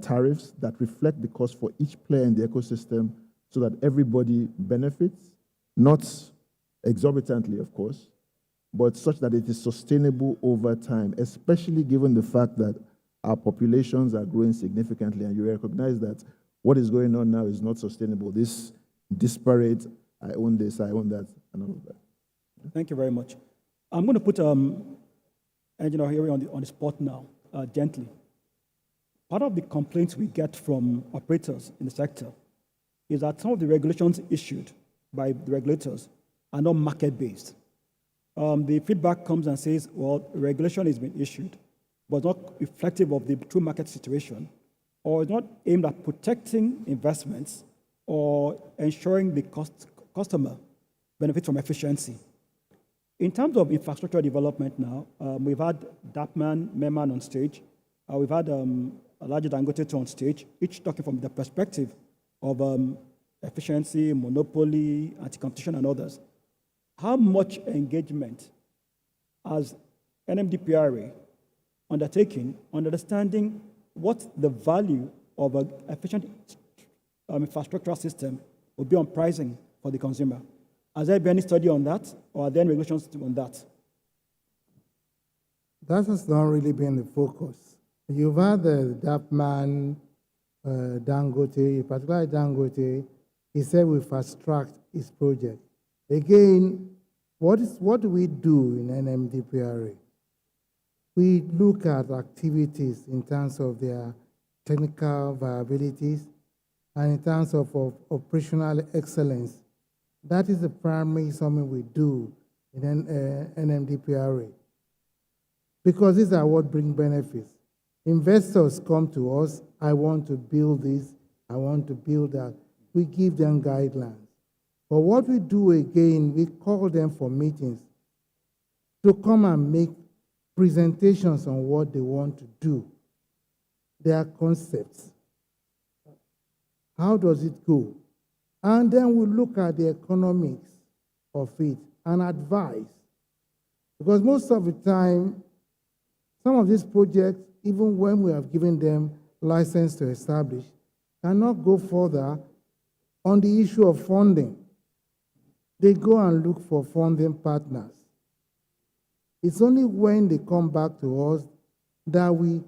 U: tariffs that reflect the cost for each player in the ecosystem so that everybody benefits, not exorbitantly, of course, but such that it is sustainable over time, especially given the fact that our populations are growing significantly, and you recognize that what is going on now is not sustainable. This disparate, I own this, I own that, and all of that.
T: Thank you very much. I'm going to put Engineer Harry on the spot now, gently. Part of the complaints we get from operators in the sector is that some of the regulations issued by the regulators are not market-based. The feedback comes and says, well, regulation has been issued, but not reflective of the true market situation, or is not aimed at protecting investments or ensuring the customer benefits from efficiency. In terms of infrastructure development now, we've had DAPMAN, MEMAN on stage. We've had Alhaji Dangote on stage, each talking from the perspective of efficiency, monopoly, anti-competition, and others. How much engagement has NMDPRA undertaken on understanding what the value of an efficient infrastructural system will be on pricing for the consumer? Has there been any study on that, or are there any regulations on that?
D: That has not really been the focus. You've had the DAPMAN, Dangote, particularly Dangote, he said we fast-tracked his project. Again, what do we do in NMDPRA? We look at activities in terms of their technical viabilities and in terms of operational excellence. That is the primary something we do in NMDPRA. Because these are what bring benefits. Investors come to us, I want to build this, I want to build that. We give them guidelines. But what we do again, we call them for meetings to come and make presentations on what they want to do, their concepts. How does it go? And then we look at the economics of it and advise. Because most of the time, some of these projects, even when we have given them license to establish, cannot go further on the issue of funding. They go and look for funding partners. It's only when they come back to us that we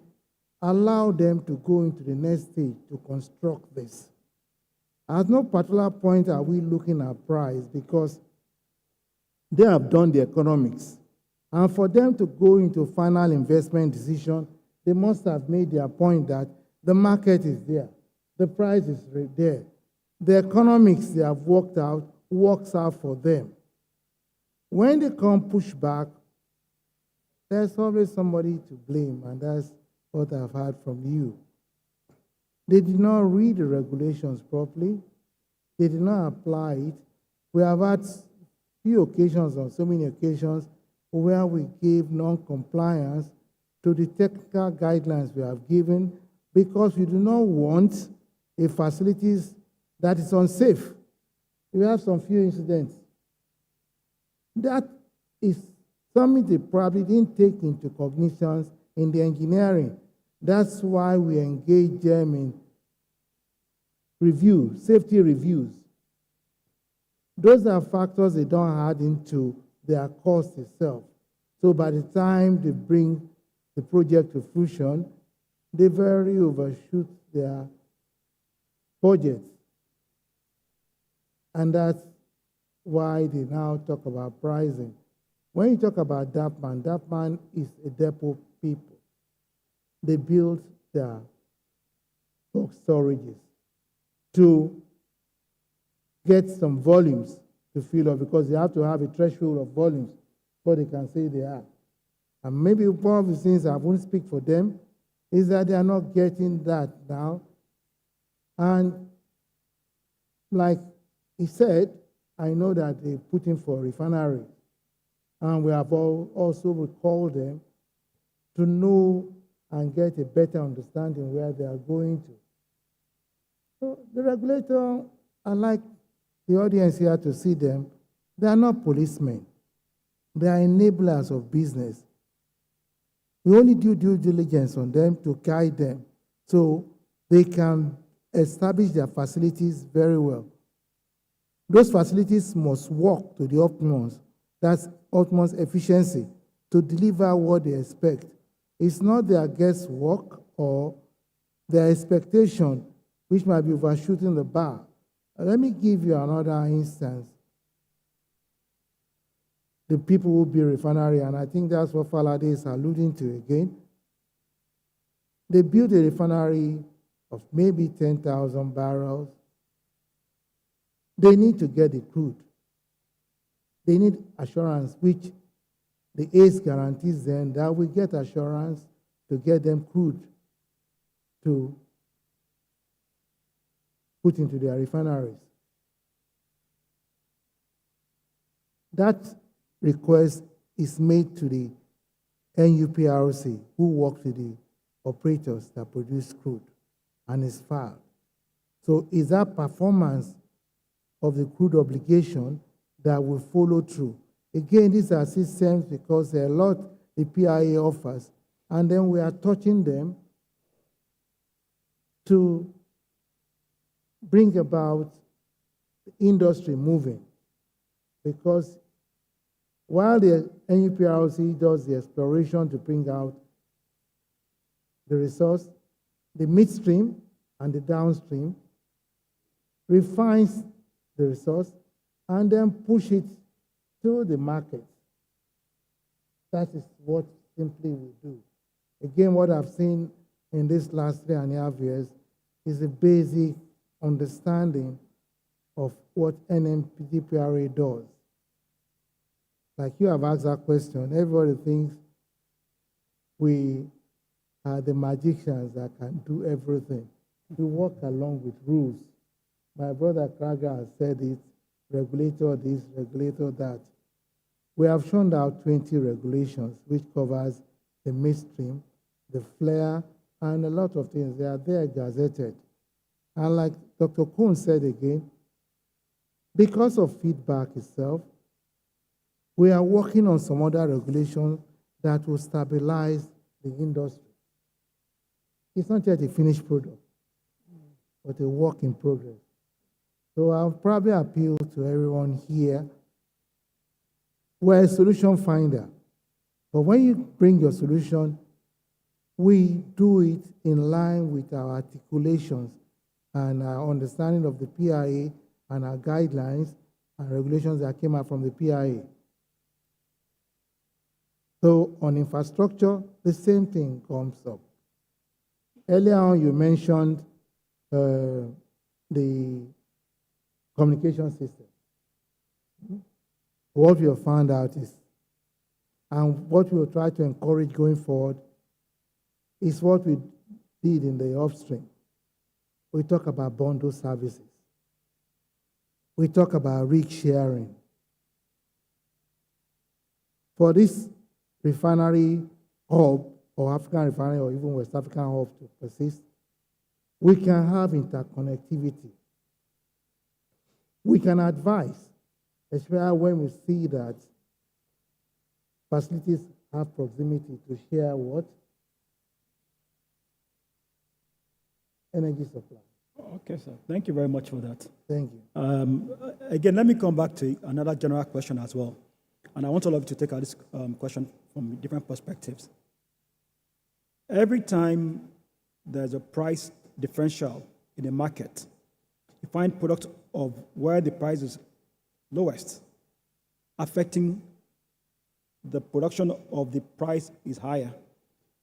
D: allow them to go into the next stage to construct this. At no particular point are we looking at price because they have done the economics. And for them to go into final investment decision, they must have made their point that the market is there, the price is there. The economics they have worked out works out for them. When they come push back, there's always somebody to blame, and that's what I've heard from you. They did not read the regulations properly. They did not apply it. We have had few occasions, on so many occasions, where we gave non-compliance to the technical guidelines we have given because we do not want a facilities that is unsafe. We have some few incidents. That is something they probably didn't take into cognizance in the engineering. That's why we engage them in review, safety reviews. Those are factors they don't add into their cost itself. So by the time they bring the project to fruition, they very overshoot their budgets. And that's why they now talk about pricing. When you talk about DAPMAN, DAPMAN is a depot people. They build their bulk storages to get some volumes to fill up because they have to have a threshold of volumes before they can say they are. And maybe one of the things I won't speak for them is that they are not getting that now. And like he said, I know that they put in for refinery. And we have also recalled them to know and get a better understanding where they are going to. So the regulator, I like the audience here to see them, they are not policemen. They are enablers of business. We only do due diligence on them to guide them so they can establish their facilities very well. Those facilities must work to the utmost, that's utmost efficiency, to deliver what they expect. It's not their guesswork or their expectation, which might be overshooting the bar. Let me give you another instance. The people will be refinery, and I think that's what Faladay is alluding to again. They built a refinery of maybe 10,000 barrels. They need to get the crude. They need assurance, which the ACE guarantees them that we get assurance to get them crude to put into their refineries. That request is made to the NUPRC, who works with the operators that produce crude, and is filed. So is that performance of the crude obligation that will follow through? Again, these are systems because there are a lot the PIA offers, and then we are touching them to bring about industry moving. Because while the NUPRC does the exploration to bring out the resource, the midstream and the downstream refines the resource and then push it to the market. That is what simply we do. Again, what I've seen in this last 3.5 years is a basic understanding of what NMPTPRA does. Like you have asked that question, everybody thinks we are the magicians that can do everything. We work along with rules. My brother Krager has said it, regulator this, regulator that. We have shown out 20 regulations, which covers the midstream, the flare, and a lot of things. They are there gazetted. And like Dr. Kuhn said again, because of feedback itself, we are working on some other regulations that will stabilize the industry. It's not yet a finished product, but a work in progress. So I'll probably appeal to everyone here. We're a solution finder, but when you bring your solution, we do it in line with our articulations and our understanding of the PIA and our guidelines and regulations that came out from the PIA. So on infrastructure, the same thing comes up. Earlier on, you mentioned the communication system. What we have found out is, and what we will try to encourage going forward, is what we did in the upstream. We talk about bundle services. We talk about rig sharing. For this refinery hub, or African refinery, or even West African hub to persist, we can have interconnectivity. We can advise, especially when we see that facilities have proximity to share what? Energy supply.
T: Okay, sir. Thank you very much for that.
D: Thank you.
T: Again, let me come back to another general question as well. And I want all of you to take out this question from different perspectives. Every time there's a price differential in the market, you find products of where the price is lowest, affecting the production of the price is higher.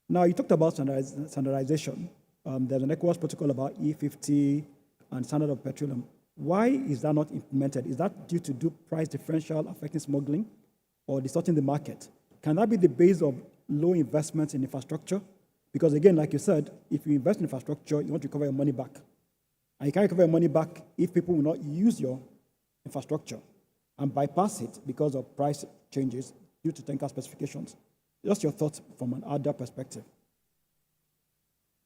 T: Now, you talked about standardization. There's an ECOWAS protocol about E50 and standard of petroleum. Why is that not implemented? Is that due to price differential affecting smuggling or distorting the market? Can that be the base of low investments in infrastructure? Because again, like you said, if you invest in infrastructure, you want to recover your money back. And you can't recover your money back if people will not use your infrastructure and bypass it because of price changes due to tanker specifications. Just your thoughts from an other perspective.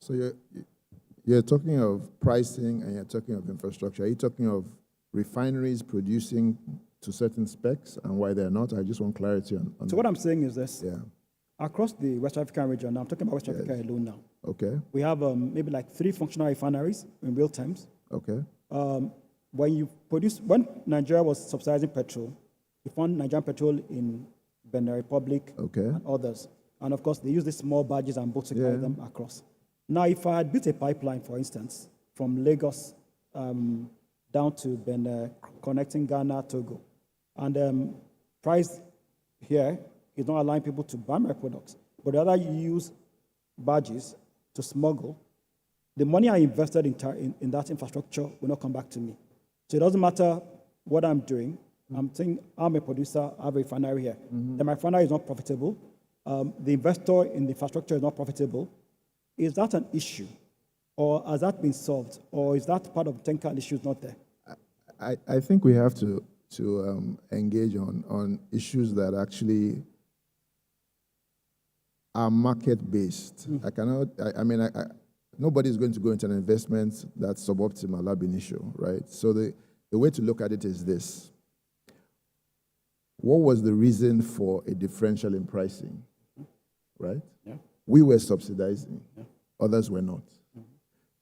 U: So you're talking of pricing and you're talking of infrastructure. Are you talking of refineries producing to certain specs and why they're not? I just want clarity on
T: So what I'm saying is this.
U: Yeah.
T: Across the West African region, I'm talking about West Africa alone now.
U: Okay.
T: We have maybe like 3 functional refineries in real terms.
U: Okay.
T: when Nigeria was subsidizing petrol, you found Nigerian petrol in Benin Republic and others. And of course, they use these small barges and boats to carry them across. Now, if I had built a pipeline, for instance, from Lagos down to Benin, connecting Ghana, Togo, and price here is not allowing people to buy my products, but rather you use barges to smuggle, the money I invested in that infrastructure will not come back to me. So it doesn't matter what I'm doing. I'm saying I'm a producer, I have a refinery here. Then my refinery is not profitable. The investor in the infrastructure is not profitable. Is that an issue? Or has that been solved? Or is that part of the technical issues not there?
U: I think we have to engage on issues that actually are market-based. Nobody's going to go into an investment that's suboptimal ab initio, right? So the way to look at it is this. What was the reason for a differential in pricing, right?
T: Yeah.
U: We were subsidizing, others were not.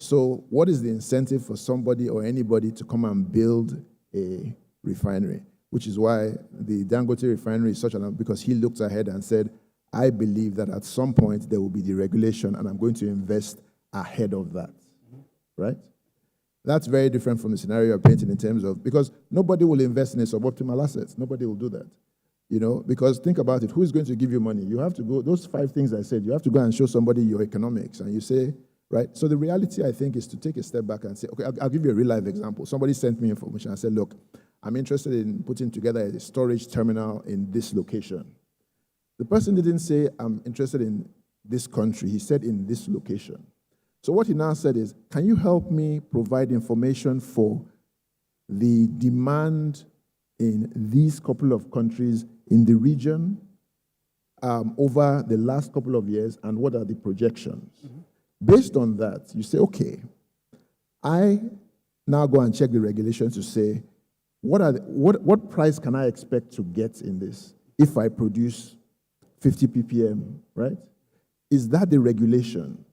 U: So what is the incentive for somebody or anybody to come and build a refinery? Which is why the Dangote refinery is such because he looked ahead and said, I believe that at some point there will be deregulation and I'm going to invest ahead of that, right? That's very different from the scenario you're painting in terms of, because nobody will invest in a suboptimal assets. Nobody will do that, because think about it. Who is going to give you money? You have to go, those 5 things I said, you have to go and show somebody your economics and you say, right? So the reality, I think, is to take a step back and say, okay, I'll give you a real life example. Somebody sent me information and said, look, I'm interested in putting together a storage terminal in this location. The person didn't say, I'm interested in this country. He said, in this location. So what he now said is, can you help me provide information for the demand in these couple of countries in the region over the last couple of years, and what are the projections? Based on that, you say, okay, I now go and check the regulations to say, what price can I expect to get in this if I produce 50 ppm, right? Is that the regulation?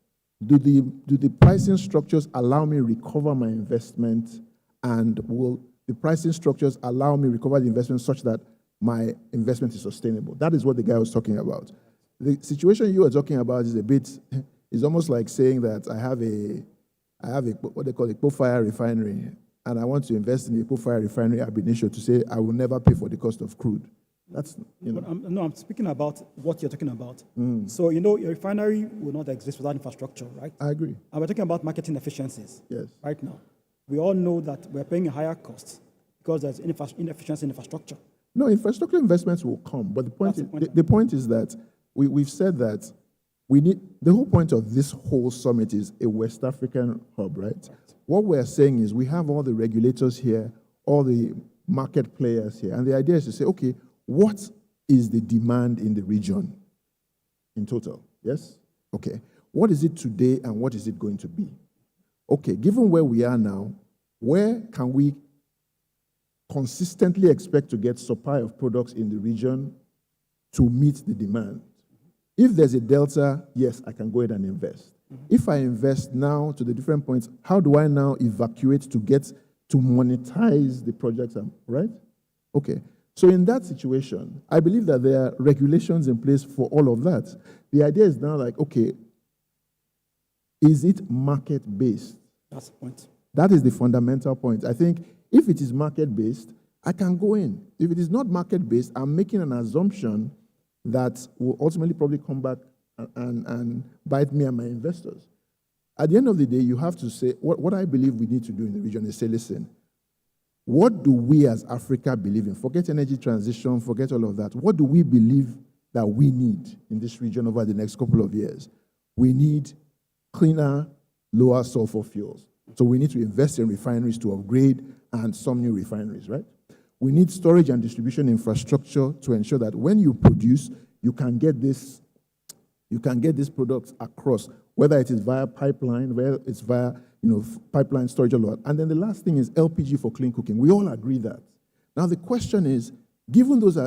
U: Do the pricing structures allow me recover my investment, and will the pricing structures allow me recover the investment such that my investment is sustainable? That is what the guy was talking about. The situation you were talking about is almost like saying that I have a what they call a co-fire refinery, and I want to invest in a co-fire refinery ab initio to say I will never pay for the cost of crude. That's,
T: I'm speaking about what you're talking about. So, your refinery will not exist without infrastructure, right?
U: I agree.
T: And we're talking about marketing efficiencies.
U: Yes.
T: Right now. We all know that we're paying a higher cost because there's inefficiency in infrastructure.
U: No, infrastructure investments will come, but the point is that we've said that we need, the whole point of this whole summit is a West African hub, right? What we're saying is we have all the regulators here, all the market players here, and the idea is to say, okay, what is the demand in the region in total? Yes? Okay. What is it today and what is it going to be? Okay, given where we are now, where can we consistently expect to get supply of products in the region to meet the demand? If there's a delta, yes, I can go ahead and invest. If I invest now to the different points, how do I now evacuate to get to monetize the projects, right? Okay. So in that situation, I believe that there are regulations in place for all of that. The idea is now like, okay, is it market-based?
T: That's the point.
U: That is the fundamental point. I think if it is market-based, I can go in. If it is not market-based, I'm making an assumption that will ultimately probably come back and bite me and my investors. At the end of the day, you have to say, what I believe we need to do in the region is say, listen, what do we as Africa believe in? Forget energy transition, forget all of that. What do we believe that we need in this region over the next couple of years? We need cleaner, lower sulfur fuels. So we need to invest in refineries to upgrade and some new refineries, right? We need storage and distribution infrastructure to ensure that when you produce, you can get these products across, whether it is via pipeline, whether it's via pipeline storage a lot. And then the last thing is LPG for clean cooking. We all agree that. Now the question is, given those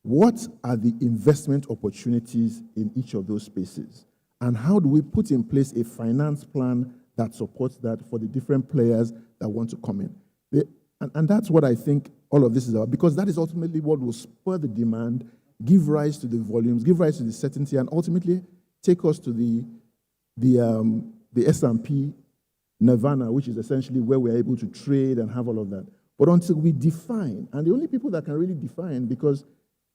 U: what are the investment opportunities in each of those spaces? And how do we put in place a finance plan that supports that for the different players that want to come in? And that's what I think all of this is about, because that is ultimately what will spur the demand, give rise to the volumes, give rise to the certainty, and ultimately take us to the S&P nirvana, which is essentially where we're able to trade and have all of that. But until we define, and the only people that can really define, because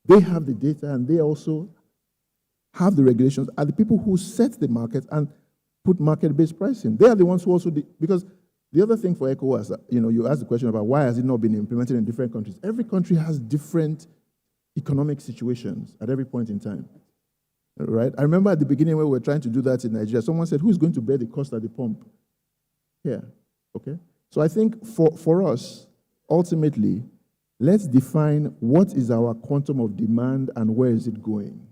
U: they have the data and they also have the regulations, are the people who set the market and put market-based pricing. They are the ones who also, because the other thing for ECOWAS, you asked the question about why has it not been implemented in different countries. Every country has different economic situations at every point in time, right? I remember at the beginning when we were trying to do that in Nigeria, someone said, who's going to bear the cost at the pump? Here, okay? So I think for us, ultimately, let's define what is our quantum of demand and where is it going?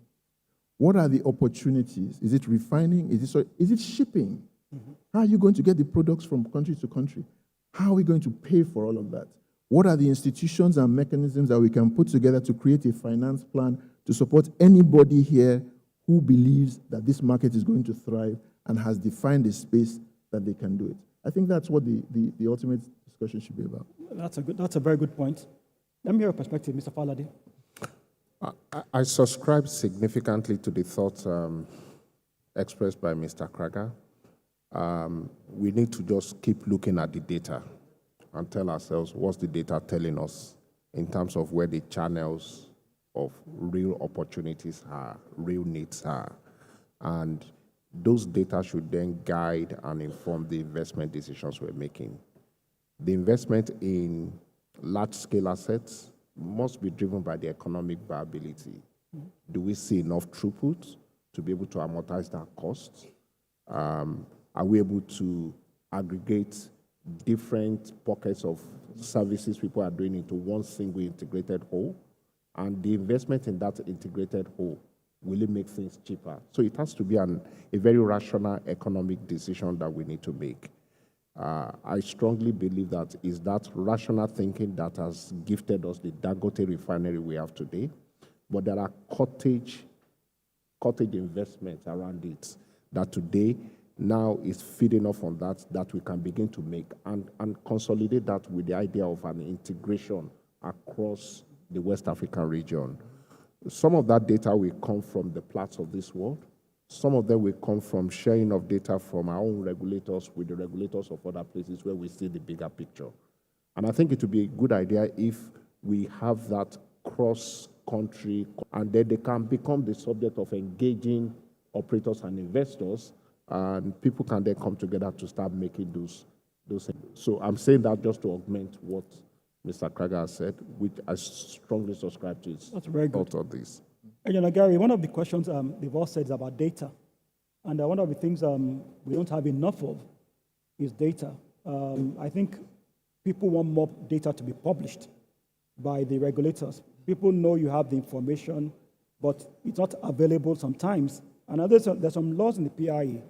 U: What are the opportunities? Is it refining? Is it shipping? Mm-hmm. How are you going to get the products from country to country? How are we going to pay for all of that? What are the institutions and mechanisms that we can put together to create a finance plan to support anybody here who believes that this market is going to thrive and has defined a space that they can do it? I think that's what the ultimate discussion should be about.
T: That's a very good point. Let me hear your perspective, Mr. Falade.
A: I subscribe significantly to the thoughts expressed by Mr. Krager. We need to just keep looking at the data and tell ourselves what's the data telling us in terms of where the channels of real opportunities are, real needs are. And those data should then guide and inform the investment decisions we're making. The investment in large-scale assets must be driven by the economic viability. Do we see enough throughput to be able to amortize that cost? Are we able to aggregate different pockets of services people are doing into one single integrated whole? And the investment in that integrated whole, will it make things cheaper? So it has to be a very rational economic decision that we need to make. I strongly believe that is that rational thinking that has gifted us the Dangote refinery we have today, but there are cottage investments around it that today now is feeding off on that we can begin to make and consolidate that with the idea of an integration across the West African region. Some of that data will come from the Platts of this world. Some of them will come from sharing of data from our own regulators with the regulators of other places where we see the bigger picture. And I think it would be a good idea if we have that cross-country, and then they can become the subject of engaging operators and investors, and people can then come together to start making those things. So I'm saying that just to augment what Mr. Krager said, which I strongly subscribe to.
T: That's very good.
A: Thought on this.
T: And Gary, one of the questions they've all said is about data. And one of the things we don't have enough of is data. I think people want more data to be published by the regulators. People know you have the information, but it's not available sometimes. And there's some laws in the PIE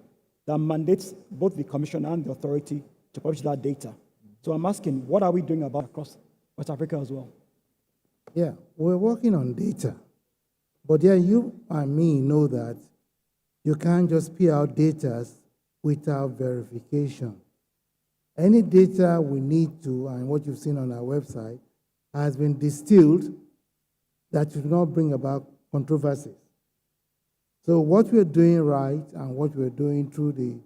T: that mandates both the commission and the authority to publish that data. So I'm asking, what are we doing about across West Africa as well?
D: Yeah, we're working on data. But yeah, you and me know that you can't just pay out data without verification. Any data we need to, and what you've seen on our website, has been distilled that should not bring about controversies. So what we're doing right and what we're doing through the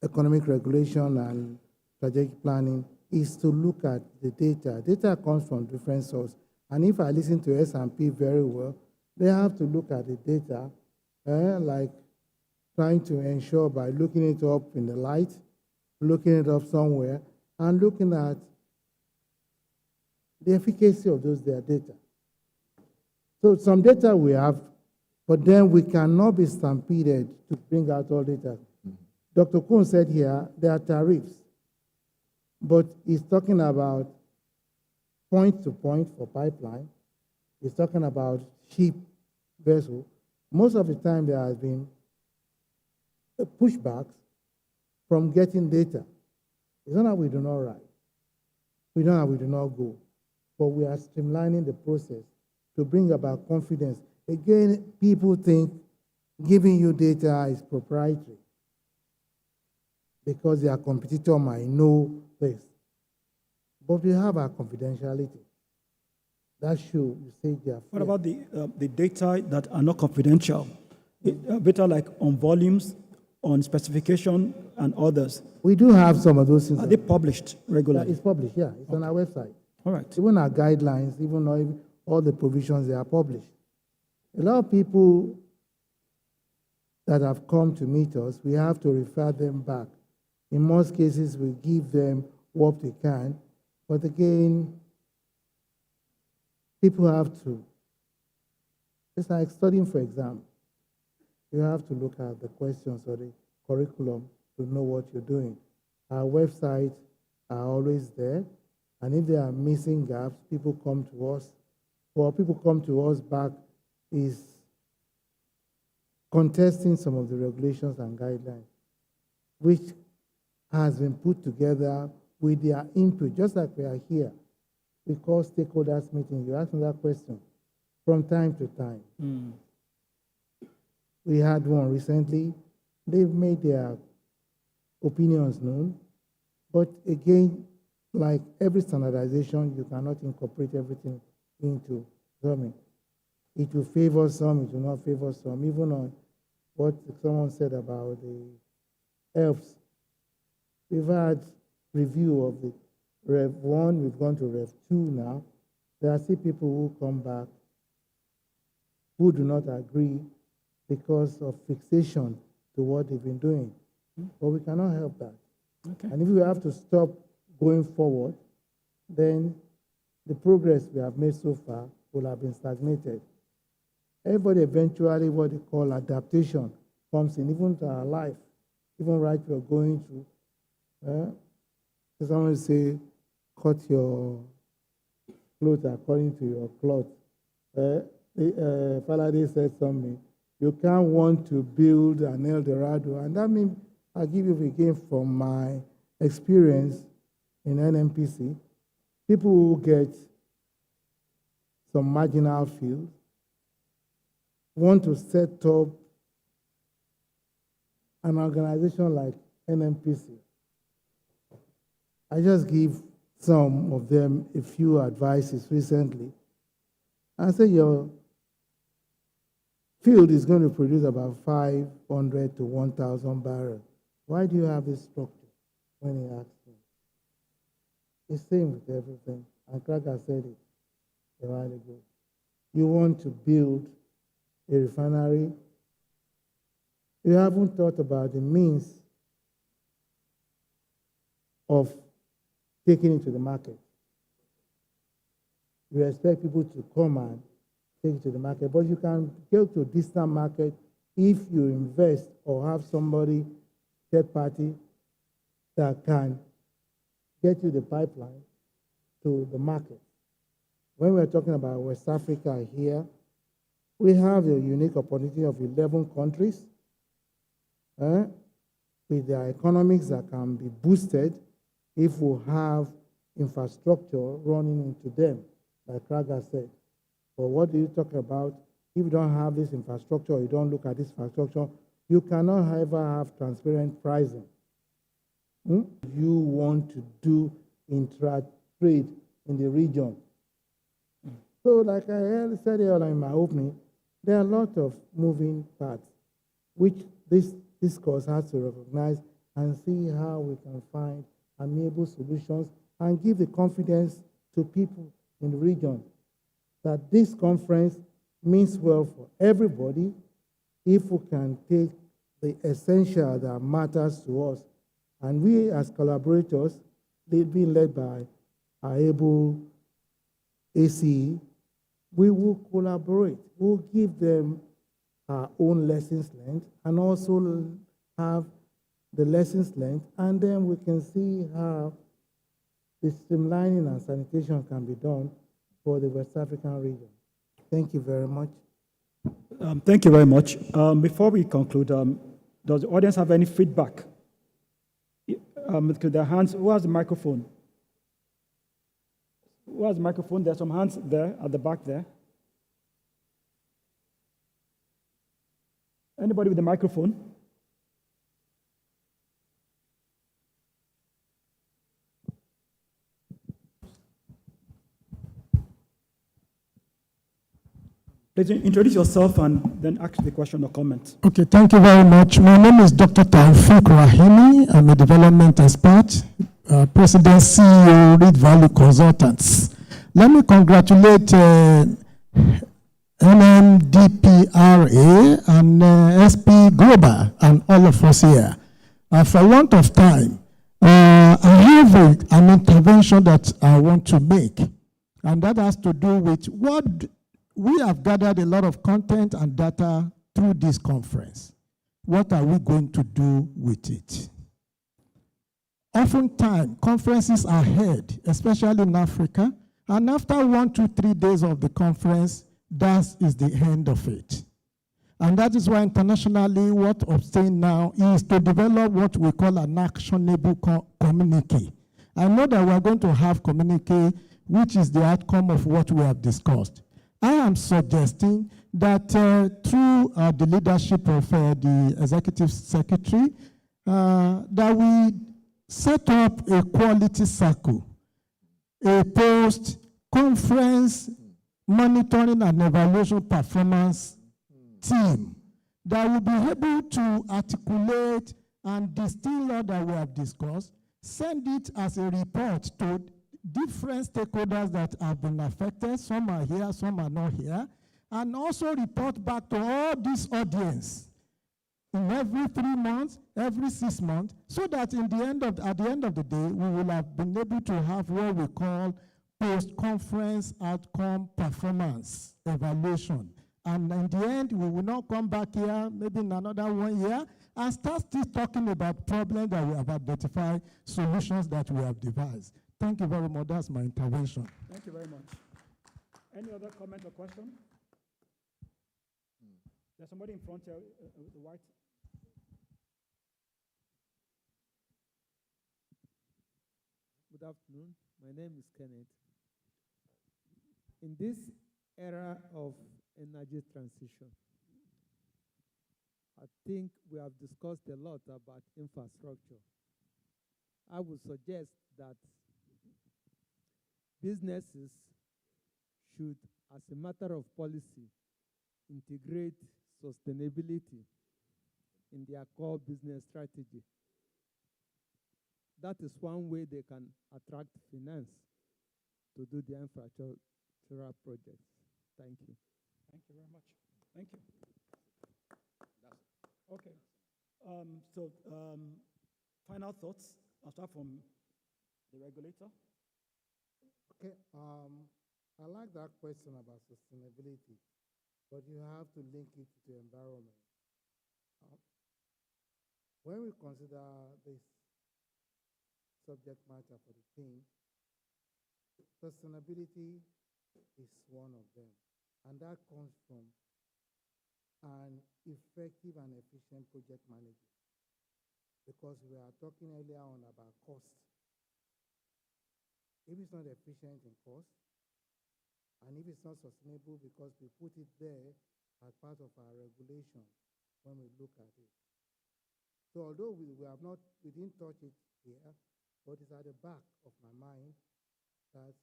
D: economic regulation and strategic planning is to look at the data. Data comes from different sources. And if I listen to S&P very well, they have to look at the data, like trying to ensure by looking it up in the light, looking it up somewhere, and looking at the efficacy of those data. So some data we have, but then we cannot be stampeded to bring out all data. Dr. Kuhn said here, there are tariffs, but he's talking about point to point for pipeline. He's talking about ship vessel. Most of the time there has been pushbacks from getting data. It's not that we do not write. We don't have, we do not go. But we are streamlining the process to bring about confidence. Again, people think giving you data is proprietary because their competitor might know this. But we have our confidentiality. That should, you say they are
T: What about the data that are not confidential? Data like on volumes, on specification, and others?
D: We do have some of those things.
T: Are they published regularly?
D: Yeah, it's published, yeah. It's on our website.
T: All right.
D: Even our guidelines, even though all the provisions, they are published. A lot of people that have come to meet us, we have to refer them back. In most cases, we give them what they can, but again, people have to. It's like studying for exam. You have to look at the questions or the curriculum to know what you're doing. Our websites are always there, and if there are missing gaps, people come to us, or people come to us back is contesting some of the regulations and guidelines, which has been put together with their input, just like we are here. We call stakeholders meetings. You ask me that question from time to time. We had one recently. They've made their opinions known. But again, like every standardization, you cannot incorporate everything into zoning. It will favor some, it will not favor some. Even on what someone said about the ELFs, we've had review of the Rev 1, we've gone to Rev 2 now. There are still people who come back who do not agree because of fixation to what they've been doing. But we cannot help that.
T: Okay.
D: And if we have to stop going forward, then the progress we have made so far will have been stagnated. Everybody eventually, what they call adaptation, comes in, even to our life, even right we're going through. Someone say, cut your clothes according to your cloth. Faraday said something. You can't want to build an El Dorado. And that means, I'll give you again from my experience in NNPC, people who get some marginal fields want to set up an organization like NNPC. I just give some of them a few advices recently. I say your field is going to produce about 500 to 1,000 barrels. Why do you have this structure? When he asked me. It's the same with everything. And Krager said it a while ago. You want to build a refinery. You haven't thought about the means of taking it to the market. You expect people to come and take it to the market, but you can go to a distant market if you invest or have somebody, third party, that can get you the pipeline to the market. When we're talking about West Africa here, we have a unique opportunity of 11 countries with their economics that can be boosted if we have infrastructure running into them, like Krager said. But what do you talk about? If you don't have this infrastructure, or you don't look at this infrastructure, you cannot ever have transparent pricing. You want to do intra-trade in the region. So like I said earlier in my opening, there are a lot of moving parts, which this discourse has to recognize and see how we can find amiable solutions and give the confidence to people in the region that this conference means well for everybody if we can take the essential that matters to us. And we as collaborators, they've been led by our able ACE, we will collaborate. We'll give them our own lessons learned and also have the lessons learned, and then we can see how the streamlining and sanitation can be done for the West African region. Thank you very much.
T: Thank you very much. Before we conclude, does the audience have any feedback? Their hands, who has the microphone? Who has the microphone? There's some hands there at the back there. Anybody with the microphone? Please introduce yourself and then ask the question or comment.
J: Okay, thank you very much. My name is Dr. Taufik Rahimi. I'm a development expert, President CEO, Reed Value Consultants. Let me congratulate NMDPRA and SP Global and all of us here. For want of time, I have an intervention that I want to make, and that has to do with what we have gathered a lot of content and data through this conference. What are we going to do with it? Oftentimes, conferences are held, especially in Africa, and after 1, 2, 3 days of the conference, that is the end of it. And that is why internationally what obtained now is to develop what we call an actionable communique. I know that we are going to have communique, which is the outcome of what we have discussed. I am suggesting that through the leadership of the Executive Secretary, that we set up a quality circle, a post-conference monitoring and evaluation performance team that will be able to articulate and distill all that we have discussed, send it as a report to different stakeholders that have been affected. Some are here, some are not here, and also report back to all this audience in every 3 months, every 6 months, so that at the end of the day, we will have been able to have what we call post-conference outcome performance evaluation. And in the end, we will not come back here, maybe in another 1 year, and start still talking about problems that we have identified, solutions that we have devised. Thank you very much. That's my intervention.
T: Thank you very much. Any other comment or question? There's somebody in front here, the white.
V: Good afternoon. My name is Kenneth. In this era of energy transition, I think we have discussed a lot about infrastructure. I would suggest that businesses should, as a matter of policy, integrate sustainability in their core business strategy. That is one way they can attract finance to do the infrastructural projects. Thank you.
T: Thank you very much. Thank you. Okay. Final thoughts. I'll start from the regulator.
D: Okay. I like that question about sustainability, but you have to link it to the environment. When we consider this subject matter for the team, sustainability is one of them. And that comes from an effective and efficient project management. Because we are talking earlier on about cost. If it's not efficient in cost, and if it's not sustainable because we put it there as part of our regulation when we look at it. So although we didn't touch it here, but it's at the back of my mind that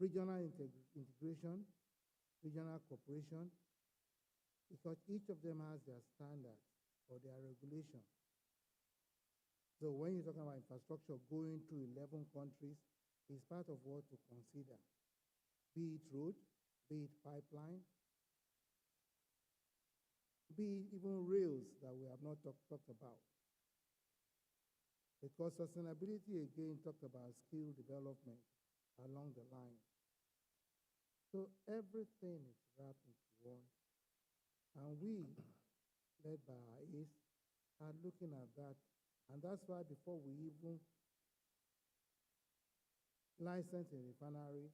D: regional integration, regional cooperation, because each of them has their standards or their regulation. So when you're talking about infrastructure going to 11 countries, it's part of what to consider. Be it road, be it pipeline, be it even rails that we have not talked about. Because sustainability, again, talked about skill development along the line. So everything is wrapped into one. And we, led by our ACE, are looking at that. And that's why before we even license a refinery,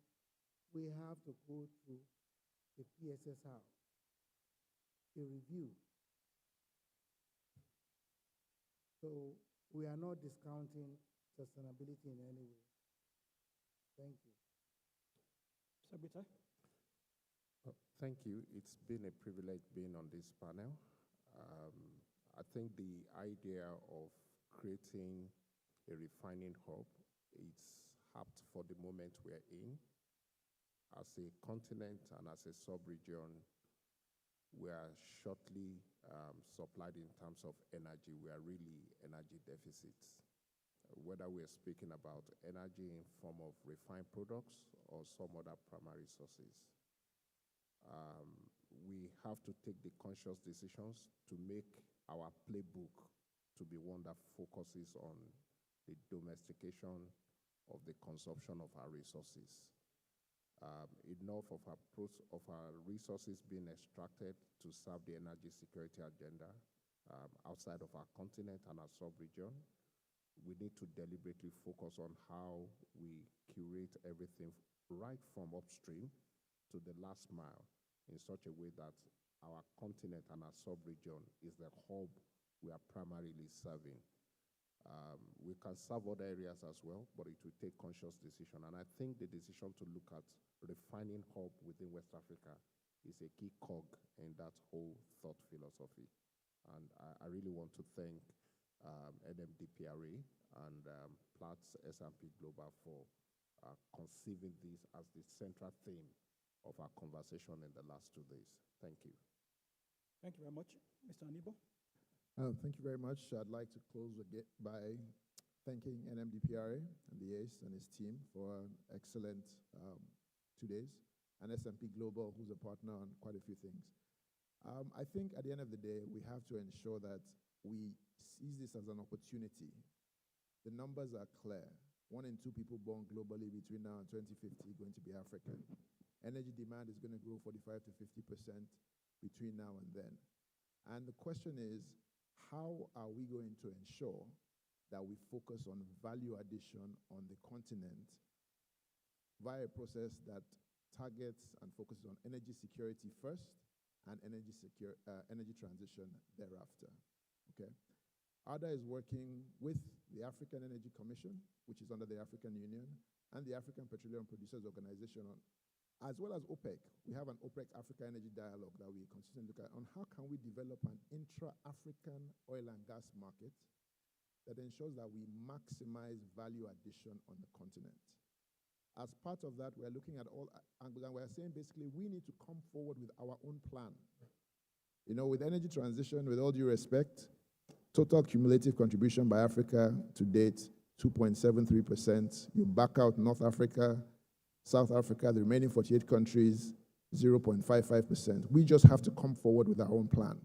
D: we have to go through the PSSR, a review. So we are not discounting sustainability in any way. Thank you.
T: Sabita?
A: Thank you. It's been a privilege being on this panel. I think the idea of creating a refining hub is apt for the moment we're in. as a continent and as a sub-region, we are shortly supplied in terms of energy. We are really energy deficits. Whether we are speaking about energy in form of refined products or some other primary sources. We have to take the conscious decisions to make our playbook to be one that focuses on the domestication of the consumption of our resources. Enough of our resources being extracted to serve the energy security agenda outside of our continent and our sub-region. We need to deliberately focus on how we curate everything right from upstream to the last mile in such a way that our continent and our sub-region is the hub we are primarily serving. We can serve other areas as well, but it will take conscious decision. And I think the decision to look at refining hub within West Africa is a key cog in that whole thought philosophy. And I really want to thank NMDPRA and Platts S&P Global for conceiving this as the central theme of our conversation in the last 2 days. Thank you.
T: Thank you very much. Mr. Anibo?
U: Thank you very much. I'd like to close by thanking NMDPRA and the ACE and his team for an excellent 2 days, and S&P Global, who's a partner on quite a few things. I think at the end of the day, we have to ensure that we seize this as an opportunity. The numbers are clear. 1 in 2 people born globally between now and 2050 are going to be African. Energy demand is going to grow 45 to 50% between now and then. And the question is, how are we going to ensure that we focus on value addition on the continent via a process that targets and focuses on energy security first and energy transition thereafter? Okay. ADA is working with the African Energy Commission, which is under the African Union, and the African Petroleum Producers Organization, as well as OPEC. We have an OPEC Africa Energy Dialogue that we consistently look at on how can we develop an intra-African oil and gas market that ensures that we maximize value addition on the continent. As part of that, we're looking at all angles, and we're saying basically we need to come forward with our own plan. You know, with energy transition, with all due respect, total cumulative contribution by Africa to date, 2.73%. You back out North Africa, South Africa, the remaining 48 countries, 0.55%. We just have to come forward with our own plan.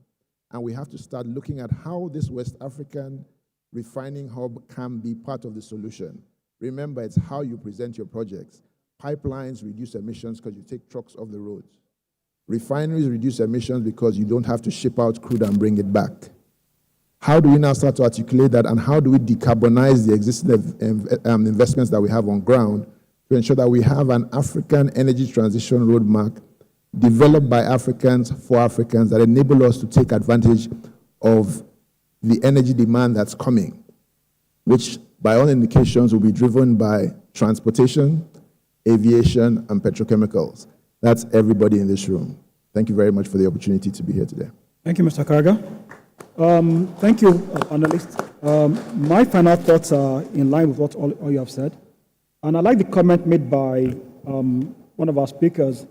U: And we have to start looking at how this West African refining hub can be part of the solution. Remember, it's how you present your projects. Pipelines reduce emissions because you take trucks off the roads. Refineries reduce emissions because you don't have to ship out crude and bring it back. How do we now start to articulate that, and how do we decarbonize the existing investments that we have on ground to ensure that we have an African energy transition roadmap developed by Africans for Africans that enable us to take advantage of the energy demand that's coming, which by all indications will be driven by transportation, aviation, and petrochemicals. That's everybody in this room. Thank you very much for the opportunity to be here today.
T: Thank you, Mr. Karga. Thank you, panelists. My final thoughts are in line with what all you have said. And I like the comment made by one of our speakers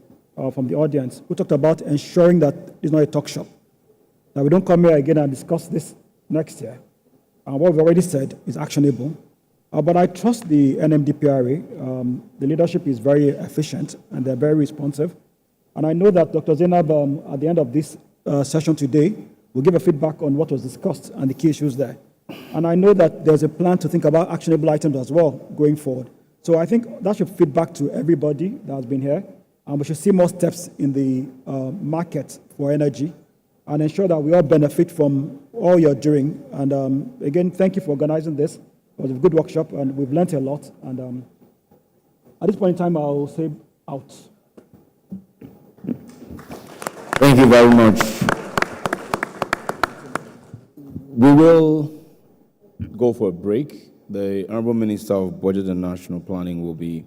T: from the audience who talked about ensuring that it's not a talk shop, that we don't come here again and discuss this next year. And what we've already said is actionable. But I trust the NMDPRA. The leadership is very efficient and they're very responsive. And I know that Dr. Zainab, at the end of this session today, will give a feedback on what was discussed and the key issues there. And I know that there's a plan to think about actionable items as well going forward. So I think that should feed back to everybody that has been here. And we should see more steps in the market for energy and ensure that we all benefit from all you're doing. And again, thank you for organizing this. It was a good workshop, and we've learned a lot. And at this point in time, I'll say out.
B: Thank you very much. We will go for a break. The Honorable Minister of Budget and National Planning will be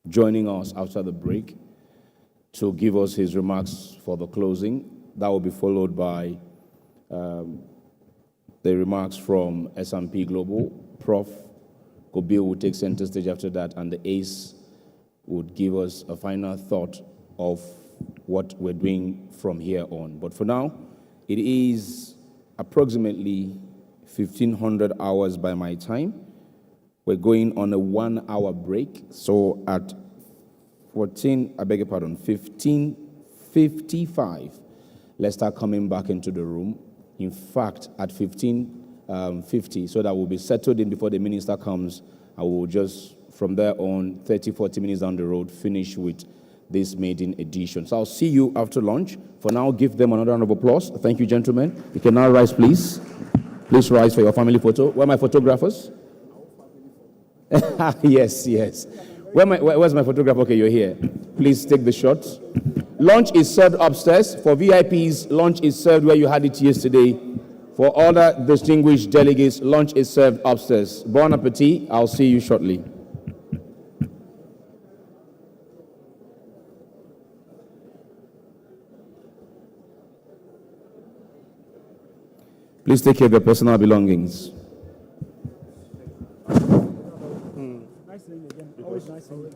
B: joining us after the break to give us his remarks for the closing. That will be followed by the remarks from S&P Global. Prof. Kobil will take center stage after that, and the ACE would give us a final thought of what we're doing from here on. But for now, it is approximately 1500 hours by my time. We're going on a 1 hour break. So at 15:55, let's start coming back into the room. In fact, at 15:50, so that we'll be settled in before the minister comes, and we'll just, from there on, 30, 40 minutes down the road, finish with this maiden edition. So I'll see you after lunch. For now, give them another round of applause. Thank you, gentlemen. You can now rise, please. Please rise for your family photo. Where are my photographers? Yes, yes. Where's my photographer? Okay, you're here. Please take the shot. Lunch is served upstairs. For VIPs, lunch is served where you had it yesterday. For other distinguished delegates, lunch is served upstairs. Bon appetit. I'll see you shortly. Please take care of your personal belongings.
T: Nice seeing you again. Always nice seeing you.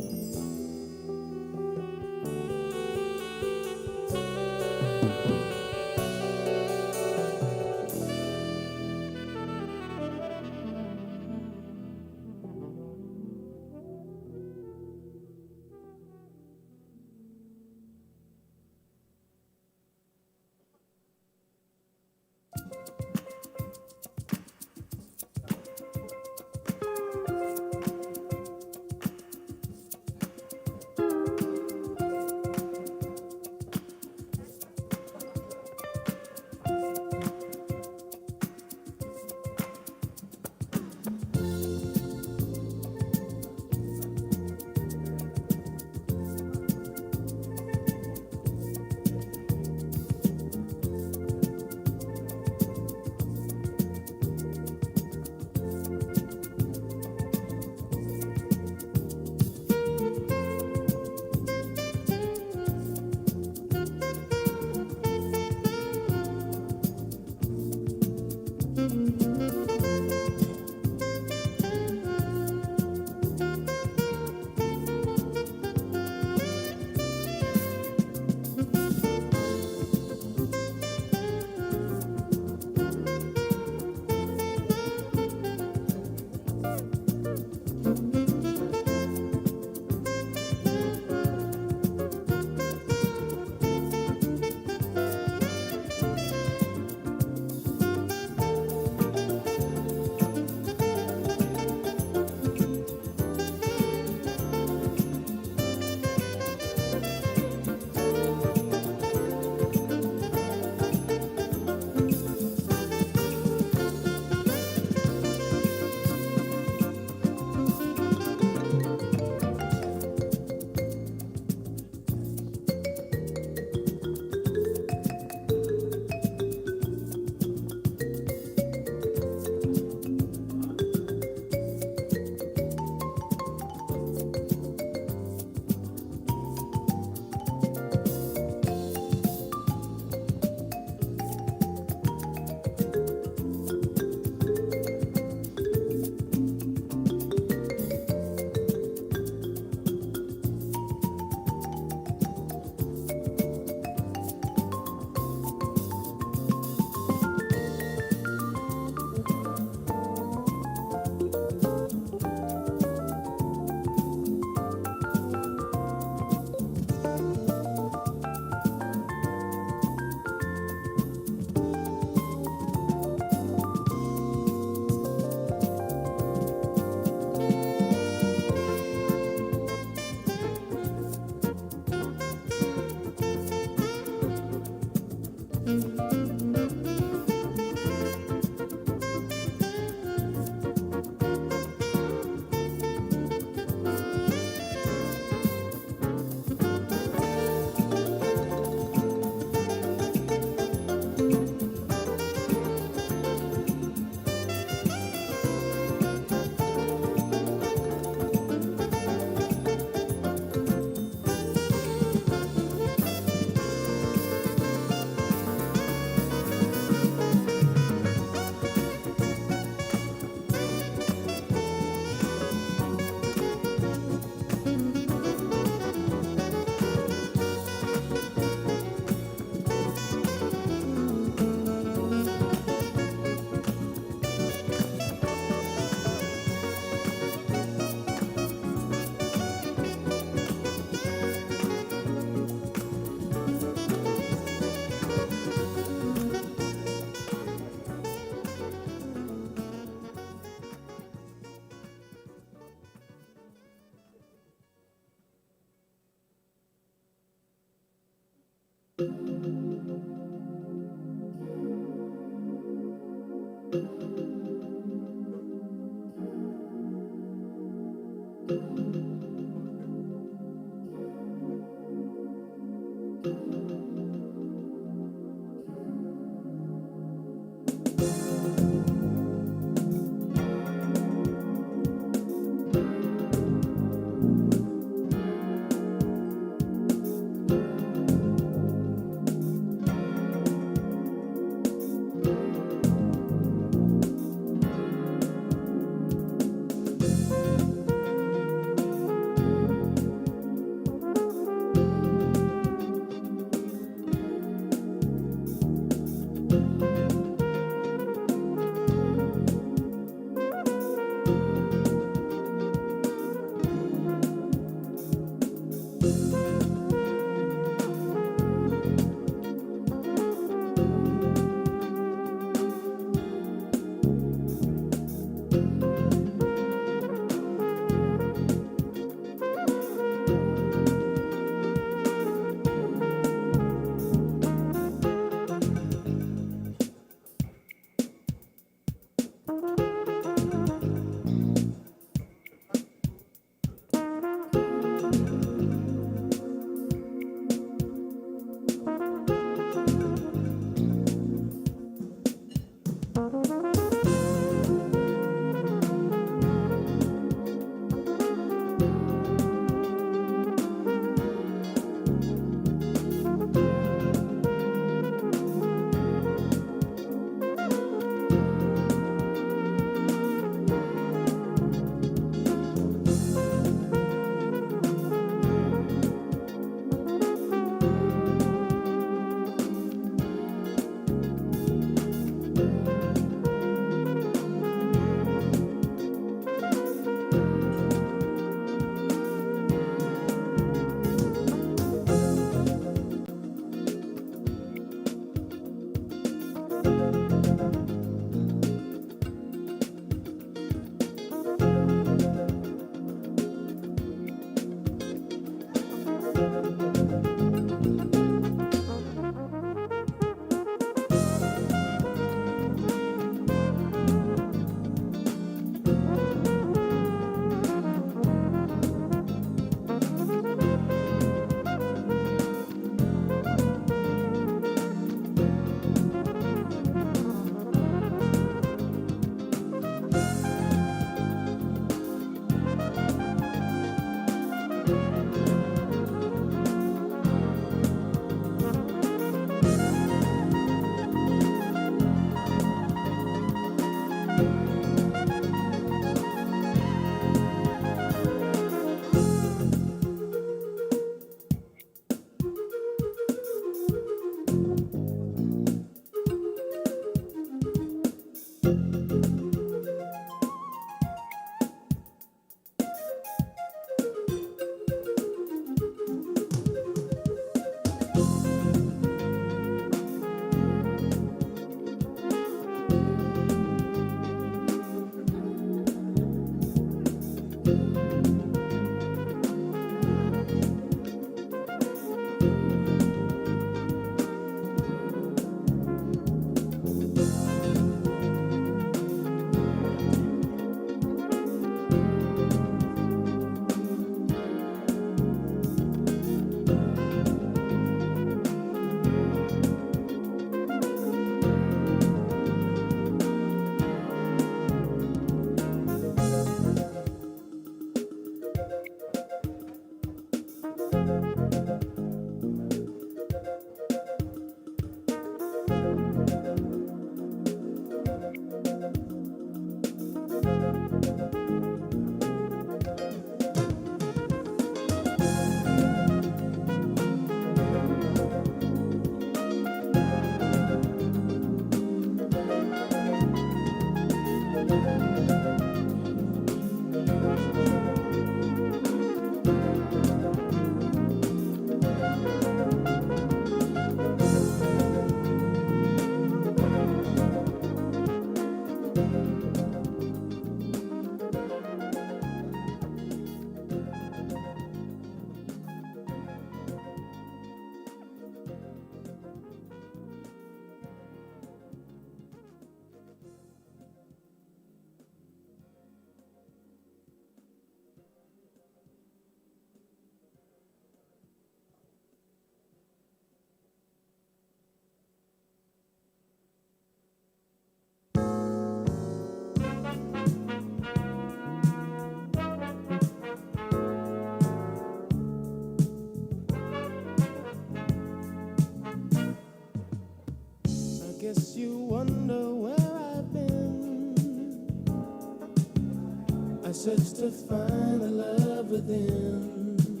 G: I search to find the love within.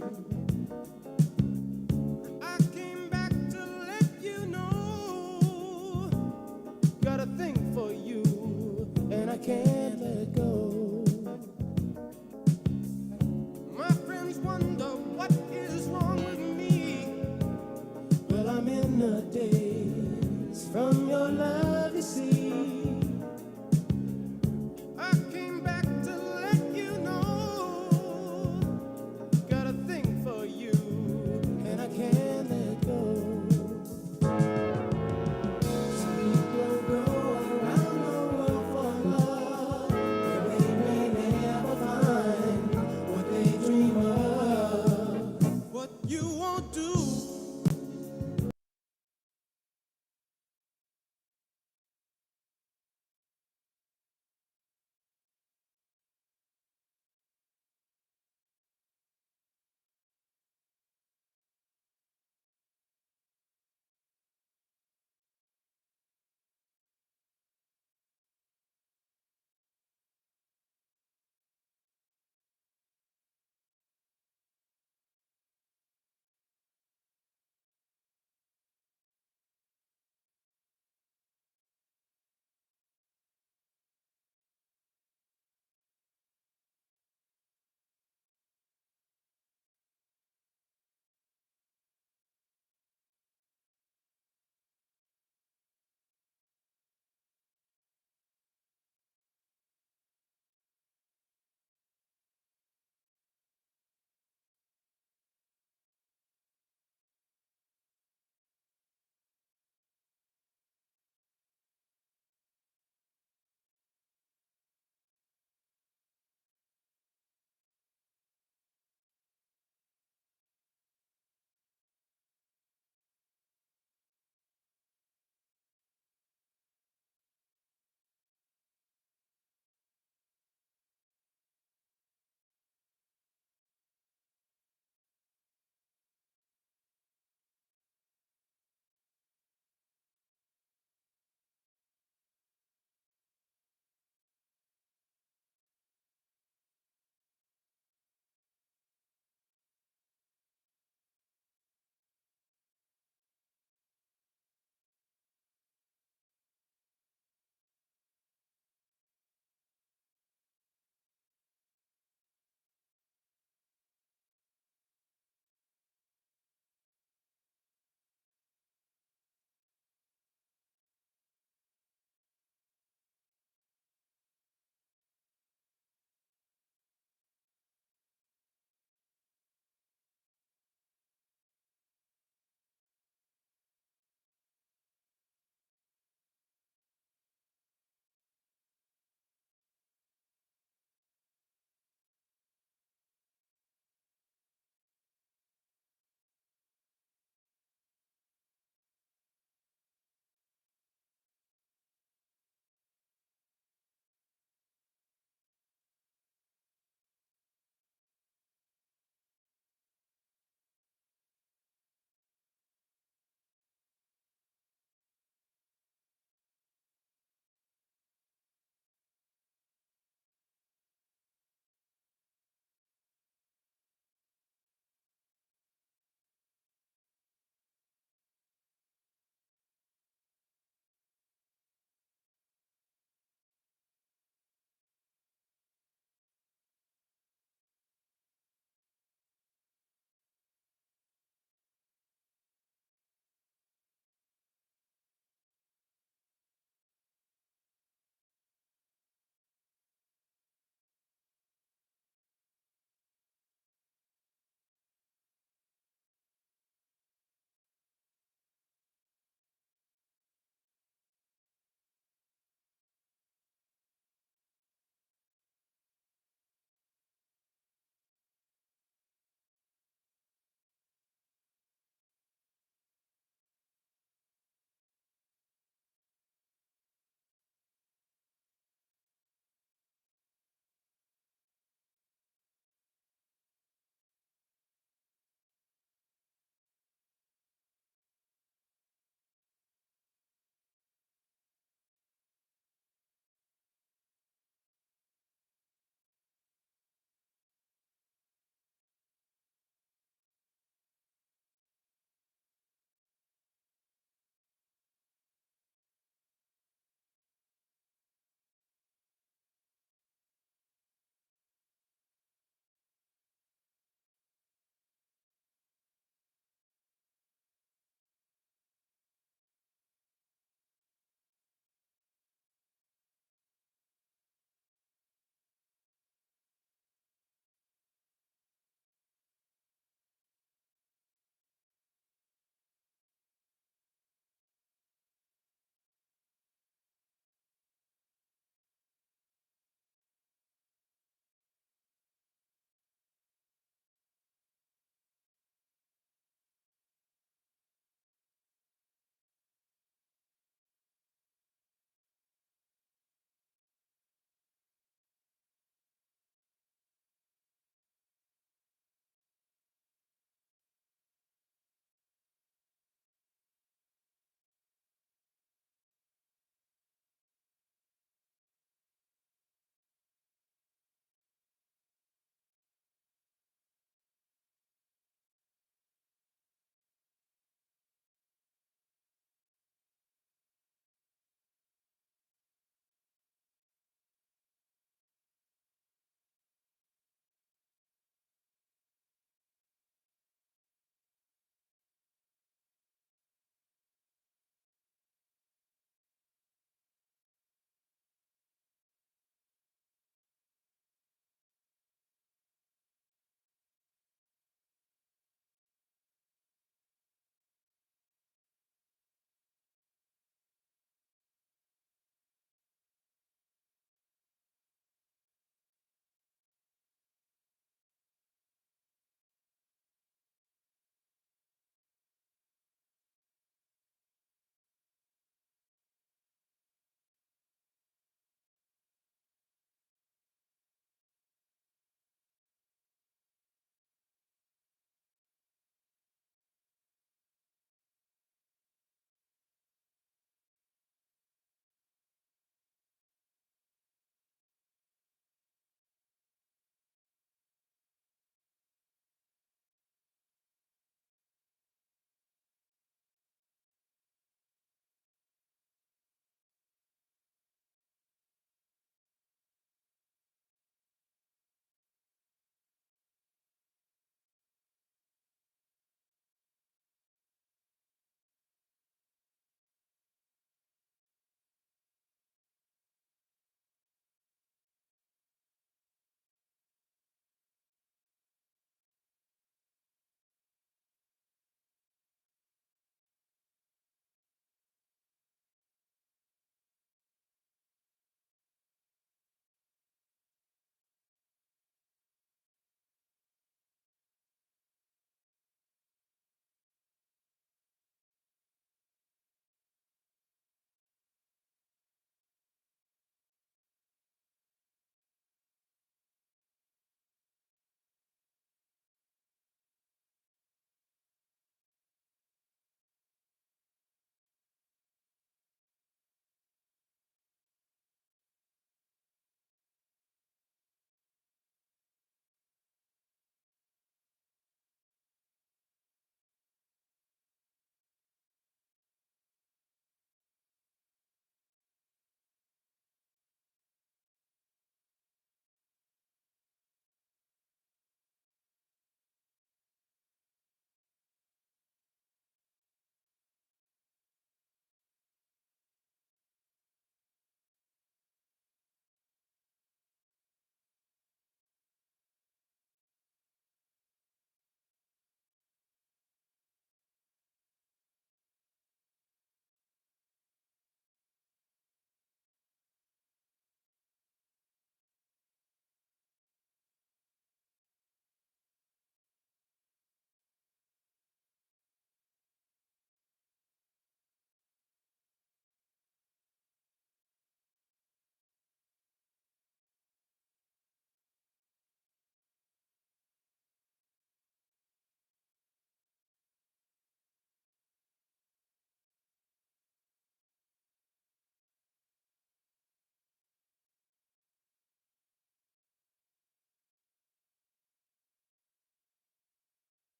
G: I came back to let you know, got a thing for you, and I can't let go. My friends wonder what is wrong with me. Well, I'm in the daze from your love, you see. I came back to let you know, got a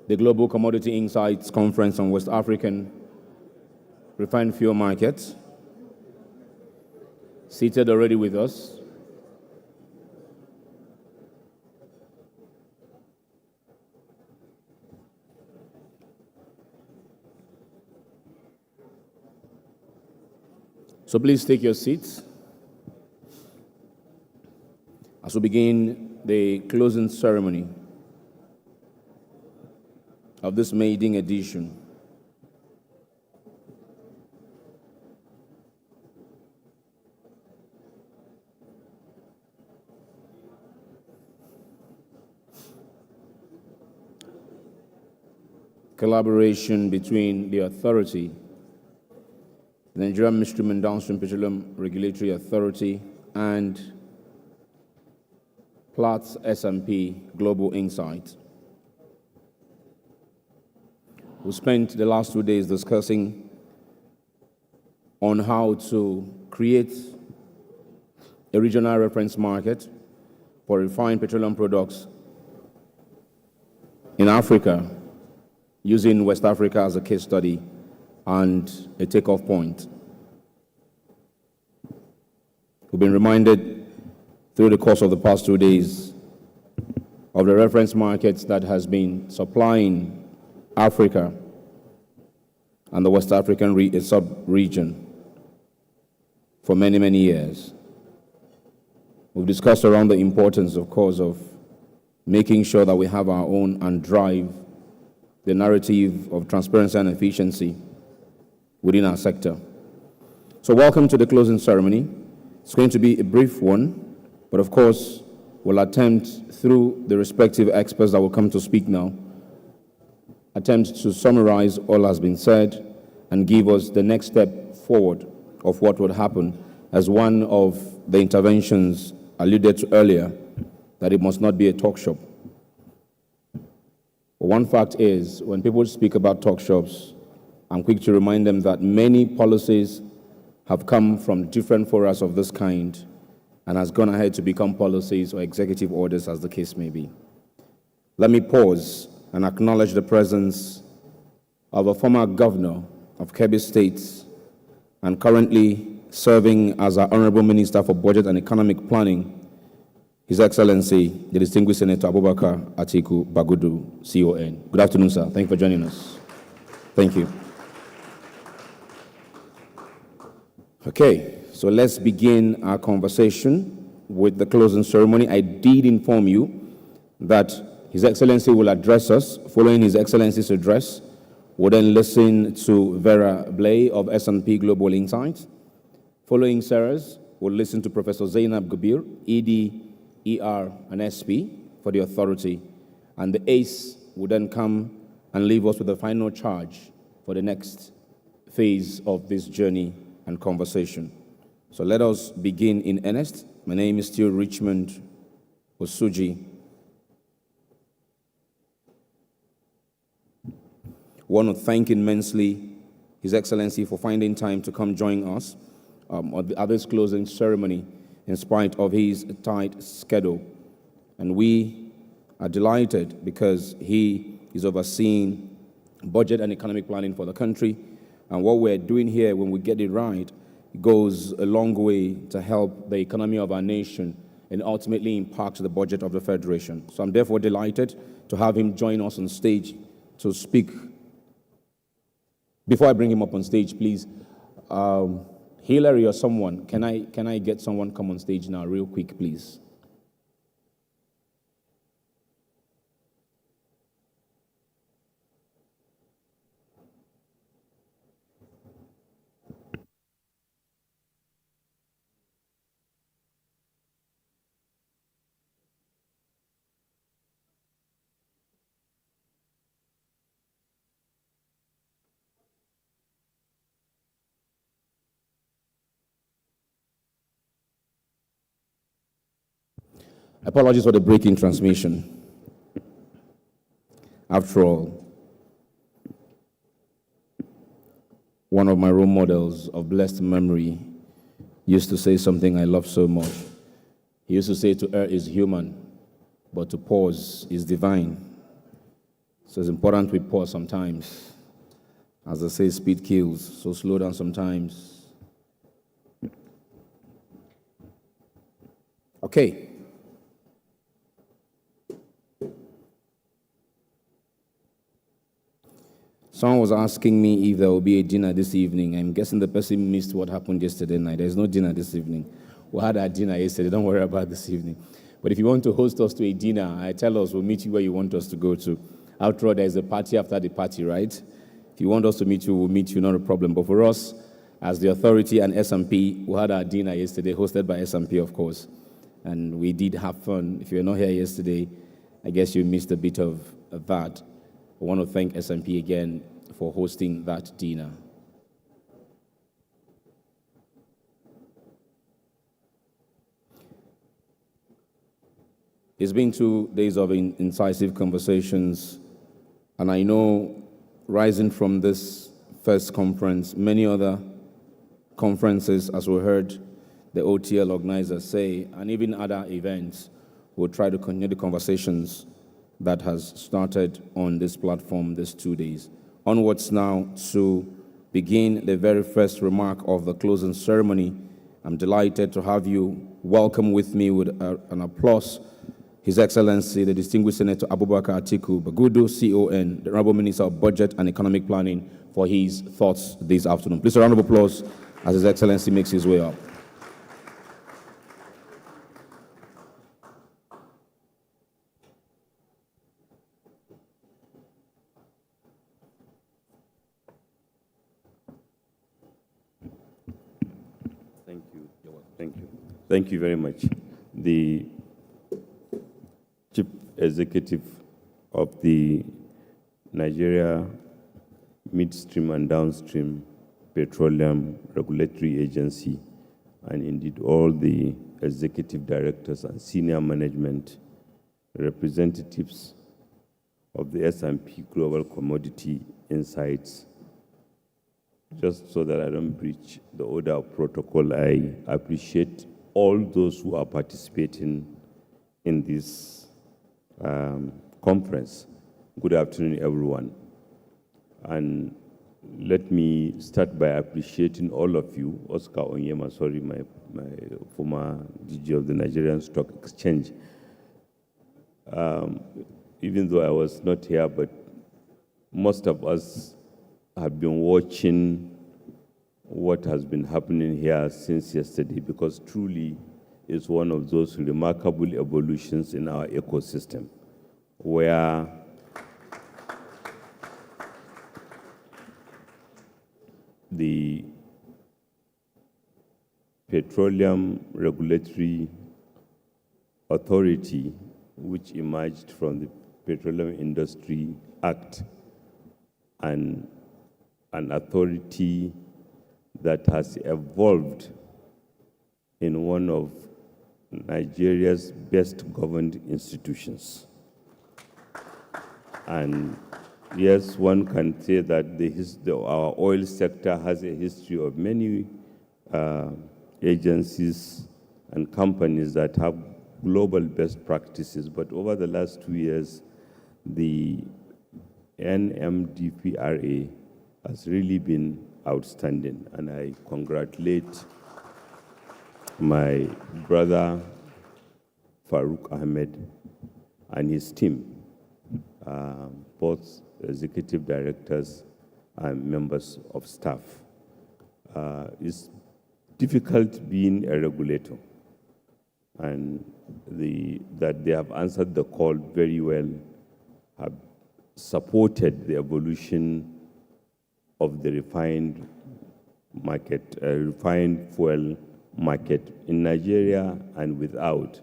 B: the Global Commodity Insights Conference on West African Refined Fuel Markets. Seated already with us. So please take your seats as we begin the closing ceremony of this maiden edition. Collaboration between the authority, the Nigerian Midstream and Downstream Petroleum Regulatory Authority, and Platts S&P Global Insight. We spent the last 2 days discussing on how to create a regional reference market for refined petroleum products in Africa, using West Africa as a case study and a takeoff point. We've been reminded through the course of the past 2 days of the reference markets that has been supplying Africa and the West African sub-region for many, many years. We've discussed around the importance, of course, of making sure that we have our own and drive the narrative of transparency and efficiency within our sector. So welcome to the closing ceremony. It's going to be a brief one, but of course, we'll attempt through the respective experts that will come to speak now, attempt to summarize all has been said and give us the next step forward of what would happen, as one of the interventions alluded to earlier, that it must not be a talk shop. But one fact is, when people speak about talk shops, I'm quick to remind them that many policies have come from different forums of this kind and has gone ahead to become policies or executive orders, as the case may be. Let me pause and acknowledge the presence of a former governor of Kebbi State and currently serving as our Honorable Minister for Budget and Economic Planning, His Excellency, the distinguished Senator Abubakar Atiku Bagudu, CON. Good afternoon, sir. Thank you for joining us. Thank you. Okay, so let's begin our conversation with the closing ceremony. I did inform you that His Excellency will address us. Following His Excellency's address, we'll then listen to Vera Blay of S&P Global Insights. Following Sarah's, we'll listen to Professor Zainab Gabir, ED, ER, and SP for the authority. And the ACE will then come and leave us with the final charge for the next phase of this journey and conversation. So let us begin in earnest. My name is still Richmond Osuji. I want to thank immensely His Excellency for finding time to come join us at this closing ceremony in spite of his tight schedule. And we are delighted because he is overseeing budget and economic planning for the country. And what we're doing here, when we get it right, goes a long way to help the economy of our nation and ultimately impact the budget of the Federation. So I'm therefore delighted to have him join us on stage to speak. Before I bring him up on stage, please, Hillary or someone, can I get someone come on stage now real quick, please? Apologies for the break in transmission. After all, one of my role models of blessed memory used to say something I love so much. He used to say, to err is human, but to pause is divine. So it's important we pause sometimes. As they say, speed kills, so slow down sometimes. Okay. Someone was asking me if there will be a dinner this evening. I'm guessing the person missed what happened yesterday night. There's no dinner this evening. We had our dinner yesterday. Don't worry about this evening. But if you want to host us to a dinner, tell us, we'll meet you where you want us to go to. After all, there's a party after the party, right? If you want us to meet you, we'll meet you, not a problem. But for us, as the authority and S&P, we had our dinner yesterday, hosted by S&P, of course. And we did have fun. If you were not here yesterday, I guess you missed a bit of that. I want to thank S&P again for hosting that dinner. It's been 2 days of incisive conversations, and I know rising from this first conference, many other conferences, as we heard the OTL organizers say, and even other events, will try to continue the conversations that has started on this platform these 2 days. Onwards now to begin the very first remark of the closing ceremony. I'm delighted to have you welcome with me with an applause His Excellency, the distinguished Senator Abubakar Atiku Bagudu, CON, the Honorable Minister of Budget and Economic Planning, for his thoughts this afternoon. Please a round of applause as His Excellency makes his way up.
H: Thank you very much. The Chief Executive of the Nigeria Midstream and Downstream Petroleum Regulatory Agency, and indeed all the executive directors and senior management representatives of the S&P Global Commodity Insights. Just so that I don't breach the order of protocol, I appreciate all those who are participating in this conference. Good afternoon, everyone. And let me start by appreciating all of you. Oscar Onyema, sorry, my former DG of the Nigerian Stock Exchange. Even though I was not here, but most of us have been watching what has been happening here since yesterday, because truly it's one of those remarkable evolutions in our ecosystem where the Petroleum Regulatory Authority, which emerged from the Petroleum Industry Act, and an authority that has evolved in one of Nigeria's best governed institutions. And yes, one can say that our oil sector has a history of many agencies and companies that have global best practices, but over the last 2 years, the NMDPRA has really been outstanding, and I congratulate my brother Farouk Ahmed and his team, both executive directors and members of staff. It's difficult being a regulator, and that they have answered the call very well, have supported the evolution of the refined fuel market in Nigeria and without,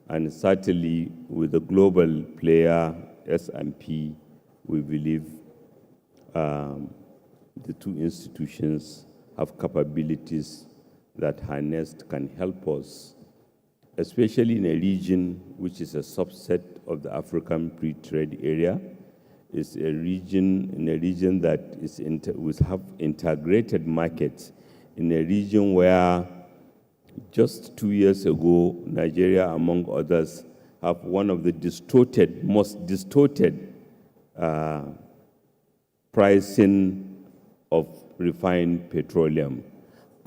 H: and certainly with the global player S&P, we believe the two institutions have capabilities that harnessed can help us, especially in a region which is a subset of the African free trade area. Is a region that will have integrated markets, in a region where just 2 years ago, Nigeria, among others, have one of the most distorted pricing of refined petroleum,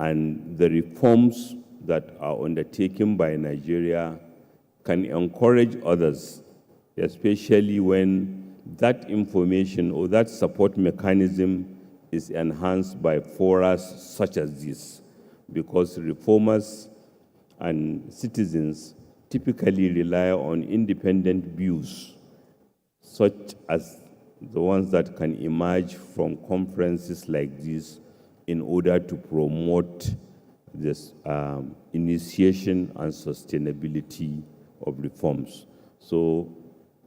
H: and the reforms that are undertaken by Nigeria can encourage others, especially when that information or that support mechanism is enhanced by forums such as this, because reformers and citizens typically rely on independent views, such as the ones that can emerge from conferences like this, in order to promote this initiation and sustainability of reforms. So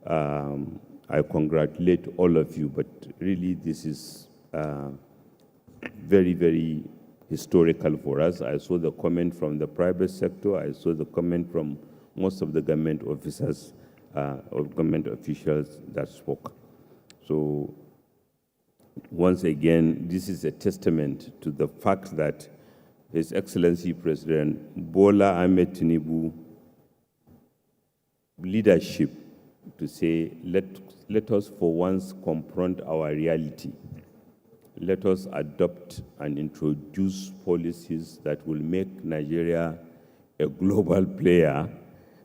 H: I congratulate all of you, but really this is very, very historical for us. I saw the comment from the private sector. I saw the comment from most of the government officers or government officials that spoke. So once again, this is a testament to the fact that His Excellency President Bola Ahmed Tinubu leadership to say, let us for once confront our reality. Let us adopt and introduce policies that will make Nigeria a global player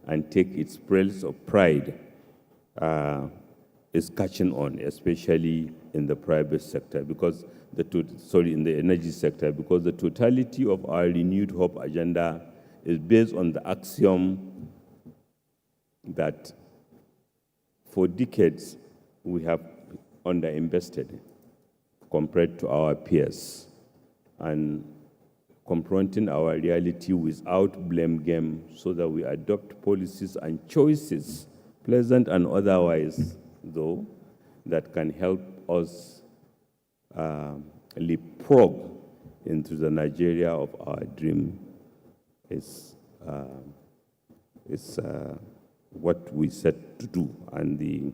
H: and take its place of pride is catching on, especially in the private sector, because in the energy sector, because the totality of our renewed hope agenda is based on the axiom that for decades we have underinvested compared to our peers, and confronting our reality without blame game so that we adopt policies and choices, pleasant and otherwise, though, that can help us leapfrog into the Nigeria of our dream is what we set to do. And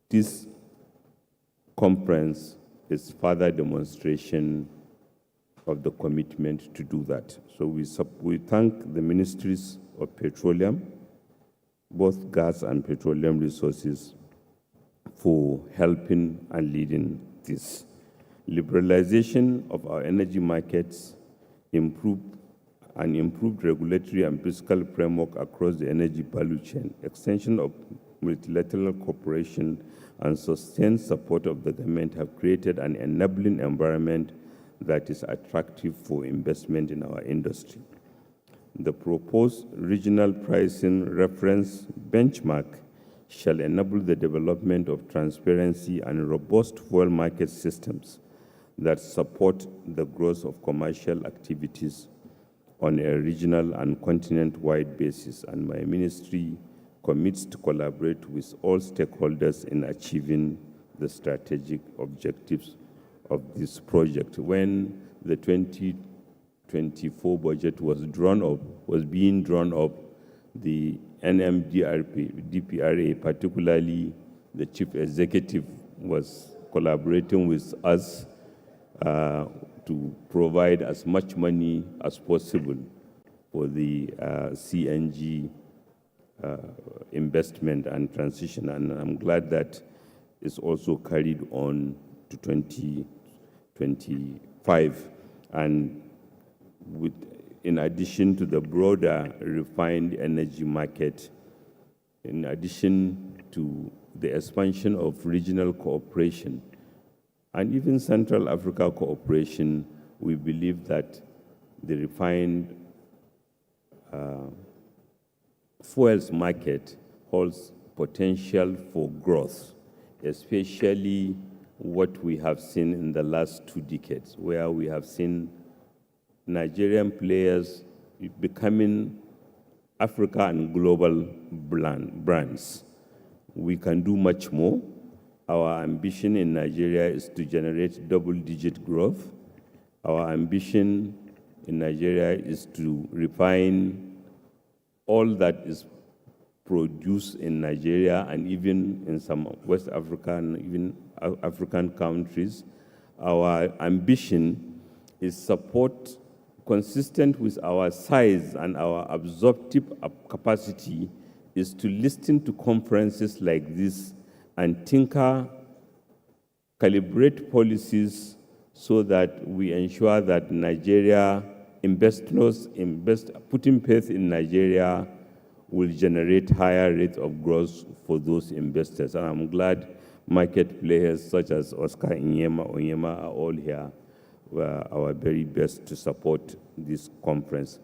H: this conference is further demonstration of the commitment to do that. So we thank the Ministries of Petroleum, both gas and petroleum resources, for helping and leading this. Liberalization of our energy markets, improved regulatory and fiscal framework across the energy value chain, extension of multilateral cooperation, and sustained support of the government have created an enabling environment that is attractive for investment in our industry. The proposed regional pricing reference benchmark shall enable the development of transparency and robust fuel market systems that support the growth of commercial activities on a regional and continent-wide basis, and my ministry commits to collaborate with all stakeholders in achieving the strategic objectives of this project. When the 2024 budget was being drawn up, the DPRA, particularly the chief executive, was collaborating with us to provide as much money as possible for the CNG investment and transition. And I'm glad that it's also carried on to 2025. And in addition to the broader refined energy market, in addition to the expansion of regional cooperation and even Central Africa cooperation, we believe that the refined fuels market holds potential for growth, especially what we have seen in the last 2 decades, where we have seen Nigerian players becoming Africa and global brands. We can do much more. Our ambition in Nigeria is to generate double-digit growth. Our ambition in Nigeria is to refine all that is produced in Nigeria and even in some West African, even African countries. Our ambition is support consistent with our size and our absorptive capacity is to listen to conferences like this and tinker, calibrate policies so that we ensure that Nigeria, investors putting faith in Nigeria will generate higher rates of growth for those investors. And I'm glad market players such as Oscar Onyema are all here. Were our very best to support this conference.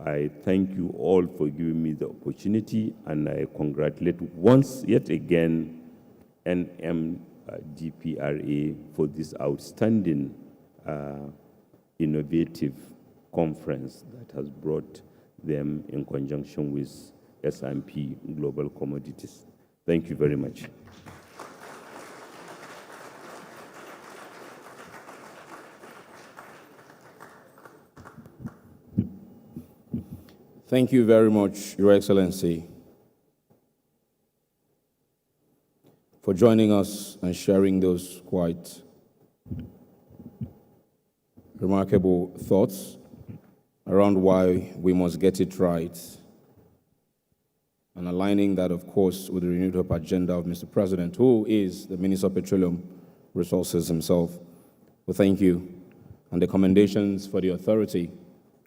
H: I thank you all for giving me the opportunity, and I congratulate yet again NMDPRA for this outstanding innovative conference that has brought them in conjunction with S&P Global Commodities. Thank you very much.
B: Thank you very much, Your Excellency, for joining us and sharing those quite remarkable thoughts around why we must get it right, and aligning that, of course, with the renewed hope agenda of Mr. President, who is the Minister of Petroleum Resources himself. Well, thank you. And the commendations for the authority,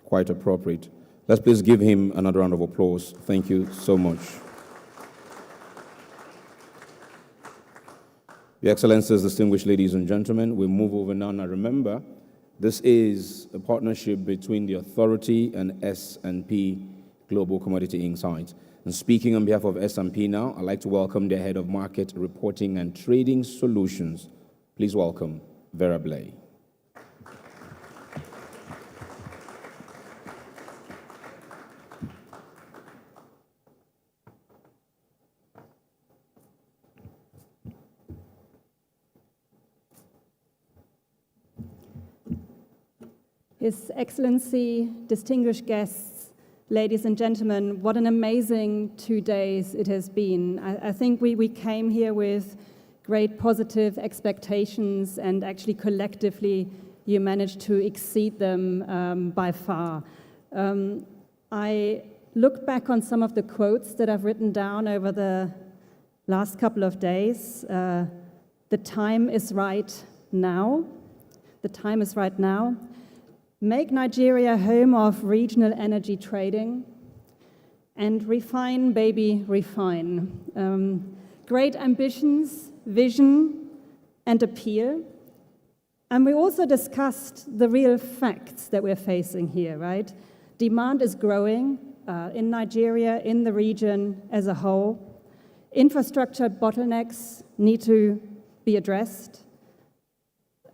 B: quite appropriate. Let's please give him another round of applause. Thank you so much. Your Excellencies, distinguished ladies and gentlemen, we move over now. Now remember, this is a partnership between the authority and S&P Global Commodity Insights. And speaking on behalf of S&P now, I'd like to welcome the Head of Market Reporting and Trading Solutions. Please welcome Vera Blay.
M: His Excellency, distinguished guests, ladies and gentlemen, what an amazing 2 days it has been. I think we came here with great positive expectations, and actually collectively you managed to exceed them by far. I look back on some of the quotes that I've written down over the last couple of days. The time is right now. The time is right now. Make Nigeria home of regional energy trading, and refine, baby, refine. Great ambitions, vision, and appeal. And we also discussed the real facts that we're facing here, right? Demand is growing in Nigeria, in the region as a whole. Infrastructure bottlenecks need to be addressed.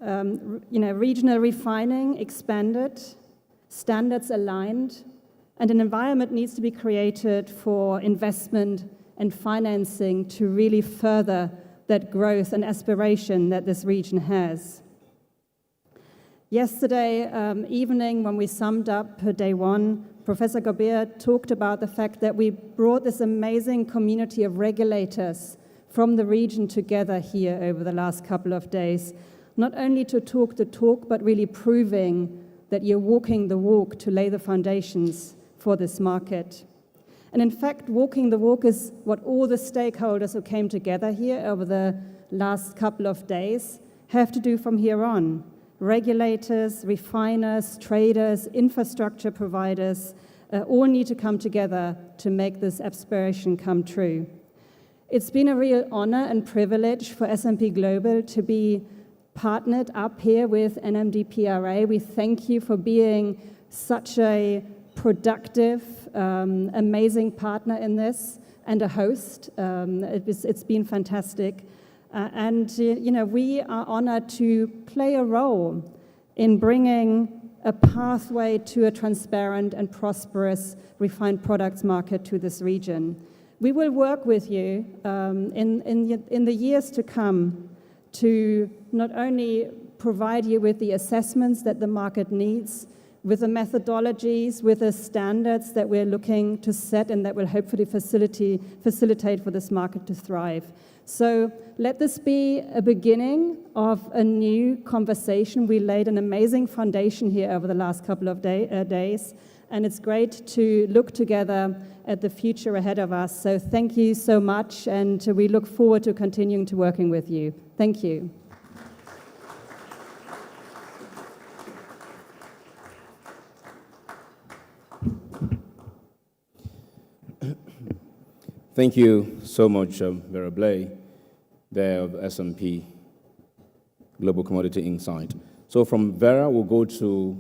M: Regional refining expanded, standards aligned, and an environment needs to be created for investment and financing to really further that growth and aspiration that this region has. Yesterday evening, when we summed up day one, Professor Gobir talked about the fact that we brought this amazing community of regulators from the region together here over the last couple of days, not only to talk the talk, but really proving that you're walking the walk to lay the foundations for this market. And in fact, walking the walk is what all the stakeholders who came together here over the last couple of days have to do from here on. Regulators, refiners, traders, infrastructure providers, all need to come together to make this aspiration come true. It's been a real honor and privilege for S&P Global to be partnered up here with NMDPRA. We thank you for being such a productive, amazing partner in this, and a host. It's been fantastic. We are honored to play a role in bringing a pathway to a transparent and prosperous refined products market to this region. We will work with you in the years to come to not only provide you with the assessments that the market needs, with the methodologies, with the standards that we're looking to set and that will hopefully facilitate for this market to thrive. So let this be a beginning of a new conversation. We laid an amazing foundation here over the last couple of days, and it's great to look together at the future ahead of us. So thank you so much, and we look forward to continuing to working with you. Thank you.
B: Thank you so much, Vera Blay, there of S&P Global Commodity Insight. So from Vera, we'll go to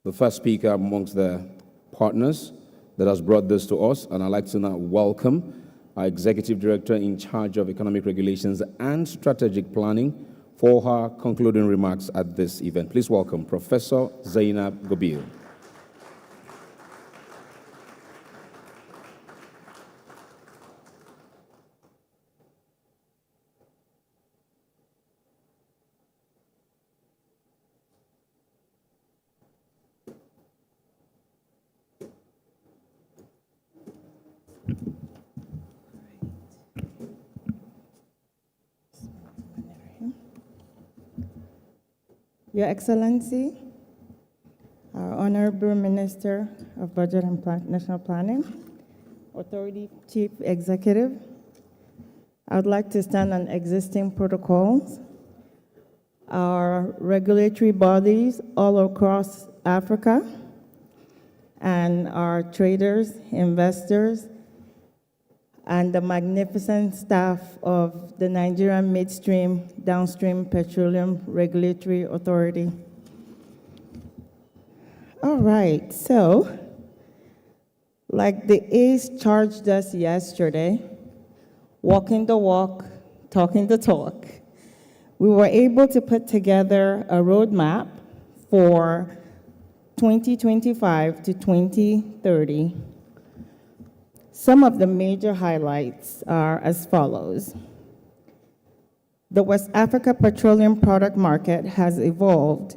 B: the first speaker amongst the partners that has brought this to us, and I'd like to now welcome our Executive Director in charge of Economic Regulations and Strategic Planning for her concluding remarks at this event. Please welcome Professor Zainab Gobil.
F: Your Excellency, our Honorable Minister of Budget and National Planning, Authority Chief Executive, I would like to stand on existing protocols. Our regulatory bodies all across Africa and our traders, investors, and the magnificent staff of the Nigerian Midstream, Downstream Petroleum Regulatory Authority. All right, so like the A's charged us yesterday, walking the walk, talking the talk, we were able to put together a roadmap for 2025 to 2030. Some of the major highlights are as follows. The West Africa petroleum product market has evolved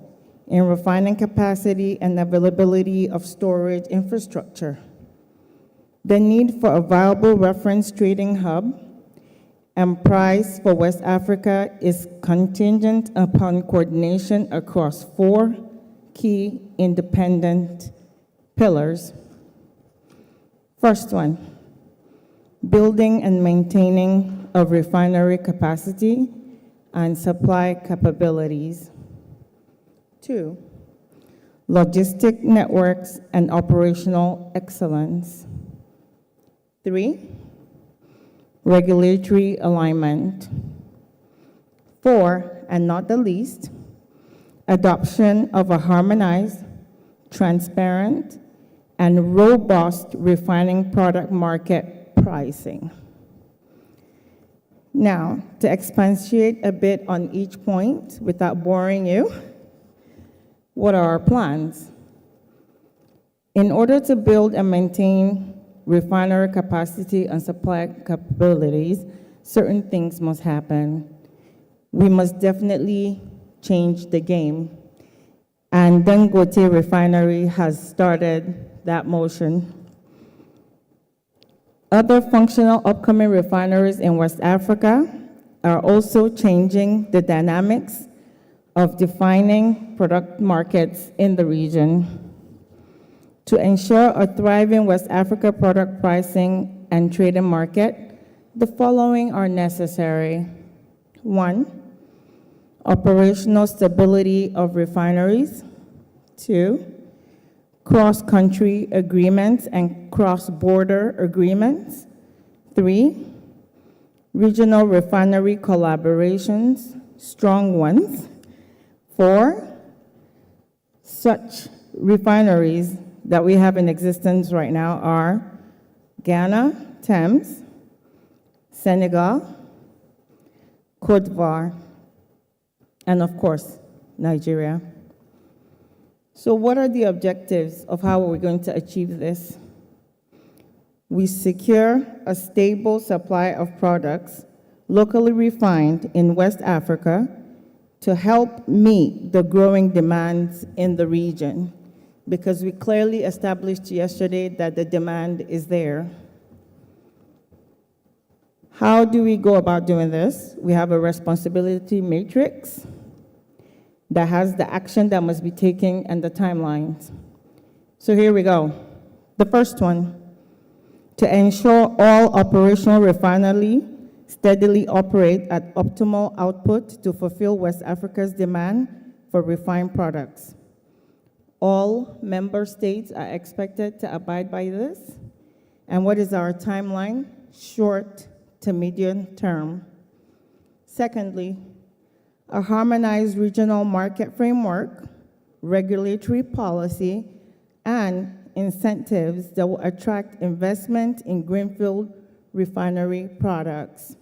F: in refining capacity and availability of storage infrastructure. The need for a viable reference trading hub and price for West Africa is contingent upon coordination across 4 key independent pillars. First one, building and maintaining of refinery capacity and supply capabilities. 2, logistic networks and operational excellence. 3, regulatory alignment. 4, and not the least, adoption of a harmonized, transparent, and robust refining product market pricing. Now, to expatiate a bit on each point without boring you, what are our plans? In order to build and maintain refinery capacity and supply capabilities, certain things must happen. We must definitely change the game. And Dangote Refinery has started that motion. Other functional upcoming refineries in West Africa are also changing the dynamics of defining product markets in the region. To ensure a thriving West Africa product pricing and trading market, the following are necessary. 1, operational stability of refineries. 2, cross-country agreements and cross-border agreements. 3, regional refinery collaborations, strong ones. 4, such refineries that we have in existence right now are Ghana, Thames, Senegal, Cote d'Ivoire, and of course, Nigeria. So what are the objectives of how we're going to achieve this? We secure a stable supply of products locally refined in West Africa to help meet the growing demands in the region, because we clearly established yesterday that the demand is there. How do we go about doing this? We have a responsibility matrix that has the action that must be taken and the timelines. So here we go. The first one, to ensure all operational refineries steadily operate at optimal output to fulfill West Africa's demand for refined products. All member states are expected to abide by this. And what is our timeline? Short to medium term. Secondly, a harmonized regional market framework, regulatory policy, and incentives that will attract investment in greenfield refinery products.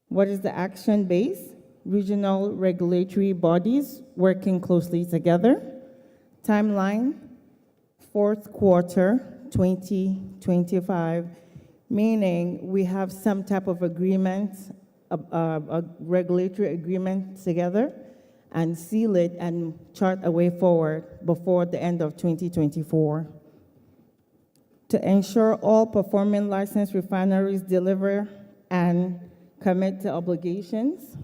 F: What is the action base? Regional regulatory bodies working closely together. Timeline, fourth quarter 2025, meaning we have some type of agreement, a regulatory agreement together, and seal it and chart a way forward before the end of 2024. To ensure all performing licensed refineries deliver and commit to obligations,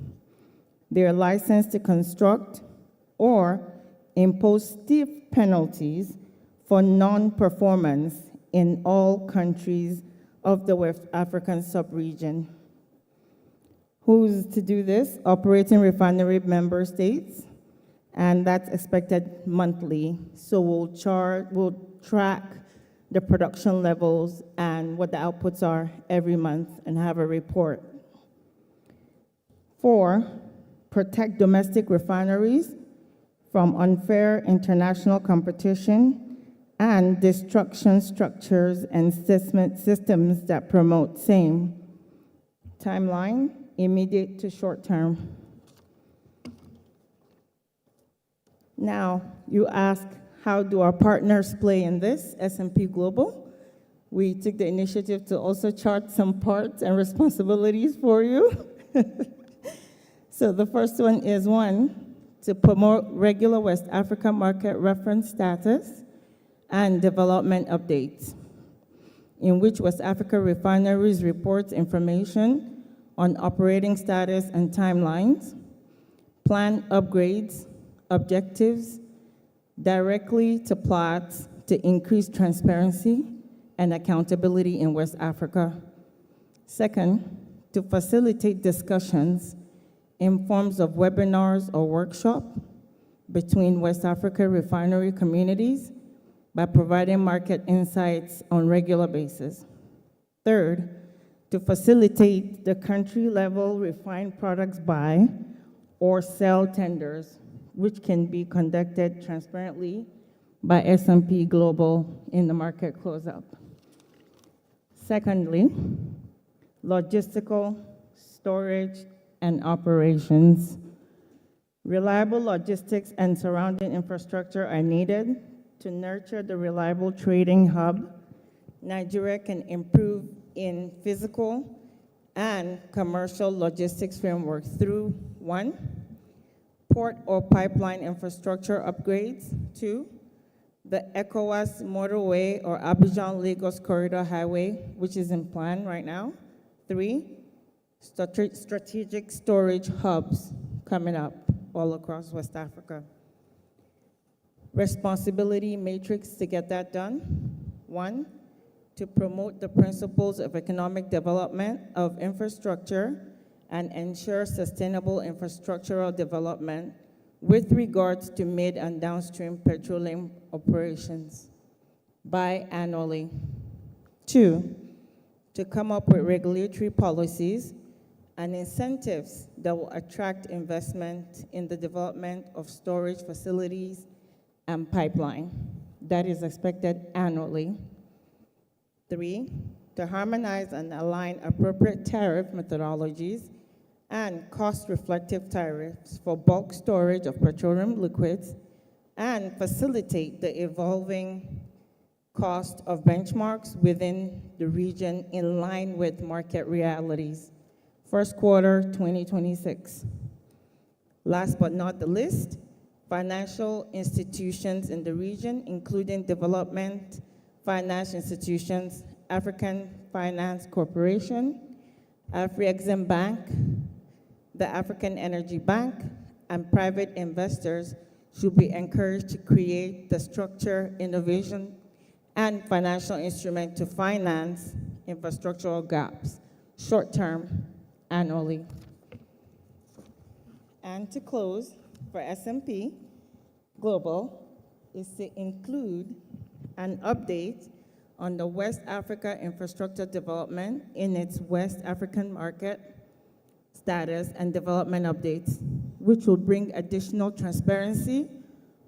F: they are licensed to construct or impose steep penalties for non-performance in all countries of the West African sub-region. Who's to do this? Operating refinery member states, and that's expected monthly. So we'll track the production levels and what the outputs are every month and have a report. 4, protect domestic refineries from unfair international competition and destruction structures and systems that promote same. Timeline, immediate to short term. Now, you ask, how do our partners play in this? S&P Global. We took the initiative to also chart some parts and responsibilities for you. So the first one is 1, to promote regular West Africa market reference status and development updates, in which West Africa refineries report information on operating status and timelines, plan upgrades, objectives, directly to plots to increase transparency and accountability in West Africa. Second, to facilitate discussions in forms of webinars or workshops between West Africa refinery communities by providing market insights on regular basis. Third, to facilitate the country-level refined products buy or sell tenders, which can be conducted transparently by S&P Global in the market close-up. Secondly, logistical, storage, and operations. Reliable logistics and surrounding infrastructure are needed to nurture the reliable trading hub Nigeria can improve in physical and commercial logistics framework through 1, port or pipeline infrastructure upgrades, 2, the ECOWAS motorway or Abidjan-Lagos corridor highway, which is in plan right now, 3, strategic storage hubs coming up all across West Africa. Responsibility matrix to get that done. 1, to promote the principles of economic development of infrastructure and ensure sustainable infrastructural development with regards to mid and downstream petroleum operations biannually. 2, to come up with regulatory policies and incentives that will attract investment in the development of storage facilities and pipeline. That is expected annually. 3, to harmonize and align appropriate tariff methodologies and cost-reflective tariffs for bulk storage of petroleum liquids and facilitate the evolving cost of benchmarks within the region in line with market realities. First quarter 2026. Last but not the least, financial institutions in the region, including development finance institutions, African Finance Corporation, Afri-Exim Bank, the African Energy Bank, and private investors should be encouraged to create the structure, innovation, and financial instrument to finance infrastructural gaps, short-term, annually. And to close, for S&P Global is to include an update on the West Africa infrastructure development in its West African market status and development updates, which will bring additional transparency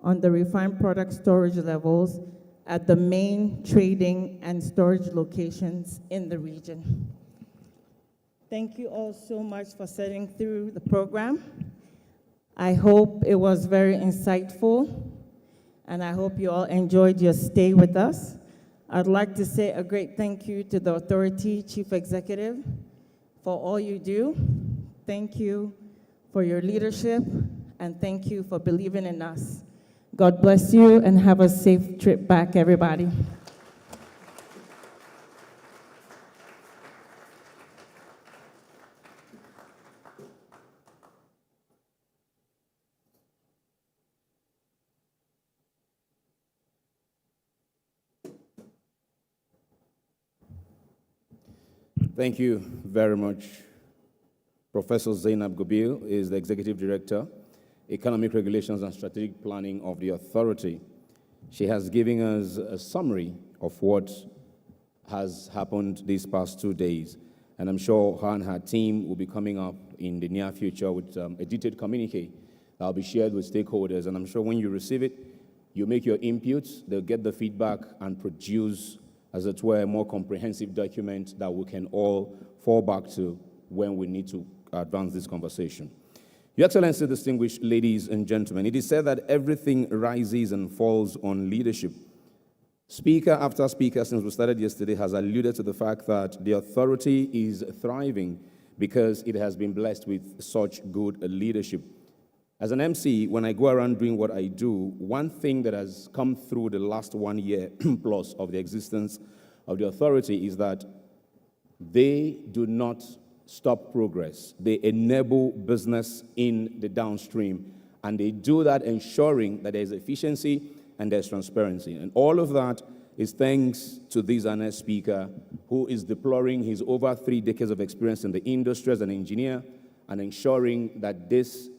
F: on the refined product storage levels at the main trading and storage locations in the region. Thank you all so much for sitting through the program. I hope it was very insightful, and I hope you all enjoyed your stay with us. I'd like to say a great thank you to the Authority Chief Executive for all you do. Thank you for your leadership, and thank you for believing in us. God bless you, and have a safe trip back, everybody.
B: Thank you very much. Professor Zainab Gobil is the Executive Director, Economic Regulations and Strategic Planning of the Authority. She has given us a summary of what has happened these past 2 days, and I'm sure her and her team will be coming up in the near future with a detailed communique that will be shared with stakeholders, and I'm sure when you receive it, you make your inputs, they'll get the feedback and produce, as it were, a more comprehensive document that we can all fall back to when we need to advance this conversation. Your Excellency, distinguished ladies and gentlemen, it is said that everything rises and falls on leadership. Speaker after speaker since we started yesterday has alluded to the fact that the Authority is thriving because it has been blessed with such good leadership. As an MC, when I go around doing what I do, one thing that has come through the last 1 year plus of the existence of the Authority is that they do not stop progress. They enable business in the downstream, and they do that ensuring that there's efficiency and there's transparency. And all of that is thanks to this honest speaker who is deploring his over 3 decades of experience in the industry as an engineer and ensuring that this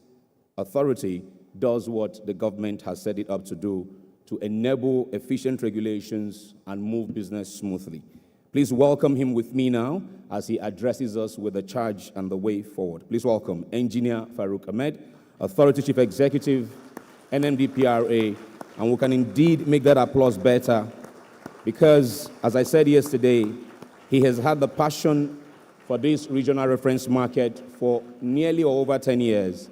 B: Authority does what the government has set it up to do, to enable efficient regulations and move business smoothly. Please welcome him with me now as he addresses us with the charge and the way forward. Please welcome Engineer Farouk Ahmed, Authority Chief Executive, NMDPRA, and we can indeed make that applause better because, as I said yesterday, he has had the passion for this regional reference market for nearly over 10 years.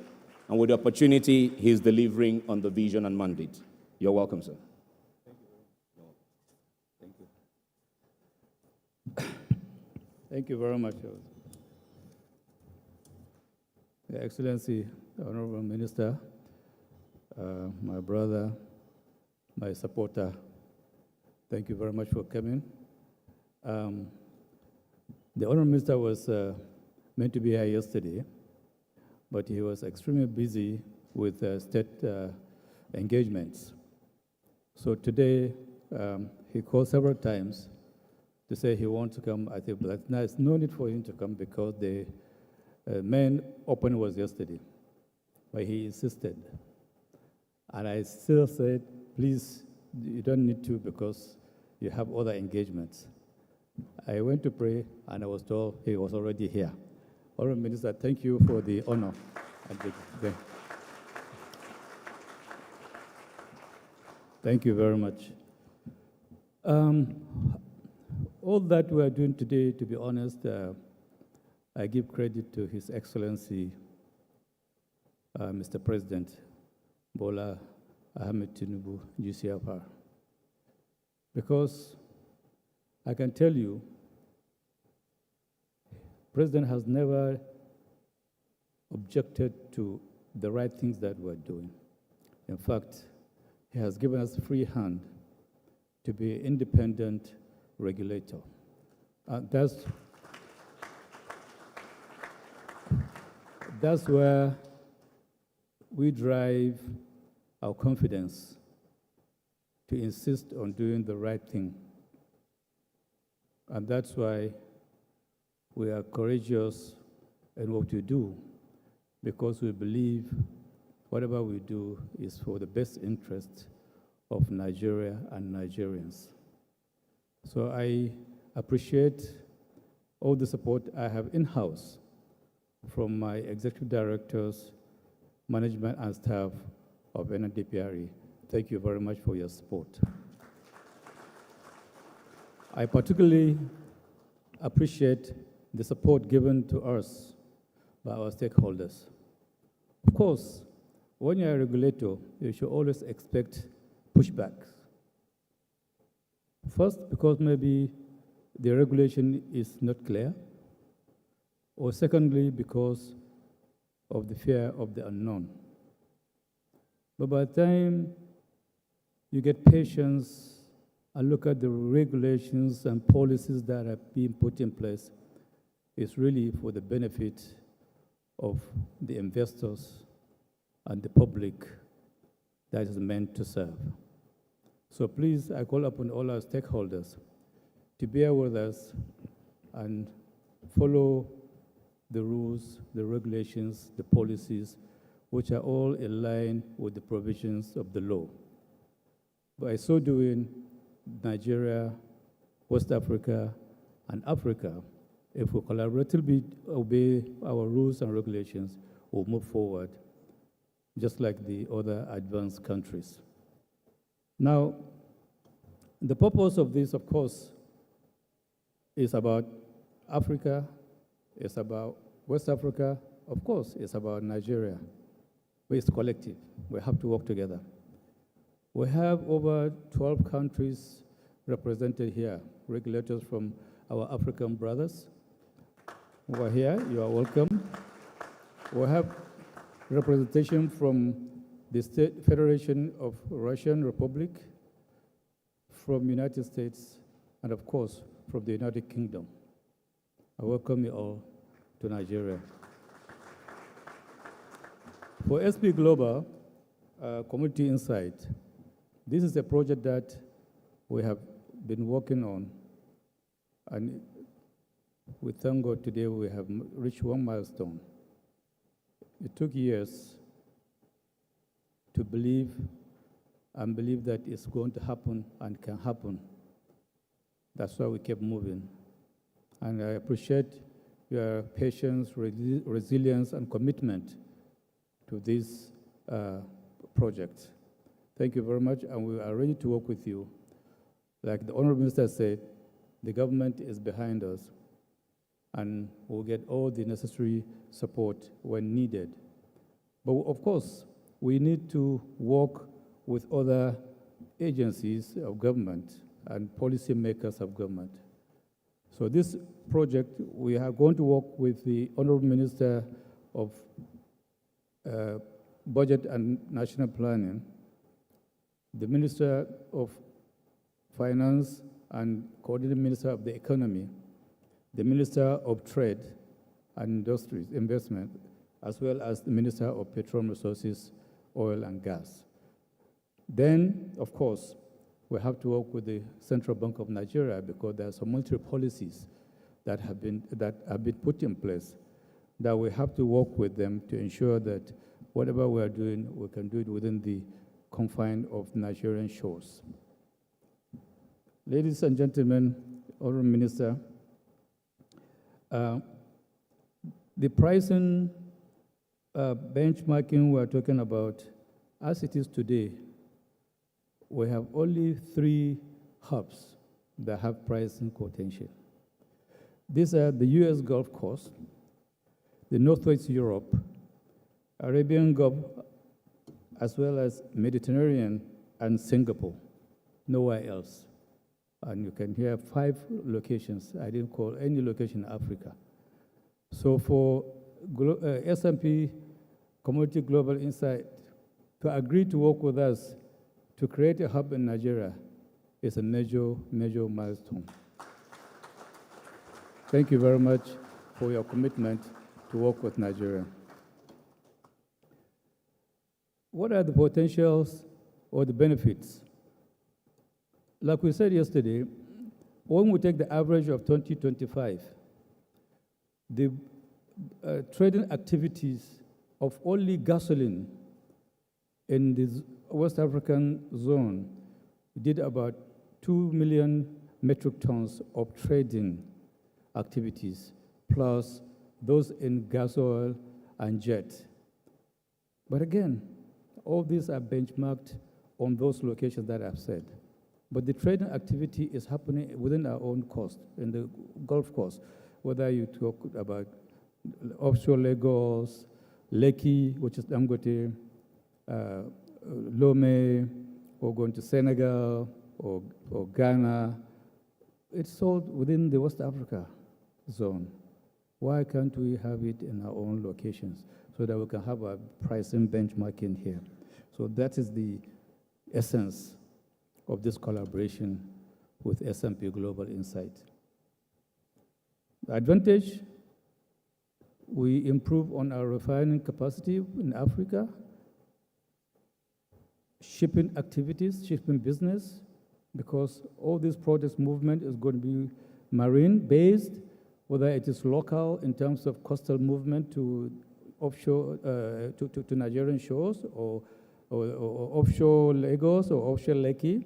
B: And with the opportunity, he's delivering on the vision and mandate. You're welcome, sir.
E: Thank you very much. Your Excellency, the Honorable Minister, my brother, my supporter, thank you very much for coming. The Honorable Minister was meant to be here yesterday, but he was extremely busy with state engagements. So today, he called several times to say he wants to come. I think there's no need for him to come because the main opening was yesterday, but he insisted. And I still said, please, you don't need to because you have other engagements. I went to pray, and I was told he was already here. Honorable Minister, thank you for the honor. Thank you very much. All that we are doing today, to be honest, I give credit to His Excellency, Mr. President Bola Ahmed Tinubu, GCFR, because I can tell you, President has never objected to the right things that we're doing. In fact, he has given us free hand to be an independent regulator. That's where we drive our confidence to insist on doing the right thing. And that's why we are courageous in what we do, because we believe whatever we do is for the best interest of Nigeria and Nigerians. So I appreciate all the support I have in-house from my executive directors, management, and staff of NIDPRA. Thank you very much for your support. I particularly appreciate the support given to us by our stakeholders. Of course, when you're a regulator, you should always expect pushbacks. First, because maybe the regulation is not clear, or secondly, because of the fear of the unknown. But by the time you get patience and look at the regulations and policies that are being put in place, it's really for the benefit of the investors and the public that is meant to serve. So please, I call upon all our stakeholders to bear with us and follow the rules, the regulations, the policies, which are all in line with the provisions of the law. By so doing, Nigeria, West Africa, and Africa, if we collaboratively obey our rules and regulations, will move forward, just like the other advanced countries. Now, the purpose of this, of course, is about Africa, it's about West Africa, of course, it's about Nigeria. But it's collective. We have to work together. We have over 12 countries represented here, regulators from our African brothers who are here. You are welcome. We have representation from the State Federation of Russian Republic, from United States, and of course, from the United Kingdom. I welcome you all to Nigeria. For SP Global Community Insight, this is a project that we have been working on, and we thank God today we have reached one milestone. It took years to believe and believe that it's going to happen and can happen. That's why we kept moving. And I appreciate your patience, resilience, and commitment to this project. Thank you very much, and we are ready to work with you. Like the Honorable Minister said, the government is behind us, and we'll get all the necessary support when needed. But of course, we need to work with other agencies of government and policymakers of government. So this project, we are going to work with the Honorable Minister of Budget and National Planning, the Minister of Finance and Coordinating Minister of the Economy, the Minister of Trade and Industries, Investment, as well as the Minister of Petroleum Resources, Oil and Gas. Then, of course, we have to work with the Central Bank of Nigeria because there are some monetary policies that have been put in place that we have to work with them to ensure that whatever we are doing, we can do it within the confines of Nigerian shores. Ladies and gentlemen, Honorable Minister, the pricing benchmarking we're talking about, as it is today, we have only 3 hubs that have pricing quotation. These are the US Gulf Coast, the Northwest Europe, Arabian Gulf, as well as Mediterranean and Singapore, nowhere else. And you can hear 5 locations. I didn't call any location in Africa. So for S&P Community Global Insight to agree to work with us to create a hub in Nigeria is a major, major milestone. Thank you very much for your commitment to work with Nigeria. What are the potentials or the benefits? Like we said yesterday, when we take the average of 2025, the trading activities of only gasoline in the West African zone did about 2 million metric tons of trading activities, plus those in gas oil and jet. But again, all these are benchmarked on those locations that I've said. But the trading activity is happening within our own coast, in the Gulf Coast, whether you talk about offshore Lagos, Lekki, which is Dangote, Lomé, or going to Senegal, or Ghana. It's sold within the West Africa zone. Why can't we have it in our own locations so that we can have a pricing benchmarking here? So that is the essence of this collaboration with S&P Global Insight. The advantage, we improve on our refining capacity in Africa, shipping activities, shipping business, because all this products movement is going to be marine-based, whether it is local in terms of coastal movement to offshore, to Nigerian shores, or offshore Lagos or offshore Lekki,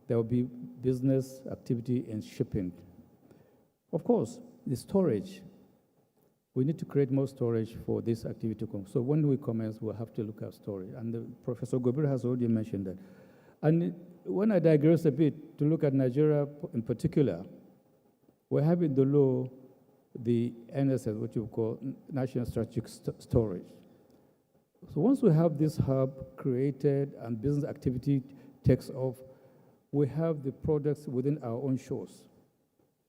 E: there will be business activity in shipping. Of course, the storage. We need to create more storage for this activity. So when we commence, we'll have to look at storage. And Professor Gobir has already mentioned that. And when I digress a bit to look at Nigeria in particular, we have in the law the NSS, what you call National Strategic Storage. So once we have this hub created and business activity takes off, we have the products within our own shores.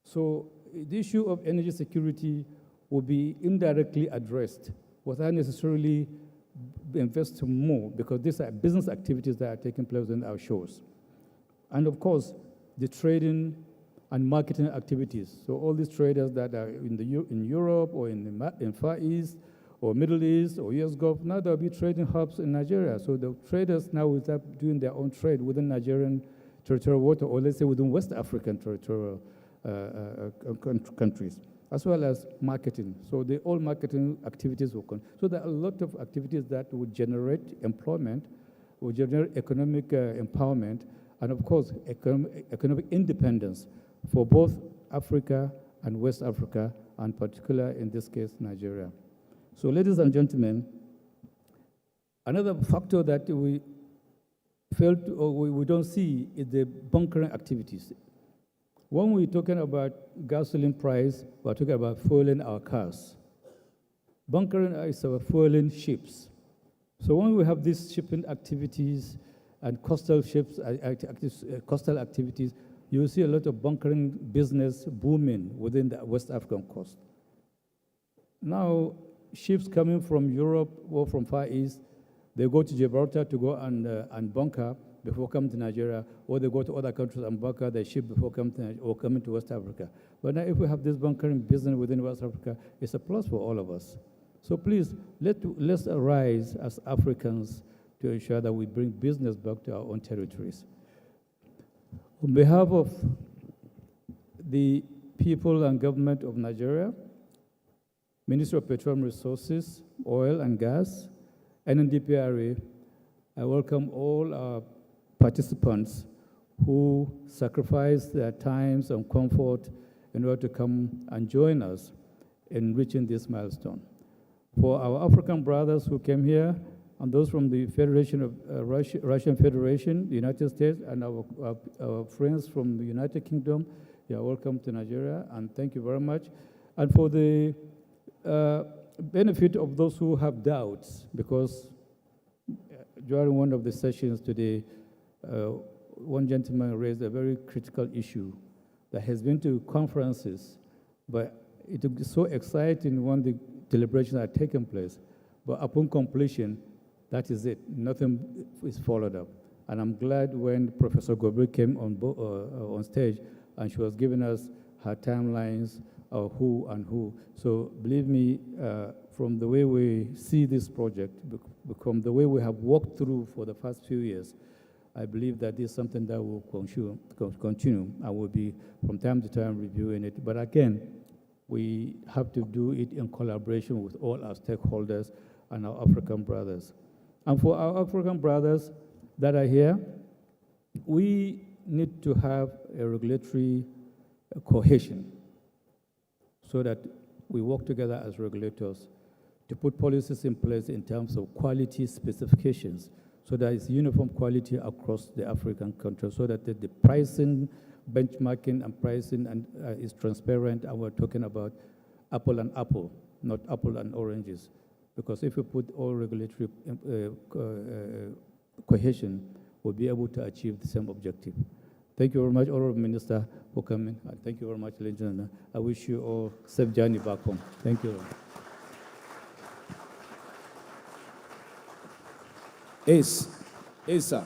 E: So the issue of energy security will be indirectly addressed without necessarily investing more, because these are business activities that are taking place within our shores. And of course, the trading and marketing activities. So all these traders that are in Europe or in Far East or Middle East or US Gulf, now there'll be trading hubs in Nigeria. So the traders now will start doing their own trade within Nigerian territorial water, or let's say within West African territorial countries, as well as marketing. So all marketing activities will come. So there are a lot of activities that will generate employment, will generate economic empowerment, and of course, economic independence for both Africa and West Africa, and particularly in this case, Nigeria. So ladies and gentlemen, another factor that we fail to, or we don't see is the bunkering activities. When we're talking about gasoline price, we're talking about fueling our cars. Bunkering is about fueling ships. So when we have these shipping activities and coastal ships, coastal activities, you will see a lot of bunkering business booming within the West African coast. Now, ships coming from Europe or from Far East, they go to Gibraltar to go and bunker before coming to Nigeria, or they go to other countries and bunker their ship before coming to West Africa. But now if we have this bunkering business within West Africa, it's a plus for all of us. So please, let's arise as Africans to ensure that we bring business back to our own territories. On behalf of the people and government of Nigeria, Ministry of Petroleum Resources, Oil and Gas, NNDPRA, I welcome all our participants who sacrifice their times and comfort in order to come and join us in reaching this milestone. For our African brothers who came here, and those from the Federation of Russian Federation, the United States, and our friends from the United Kingdom, you are welcome to Nigeria, and thank you very much. And for the benefit of those who have doubts, because during one of the sessions today, one gentleman raised a very critical issue that has been to conferences, but it would be so exciting when the deliberations are taking place. But upon completion, that is it. Nothing is followed up. And I'm glad when Professor Gobre came on stage and she was giving us her timelines of who and who. So believe me, from the way we see this project, from the way we have walked through for the past few years, I believe that this is something that will continue and will be from time to time reviewing it. But again, we have to do it in collaboration with all our stakeholders and our African brothers. And for our African brothers that are here, we need to have a regulatory cohesion so that we work together as regulators to put policies in place in terms of quality specifications so that it's uniform quality across the African countries, so that the pricing, benchmarking and pricing is transparent, and we're talking about apple and apple, not apple and oranges. Because if we put all regulatory cohesion, we'll be able to achieve the same objective. Thank you very much, Honorable Minister, for coming. And thank you very much, ladies and gentlemen. I wish you all safe journey back home. Thank you.
B: Yes, sir.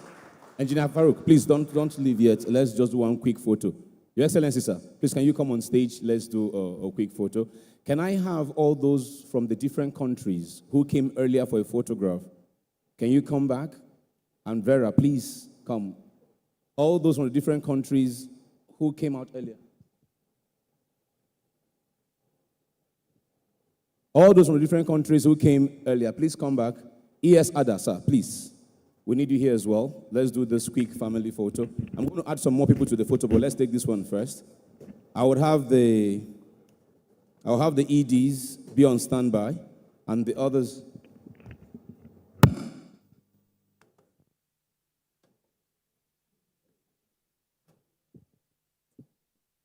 B: Engineer Farouk, please don't leave yet. Let's just do one quick photo. Your Excellency, sir, please can you come on stage? Let's do a quick photo. Can I have all those from the different countries who came earlier for a photograph? Can you come back? And Vera, please come. All those from the different countries who came out earlier. All those from the different countries who came earlier, please come back. E.S. Ada, sir, please. We need you here as well. Let's do this quick family photo. I'm going to add some more people to the photo, but let's take this one first. I'll have the EDs be on standby, and the others.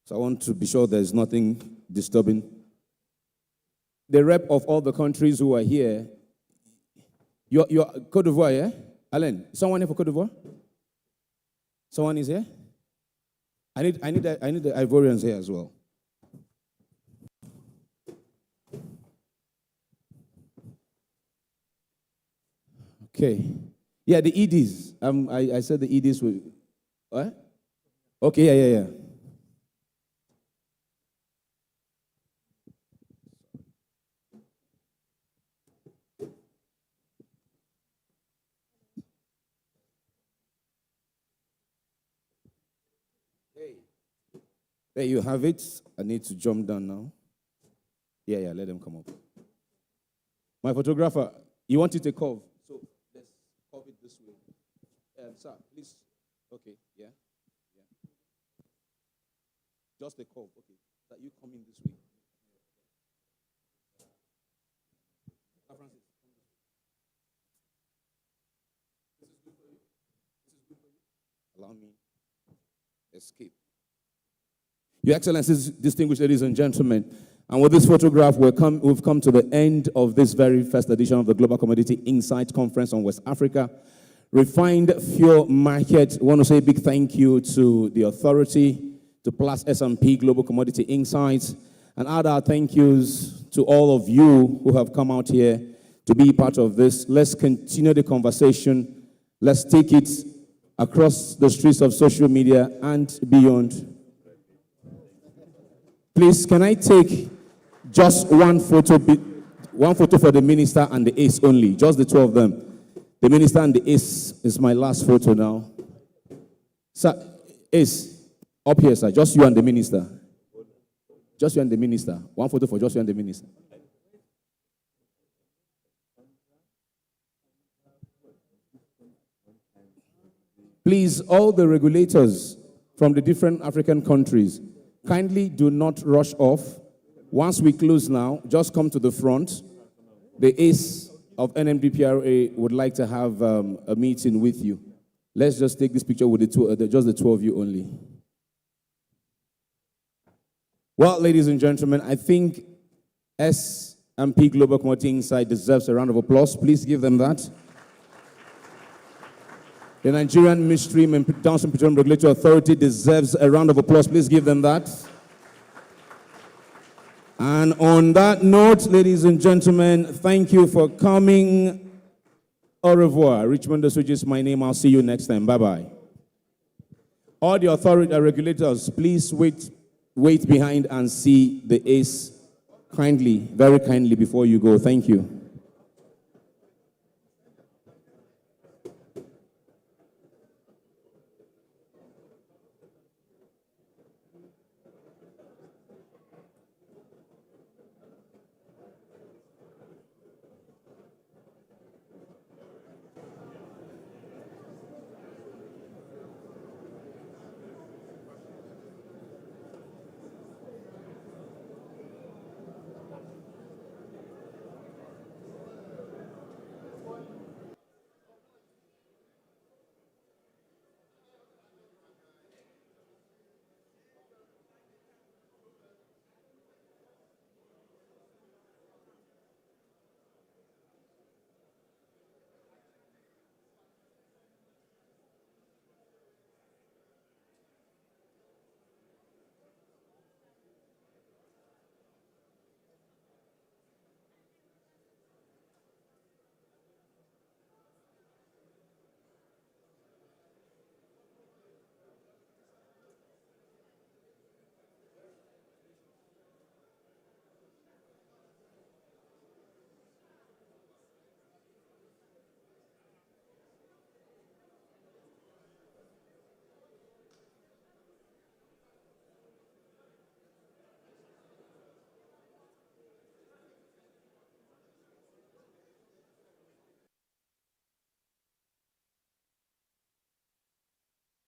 B: So I want to be sure there's nothing disturbing. The rep of all the countries who are here, you're Côte d'Ivoire, yeah? Alain, someone here for Côte d'Ivoire? Someone is here? I need the Ivorians here as well. Okay. Yeah, the EDs. I said the EDs were. What? Okay, yeah. There you have it. I need to jump down now. Yeah, let them come up. My photographer, you want it to curve? So let's curve it this way. Sir, please. Okay, yeah. Just the curve, okay. That you come in this way. Francis, this is good for you. This is good for you. Allow me. Escape. Your Excellencies, distinguished ladies and gentlemen, and with this photograph, we've come to the end of this very first edition of the Global Commodity Insight Conference on West Africa. Refined Fuel Market. I want to say a big thank you to the authority, to Plus S&P Global Commodity Insights, and other thank yous to all of you who have come out here to be part of this. Let's continue the conversation. Let's take it across the streets of social media and beyond. Please, can I take just one photo for the minister and the ace only, just the two of them. The minister and the ace is my last photo now. Sir, ace, up here, sir, just you and the minister. Just you and the minister. One photo for just you and the minister. Please, all the regulators from the different African countries, kindly do not rush off. Once we close now, just come to the front. The ace of NMDPRA would like to have a meeting with you. Let's just take this picture with just the two of you only. Well, ladies and gentlemen, I think S&P Global Commodity Insight deserves a round of applause. Please give them that. The Nigerian Midstream and Downstream Petroleum Regulatory Authority deserves a round of applause. Please give them that. And on that note, ladies and gentlemen, thank you for coming. Au revoir. Richmond Switch is my name. I'll see you next time. Bye-bye. All the authority regulators, please wait behind and see the ace kindly, very kindly before you go. Thank you.